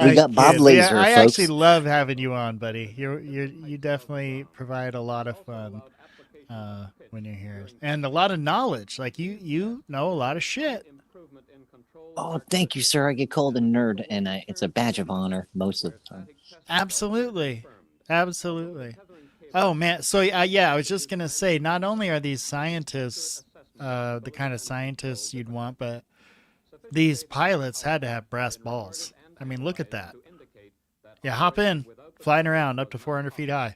We got Bob kid. Laser, I folks. actually love having you on, buddy. You definitely provide a lot of fun when you're here, and a lot of knowledge. Like you know a lot of shit. Oh, thank you, sir. I get called a nerd, and it's a badge of honor most of the time. Absolutely. Oh man, so yeah, I was just gonna say, not only are these scientists the kind of scientists you'd want, but these pilots had to have brass balls. I mean, look at that. Yeah, hop in, flying around up to 400 feet high.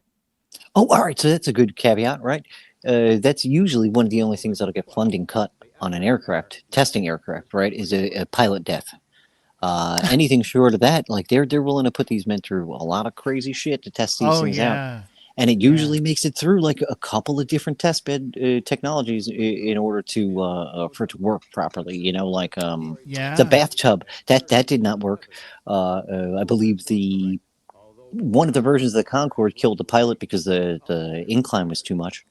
Oh, all right. So that's a good caveat, right? That's usually one of the only things that'll get funding cut on an aircraft, testing aircraft, right? Is a pilot death. Anything short of that, like they're willing to put these men through a lot of crazy shit to test these things out. And it usually makes it through like a couple of different test bed technologies in order to for it to work properly. You know, like the bathtub that did not work. I believe one of the versions of the Concorde killed the pilot because the incline was too much.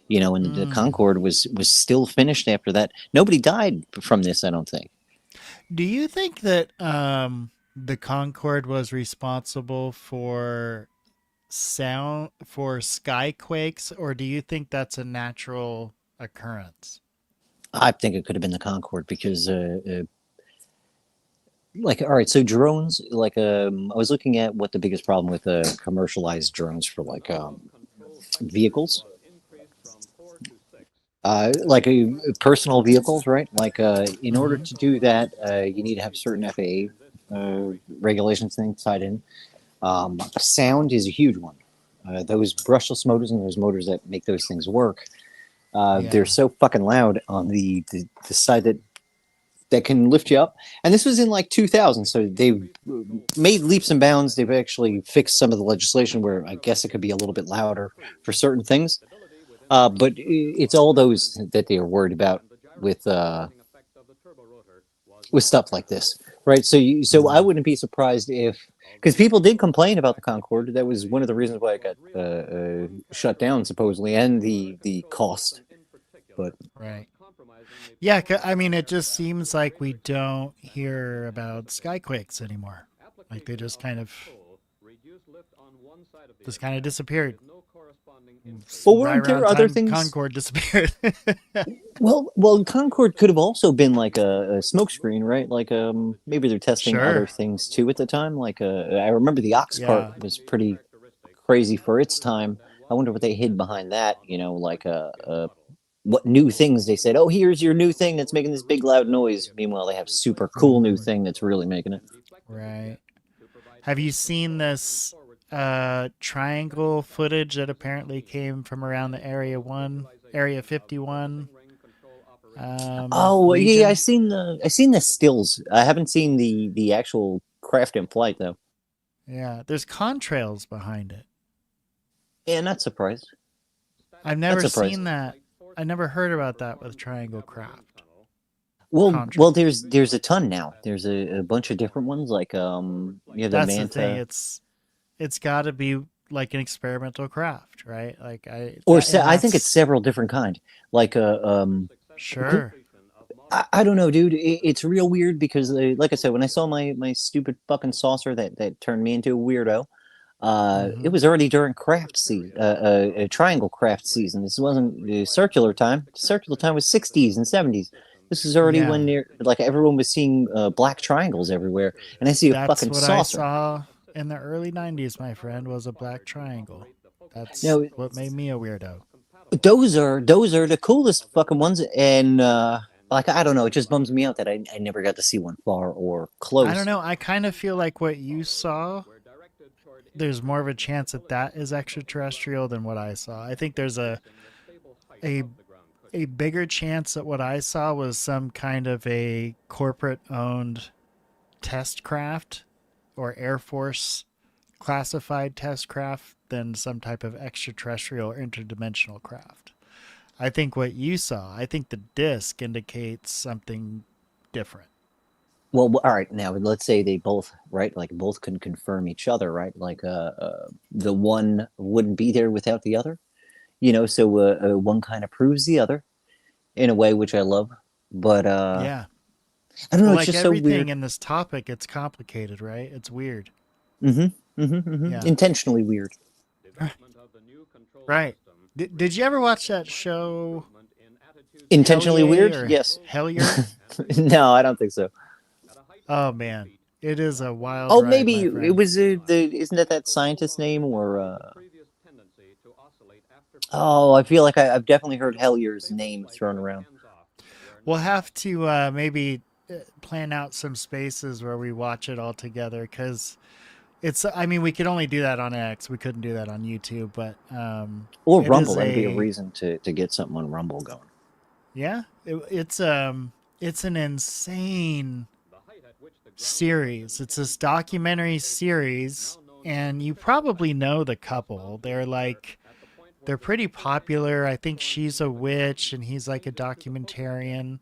You know, and the Concorde was still finished after that. Nobody died from this, I don't think. Do you think that the Concorde was responsible for skyquakes, or do you think that's a natural occurrence? I think it could have been the Concorde because like, all right, so drones, like I was looking at what the biggest problem with commercialized drones for like vehicles, like personal vehicles, right? Like in order to do that, you need to have certain FAA regulations things tied in. Sound is a huge one. Those brushless motors and those motors that make those things work, they're so fucking loud on the side that can lift you up. And this was in like 2000, so they've made leaps and bounds. They've actually fixed some of the legislation where I guess it could be a little bit louder for certain things. But it's all those that they are worried about with stuff like this, right? So I wouldn't be surprised if, because people did complain about the Concorde. That was one of the reasons why it got shut down supposedly, and the cost. But right. Yeah, I mean, it just seems like we don't hear about skyquakes anymore. Like they just kind of disappeared. Well, weren't there other things? Concorde disappeared. well, Concorde could have also been like a smokescreen, right? Like maybe they're testing other things too at the time. Like I remember the ox cart was pretty crazy for its time. I wonder what they hid behind that. You know, like what new things they said. Oh, here's your new thing that's making this big loud noise. Meanwhile, they have super cool new thing that's really making it. Right. Have you seen this triangle footage that apparently came from around the Area 51? Oh, region? yeah, I seen the stills. I haven't seen the actual craft in flight though. Yeah, there's contrails behind it. Yeah, not surprised. I've never seen that. I never heard about that with triangle craft. Well, there's a ton now. There's a bunch of different ones, like the That's Manta. the thing. It's got to be like an experimental craft, right? Like I think it's several different kind. Like sure. I don't know, dude. It's real weird because, like I said, when I saw my stupid fucking saucer that turned me into a weirdo, it was already during craft season, a triangle craft season. This wasn't circular time. Circular time was 60s and 70s. This is already when like everyone was seeing black triangles everywhere, and I see a fucking saucer. That's what I saw in the early 90s, my friend, was a black triangle. That's what made me a weirdo. Those are the coolest fucking ones, and like I don't know, it just bums me out that I never got to see one far or close. I don't know. I kind of feel like what you saw, there's more of a chance that is extraterrestrial than what I saw. I think there's a bigger chance that what I saw was some kind of a corporate-owned test craft or Air Force classified test craft than some type of extraterrestrial or interdimensional craft. I think what you saw, I think the disc indicates something different. Well, all right. Now, let's say they both, right? Like both can confirm each other, right? Like, the one wouldn't be there without the other, So one kind of proves the other in a way, which I love. But Yeah. I don't know. Well, It's like just so everything weird. in this topic, it's complicated, right? It's weird. Yeah. Intentionally weird. Right. Did you ever watch that show Intentionally Hellier weird. or Yes. Hellier? No, I don't think so. Oh man, it is a wild Oh, ride, maybe my it friend. was isn't that scientist's name or oh, I feel like I've definitely heard Hellier's name thrown around. We'll have to maybe plan out some spaces where we watch it all together because it's. I mean, we could only do that on X. We couldn't do that on YouTube, but Or it Rumble. is That'd be a a reason to get something on Rumble going. yeah. It's an insane series. It's this documentary series, and you probably know the couple. They're pretty popular. I think she's a witch and he's like a documentarian,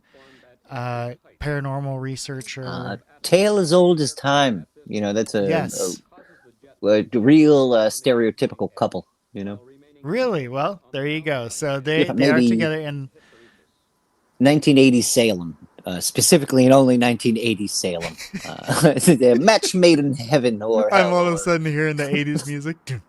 paranormal researcher. Tale as old as time. That's Yes. a real stereotypical couple. Really? Well, there you go. So Yeah, they are maybe together in 1980 Salem, specifically in only 1980 Salem. A match made in heaven or I'm hell. all of a sudden hearing the 80s music. Okay,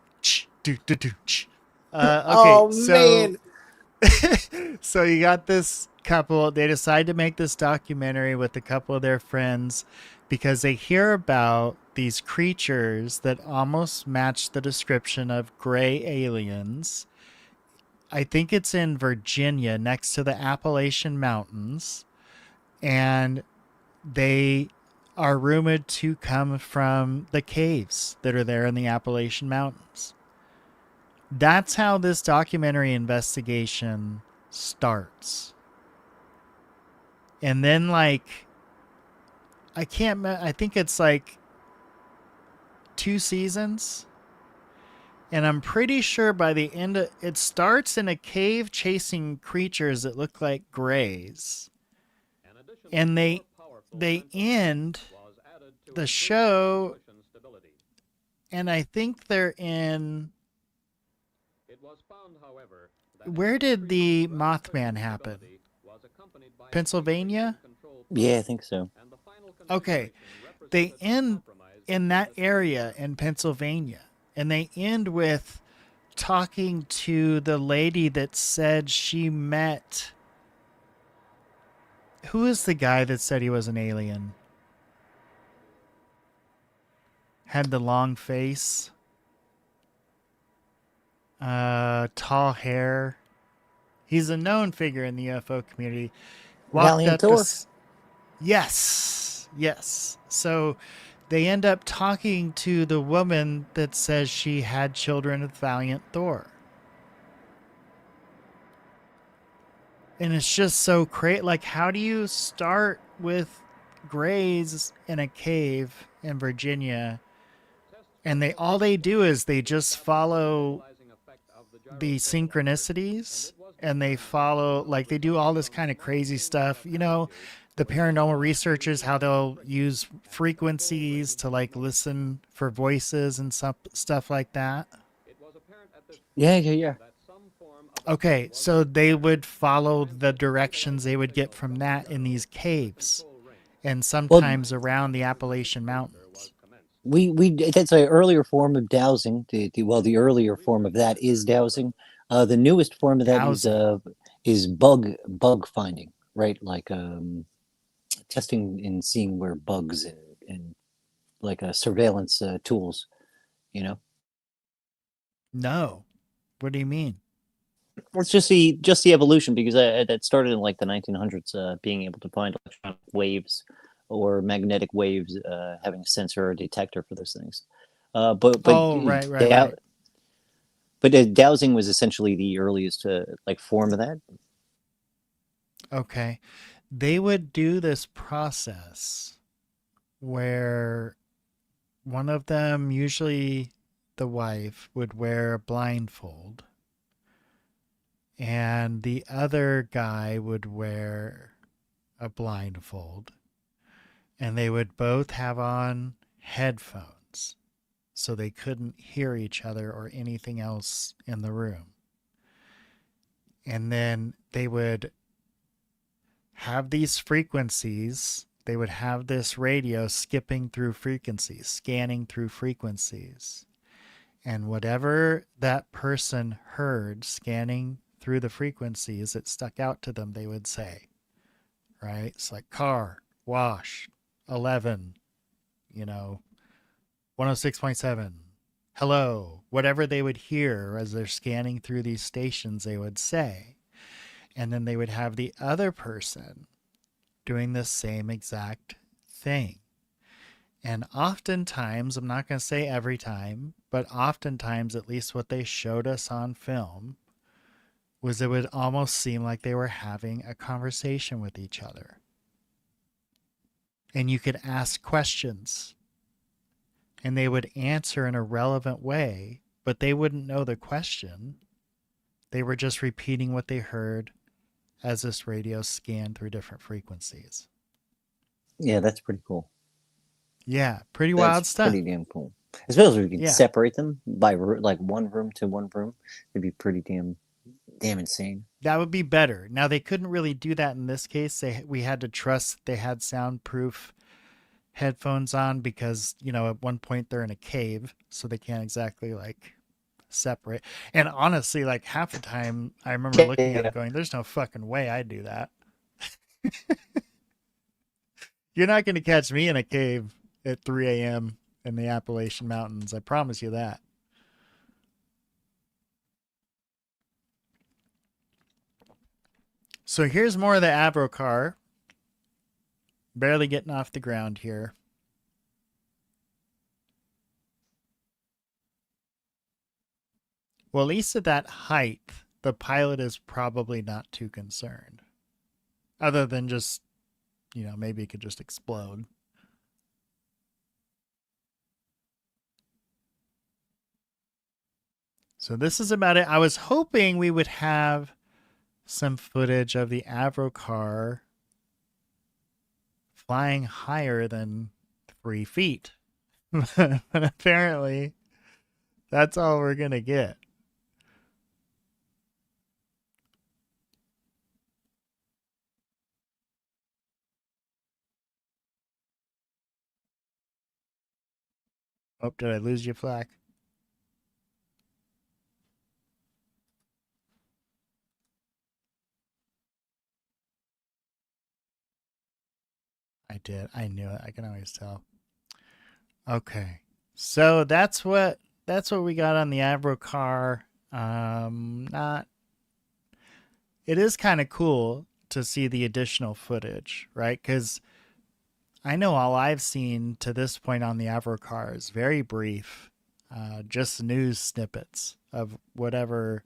Oh so man. so you got this couple. They decide to make this documentary with a couple of their friends because they hear about these creatures that almost match the description of gray aliens. I think it's in Virginia next to the Appalachian Mountains. And they are rumored to come from the caves that are there in the Appalachian Mountains. That's how this documentary investigation starts. And then, like, I think it's like 2 seasons. And I'm pretty sure by the end of it starts in a cave chasing creatures that look like grays. And they end the show, and I think they're in. Where did the Mothman happen? Pennsylvania? Yeah, I think so. Okay. They end in that area in Pennsylvania, and they end with talking to the lady that said she met. Who is the guy that said he was an alien? Had the long face. Tall hair. He's a known figure in the UFO community. Walked Valiant up to Thor. Yes. So they end up talking to the woman that says she had children with Valiant Thor. And it's just so crazy. Like, how do you start with grays in a cave in Virginia? And all they do is they just follow the synchronicities, and they follow, like, they do all this kind of crazy stuff. The paranormal researchers, how they'll use frequencies to like listen for voices and stuff like that. Yeah. Okay, so they would follow the directions they would get from that in these caves and sometimes around the Appalachian Mountains. That's an earlier form of dowsing. The earlier form of that is dowsing. The newest form of that is bug finding, right? Like testing and seeing where bugs and like surveillance tools, No, what do you mean? It's just the evolution, because that started in like the 1900s, being able to find electronic waves or magnetic waves, having a sensor or detector for those things. But right. But dowsing was essentially the earliest like form of that. Okay, they would do this process where one of them, usually the wife, would wear a blindfold, and the other guy would wear a blindfold. and they would both have on headphones so they couldn't hear each other or anything else in the room. And then they would have these frequencies. They would have this radio skipping through frequencies, scanning through frequencies. And whatever that person heard scanning through the frequencies that stuck out to them, they would say, right? It's like car, wash, 11, 106.7, hello, whatever they would hear as they're scanning through these stations, they would say. And then they would have the other person doing the same exact thing. And oftentimes, I'm not going to say every time, but oftentimes, at least what they showed us on film, was it would almost seem like they were having a conversation with each other. And you could ask questions, and they would answer in a relevant way, but they wouldn't know the question. They were just repeating what they heard as this radio scanned through different frequencies. Yeah, that's pretty cool. Yeah, pretty wild stuff. Pretty damn cool. Especially if we could Yeah. separate them by like one room to one room. It'd be pretty damn insane. That would be better. Now, they couldn't really do that in this case. We had to trust that they had soundproof headphones on because, at one point they're in a cave, so they can't exactly separate. And honestly, half the time I remember looking at it going, there's no fucking way I'd do that. You're not going to catch me in a cave at 3 a.m. in the Appalachian Mountains. I promise you that. So here's more of the Avro car. Barely getting off the ground here. Well, at least at that height, the pilot is probably not too concerned. Other than just, maybe it could just explode. So this is about it. I was hoping we would have some footage of the Avro car flying higher than 3 feet. But apparently, that's all we're going to get. Oh, did I lose you, Flak? I did. I knew it. I can always tell. Okay. So that's what we got on the Avro car. It is kind of cool to see the additional footage, right? Because I know all I've seen to this point on the Avro car is very brief, just news snippets of whatever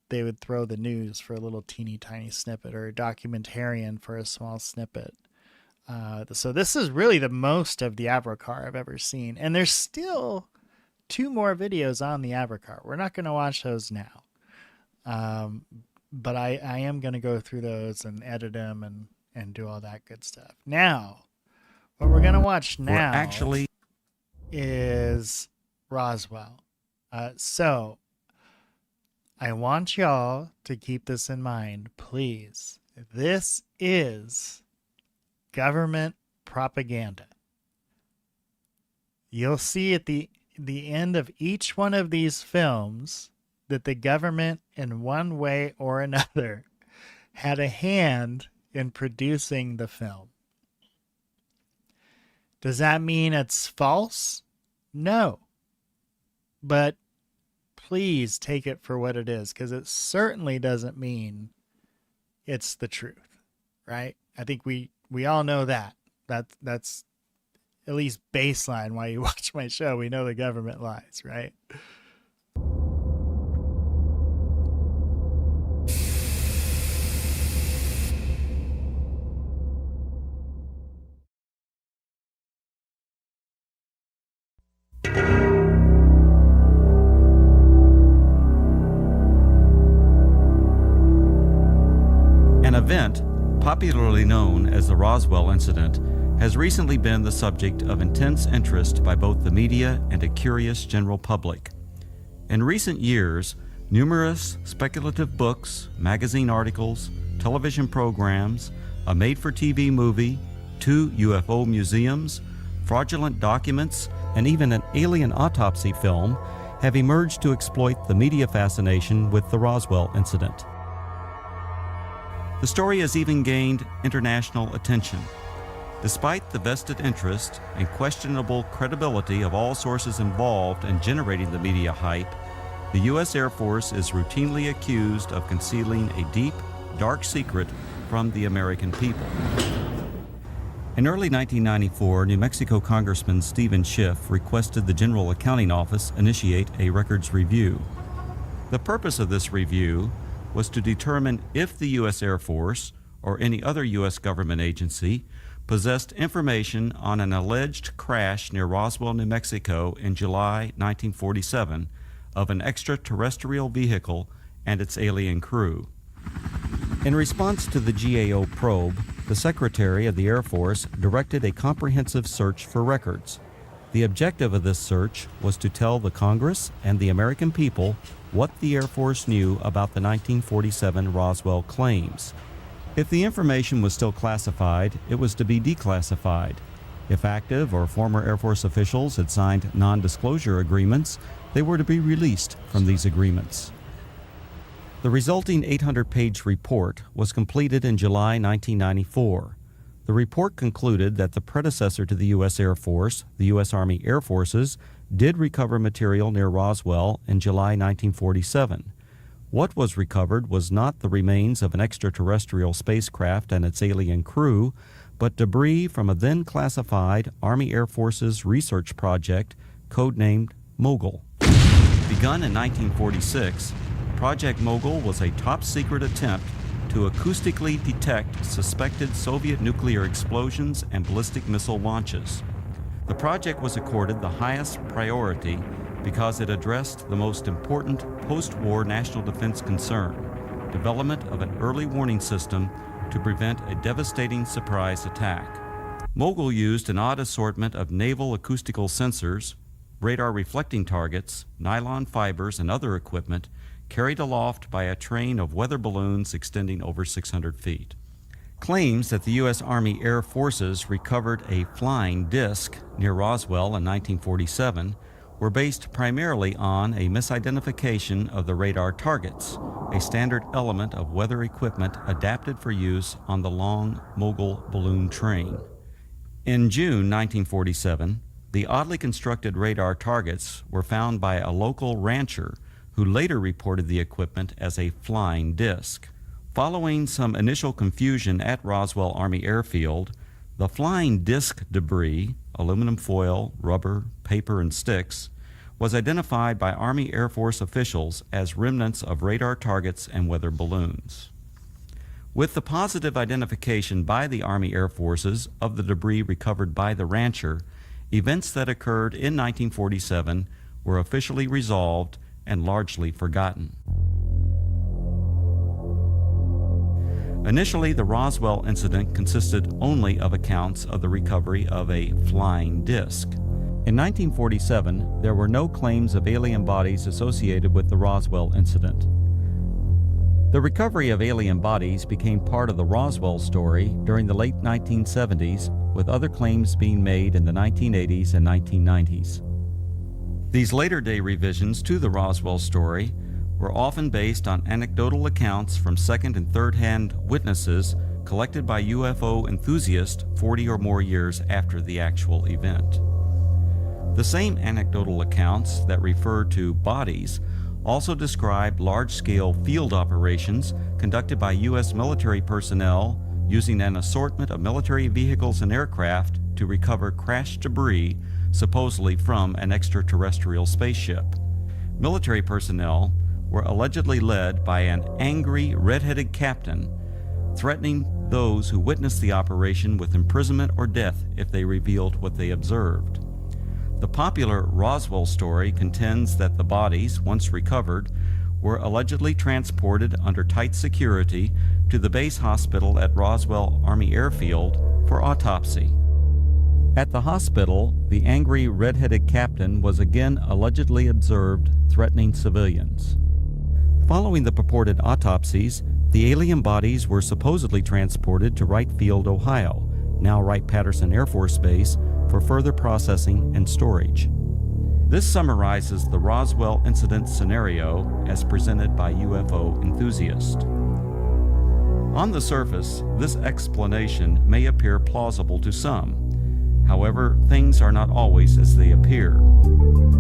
they would throw the news for a little teeny tiny snippet, or a documentarian for a small snippet. So this is really the most of the Avro car I've ever seen. And there's still 2 more videos on the Avro car. We're not going to watch those now. But I am going to go through those and edit them and do all that good stuff. Now, what we're going to watch now is Roswell. So I want y'all to keep this in mind, please. This is government propaganda. You'll see at the end of each one of these films that the government, in one way or another, had a hand in producing the film. Does that mean it's false? No. But please take it for what it is, because it certainly doesn't mean it's the truth, right? I think we all know that. That's at least baseline why you watch my show. We know the government lies, right? An event popularly known as the Roswell incident has recently been the subject of intense interest by both the media and a curious general public. In recent years, numerous speculative books, magazine articles, television programs, a made-for-TV movie, 2 UFO museums, fraudulent documents, and even an alien autopsy film have emerged to exploit the media fascination with the Roswell incident. The story has even gained international attention. Despite the vested interest and questionable credibility of all sources involved in generating the media hype, the U.S. Air Force is routinely accused of concealing a deep, dark secret from the American people. In early 1994, New Mexico Congressman Stephen Schiff requested the General Accounting Office initiate a records review. The purpose of this review was to determine if the U.S. Air Force or any other U.S. government agency possessed information on an alleged crash near Roswell, New Mexico in July 1947 of an extraterrestrial vehicle and its alien crew. In response to the GAO probe, the Secretary of the Air Force directed a comprehensive search for records. The objective of this search was to tell the Congress and the American people what the Air Force knew about the 1947 Roswell claims. If the information was still classified, it was to be declassified. If active or former Air Force officials had signed non-disclosure agreements, they were to be released from these agreements. The resulting 800-page report was completed in July 1994. The report concluded that the predecessor to the U.S. Air Force, the U.S. Army Air Forces, did recover material near Roswell in July 1947. What was recovered was not the remains of an extraterrestrial spacecraft and its alien crew, but debris from a then classified Army Air Forces research project codenamed Mogul. Begun in 1946, Project Mogul was a top-secret attempt to acoustically detect suspected Soviet nuclear explosions and ballistic missile launches. The project was accorded the highest priority because it addressed the most important post-war national defense concern, development of an early warning system to prevent a devastating surprise attack. Mogul used an odd assortment of naval acoustical sensors, radar reflecting targets, nylon fibers, and other equipment carried aloft by a train of weather balloons extending over 600 feet. Claims that the U.S. Army Air Forces recovered a flying disc near Roswell in 1947 were based primarily on a misidentification of the radar targets, a standard element of weather equipment adapted for use on the long Mogul balloon train. In June 1947, the oddly constructed radar targets were found by a local rancher who later reported the equipment as a flying disc. Following some initial confusion at Roswell Army Airfield, the flying disc debris, aluminum foil, rubber, paper, and sticks, was identified by Army Air Force officials as remnants of radar targets and weather balloons. With the positive identification by the Army Air Forces of the debris recovered by the rancher, events that occurred in 1947 were officially resolved and largely forgotten. Initially, the Roswell incident consisted only of accounts of the recovery of a flying disc. In 1947, there were no claims of alien bodies associated with the Roswell incident. The recovery of alien bodies became part of the Roswell story during the late 1970s, with other claims being made in the 1980s and 1990s. These later-day revisions to the Roswell story were often based on anecdotal accounts from second- and third-hand witnesses collected by UFO enthusiasts 40 or more years after the actual event. The same anecdotal accounts that refer to bodies also describe large-scale field operations conducted by U.S. military personnel using an assortment of military vehicles and aircraft to recover crashed debris supposedly from an extraterrestrial spaceship. Military personnel were allegedly led by an angry, red-headed captain, threatening those who witnessed the operation with imprisonment or death if they revealed what they observed. The popular Roswell story contends that the bodies, once recovered, were allegedly transported under tight security to the base hospital at Roswell Army Airfield for autopsy. At the hospital, the angry red-headed captain was again allegedly observed threatening civilians. Following the purported autopsies, the alien bodies were supposedly transported to Wright Field, Ohio, now Wright-Patterson Air Force Base, for further processing and storage. This summarizes the Roswell incident scenario as presented by UFO enthusiasts. On the surface, this explanation may appear plausible to some. However, things are not always as they appear.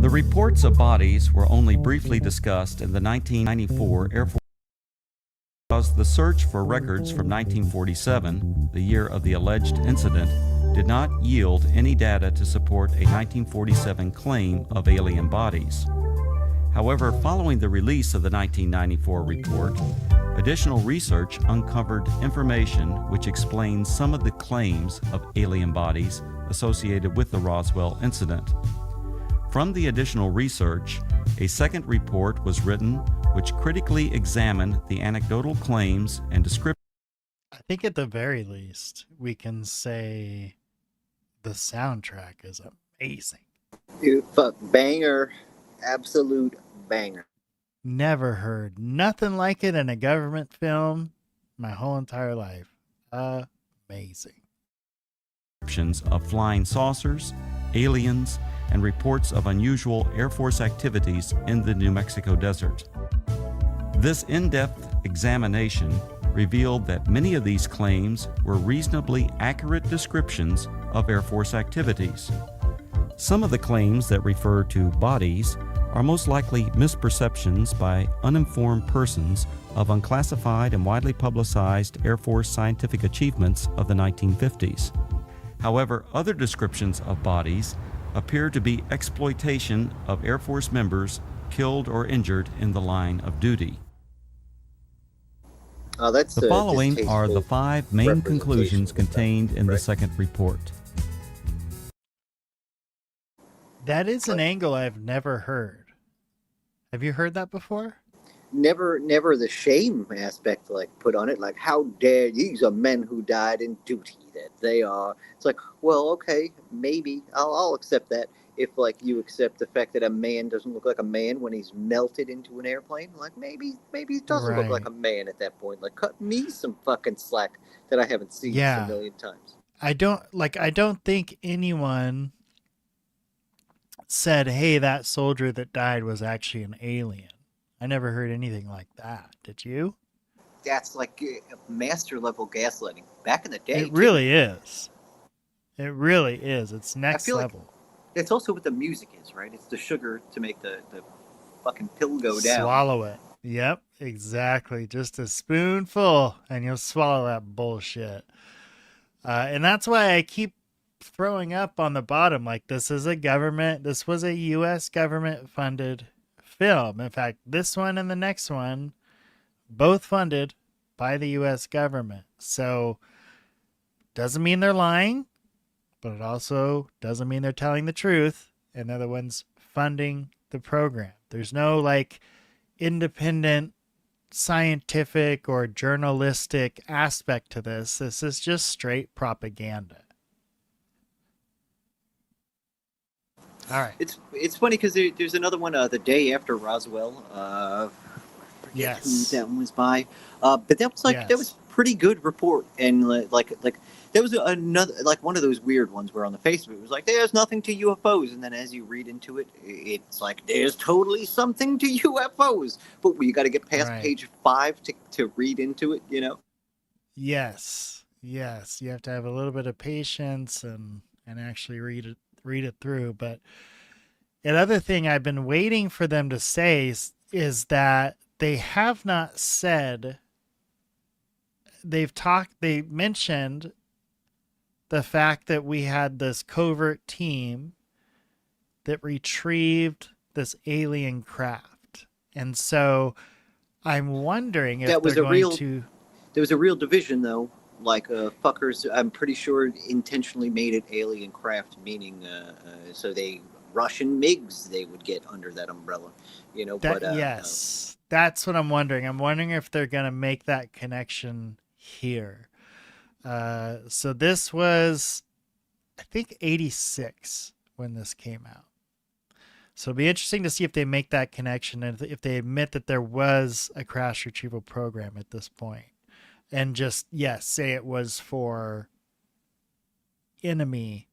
The reports of bodies were only briefly discussed in the 1994 Air Force because the search for records from 1947, the year of the alleged incident, did not yield any data to support a 1947 claim of alien bodies. However, following the release of the 1994 report, additional research uncovered information which explains some of the claims of alien bodies associated with the Roswell incident. From the additional research, a second report was written which critically examined the anecdotal claims and descriptions. I think at the very least, we can say the soundtrack is amazing. Dude, fuck, banger. Absolute banger. Never heard nothing like it in a government film my whole entire life. Amazing. Of flying saucers, aliens, and reports of unusual Air Force activities in the New Mexico desert. This in-depth examination revealed that many of these claims were reasonably accurate descriptions of Air Force activities. Some of the claims that refer to bodies are most likely misperceptions by uninformed persons of unclassified and widely publicized Air Force scientific achievements of the 1950s. However, other descriptions of bodies appear to be exploitation of Air Force members killed or injured in the line of duty. That's the following are the 5 main conclusions contained in the second report. That is an angle I've never heard. Have you heard that before? Never the shame aspect like put on it. Like, how dare these are men who died in duty? That they are. It's like, well, okay, maybe I'll accept that if like you accept the fact that a man doesn't look like a man when he's melted into an airplane. Like maybe he doesn't look like a man at that point. Like cut me some fucking slack that I haven't seen a million times. I don't think anyone said, hey, that soldier that died was actually an alien. I never heard anything like that. Did you? That's like master level gaslighting. Back in the day. It really is. It really is. It's next level. Like it's also what the music is, right? It's the sugar to make the fucking pill go down. Swallow it. Yep, exactly. Just a spoonful and you'll swallow that bullshit. And that's why I keep throwing up on the bottom. Like, this was a U.S. government funded film. In fact, this one and the next one, both funded by the U.S. government. So, doesn't mean they're lying, but it also doesn't mean they're telling the truth, and they're the ones funding the program. There's no, like, independent scientific or journalistic aspect to this. This is just straight propaganda. All right. It's funny because there's another one the day after Roswell. I forget who that one was by, but that was that was pretty good report, and like that was another like one of those weird ones where on the face of it was like there's nothing to UFOs, and then as you read into it, it's like there's totally something to UFOs, but you got to get past page 5 to read into it, you know. Yes, you have to have a little bit of patience and actually read it through. But another thing I've been waiting for them to say is that they have not said, they mentioned the fact that we had this covert team that retrieved this alien craft. And so I'm wondering if there was a real division though. Like fuckers, I'm pretty sure intentionally made it alien craft, meaning so Russian MiGs they would get under that umbrella, you know. Yes, that's what I'm wondering. I'm wondering if they're gonna make that connection here. So this was I think 86 when this came out. So it'll be interesting to see if they make that connection and if they admit that there was a crash retrieval program at this point. And just, yes, say it was for enemy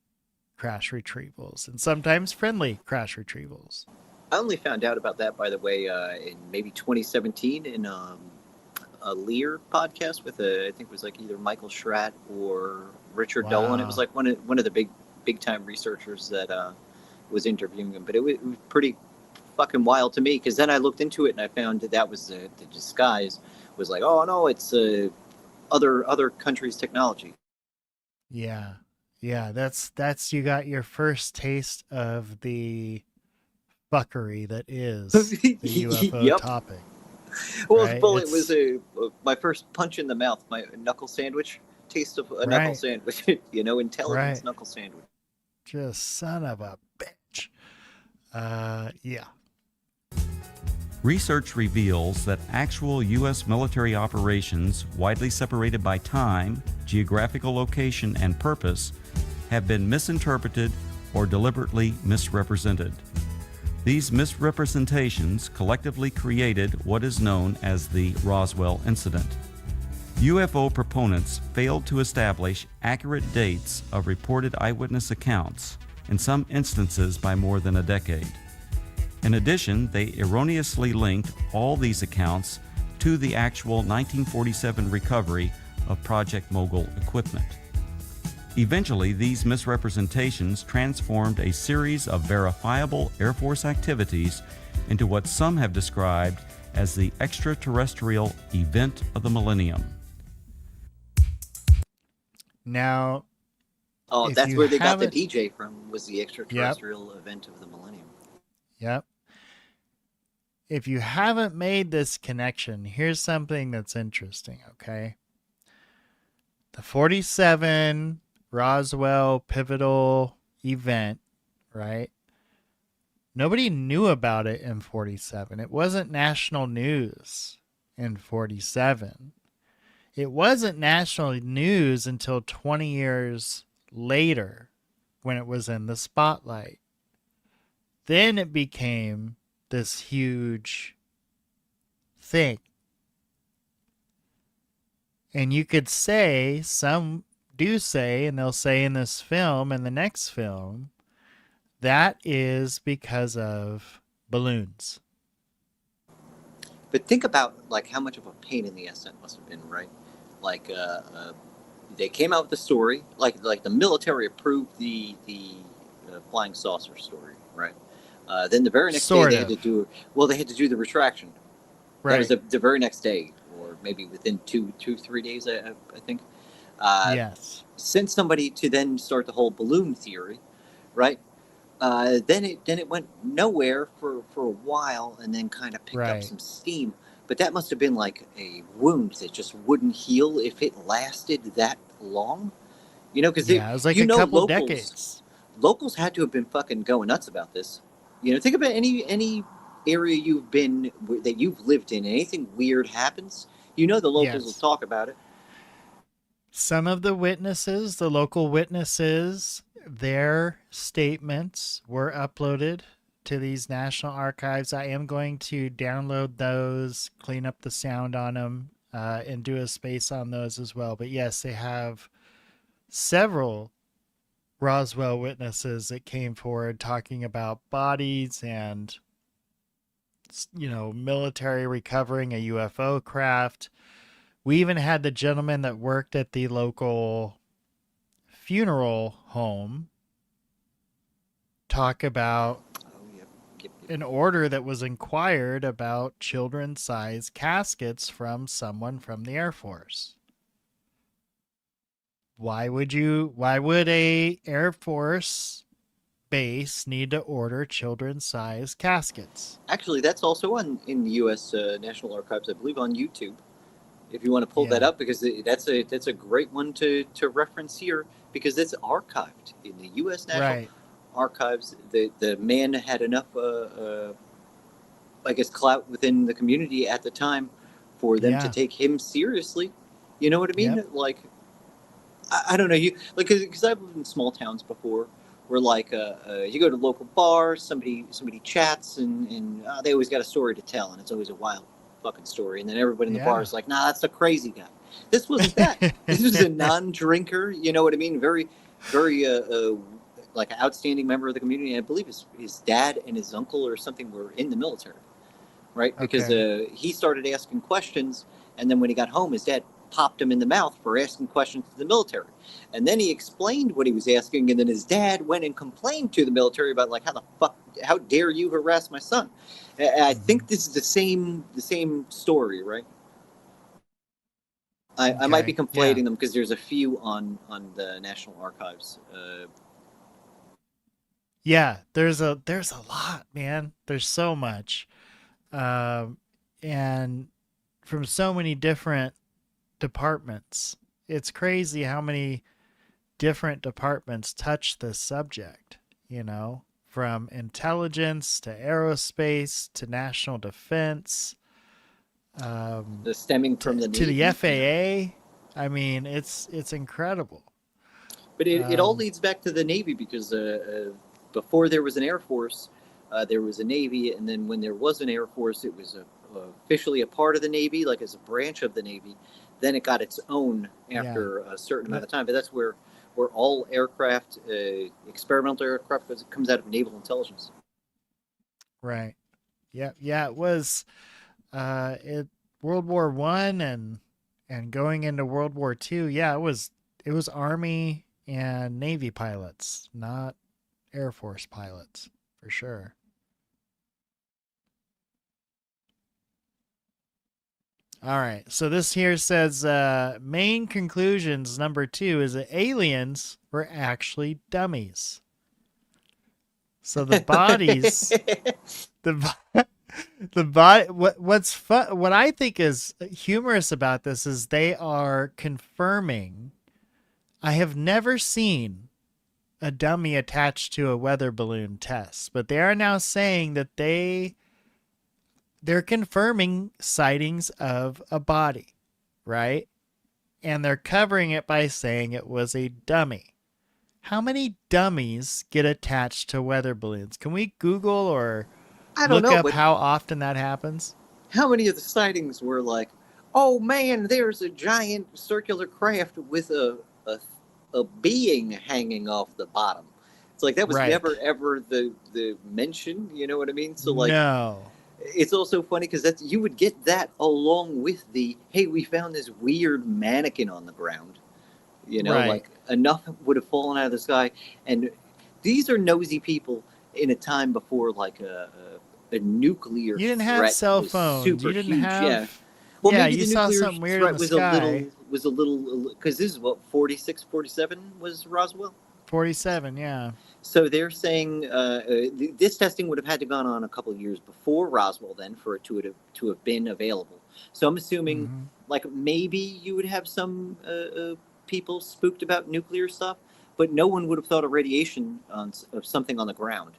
crash retrievals and sometimes friendly crash retrievals. I only found out about that, by the way, in maybe 2017 in a Lear podcast with I think it was like either Michael Schratt or Richard Dolan. It was like one of the big time researchers that was interviewing him. But it was pretty fucking wild to me, because then I looked into it and I found that was the disguise was like, oh no, it's other countries' technology. Yeah. That's you got your first taste of the fuckery that is the UFO topic. Well, right? It was my first punch in the mouth, my knuckle sandwich, taste of a knuckle sandwich, intelligence knuckle sandwich. Just son of a bitch. Yeah. Research reveals that actual U.S. military operations, widely separated by time, geographical location, and purpose, have been misinterpreted or deliberately misrepresented. These misrepresentations collectively created what is known as the Roswell incident. UFO proponents failed to establish accurate dates of reported eyewitness accounts, in some instances by more than a decade. In addition, they erroneously linked all these accounts to the actual 1947 recovery of Project Mogul equipment. Eventually, these misrepresentations transformed a series of verifiable Air Force activities into what some have described as the extraterrestrial event of the millennium. Now, that's where they got the DJ from, was the extraterrestrial event of the millennium. Yep. If you haven't made this connection, here's something that's interesting, okay? The 47 Roswell pivotal event, right? Nobody knew about it in 47. It wasn't national news in 47. It wasn't national news until 20 years later when it was in the spotlight. Then it became this huge thing. And you could say, some do say, and they'll say in this film and the next film, that is because of balloons. But think about like how much of a pain in the ass that must have been, right? Like they came out with the story, like the military approved the flying saucer story, right? Then the very next day they had to do the retraction. Right. That was the very next day, or maybe within 2-3 days, I think. Yes. Sent somebody to then start the whole balloon theory, right? Then it went nowhere for a while, and then kind of picked up some steam. But that must have been like a wound that just wouldn't heal if it lasted that long. Because it was like a couple decades. Locals had to have been fucking going nuts about this. Think about any area you've been that you've lived in. Anything weird happens, the locals will talk about it. Some of the witnesses, the local witnesses, their statements were uploaded to these national archives. I am going to download those, clean up the sound on them, and do a space on those as well. But yes, they have several Roswell witnesses that came forward talking about bodies and, military recovering a UFO craft. We even had the gentleman that worked at the local funeral home talk about an order that was inquired about children-sized caskets from someone from the Air Force. Why would a Air Force base need to order children-sized caskets? Actually, that's also in the U.S. National Archives, I believe, on YouTube. If you want to pull that up, because that's a great one to reference here, because it's archived in the U.S. National Archives. The man had enough, clout within the community at the time for them to take him seriously. You know what I mean? Yep. Like, I don't know, you like because I've lived in small towns before, where like you go to local bars, somebody chats, and they always got a story to tell, and it's always a wild fucking story, and then everybody in the bar is like, nah, that's the crazy guy. This wasn't that. This was a non-drinker. You know what I mean? Very, very like an outstanding member of the community. And I believe his dad and his uncle or something were in the military, right? Because he started asking questions, and then when he got home, his dad popped him in the mouth for asking questions to the military. And then he explained what he was asking, and then his dad went and complained to the military about like, how dare you harass my son? I think this is the same story, right? I might be conflating them because there's a few on the National Archives. Yeah, there's a lot, man. There's so much, and from so many different departments. It's crazy how many different departments touch this subject, you know, from intelligence to aerospace to national defense, the stemming from the to Navy. the FAA. I mean, it's incredible. But it all leads back to the Navy because before there was an Air Force, there was a Navy, and then when there was an Air Force, it was officially a part of the Navy, like as a branch of the Navy. Then it got its own after a certain amount of time. But that's where all aircraft, experimental aircraft, comes out of naval intelligence. Right. Yeah. Yeah. It was World War I and going into World War II. Yeah, it was Army and Navy pilots, not Air Force pilots, for sure. All right. So this here says main conclusions number 2 is that aliens were actually dummies. So the bodies, the body. What's fun? What I think is humorous about this is they are confirming. I have never seen a dummy attached to a weather balloon test, but they are now saying that they're confirming sightings of a body, right? And they're covering it by saying it was a dummy. How many dummies get attached to weather balloons? Can we Google or look up how often that happens? How many of the sightings were like, oh man, there's a giant circular craft with a being hanging off the bottom? It's like that was never ever the mention. You know what I mean? So like, no. It's also funny because you would get that along with the, hey, we found this weird mannequin on the ground. You know, like enough would have fallen out of the sky. And these are nosy people in a time before like a nuclear You didn't have cell phones. You didn't huge, have... Well, yeah, maybe you the saw nuclear something weird threat in the was sky. was a little, because this is what, 46, 47 was Roswell? 47, yeah. So they're saying this testing would have had to gone on a couple of years before Roswell then for it to have been available. So I'm assuming like maybe you would have some people spooked about nuclear stuff, but no one would have thought of radiation of something on the ground.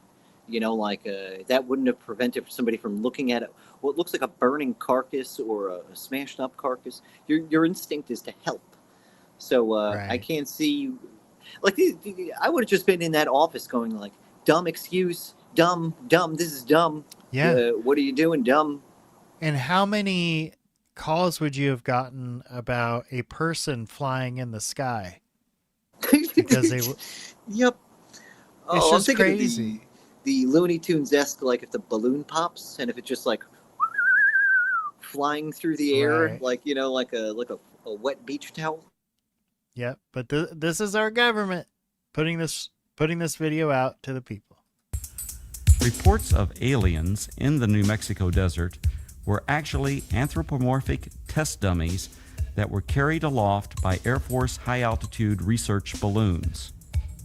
You know, like that wouldn't have prevented somebody from looking at it. What looks like a burning carcass or a smashed up carcass. Your instinct is to help. So I can't see. Like, I would have just been in that office going like, dumb excuse, dumb, this is dumb. Yeah. What are you doing, dumb? And how many calls would you have gotten about a person flying in the sky? Because they Yep. It's I'm just thinking crazy. Of the Looney Tunes-esque, like if the balloon pops and if it's just like flying through the air, like, you know, like a wet beach towel. Yep, but this is our government putting this video out to the people. Reports of aliens in the New Mexico desert were actually anthropomorphic test dummies that were carried aloft by Air Force high-altitude research balloons.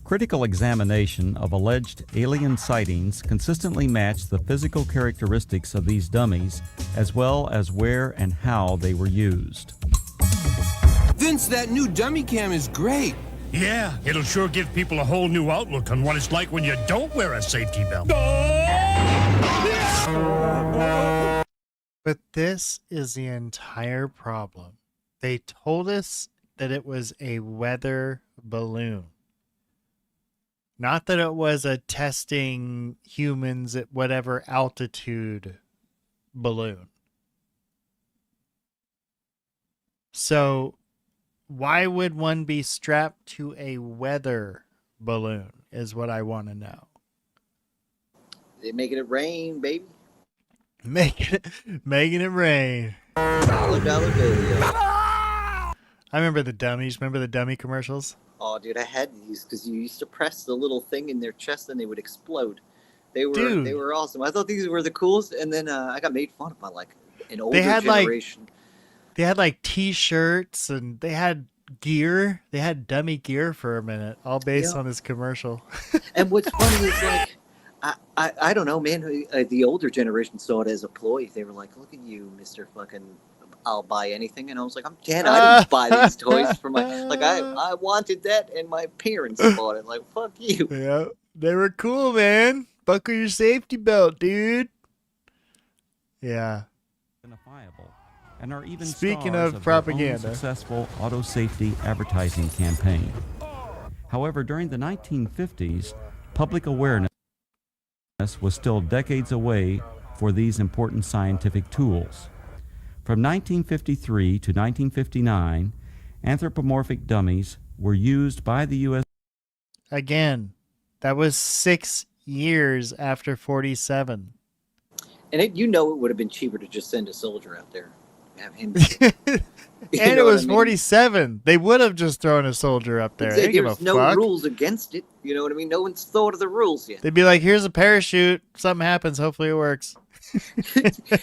Critical examination of alleged alien sightings consistently matched the physical characteristics of these dummies, as well as where and how they were used. Vince, that new dummy cam is great. Yeah, it'll sure give people a whole new outlook on what it's like when you don't wear a safety belt. But this is the entire problem. They told us that it was a weather balloon. Not that it was a testing humans at whatever altitude balloon. So why would one be strapped to a weather balloon is what I want to know. They're making it rain, baby. Making it rain. $1 bill. I remember the dummies. Remember the dummy commercials? Oh, dude, I had these because you used to press the little thing in their chest and they would explode. They were awesome. I thought these were the coolest, and then I got made fun of by like an older generation. They had like T-shirts and they had gear. They had dummy gear for a minute, all based on this commercial. And what's funny is like, I don't know, man. The older generation saw it as a ploy. They were like, "Look at you, Mister Fucking, I'll buy anything." And I was like, "I'm dead. I didn't buy these toys for my like. I wanted that, and my parents bought it. Like, fuck you." Yeah, they were cool, man. Buckle your safety belt, dude. Yeah. Identifiable, and are even Speaking stars of their own propaganda, successful auto safety advertising campaign. However, during the 1950s, public awareness was still decades away for these important scientific tools. From 1953 to 1959, anthropomorphic dummies were used by the U.S. Again, that was 6 years after 47. And it would have been cheaper to just send a soldier out there, have him. And it was 47. They would have just thrown a soldier up there. They give a There's no fuck. rules against it. You know what I mean? No one's thought of the rules yet. They'd be like, "Here's a parachute. Something happens. Hopefully it works."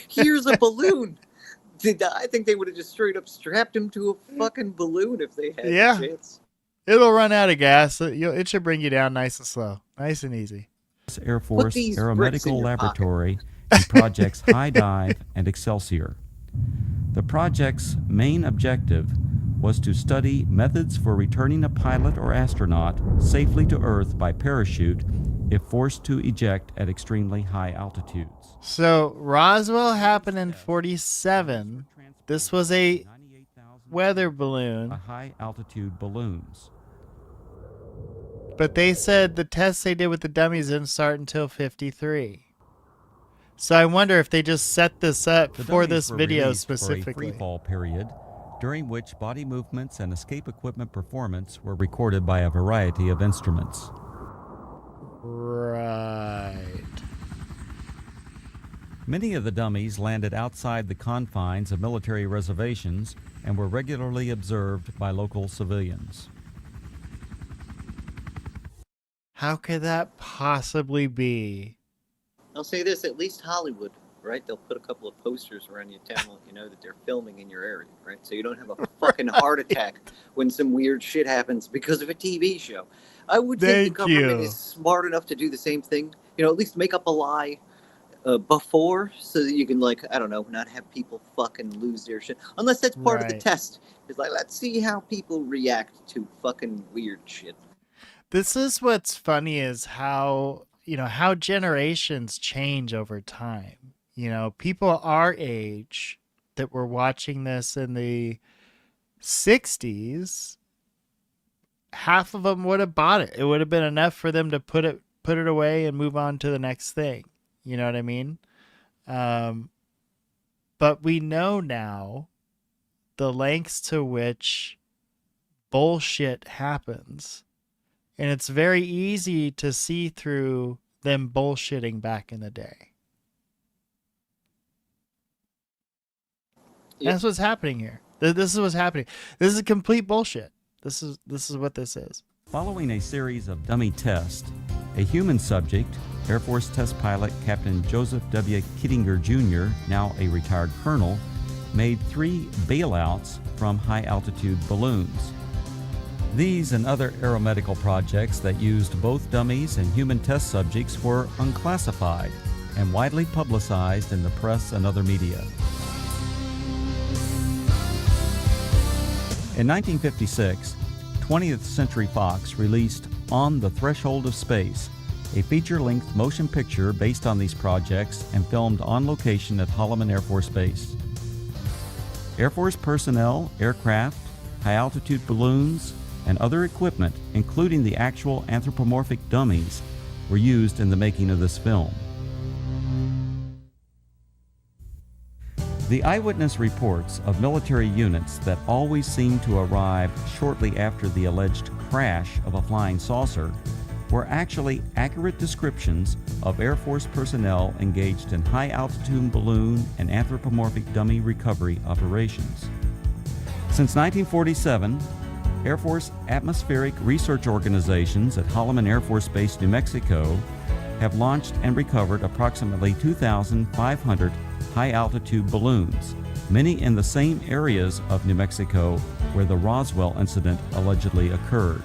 Here's a balloon. I think they would have just straight up strapped him to a fucking balloon if they had Yeah. the chance. It'll run out of gas. It should bring you down nice and slow. Nice and easy. Air Force these bricks in Aeromedical your Laboratory and projects High Dive and Excelsior. The project's main objective was to study methods for returning a pilot or astronaut safely to Earth by parachute if forced to eject at extremely high altitudes. So Roswell happened in 47. This was a weather balloon. High altitude balloons. But they said the tests they did with the dummies didn't start until 53. So I wonder if they just set this up The for dummies this were video released specifically. for a free fall period, during which body movements and escape equipment performance were recorded by a variety of instruments. Right. Many of the dummies landed outside the confines of military reservations and were regularly observed by local civilians. How could that possibly be? I'll say this, at least Hollywood, right? They'll put a couple of posters around your town, let you know that they're filming in your area, right? So you don't have a fucking heart attack when some weird shit happens because of a TV show. I would think the government is smart enough to do the same thing. You know, at least make up a lie before so that you can, like, I don't know, not have people fucking lose their shit. Unless that's part of the test. It's like, let's see how people react to fucking weird shit. This is what's funny is how, how generations change over time. People our age that were watching this in the 60s, half of them would have bought it. It would have been enough for them to put it away and move on to the next thing. You know what I mean? But we know now the lengths to which bullshit happens. And it's very easy to see through them bullshitting back in the day. Yep. That's what's happening here. This is what's happening. This is complete bullshit. This is what this is. Following a series of dummy tests, a human subject, Air Force test pilot Captain Joseph W. Kittinger Jr., now a retired colonel, made 3 bailouts from high-altitude balloons. These and other aeromedical projects that used both dummies and human test subjects were unclassified and widely publicized in the press and other media. In 1956, 20th Century Fox released On the Threshold of Space, a feature-length motion picture based on these projects and filmed on location at Holloman Air Force Base. Air Force personnel, aircraft, high-altitude balloons, and other equipment, including the actual anthropomorphic dummies, were used in the making of this film. The eyewitness reports of military units that always seem to arrive shortly after the alleged crash of a flying saucer were actually accurate descriptions of Air Force personnel engaged in high-altitude balloon and anthropomorphic dummy recovery operations. Since 1947, Air Force atmospheric research organizations at Holloman Air Force Base, New Mexico, have launched and recovered approximately 2,500 high-altitude balloons, many in the same areas of New Mexico where the Roswell incident allegedly occurred.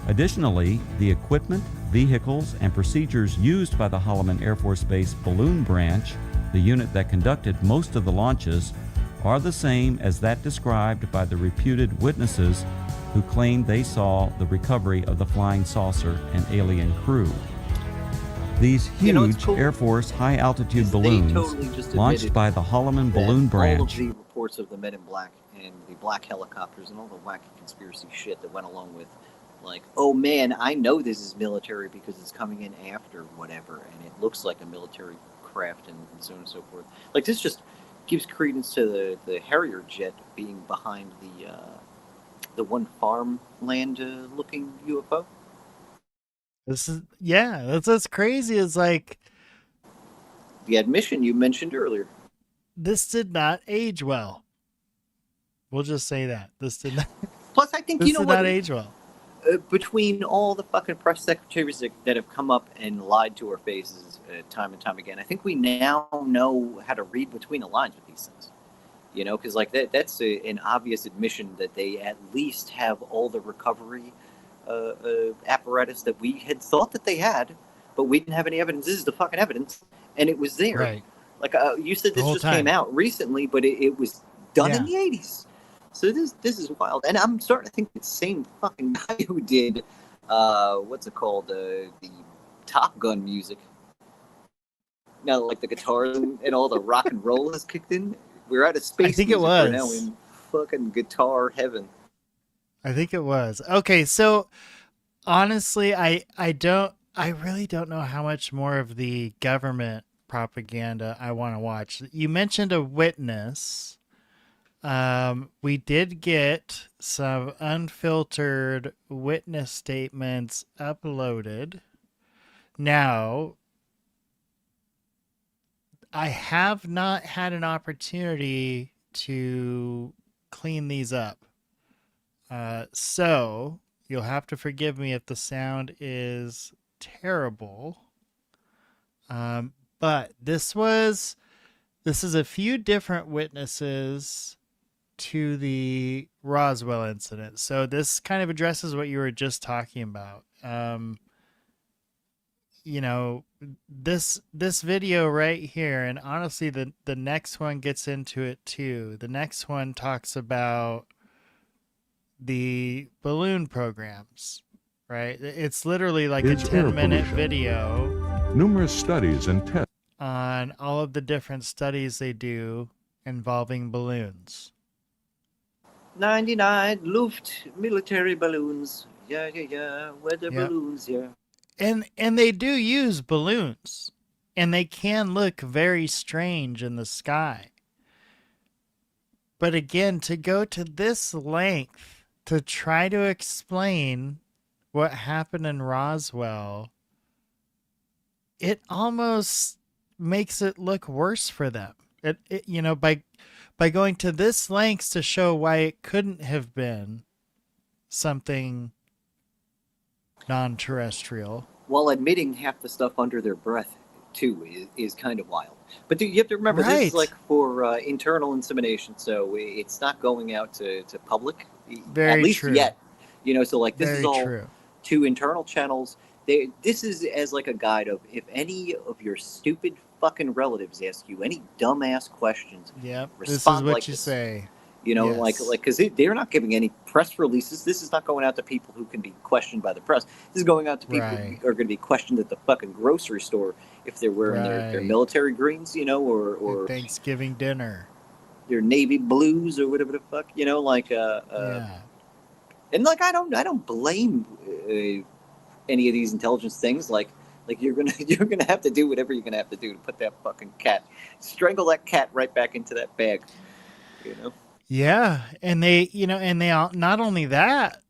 Additionally, the equipment, vehicles, and procedures used by the Holloman Air Force Base Balloon Branch, the unit that conducted most of the launches, are the same as that described by the reputed witnesses who claimed they saw the recovery of the flying saucer and alien crew. These huge cool. Air Force high-altitude balloons, totally launched by the Holloman Balloon Branch, all of the reports of the Men in Black and the black helicopters and all the wacky conspiracy shit that went along with, like, oh man, I know this is military because it's coming in after whatever, and it looks like a military craft and so on and so forth. Like, this just gives credence to the Harrier jet being behind the one farmland looking UFO. That's crazy. It's like the admission you mentioned earlier. This did not age well. We'll just say that this did not. Plus, I think this you know did what? Not age well. Between all the fucking press secretaries that have come up and lied to our faces time and time again, I think we now know how to read between the lines with these things. You know, because like that's an obvious admission that they at least have all the recovery apparatus that we had thought that they had, but we didn't have any evidence. This is the fucking evidence, and it was there. Right. Like you said, this just came out recently, but it was done in the 80s. So this is wild, and I'm starting to think it's the same fucking guy who did what's it called, the Top Gun music. Now, like the guitars and all the rock and roll has kicked in. We're out of space. I think music. it was. We're now in fucking guitar heaven. I think it was. Okay, so honestly, I really don't know how much more of the government propaganda I want to watch. You mentioned a witness. We did get some unfiltered witness statements uploaded. Now, I have not had an opportunity to clean these up. So you'll have to forgive me if the sound is terrible. But this is a few different witnesses to the Roswell incident. So this kind of addresses what you were just talking about. You know, this video right here, and honestly the next one gets into it too. The next one talks about the balloon programs, right? It's literally like a 10-minute video. Numerous studies and tests on all of the different studies they do involving balloons. 99 Luft military balloons. Yeah. Weather balloons, yeah. And they do use balloons, and they can look very strange in the sky. But again, to go to this length to try to explain what happened in Roswell, it almost makes it look worse for them. It you know, by going to this lengths to show why it couldn't have been something non-terrestrial, while admitting half the stuff under their breath too is kind of wild. But you have to remember, this is like for internal insemination, so it's not going out to public, Very at least true. yet. You know, so like this Very is all true. to internal channels. This is as like a guide of if any of your stupid fucking relatives ask you any dumbass questions. Yep, respond this is what like you this. say. You know, Yes. like because they're not giving any press releases. This is not going out to people who can be questioned by the press. This is going out to people Right. who are going to be questioned at the fucking grocery store if they're wearing their Right. military greens, you know, or Thanksgiving dinner. their navy blues or whatever the fuck, you know, like Yeah. and like I don't blame any of these intelligence things. Like you're gonna have to do whatever you're gonna have to do to put that fucking cat, strangle that cat right back into that bag, you know. Yeah, and not only that,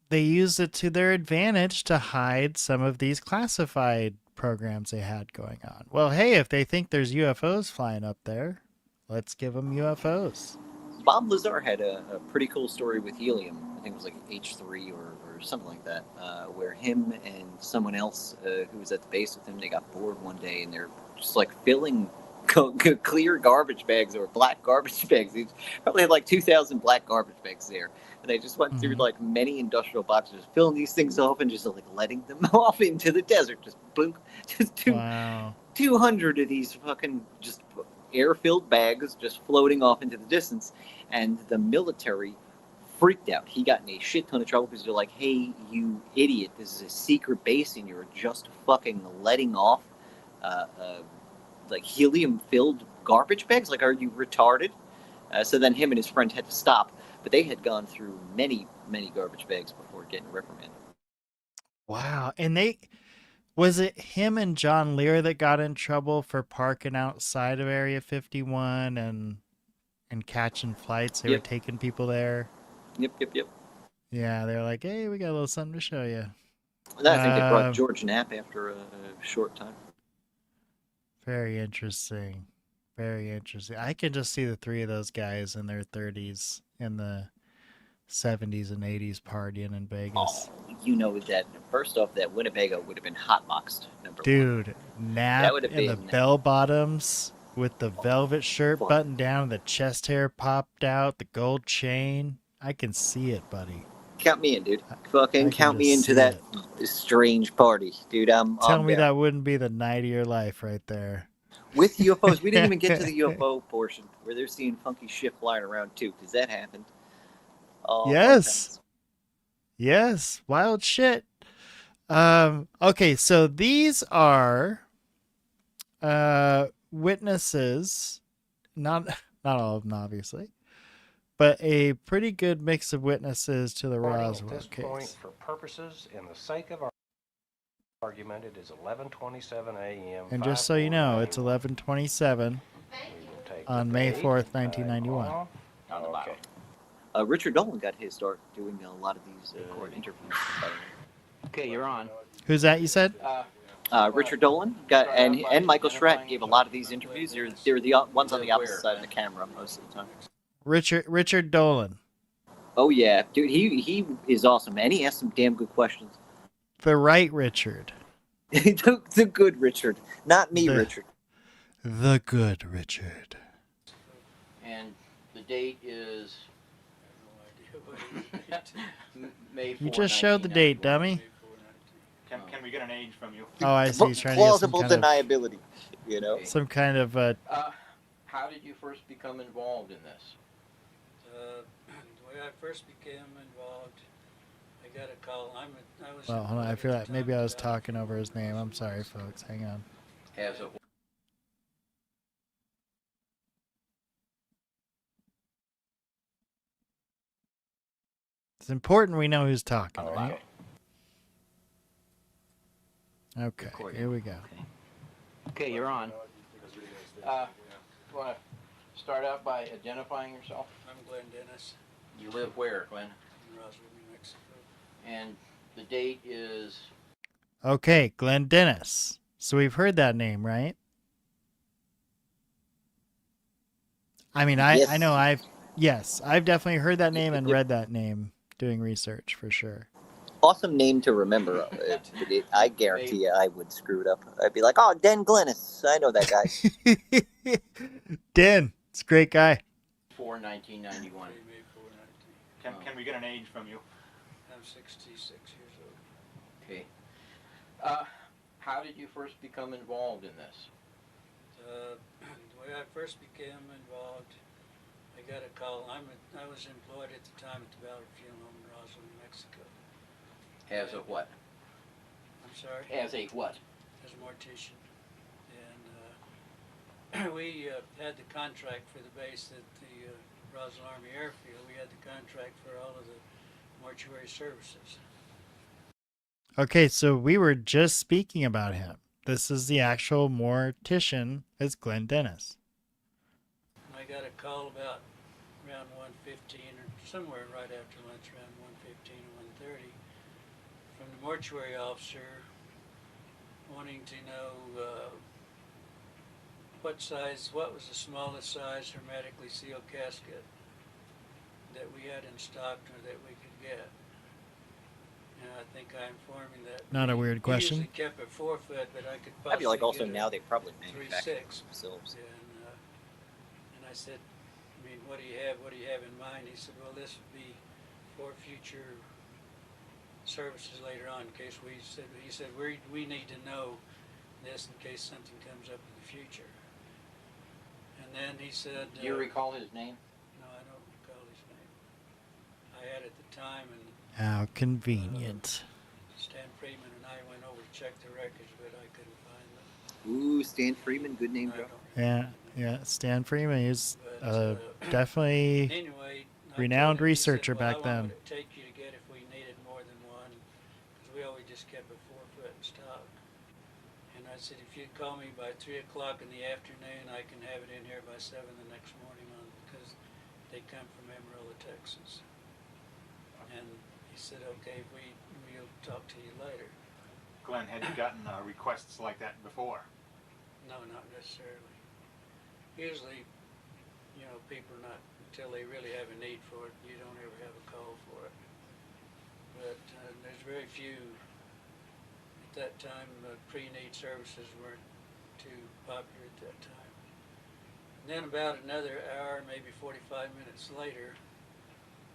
they used it to their advantage to hide some of these classified programs they had going on. Well, hey, if they think there's UFOs flying up there, let's give them UFOs. Bob Lazar had a pretty cool story with helium. I think it was like H3 or something like that, where him and someone else who was at the base with him, they got bored one day and they're just like filling clear garbage bags or black garbage bags. They probably had like 2,000 black garbage bags there. And they just went through like many industrial boxes, filling these things off and just like letting them off into the desert. Just boom, just 200 of these fucking just air-filled bags just floating off into the distance. And the military freaked out. He got in a shit ton of trouble because they're like, hey, you idiot, this is a secret base and you're just fucking letting off like helium-filled garbage bags? Like, are you retarded? So then him and his friend had to stop, but they had gone through many, many garbage bags before getting reprimanded. Wow. And was it him and John Lear that got in trouble for parking outside of Area 51 and catching flights? They were taking people there. Yep. Yeah, they're like, hey, we got a little something to show you. And I think they brought George Knapp after a short time. Very interesting. Very interesting. I can just see the three of those guys in their 30s in the 70s and 80s partying in Vegas. Oh, you know that, first off, that Winnebago would have been hotboxed, number Dude, one. Knapp in the bell bottoms with the velvet shirt buttoned down, the chest hair popped out, the gold chain. I can see it, buddy. Count me in, dude. Fucking count me into that strange party, dude. Tell me that wouldn't be the night of your life right there. With UFOs, we didn't even get to the UFO portion where they're seeing funky shit flying around too, because that happened. Yes. Yes. Wild shit. Okay, so these are witnesses, not all of them, obviously, but a pretty good mix of witnesses to the Roswell At this case. point, for purposes in the sake of our argument, it is 11:27 a.m. And just so you know, it's 11:27 on May 4th, 1991. On the bottom. Richard Dolan got his start doing a lot of these interviews. Okay, you're on. Who's that you said? Richard Dolan got and Michael Schratt gave a lot of these interviews. They're the ones on the opposite side of the camera most of the time. Richard Dolan. Oh yeah, dude, he is awesome, and he asked some damn good questions. The right Richard. the good Richard, not me, Richard. The good Richard. And the date is May 4th. You just showed the date, dummy. Can we get an age from you? Oh, I see. He's trying to get some Plausible kind of, deniability, you know. some kind of How did you first become involved in this? The way I first became involved, I got a call. I was. Well, hold on. I feel like maybe I was talking over his name. I'm sorry, folks. Hang on. As a It's important we know who's talking, right? Okay, here we go. Okay, you're on. Want to start out by identifying yourself? I'm Glenn Dennis. You live where, Glenn? In Roswell, New Mexico. And the date is... Okay, Glenn Dennis. So we've heard that name, right? I mean, Yes. I know I've definitely heard that name and read that name doing research for sure. Awesome name to remember. I guarantee you I would screw it up. I'd be like, oh, Den Glennis. I know that guy. Den, it's a great guy. 1991. Can we get an age from you? I'm 66 years old. Okay. How did you first become involved in this? The way I first became involved, I got a call. I was employed at the time at the Ballard Funeral Home in Roswell, New Mexico. As a what? I'm sorry? As a what? As a mortician. And we had the contract for the base that the Roswell Army Airfield. We had the contract for all of the mortuary services. Okay, so we were just speaking about him. This is the actual mortician, is Glenn Dennis. I got a call about around 1:15 or somewhere right after lunch, around 1:15 or 1:30, from the mortuary officer wanting to know what was the smallest size hermetically sealed casket that we had in stock or that we could get. And I think I informed him that. Not a weird question. We usually kept it 4 foot, but I could possibly I feel like also get now they probably three manufacture six. themselves. And I said, I mean, what do you have in mind? He said, well, this would be for future services later on in case he said, we need to know this in case something comes up in the future. And then he said... Do you recall his name? No, I don't recall his name. I had at the time, and How convenient. Stan Freeman and I went over to check the records, but I couldn't find them. Ooh, Stan Freeman, good name drop. Yeah, Stan Freeman. He's definitely Anyway, renowned he said, researcher well, back how long then. would it take you to get if we needed more than one? Because we always just kept it 4 foot in stock. And I said, if you'd call me by 3 o'clock in the afternoon, I can have it in here by 7 the next morning because they come from Amarillo, Texas. And he said, okay, we'll talk to you later. Glenn, had you gotten requests like that before? No, not necessarily. Usually, people not until they really have a need for it, you don't ever have a call for it. But there's very few. At that time, pre-need services weren't too popular at that time. And then about another hour, maybe 45 minutes later,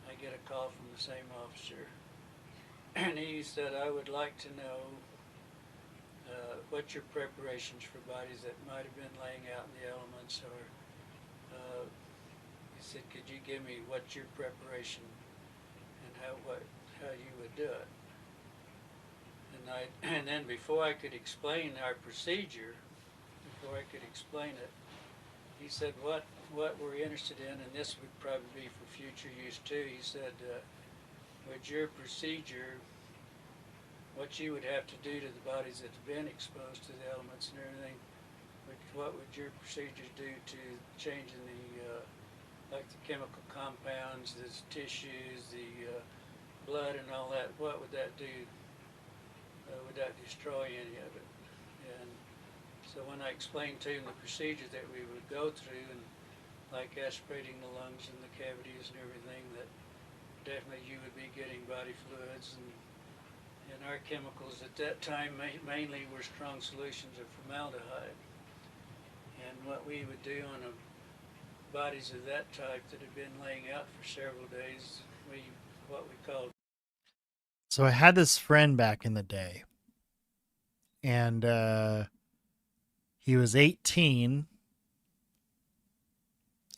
I get a call from the same officer. And he said, I would like to know what your preparations for bodies that might have been laying out in the elements are. He said, could you give me what's your preparation and how you would do it? And then before I could explain our procedure, he said, what we're interested in, and this would probably be for future use too, he said, would your procedure, what you would have to do to the bodies that have been exposed to the elements and everything, what would your procedures do to changing like the chemical compounds, the tissues, the blood and all that, what would that do? Would that destroy any of it? And so when I explained to him the procedure that we would go through, and like aspirating the lungs and the cavities and everything, that definitely you would be getting body fluids, and our chemicals at that time mainly were strong solutions of formaldehyde. And what we would do on bodies of that type that had been laying out for several days, what we called. So I had this friend back in the day, and he was 18,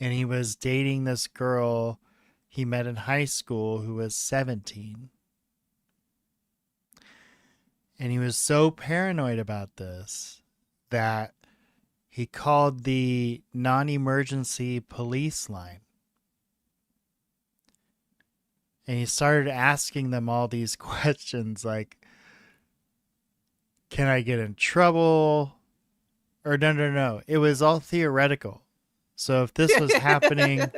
and he was dating this girl he met in high school who was 17. And he was so paranoid about this that he called the non-emergency police line. And he started asking them all these questions like, can I get in trouble? Or no. It was all theoretical. So if this was happening,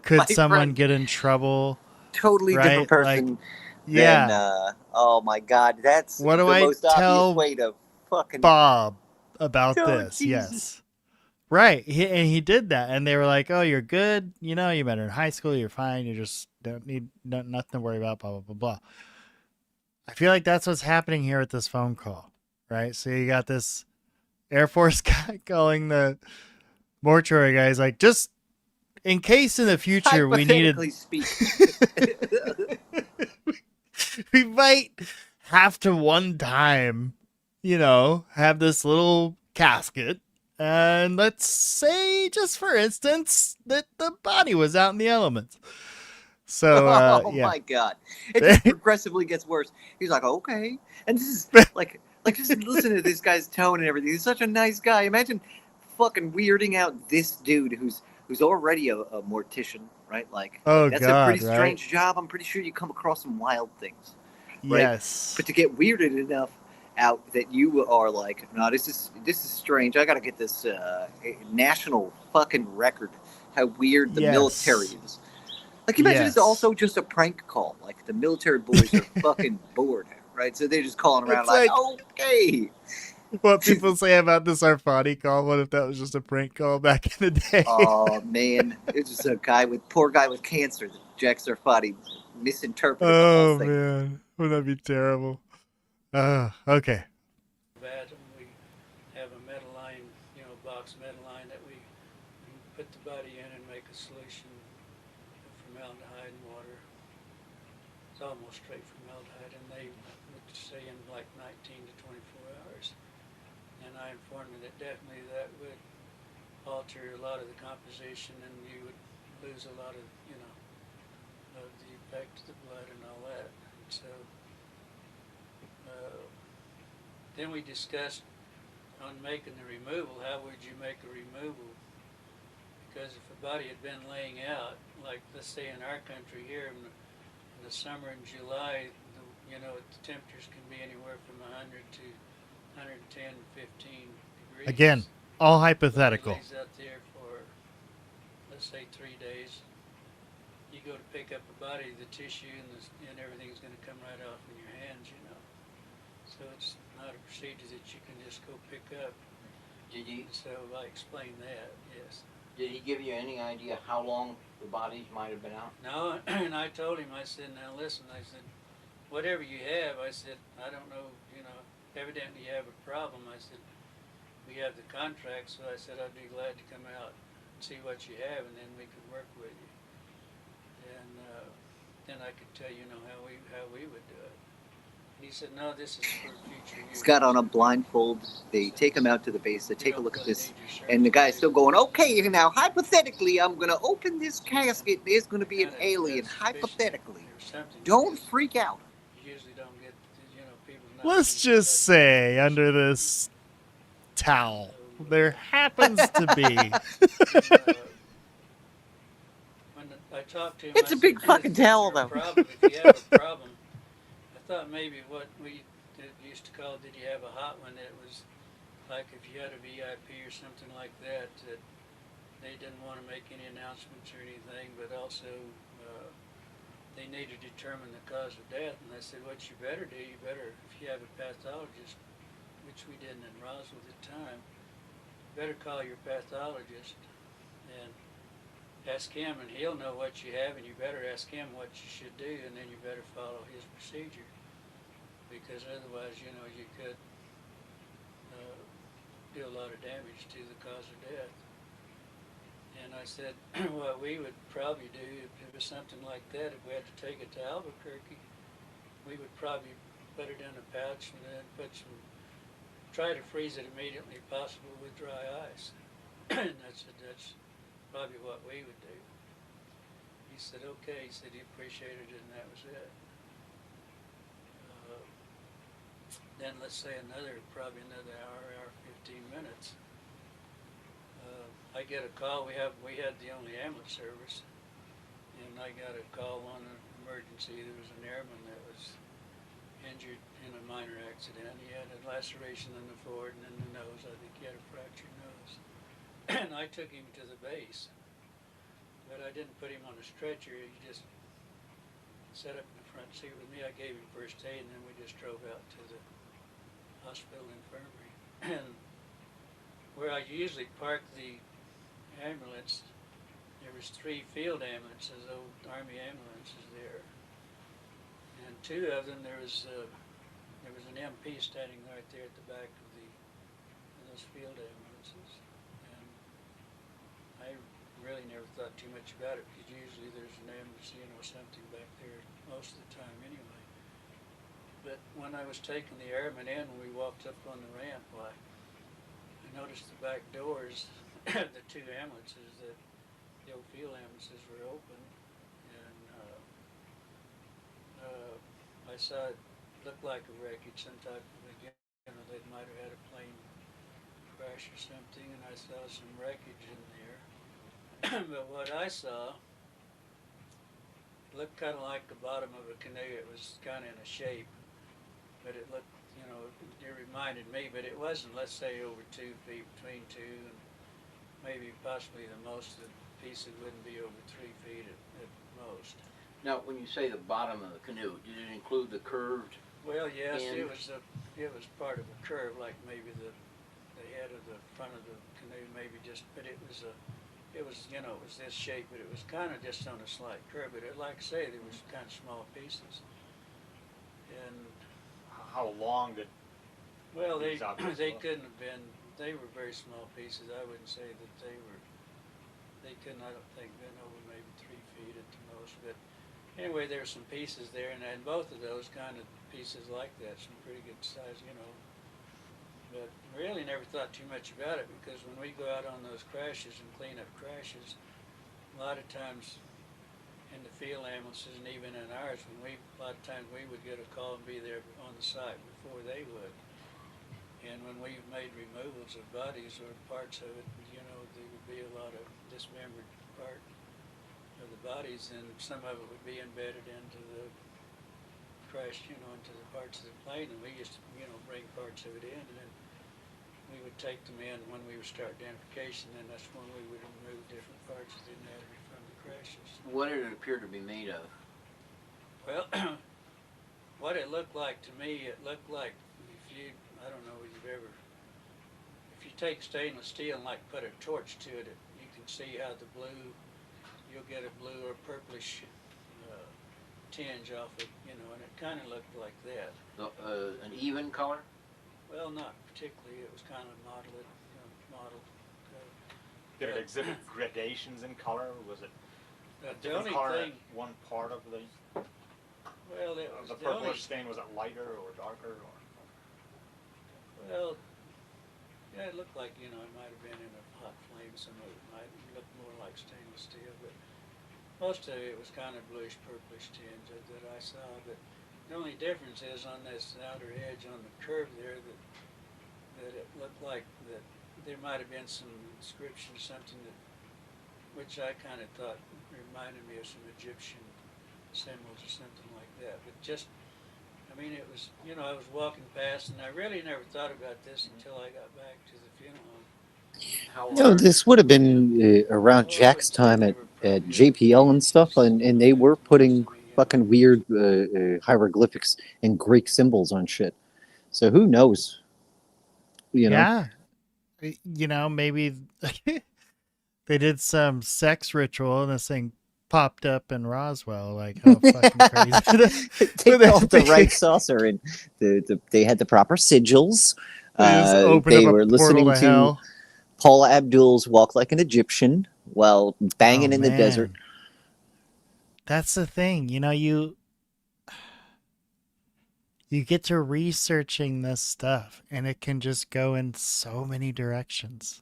could someone get in trouble? Totally right? different person. Like, yeah. Than, oh my God, that's what do the I most tell obvious way to fucking Bob about Oh, this? Jesus. Yes. Right. He did that. And they were like, oh, you're good. You met her in high school. You're fine. You just don't need nothing to worry about, blah, blah, blah, blah. I feel like that's what's happening here with this phone call, right? So you got this Air Force guy calling the mortuary guy. He's like, just in case in the future we needed... we might have to one time, have this little casket. And let's say, just for instance, that the body was out in the elements. So, oh yeah. my God, it just progressively gets worse. He's like, okay, and this is like just listen to this guy's tone and everything. He's such a nice guy. Imagine fucking weirding out this dude who's who's already a mortician, right? Like, Oh that's a pretty God, right? strange job. I'm pretty sure you come across some wild things, right? Yes. But to get weirded enough out that you are like, no, this is strange. I got to get this national fucking record. How weird the military Yes. is. Like, imagine it's Yes. also just a prank call. Like, the military boys are fucking bored, right? So they're just calling around It's like, like- okay. What people say about this Arfani call? What if that was just a prank call back in the day? Oh man, it's just a poor guy with cancer that Jack Sarfati misinterpreted the Oh whole thing. man, would that be terrible? Okay. Bad, we have a metal line, box metal line that we put the body in and make a solution of formaldehyde and water. It's almost straight formaldehyde, and they would say in like 19 to 24 hours. And I informed them that definitely that would alter a lot of the composition, and you would lose a lot of, of the effect of the blood and all that. And so then we discussed on making the removal. How would you make a removal? Because if a body had been laying out, like let's say in our country here in the summer in July, the temperatures can be anywhere from 100 to 110, 15 degrees. Again, all hypothetical. Lays out there for, let's say, 3 days. You go to pick up a body, the tissue and everything's going to come right off in your hands, So it's not a procedure that you can just go pick up. So I explained that, yes. Did he give you any idea how long the bodies might have been out? No, and I told him, I said, now listen, I said, whatever you have, I said, I don't know, evidently you have a problem. I said, we have the contract, so I said, I'd be glad to come out and see what you have, and then we could work with you. And then I could tell how we would do it. And he said, no, this is for future use. He's got on a blindfold. They take him out to the base. They take a look at this. And the guy's still going, okay, now hypothetically, I'm going to open this casket. There's going to be an alien. Hypothetically. Don't freak out. You usually don't get, people not. Let's just say under this towel, there happens to be. When I talked to him, It's a big fucking towel, though. If you have a problem, I thought maybe what we used to call, did you have a hot one? It was like if you had a VIP or something like that, that they didn't want to make any announcements or anything, but also they needed to determine the cause of death. And I said, what you better do, if you have a pathologist, which we didn't in Roswell at the time, better call your pathologist and ask him, and he'll know what you have, and you better ask him what you should do, and then you better follow his procedure, because otherwise, you could do a lot of damage to the cause of death. And I said, what we would probably do if it was something like that, if we had to take it to Albuquerque, we would probably put it in a pouch and then try to freeze it immediately possible with dry ice. And that's probably what we would do. He said, okay. He said he appreciated it, and that was it. Then let's say probably another hour, 15 minutes. I get a call. We had the only ambulance service, and I got a call on an emergency. There was an airman that was injured in a minor accident. He had a laceration in the forehead and in the nose. I think he had a fractured nose. And I took him to the base, but I didn't put him on a stretcher. He just sat up in the front seat with me. I gave him first aid, and then we just drove out to the hospital infirmary. And where I usually park the ambulance, there was 3 field ambulances, old Army ambulances there, and 2 of them there was an MP standing right there at the back of those field ambulances, and I really never thought too much about it, because usually there's an ambulance, something back there most of the time anyway. But when I was taking the airman in, when we walked up on the ramp, I noticed the back doors, the 2 ambulances, the old field ambulances were open, and I saw it looked like a wreckage, some type of they might have had a plane crash or something, and I saw some wreckage in there. but what I saw looked kind of like the bottom of a canoe. It was kind of in a shape, but it looked, it reminded me, but it wasn't, let's say, over 2 feet, between 2 and maybe possibly the most of the pieces wouldn't be over 3 feet at most. Now, when you say the bottom of the canoe, did it include the curved? Well, yes, end? it was part of a curve, like maybe the head of the front of the canoe, maybe just, but it was this shape, but it was kind of just on a slight curve. But like I say, there was kind of small pieces. And How long did well, these objects they look? couldn't have been. They were very small pieces. I wouldn't say that they were. They couldn't, I don't think, been over maybe 3 feet at the most. But anyway, there were some pieces there, and both of those kind of pieces like that, some pretty good size, But really never thought too much about it, because when we go out on those crashes and clean up crashes, a lot of times in the field ambulances and even in ours, a lot of times we would get a call and be there on the site before they would. And when we made removals of bodies or parts of it, there would be a lot of dismembered part of the bodies, and some of it would be embedded into the crash, into the parts of the plane, and we used to, bring parts of it in, and then we would take them in when we would start identification, and that's when we would remove different parts of the anatomy from the crashes. What did it appear to be made of? Well, what it looked like to me, it looked like I don't know if you take stainless steel and put a torch to it, you can see how you'll get a blue or purplish tinge off it, and it kind of looked like that. An even color? Well, not particularly. It was kind of mottled. Did it exhibit gradations in color? Was it a The different only color thing, at one part of the the purplish stain? Was it lighter or darker? Well, yeah, it looked like, it might have been in a hot flame. Some of it might look more like stainless steel, but most of it was kind of bluish, purplish tinge that I saw. But the only difference is on this outer edge on the curve there that it looked like that there might have been some inscription, something which I kind of thought reminded me of some Egyptian symbols or something like that. But it was, I was walking past, and I really never thought about this until I got back to the funeral. No, this would have been around Jack's time at JPL and stuff, and they were putting fucking weird hieroglyphics and Greek symbols on shit. So who knows? Yeah. Maybe they did some sex ritual and this thing popped up in Roswell. Like, how fucking crazy. They called the right saucer, and they had the proper sigils. They were listening to Paula Abdul's Walk Like an Egyptian while banging in the desert. That's the thing. You get to researching this stuff, and it can just go in so many directions.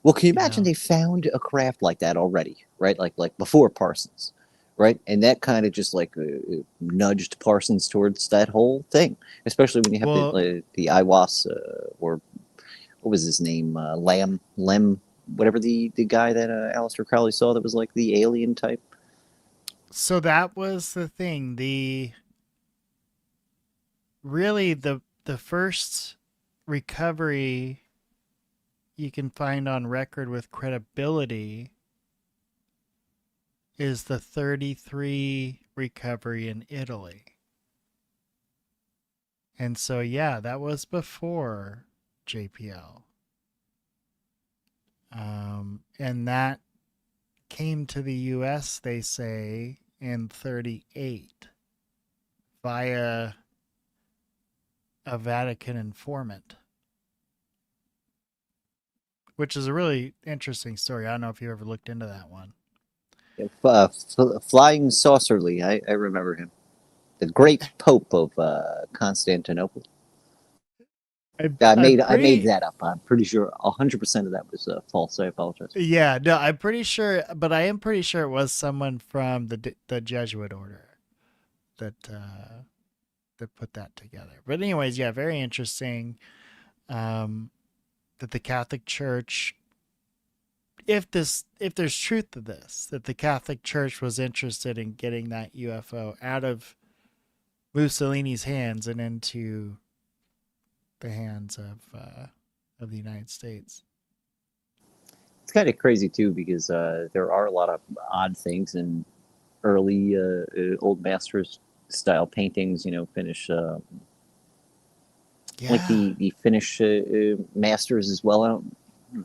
Well, can you imagine they found a craft like that already, right? Like before Parsons, right? And that kind of just nudged Parsons towards that whole thing, especially when you have the IWAS or what was his name, Lem, whatever the guy that Aleister Crowley saw that was like the alien type. So that was the thing. Really the first recovery you can find on record with credibility is the 33 recovery in Italy. And so, yeah, that was before JPL. And that came to the U.S., they say, in 38 via a Vatican informant, which is a really interesting story. I don't know if you ever looked into that one. Flying Saucerly, I remember him. The great Pope of Constantinople. I made that up. I'm pretty sure 100% of that was false. I apologize. Yeah, no, I'm pretty sure, but I am pretty sure it was someone from the Jesuit order that put that together. But anyways, yeah, very interesting that the Catholic Church if there's truth to this, that the Catholic Church was interested in getting that UFO out of Mussolini's hands and into the hands of the United States. It's kind of crazy too, because there are a lot of odd things in early old masters style paintings. Finnish, like the Finnish masters as well. I don't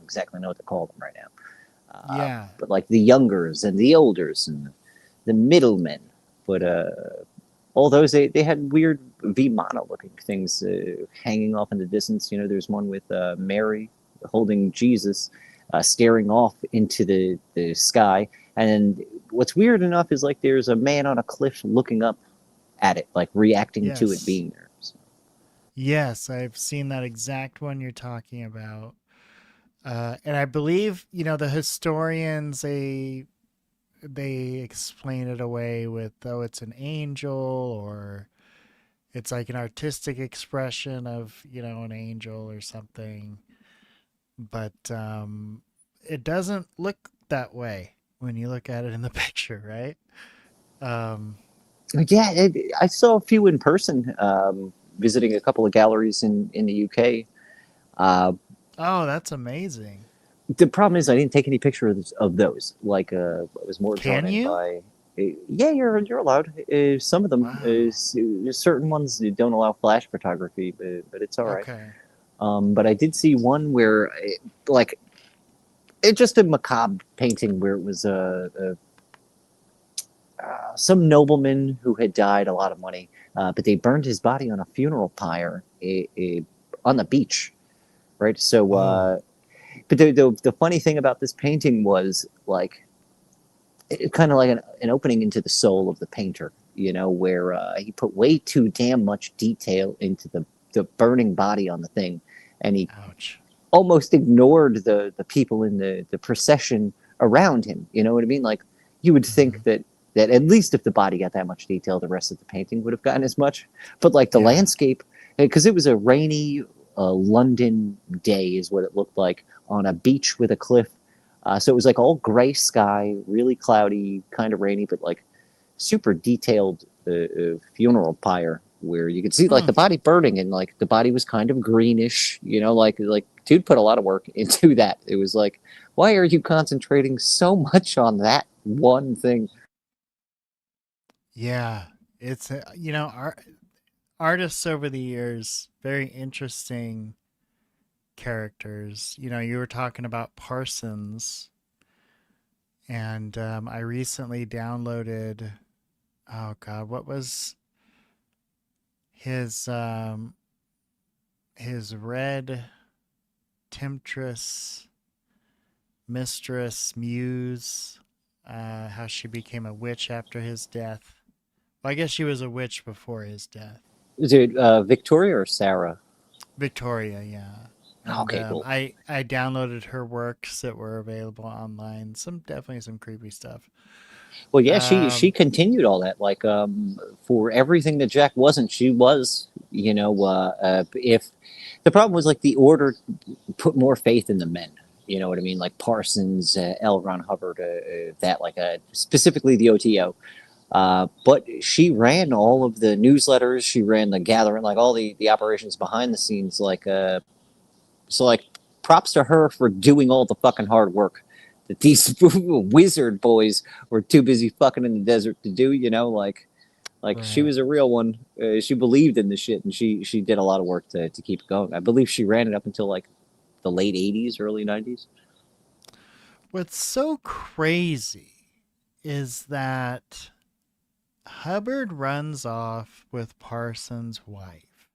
exactly know what to call them right now. But like the youngers and the olders and the middlemen. But all those, they had weird Vimana looking things hanging off in the distance. There's one with Mary holding Jesus, staring off into the sky. And what's weird enough is like there's a man on a cliff looking up at it, like reacting to it being there. So. Yes, I've seen that exact one you're talking about. And I believe, the historians, they explain it away with, it's an angel, or it's like an artistic expression of, an angel or something. But it doesn't look that way when you look at it in the picture, right? Yeah, I saw a few in person, visiting a couple of galleries in the UK. Oh, that's amazing. The problem is I didn't take any pictures of those. Like, I was more drawn in by. Yeah, you're allowed. Some of them, there's certain ones that don't allow flash photography, but it's all right. Okay. But I did see one where, it's just a macabre painting where it was some nobleman who had died, a lot of money, but they burned his body on a funeral pyre on the beach, right? So, but the funny thing about this painting was like, kind of like an opening into the soul of the painter, where he put way too damn much detail into the burning body on the thing, and he almost ignored the people in the procession around him. You know what I mean? Like, you would think that at least if the body got that much detail, the rest of the painting would have gotten as much. But like the landscape, because it was a rainy London day is what it looked like, on a beach with a cliff. So it was like all gray sky, really cloudy, kind of rainy, but like super detailed funeral pyre where you could see like the body burning, and like the body was kind of greenish, like dude put a lot of work into that. It was like, why are you concentrating so much on that one thing? Yeah, it's artists over the years, very interesting characters. You were talking about Parsons, and I recently downloaded, oh god, what was his red temptress mistress muse, how she became a witch after his death. Well, I guess she was a witch before his death. Is it Victoria or Sarah? Victoria, yeah. And, okay, cool. I downloaded her works that were available online. Definitely some creepy stuff. Well, yeah, she continued all that. Like, for everything that Jack wasn't, she was. If the problem was like the order put more faith in the men. You know what I mean? Like Parsons, L. Ron Hubbard, that like specifically the OTO. But she ran all of the newsletters. She ran the gathering, like all the operations behind the scenes. So like, props to her for doing all the fucking hard work that these wizard boys were too busy fucking in the desert to do. Like she was a real one. She believed in the shit, and she did a lot of work to keep it going. I believe she ran it up until like the late 80s, early 90s. What's so crazy is that Hubbard runs off with Parsons' wife.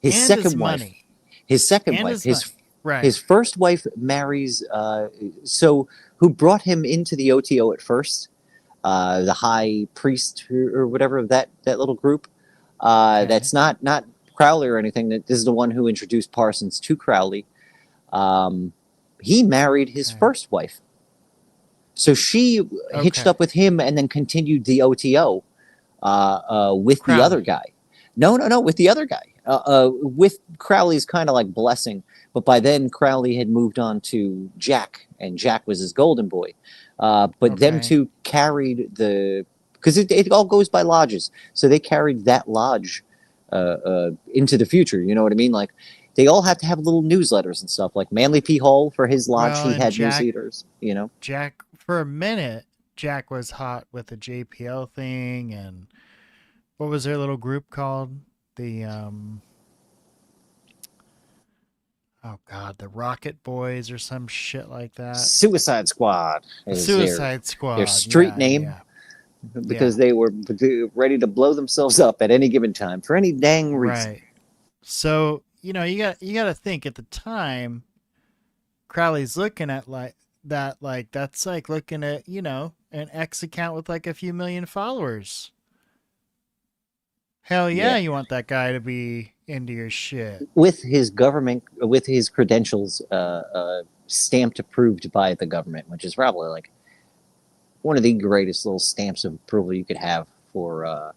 His second wife. Money. His second wife. His first wife marries, who brought him into the OTO at first, the high priest or whatever of that little group. That's not Crowley or anything. This is the one who introduced Parsons to Crowley. He married his first wife. So she hitched up with him and then continued the OTO with Crowley. The other guy. No, with the other guy. with Crowley's kind of like blessing. But by then, Crowley had moved on to Jack, and Jack was his golden boy. But them Okay. two carried the, because it all goes by lodges, so they carried that lodge into the future. You know what I mean? Like they all have to have little newsletters and stuff. Like Manly P. Hall for his lodge, Well, he and had newsletters. You know, Jack, for a minute, Jack was hot with the JPL thing, and what was their little group called? The oh god, the Rocket Boys or some shit like that. Suicide Squad is Suicide Squad. their street yeah, name. yeah. Because they were ready to blow themselves up at any given time for any dang reason. Right. So, you got to think at the time Crowley's looking at that's like looking at, an X account with like a few million followers. Hell yeah, you want that guy to be into your shit. With his credentials stamped approved by the government, which is probably like one of the greatest little stamps of approval you could have for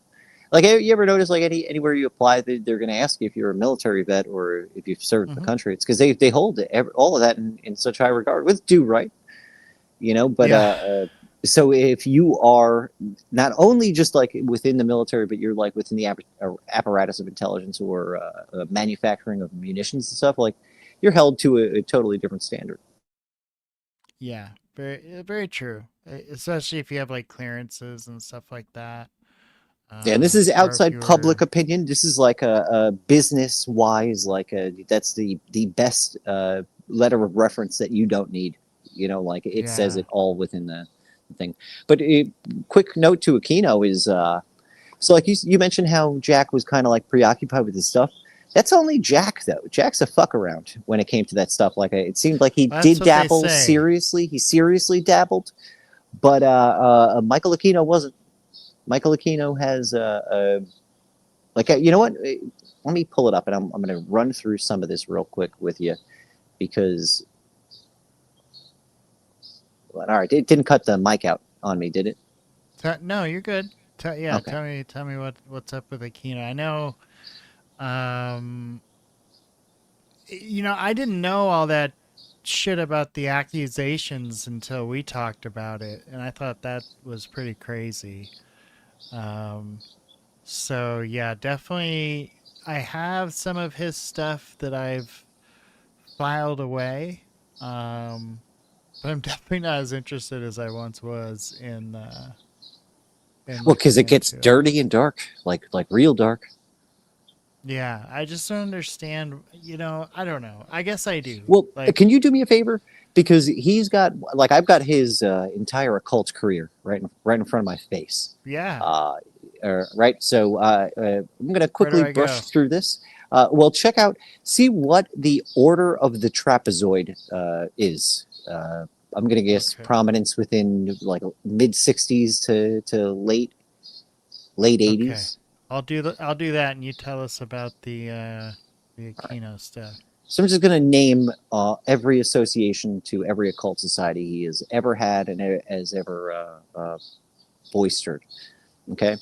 like, you ever notice like anywhere you apply, they're going to ask you if you're a military vet or if you've served in the country. It's because they hold all of that in such high regard, with due right, but so if you are not only just like within the military, but you're like within the apparatus of intelligence or manufacturing of munitions and stuff, like you're held to a totally different standard. Yeah, very, very true. Especially if you have like clearances and stuff like that. Yeah, and this is or if outside you public were- opinion. This is like a business wise, that's the best letter of reference that you don't need. Like it says it all within the thing. But a quick note to Aquino is so like you mentioned how Jack was kind of like preoccupied with his stuff. That's only Jack though. Jack's a fuck around when it came to that stuff. Like it seemed like he That's did what they dabble say. seriously. He seriously dabbled, but Michael Aquino wasn't. Michael Aquino has you know what? Let me pull it up, and I'm going to run through some of this real quick with you, because all right, it didn't cut the mic out on me, did it? No, you're good. Okay. Tell me what's up with Aquino. I know, I didn't know all that shit about the accusations until we talked about it, and I thought that was pretty crazy. So yeah, definitely I have some of his stuff that I've filed away. But I'm definitely not as interested as I once was in Well, looking because it gets into dirty and dark, like real dark. Yeah, I just don't understand, I don't know. I guess I do. Well, Like, can you do me a favor? Because he's got, like, I've got his entire occult career right in front of my face. yeah. Right. So I'm going to quickly I brush go? through this. Well, see what the order of the trapezoid is. I'm going to guess prominence within like mid 60s to late 80s. Okay. I'll do that, and you tell us about the Aquino stuff. So I'm just going to name every association to every occult society he has ever had and has ever boistered. Okay.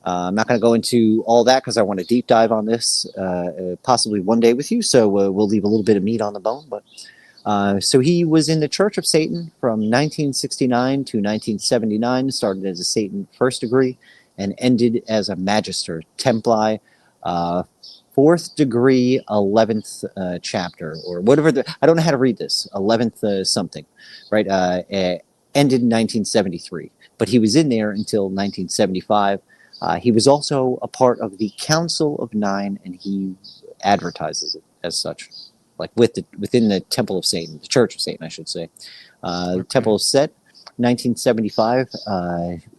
I'm not going to go into all that because I want to deep dive on this possibly one day with you. So we'll leave a little bit of meat on the bone. But so he was in the Church of Satan from 1969 to 1979. Started as a Satan first degree and ended as a Magister Templi, fourth degree, 11th chapter, or whatever. I don't know how to read this. 11th something, right? Ended in 1973, but he was in there until 1975. He was also a part of the Council of Nine, and he advertises it as such, like within the Temple of Satan, the Church of Satan, I should say. The Temple of Set, 1975,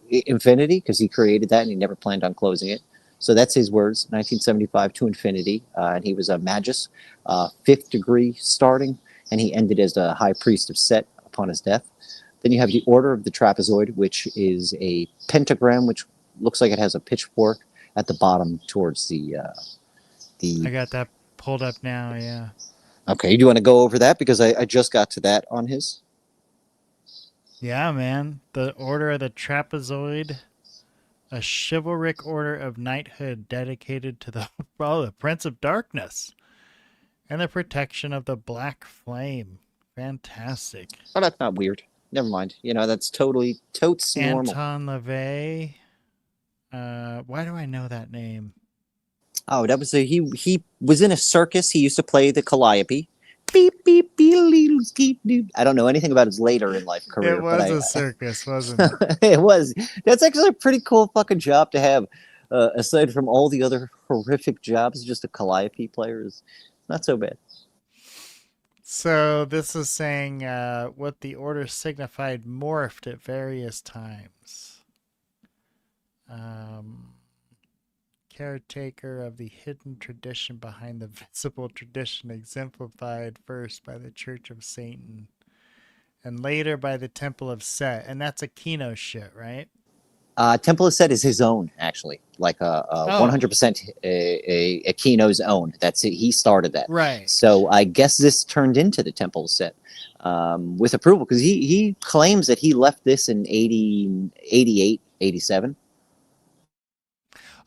infinity, because he created that and he never planned on closing it. So that's his words, 1975 to infinity. And he was a Magus, fifth degree starting, and he ended as the High Priest of Set upon his death. Then you have the Order of the Trapezoid, which is a pentagram, which looks like it has a pitchfork at the bottom towards the. I got that pulled up now. Yeah. Okay, do you want to go over that, because I just got to that on his? Yeah, man. The Order of the Trapezoid. A chivalric order of knighthood dedicated to the the Prince of Darkness and the protection of the Black Flame. Fantastic. Oh, that's not weird. Never mind. You know, that's totally totes normal. Anton LaVey. Why do I know that name? Oh, that was he was in a circus. He used to play the calliope. Beep beep beep. I don't know anything about his later in life career. It was a circus, wasn't it? It was. That's actually a pretty cool fucking job to have. Aside from all the other horrific jobs, just a calliope player is not so bad. So this is saying what the order signified morphed at various times. Caretaker of the hidden tradition behind the visible tradition, exemplified first by the Church of Satan and later by the Temple of Set. And that's a Kino shit, right? Temple of Set is his own, actually, like 100% a Kino's own. That's it. He started that. Right. So I guess this turned into the Temple of Set with approval, because he claims that he left this in 88, 87.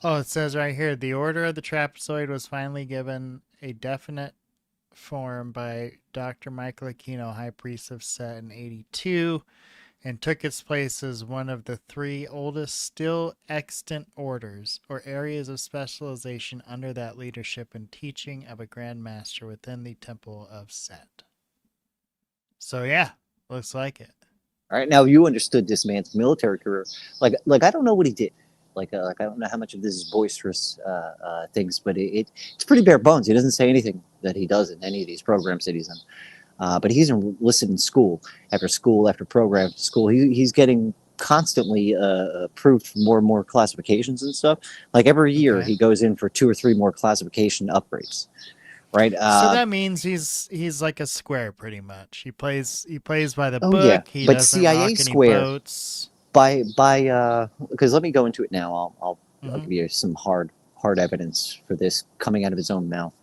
Oh, it says right here, the order of the trapezoid was finally given a definite form by Dr. Michael Aquino, High Priest of Set, in 82, and took its place as one of the 3 oldest still extant orders or areas of specialization under that leadership and teaching of a Grand Master within the Temple of Set. So yeah, looks like it. All right, now you understood this man's military career. Like I don't know what he did. Like I don't know how much of this is boisterous things, but it's pretty bare bones. He doesn't say anything that he does in any of these programs that he's in. But he's enlisted in school after program after school. He's getting constantly approved for more and more classifications and stuff. Like every year, he goes in for 2 or 3 more classification upgrades. Right. So that means he's like a square, pretty much. He plays by the book. Yeah, He but doesn't CIA rock any square boats. by because let me go into it now. I'll give you some hard evidence for this coming out of his own mouth.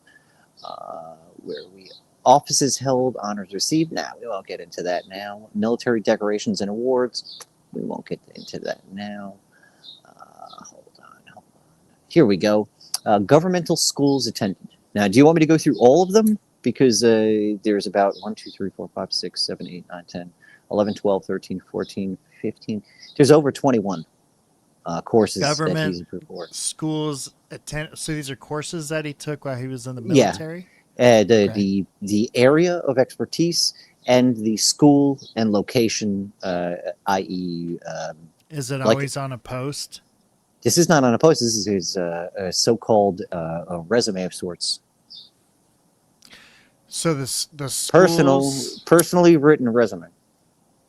Where we offices held, honors received. Now we won't get into that now. Military decorations and awards. We won't get into that now. Hold on. Here we go. Governmental schools attended. Now, do you want me to go through all of them? Because there's about 1, 2, 3, 4, 5, 6, 7, 8, 9, 10, 11, 12, 13, 14, 15. There's over 21 courses Government that he's approved for. Schools attend. So these are courses that he took while he was in the military? Yeah. The area of expertise and the school and location, i.e. Is it always on a post? This is not on a post. This is his so-called resume of sorts. So the schools, personally written resume.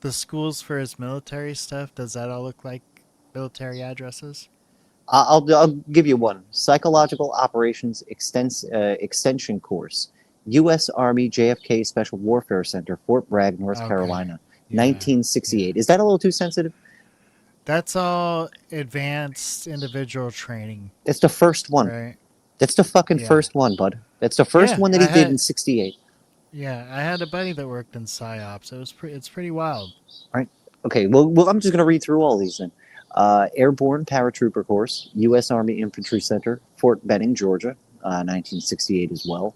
The schools for his military stuff, does that all look like military addresses? I'll give you one. Psychological Operations Extension Course, U.S. Army JFK Special Warfare Center, Fort Bragg, North Carolina, 1968. Is that a little too sensitive? That's all advanced individual training. It's the first one. Right? That's the fucking first one, bud. That's the first one that he did in 68. Yeah, I had a buddy that worked in PsyOps. It's pretty wild. All right. Okay, well, I'm just going to read through all these then. Airborne Paratrooper Course, U.S. Army Infantry Center, Fort Benning, Georgia, 1968 as well.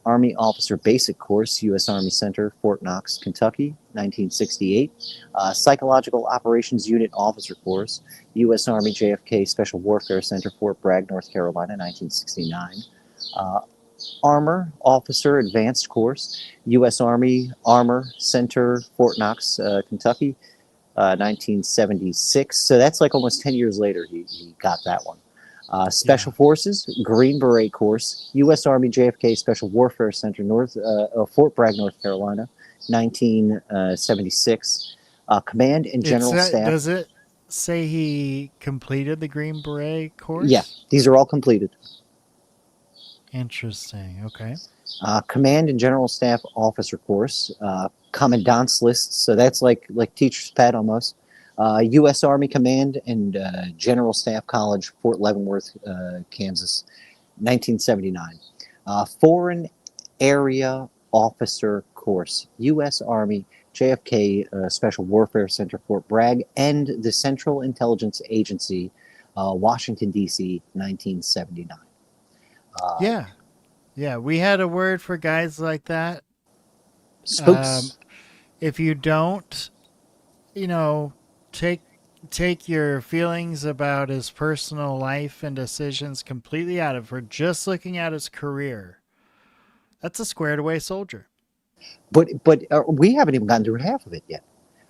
Army Officer Basic Course, U.S. Army Center, Fort Knox, Kentucky, 1968. Psychological Operations Unit Officer Course, U.S. Army JFK Special Warfare Center, Fort Bragg, North Carolina, 1969. Armor Officer Advanced Course, U.S. Army Armor Center, Fort Knox, Kentucky, 1976. So that's like almost 10 years later he got that one. Special Forces, Green Beret Course, U.S. Army JFK Special Warfare Center, Fort Bragg, North Carolina, 1976. Command and General Staff. Does it say he completed the Green Beret course? Yeah, these are all completed. Interesting. Okay. Command and General Staff Officer Course, Commandant's List. So that's like teacher's pad almost. U.S. Army Command and General Staff College, Fort Leavenworth, Kansas, 1979. Foreign Area Officer Course, U.S. Army JFK Special Warfare Center, Fort Bragg, and the Central Intelligence Agency, Washington, D.C., 1979. Yeah, we had a word for guys like that. Spooks. If you don't, you know, take your feelings about his personal life and decisions completely out of it. We're just looking at his career. That's a squared away soldier. But we haven't even gotten through half of it yet,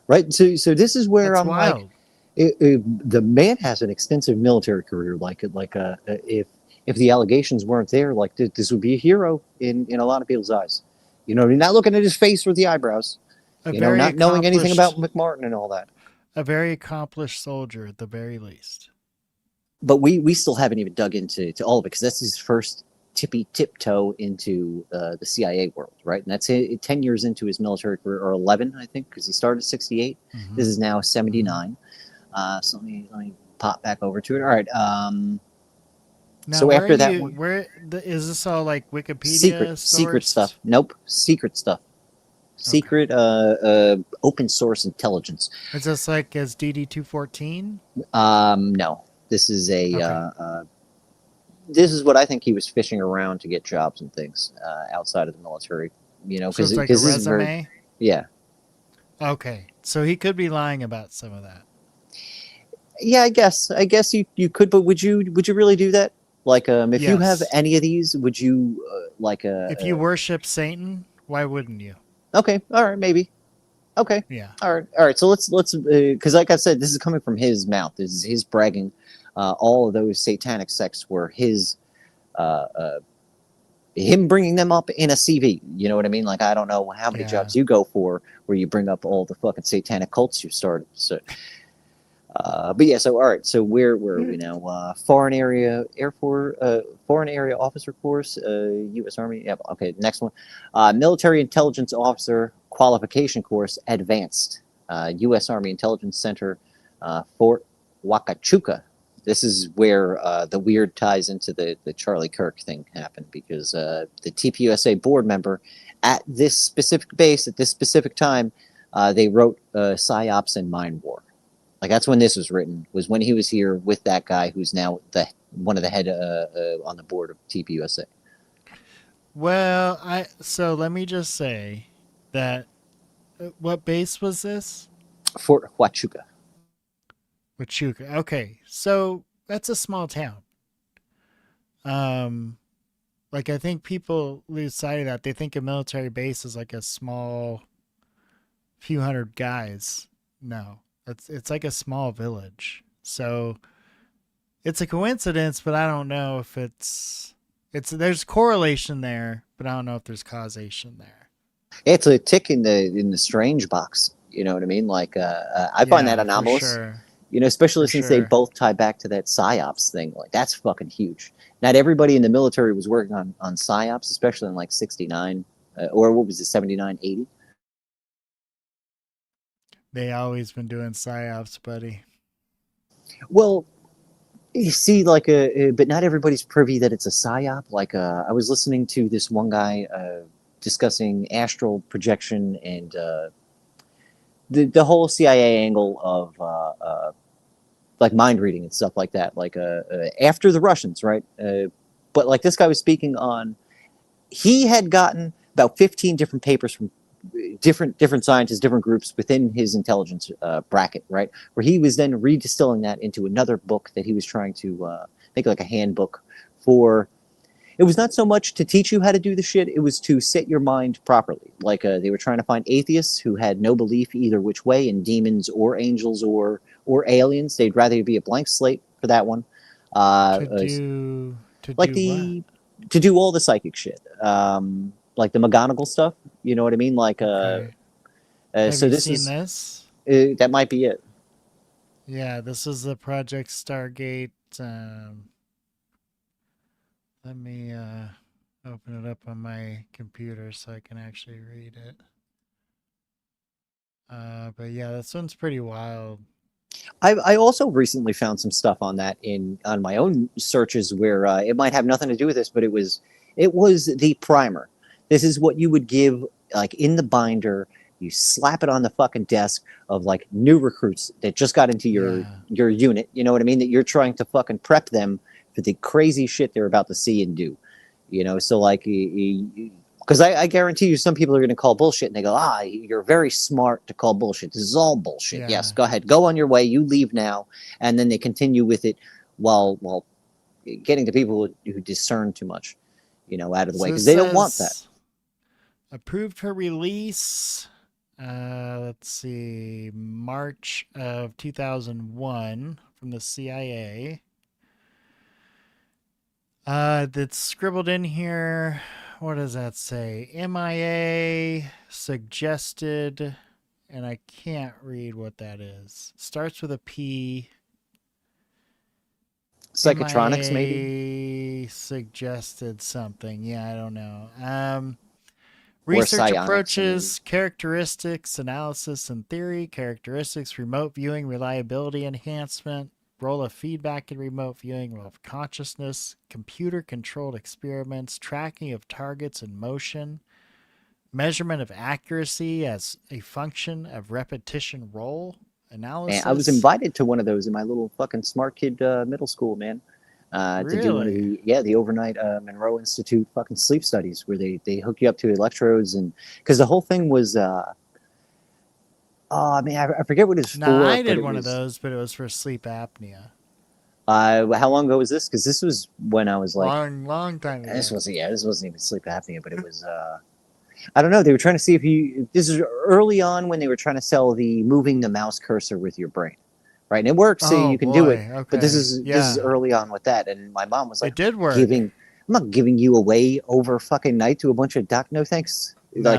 right? So this is where That's I'm wild. like, the man has an extensive military career. If the allegations weren't there, like this would be a hero in a lot of people's eyes. You know, you're not looking at his face or the eyebrows. You know, not knowing anything about McMartin and all that. A very accomplished soldier at the very least. But we still haven't even dug into all of it, because that's his first tiptoe into the CIA world, right? And that's 10 years into his military career, or 11, I think, because he started 68. Mm-hmm. This is now 79. So let me pop back over to it. All right. Now, so after that one, is this all like Wikipedia? Secret stuff. Nope, secret stuff. Secret open source intelligence. Is this like as DD-214? No. This is this is what I think he was fishing around to get jobs and things outside of the military. You know, because so it's like a resume. Yeah. Okay, so he could be lying about some of that. Yeah, I guess you could, but would you really do that? Like, if you have any of these, would you if you worship Satan, why wouldn't you? Okay, all right, maybe. Okay. Yeah. All right. So let's because like I said, this is coming from his mouth. This is his bragging. All of those satanic sects were his, him bringing them up in a CV. You know what I mean? Like, I don't know how many jobs you go for where you bring up all the fucking satanic cults you started. So, but yeah. So all right. So where are we now? Foreign area Air Force, Foreign Area Officer Course, U.S. Army. Yep. Okay. Next one, Military Intelligence Officer Qualification Course, Advanced, U.S. Army Intelligence Center, Fort Huacachuca. This is where the weird ties into the Charlie Kirk thing happened, because the TPUSA board member at this specific base at this specific time, they wrote PSYOPs and Mind War. Like, that's when this was written, was when he was here with that guy who's now one of the head on the board of TPUSA. Well, so let me just say that what base was this? Fort Huachuca. Huachuca. Okay, so that's a small town. Like, I think people lose sight of that. They think a military base is like a small few hundred guys. No, it's like a small village. So it's a coincidence, but I don't know if it's there's correlation there, but I don't know if there's causation there. It's a tick in the strange box. You know what I mean? Like, I find that anomalous. For sure. You know, especially since they both tie back to that PSYOPs thing. Like, that's fucking huge. Not everybody in the military was working on PSYOPs, especially in like 69, or what was it, 79, 80? They always been doing PSYOPs, buddy. Well, you see, like, but not everybody's privy that it's a PSYOP. Like, I was listening to this one guy discussing astral projection and the whole CIA angle of like mind reading and stuff like that, like after the Russians, right? But like, this guy was speaking on, he had gotten about 15 different papers from different scientists, different groups within his intelligence bracket, right? Where he was then redistilling that into another book that he was trying to make like a handbook for. It was not so much to teach you how to do the shit, it was to set your mind properly. Like, they were trying to find atheists who had no belief either which way in demons or angels or aliens. They'd rather be a blank slate for that one. To do all the psychic shit. Like the McGonagall stuff, you know what I mean? Like, Have so you this seen is this? That might be it. Yeah, this is the Project Stargate. Let me open it up on my computer so I can actually read it. But yeah, this one's pretty wild. I also recently found some stuff on that on my own searches where it might have nothing to do with this, but it was the primer. This is what you would give, like, in the binder You slap it on the fucking desk of like new recruits that just got into your unit. You know what I mean? That you're trying to fucking prep them for the crazy shit they're about to see and do. You know, so like, because I guarantee you, some people are going to call bullshit, and they go, you're very smart to call bullshit. This is all bullshit. Yes, go ahead, go on your way. You leave now, and then they continue with it while getting to people who discern too much, you know, out of the way, because they don't want that. Approved for release. Let's see, March of 2001 from the CIA. That's scribbled in here. What does that say? MIA suggested, and I can't read what that is. Starts with a P. Psychotronics, MIA maybe? Suggested something. Yeah, I don't know. Or Research psionics, approaches, characteristics, analysis and theory, characteristics, remote viewing, reliability enhancement, role of feedback in remote viewing, role of consciousness, computer-controlled experiments, tracking of targets in motion, measurement of accuracy as a function of repetition role, analysis. Man, I was invited to one of those in my little fucking smart kid middle school, man. To do one of the overnight Monroe Institute fucking sleep studies where they hook you up to electrodes, and because the whole thing was I forget what it's for. No, I did one of those, but it was for sleep apnea. How long ago was this? Because this was when I was like long time ago. This wasn't even sleep apnea, but it was I don't know. They were trying to see if this is early on when they were trying to sell the moving the mouse cursor with your brain. Right, and it works, so you can do it. Okay. But this is early on with that, and my mom was like, "It did work." I'm not giving you away over fucking night to a bunch of no thanks. Like,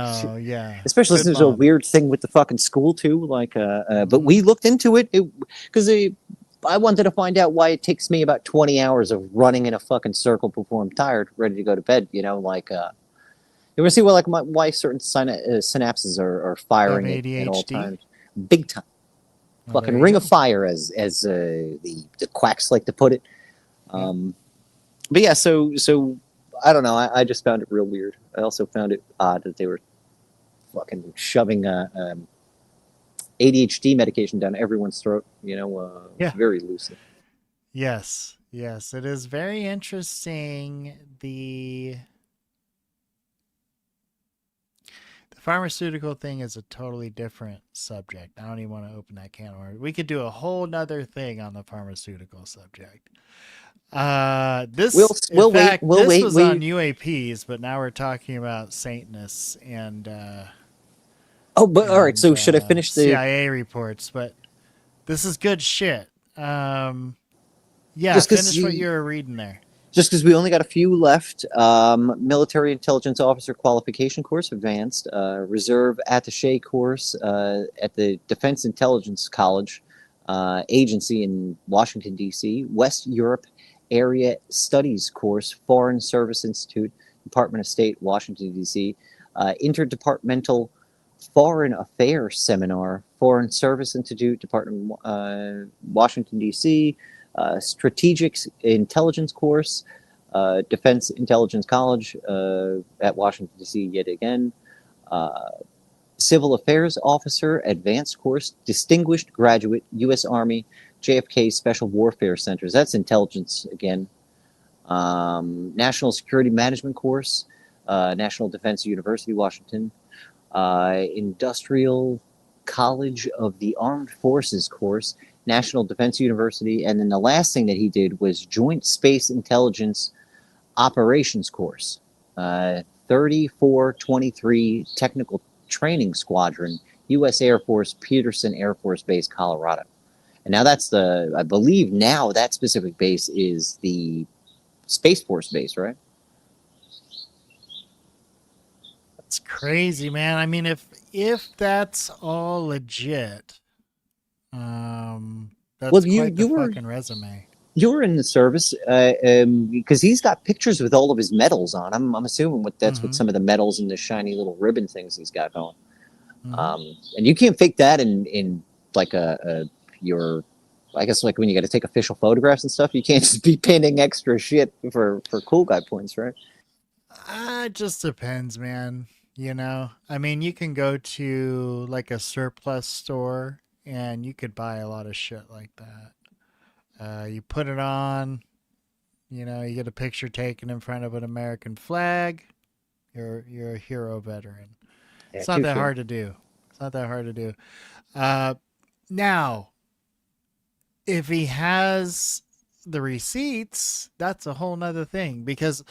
especially since there's a weird thing with the fucking school too. Like, but we looked into it because I wanted to find out why it takes me about 20 hours of running in a fucking circle before I'm tired, ready to go to bed. You know, like, you ever see why certain synapses are firing at all times, big time. Fucking ring of fire, as the quacks like to put it. But yeah, so I don't know. I just found it real weird. I also found it odd that they were fucking shoving ADHD medication down everyone's throat. You know, very loosely. Yes, it is very interesting. The pharmaceutical thing is a totally different subject. I don't even want to open that can of worms. We could do a whole nother thing on the pharmaceutical subject. This was on UAPs, but now we're talking about Satanists and all right. So should I finish the CIA reports? But this is good shit. Finish what you were reading there. Just because we only got a few left. Military Intelligence Officer Qualification Course, Advanced. Reserve Attaché Course at the Defense Intelligence College Agency in Washington, D.C. West Europe Area Studies Course, Foreign Service Institute, Department of State, Washington, D.C. Interdepartmental Foreign Affairs Seminar, Foreign Service Institute, Department of Washington, D.C., Strategic Intelligence Course, Defense Intelligence College at Washington, D.C. yet again. Civil Affairs Officer Advanced Course, Distinguished Graduate, U.S. Army, JFK Special Warfare Centers. That's intelligence again. National Security Management Course, National Defense University, Washington. Industrial College of the Armed Forces course, National Defense University, and then the last thing that he did was Joint Space Intelligence Operations course, 3423 Technical Training Squadron, U.S. Air Force, Peterson Air Force Base, Colorado. And now that's I believe now that specific base is the Space Force base, right? That's crazy, man. I mean, if that's all legit, that's quite the fucking resume. You were in the service because he's got pictures with all of his medals on. I'm assuming that's what some of the medals and the shiny little ribbon things he's got going. And you can't fake that in like your, I guess like when you got to take official photographs and stuff. You can't just be pinning extra shit for cool guy points, right? It just depends, man. You know, I mean, you can go to like a surplus store and you could buy a lot of shit like that. You put it on, you know, you get a picture taken in front of an American flag. You're a hero veteran. Yeah, It's not that touche. hard to do. It's not that hard to do. Now, if he has the receipts, that's a whole nother thing because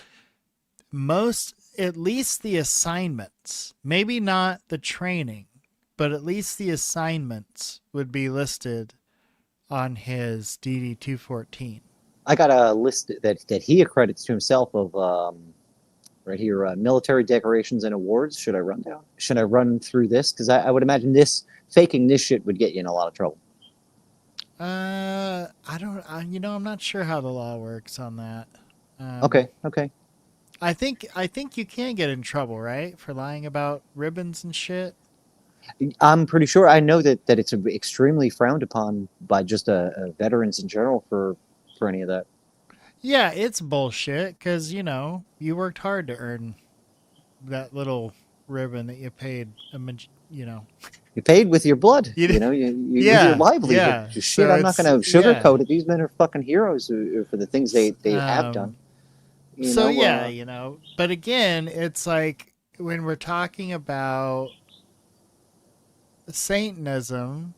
at least the assignments, maybe not the training, but at least the assignments would be listed on his DD 214. I got a list that he accredits to himself of right here, military decorations and awards. Should I run through this? Because I would imagine faking this shit would get you in a lot of trouble. I don't, I'm not sure how the law works on that. Okay. I think you can get in trouble, right, for lying about ribbons and shit. I'm pretty sure. I know that it's extremely frowned upon by just veterans in general for any of that. Yeah, it's bullshit because you worked hard to earn that little ribbon that you paid. You paid with your blood. You with your livelihood. Yeah. Shit, So I'm not going to sugarcoat it. These men are fucking heroes for the things they have done. But again, it's like when we're talking about Satanism,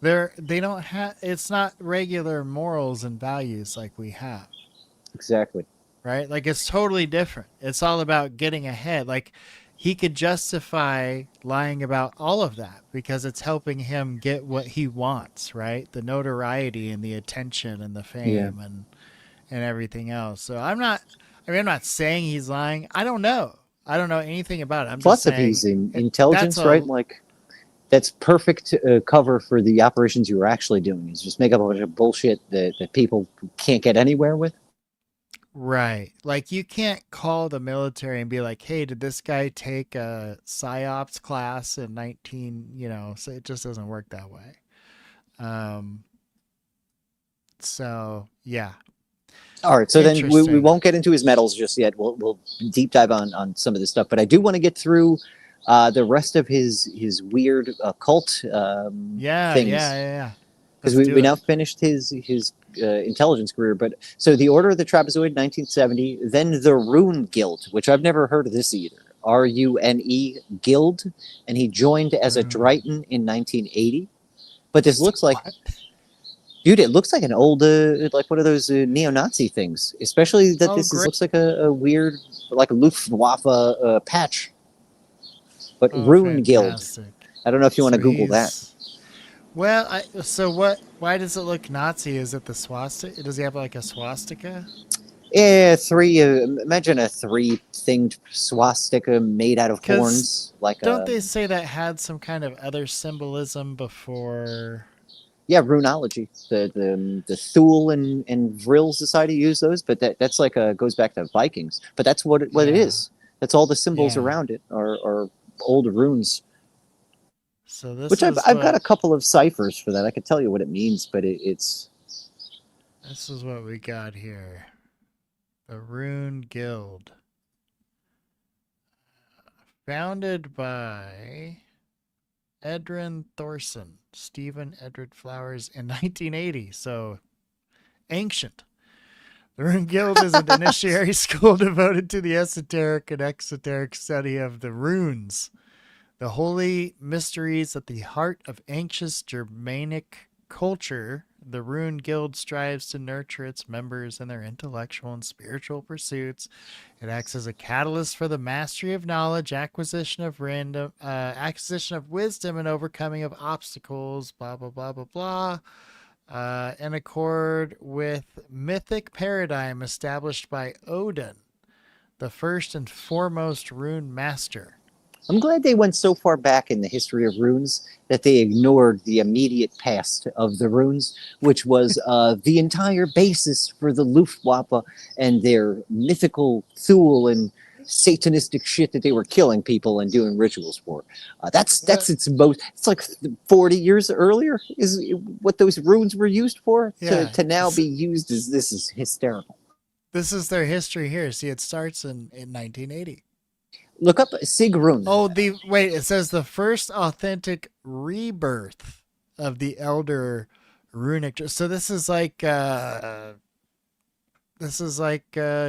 they don't have. It's not regular morals and values like we have. Exactly. Right? Like it's totally different. It's all about getting ahead. Like he could justify lying about all of that because it's helping him get what he wants, right? The notoriety and the attention and the fame and everything else. So I'm not saying he's lying. I don't know anything about it. I'm Plus, just if saying he's in intelligence, right? Like that's perfect cover for the operations you were actually doing. Is just make up a bunch of bullshit that people can't get anywhere with. Right. Like you can't call the military and be like, "Hey, did this guy take a psyops class in 19, so it just doesn't work that way." So, yeah. All right, so then we won't get into his medals just yet. We'll deep dive on some of this stuff, but I do want to get through the rest of his weird occult things. Yeah. Because we now finished his intelligence career, but so the Order of the Trapezoid, 1970, then the Rune Guild, which I've never heard of this either. RUNE Guild, and he joined as a Drighton in 1980. But this looks like, dude, it looks like an old, like one of those neo-Nazi things. Especially that looks like a weird, like a Luftwaffe patch. But Rune Guild. I don't know if you want to Google that. Well, why does it look Nazi? Is it the swastika? Does he have like a swastika? Yeah, imagine a three-thinged swastika made out of horns. Don't they say that had some kind of other symbolism before? Yeah, runology. The Thule and Vril Society use those, but that's like goes back to Vikings. But that's what it is. That's all the symbols around it are old runes. So this I've got a couple of ciphers for that. I could tell you what it means, but it's. This is what we got here. The Rune Guild. Founded by Edrin Thorson, Stephen Edred Flowers in 1980. So ancient. The Rune Guild is an initiatory school devoted to the esoteric and exoteric study of the runes, the holy mysteries at the heart of ancient Germanic culture. The Rune Guild strives to nurture its members in their intellectual and spiritual pursuits. It acts as a catalyst for the mastery of knowledge, acquisition of wisdom, and overcoming of obstacles. Blah blah blah blah blah. In accord with mythic paradigm established by Odin, the first and foremost rune master. I'm glad they went so far back in the history of runes that they ignored the immediate past of the runes, which was the entire basis for the Luftwaffe and their mythical Thule and satanistic shit that they were killing people and doing rituals for. That's its most. It's like 40 years earlier is what those runes were used for. To now be used as this is hysterical. This is their history here. See, it starts in 1980. Look up Sigrun. Oh, wait, it says the first authentic rebirth of the elder runic. So this is like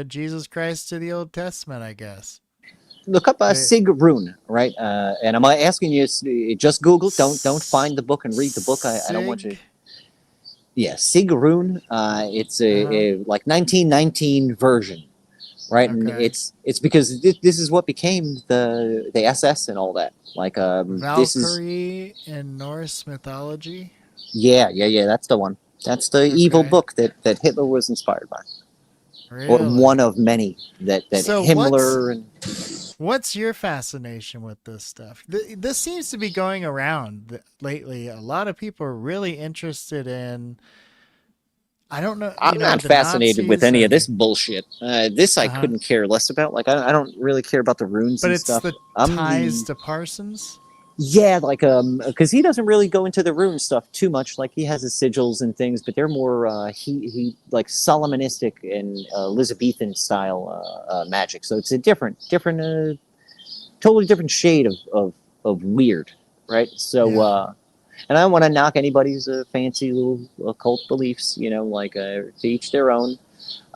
Jesus Christ to the Old Testament, I guess. Look up Sigrun, right? And I'm asking you, just Google. Don't find the book and read the book. I don't want you. Yeah, Sigrun. It's a like 1919 version, right? And it's because this is what became the SS and all that. Like this is Valkyrie in Norse mythology. yeah. That's the one. That's the evil book that Hitler was inspired by, or one of many that So Himmler and. What's your fascination with this stuff? This seems to be going around lately. A lot of people are really interested in. I don't know. I'm not fascinated with any of this bullshit. This I couldn't care less about. Like I don't really care about the runes and stuff. But it's the ties to Parsons. Yeah, like because he doesn't really go into the rune stuff too much. Like he has his sigils and things, but they're more he like Solomonistic and Elizabethan style magic. So it's a different, totally different shade of weird, right? So and I don't want to knock anybody's fancy little occult beliefs. You know, like to each their own.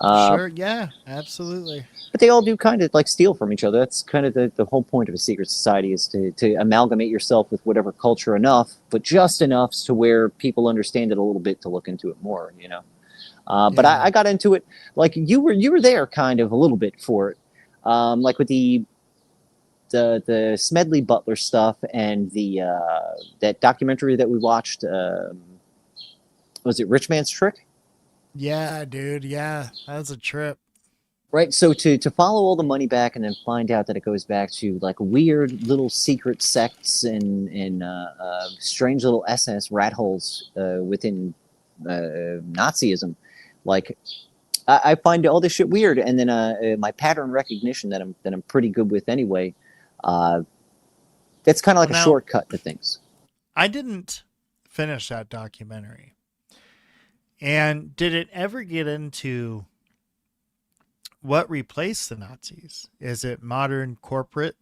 Sure, yeah, absolutely. But they all do kind of like steal from each other. That's kind of the whole point of a secret society, is to amalgamate yourself with whatever culture enough, but just enough to where people understand it a little bit to look into it more, you know. But I got into it, like you were there kind of a little bit for it, like with the Smedley Butler stuff and the that documentary that we watched. Was it Rich Man's Trick? Yeah, dude. Yeah, that was a trip. Right, so to follow all the money back and then find out that it goes back to like weird little secret sects and strange little SS rat holes within Nazism, like I find all this shit weird, and then my pattern recognition that I'm pretty good with anyway. That's kind of like a shortcut to things. I didn't finish that documentary, and did it ever get into what replaced the Nazis? Is it modern corporate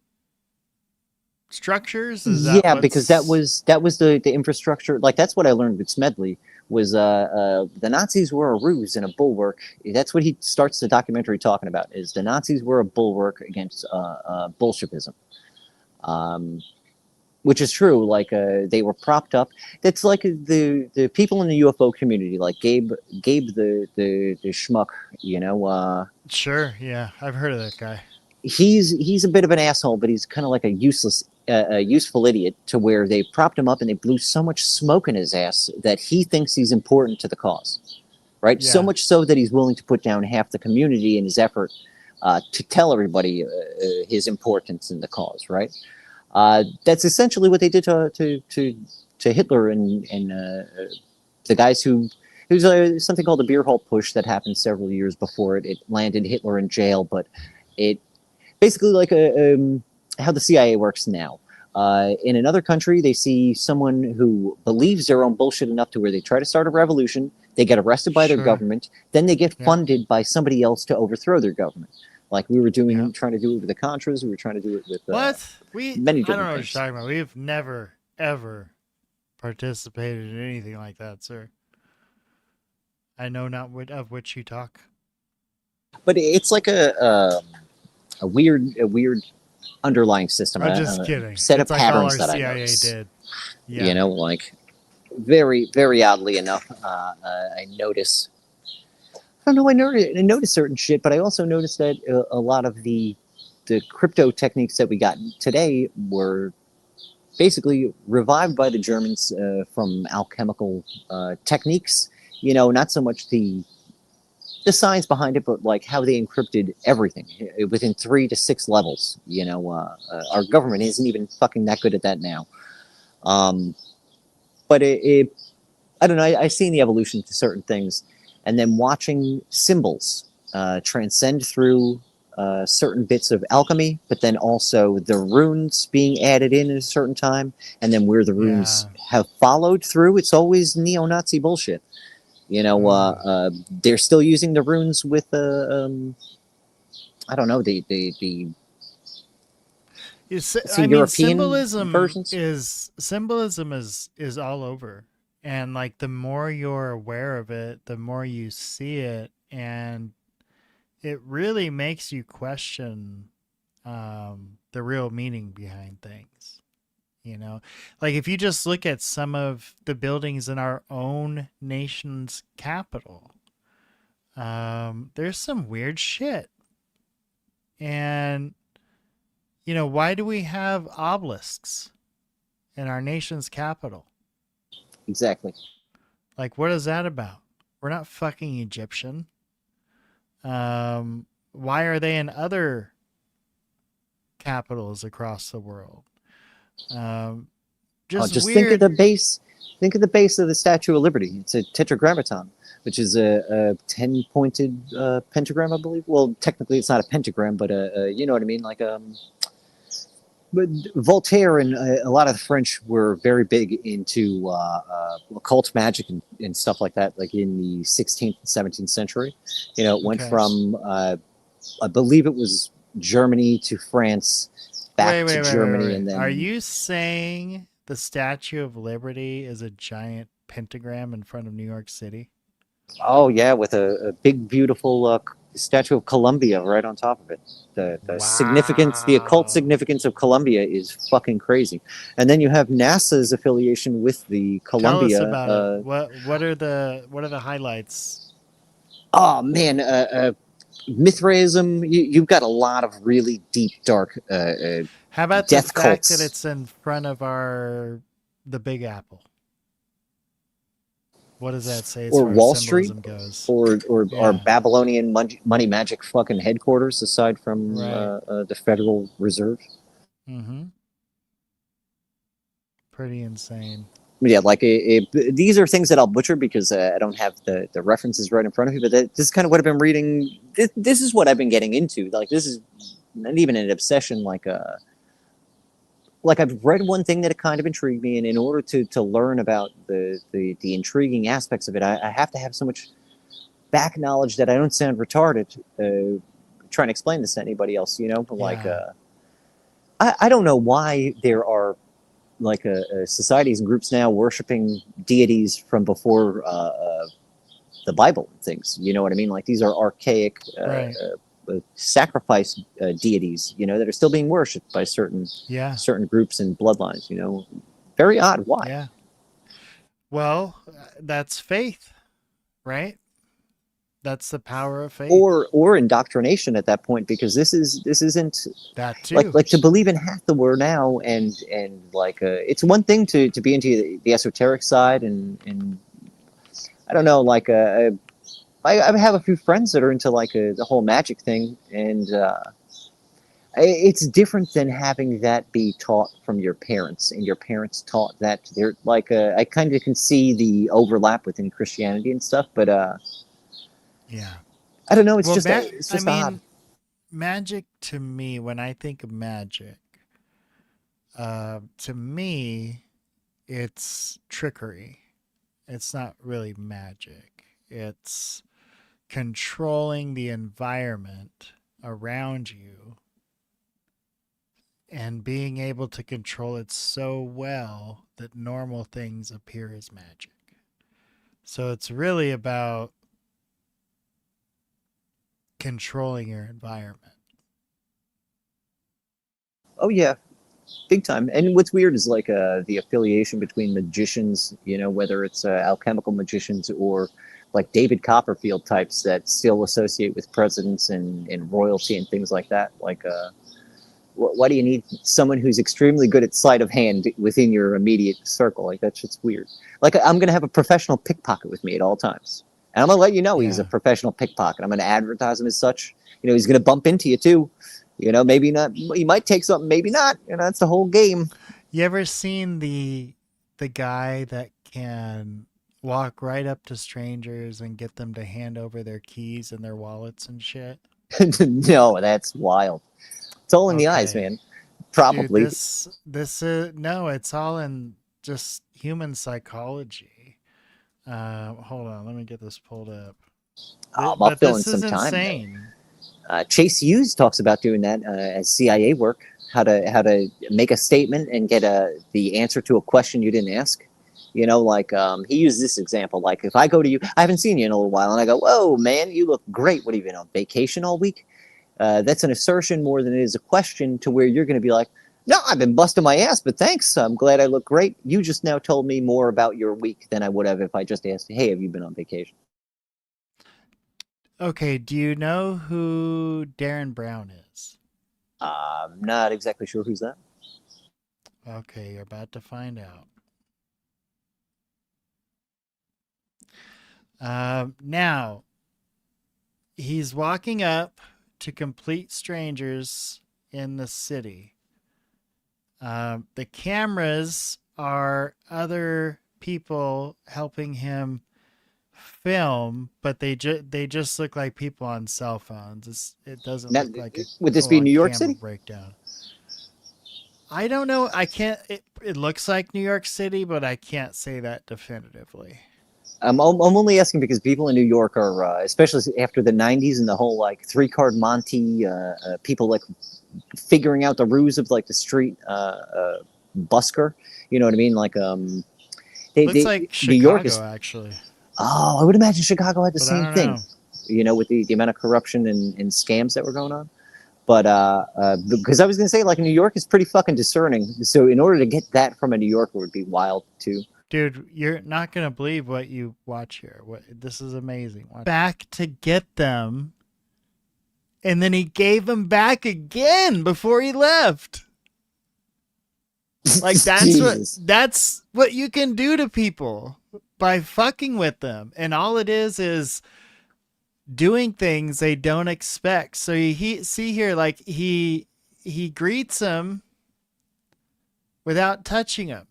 structures? Yeah, because that was the infrastructure. Like that's what I learned with Smedley was the Nazis were a ruse and a bulwark. That's what he starts the documentary talking about. Is the Nazis were a bulwark against Bolshevism, which is true. Like they were propped up. That's like the people in the UFO community, like Gabe the schmuck, you know. Sure, yeah, I've heard of that guy. He's a bit of an asshole, but he's kind of like a useful idiot, to where they propped him up and they blew so much smoke in his ass that he thinks he's important to the cause, right? Yeah. So much so that he's willing to put down half the community in his effort to tell everybody his importance in the cause, right? That's essentially what they did to Hitler and the guys who. There's something called the beer hall push that happened several years before it. It landed Hitler in jail, but it basically like how the CIA works now. In another country, they see someone who believes their own bullshit enough to where they try to start a revolution. They get arrested by their government. Then they get funded by somebody else to overthrow their government. Like we were trying to do it with the Contras. We were trying to do it with many different I don't know what things. you're talking about. We've never ever participated in anything like that, sir. I know not of which you talk. But it's like a weird underlying system. I'm just kidding. Set of it's patterns like all our that CIA I notice. did. Yeah. You know, like very, very oddly enough, I notice. I don't know. I notice certain shit, but I also noticed that a lot of the crypto techniques that we got today were basically revived by the Germans from alchemical techniques. You know, not so much the science behind it, but like how they encrypted everything within 3 to 6 levels. You know, our government isn't even fucking that good at that now. But I don't know. I've seen the evolution to certain things, and then watching symbols transcend through certain bits of alchemy, but then also the runes being added in at a certain time, and then where the runes have followed through. It's always neo-Nazi bullshit. You know, they're still using the runes with I don't know, the Some I mean, European versions. symbolism is all over, and like the more you're aware of it, the more you see it, and it really makes you question the real meaning behind things. You know, like if you just look at some of the buildings in our own nation's capital, there's some weird shit. And, you know, why do we have obelisks in our nation's capital? Exactly. Like, what is that about? We're not fucking Egyptian. Why are they in other capitals across the world? Just Weird. think of the base. Think of the base of the Statue of Liberty. It's a tetragrammaton, which is a 10-pointed pentagram, I believe. Well, technically, it's not a pentagram, but you know what I mean. Like but Voltaire and a lot of the French were very big into occult magic and stuff like that. Like in the 16th and 17th century, you know, it went from I believe it was Germany to France, back to Germany, and then. Are you saying the Statue of Liberty is a giant pentagram in front of New York City? Oh yeah, with a big, beautiful statue of Columbia right on top of it. The significance, the occult significance of Columbia is fucking crazy. And then you have NASA's affiliation with the Columbia. Tell us about it. What are the highlights? Oh man, Mithraism. You've got a lot of really deep, dark. How about death the fact cults. that it's in front of the Big Apple? What does that say? Or Wall Street, goes? or Babylonian money magic fucking headquarters, aside from the Federal Reserve. Mm-hmm. Pretty insane. Yeah, like these are things that I'll butcher because I don't have the references right in front of me. But this is kind of what I've been reading. This is what I've been getting into. Like this is not even an obsession. Like I've read one thing that it kind of intrigued me, and in order to learn about the intriguing aspects of it, I have to have so much back knowledge that I don't sound retarded trying to explain this to anybody else. You know, but like I don't know why there are like societies and groups now worshiping deities from before the Bible and things. You know what I mean? Like these are archaic sacrifice deities, you know, that are still being worshipped by certain groups and bloodlines. You know, very odd. Why? Yeah. Well, that's faith, right? That's the power of faith. Or indoctrination at that point, because this isn't that too. Like to believe in Hathor now and like it's one thing to be into the esoteric side and I don't know, like I have a few friends that are into like the whole magic thing, and it's different than having that be taught from your parents, and your parents taught that. They're like I kind of can see the overlap within Christianity and stuff, but yeah, I don't know. It's just odd. Magic to me, when I think of magic, to me, it's trickery. It's not really magic. It's controlling the environment around you and being able to control it so well that normal things appear as magic. So it's really about controlling your environment. Oh yeah, big time. And what's weird is like the affiliation between magicians, you know, whether it's alchemical magicians or like David Copperfield types that still associate with presidents and royalty and things like that. Like, why do you need someone who's extremely good at sleight of hand within your immediate circle? Like, that's just weird. Like, I'm going to have a professional pickpocket with me at all times. And I'm going to let you know he's a professional pickpocket. I'm going to advertise him as such. You know, he's going to bump into you too. You know, maybe not. He might take something, maybe not. You know, that's the whole game. You ever seen the guy that can walk right up to strangers and get them to hand over their keys and their wallets and shit? No, that's wild. It's all in the eyes, man. Probably. Dude, this no, it's all in just human psychology. Hold on, let me get this pulled up. I'm up feeling some time. Chase Hughes talks about doing that as CIA work. how to make a statement and get the answer to a question you didn't ask. You know, like he used this example. Like if I go to you, I haven't seen you in a little while, and I go, "Whoa, man, you look great. What have you been on vacation all week?" That's an assertion more than it is a question, to where you're going to be like, "No, I've been busting my ass, but thanks. I'm glad I look great. You just now told me more about your week than I would have if I just asked, hey, have you been on vacation?" Okay, do you know who Darren Brown is? I'm not exactly sure who's that. Okay, you're about to find out. Now, he's walking up to complete strangers in the city. The cameras are other people helping him film, but they just look like people on cell phones. It doesn't Now, look like a would this be full-on New York camera City? breakdown. I don't know. I can't. It looks like New York City, but I can't say that definitively. I'm only asking because people in New York are, especially after the 90s and the whole like 3-card Monte, people like figuring out the ruse of like the street busker. You know what I mean? Like Looks like New York Chicago, is. actually. Oh, I would imagine Chicago had the But I same don't thing. know. You know, with the amount of corruption and scams that were going on. But because I was going to say, like, New York is pretty fucking discerning. So in order to get that from a New Yorker would be wild, too. Dude, you're not going to believe what you watch here. This is amazing. Back to get them. And then he gave them back again before he left. Like that's what you can do to people by fucking with them. And all it is doing things they don't expect. So he see here, like he greets them without touching him.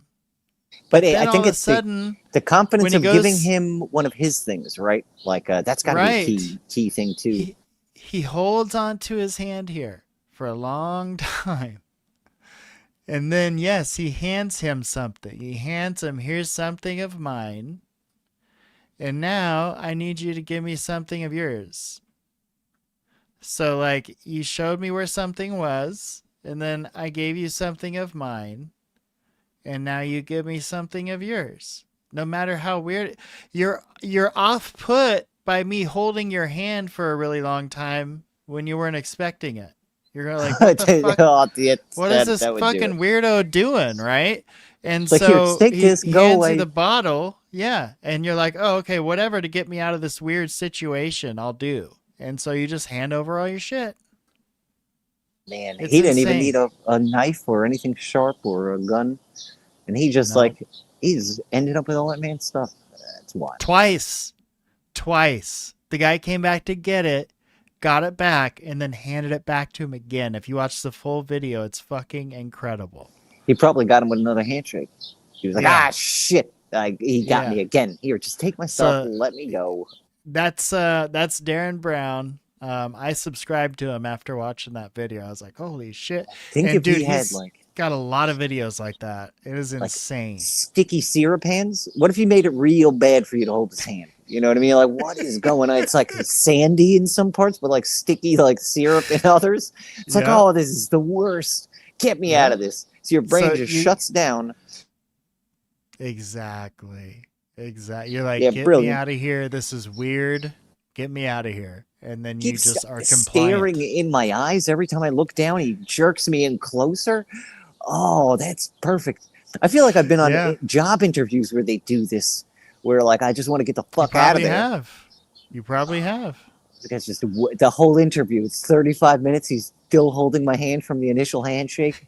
But then I think all of a it's sudden, the confidence when of he giving goes- him one of his things, right? Like that's got to Right. be a key thing too. He holds onto his hand here for a long time. And then, yes, he hands him something. He hands him, here's something of mine. And now I need you to give me something of yours. So, like, you showed me where something was, and then I gave you something of mine. And now you give me something of yours. No matter how weird, you're off put by me holding your hand for a really long time when you weren't expecting it. You're gonna like, what the fuck? Oh, What is this that would do fucking it. weirdo doing, right? And Like, here, so take he this, go hands away. you the bottle, yeah, and you're like, oh, okay, whatever to get me out of this weird situation, I'll do. And so you just hand over all your shit. Man, It's he didn't even insane. need a knife or anything sharp or a gun, and he just No. he's ended up with all that man's stuff. That's wild. Twice. The guy came back to get it, got it back, and then handed it back to him again. If you watch the full video, it's fucking incredible. He probably got him with another handshake. He was like, Yeah. ah, shit. He got me again. Here, just take my stuff and let me go. That's Darren Brown. I subscribed to him after watching that video. I was like, holy shit. Think and if dude, he had, he's got a lot of videos like that. It is like, insane. sticky syrup hands? What if he made it real bad for you to hold his hand? You know what I mean? Like, what is going on? It's like sandy in some parts, but like sticky, like syrup in others. It's like, Yeah. oh, this is the worst. Get me out of this. So your brain So just you- shuts down. Exactly. You're like, Yeah, get me brilliant. out of here. This is weird. Get me out of here. And then you Keeps just are staring compliant. in my eyes every time I look down. He jerks me in closer. Oh, that's perfect. I feel like I've been on Yeah. job interviews where they do this, where like I just want to get the fuck out of there. You probably have. That's just the whole interview. It's 35 minutes. He's still holding my hand from the initial handshake.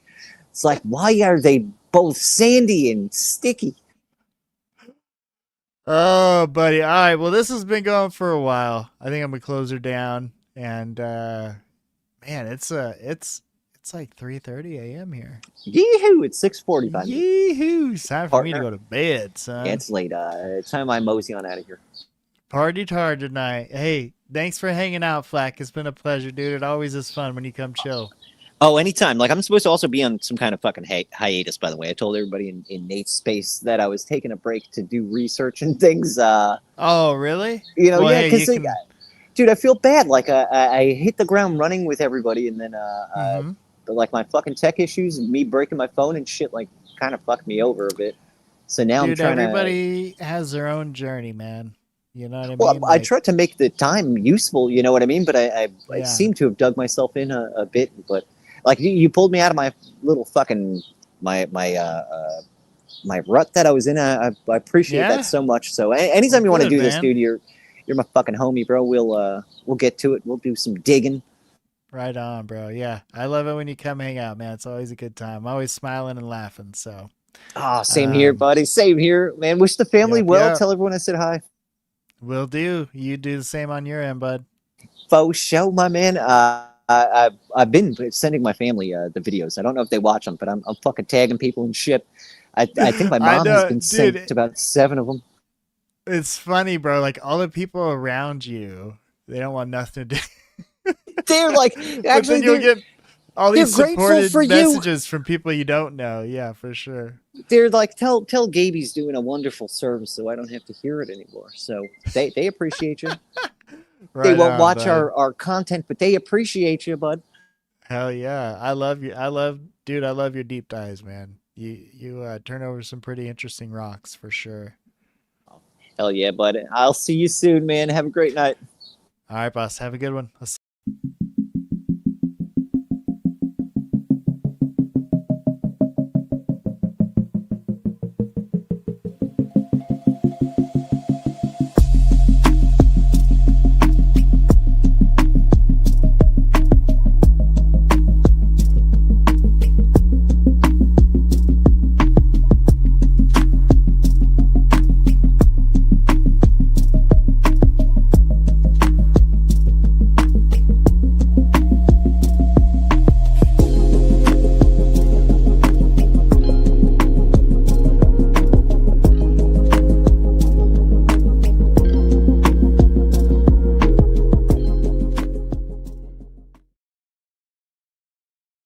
It's like, why are they both sandy and sticky? Oh, buddy. All right. Well, this has been going for a while. I think I'm gonna close her down. And man, it's like 3:30 a.m. here. Yee-hoo! It's 6:45. Yee-hoo! It's time for me to Partner. go to bed, son. Yeah, it's late. It's time I mosey on out of here. Party hard tonight. Hey, thanks for hanging out, Flak. It's been a pleasure, dude. It always is fun when you come chill. Oh, anytime. Like, I'm supposed to also be on some kind of fucking hiatus, by the way. I told everybody in Nate's space that I was taking a break to do research and things. Oh, really? You know, Well, yeah, hey, because, you dude, I feel bad. Like, I hit the ground running with everybody, and then like my fucking tech issues, me breaking my phone and shit, like kind of fucked me over a bit. So now Dude, I'm trying everybody has their own journey, man. You know what I Well, mean? I tried to make the time useful, you know what I mean? But I Yeah. seem to have dug myself in a bit. But like you pulled me out of my little fucking my rut that I was in. I appreciate Yeah? that so much. So anytime you want to Good, do this, man. dude, you're my fucking homie, bro. We'll get to it. We'll do some digging. Right on, bro. Yeah, I love it when you come hang out, man. It's always a good time. I'm always smiling and laughing. So, Oh, same here, buddy. Same here, man. Wish the family well. yep. Tell everyone I said hi. Will do. You do the same on your end, bud. Faux show, my man. I've been sending my family the videos. I don't know if they watch them, but I'm fucking tagging people and shit. I think my I mom has know, been dude. sent about 7 of them. It's funny, bro. Like all the people around you, they don't want nothing to do. They're like, But actually, then you'll get all these they're grateful supported for you. messages from people you don't know. Yeah, for sure. They're like, tell Gaby's doing a wonderful service, so I don't have to hear it anymore. So they appreciate you. They Right won't on, watch bud. our content, but they appreciate you, bud. Hell yeah. I love you. Dude, I love your deep dives, man. You turn over some pretty interesting rocks for sure. Hell yeah, bud. I'll see you soon, man. Have a great night. All right, boss. Have a good one. I'll see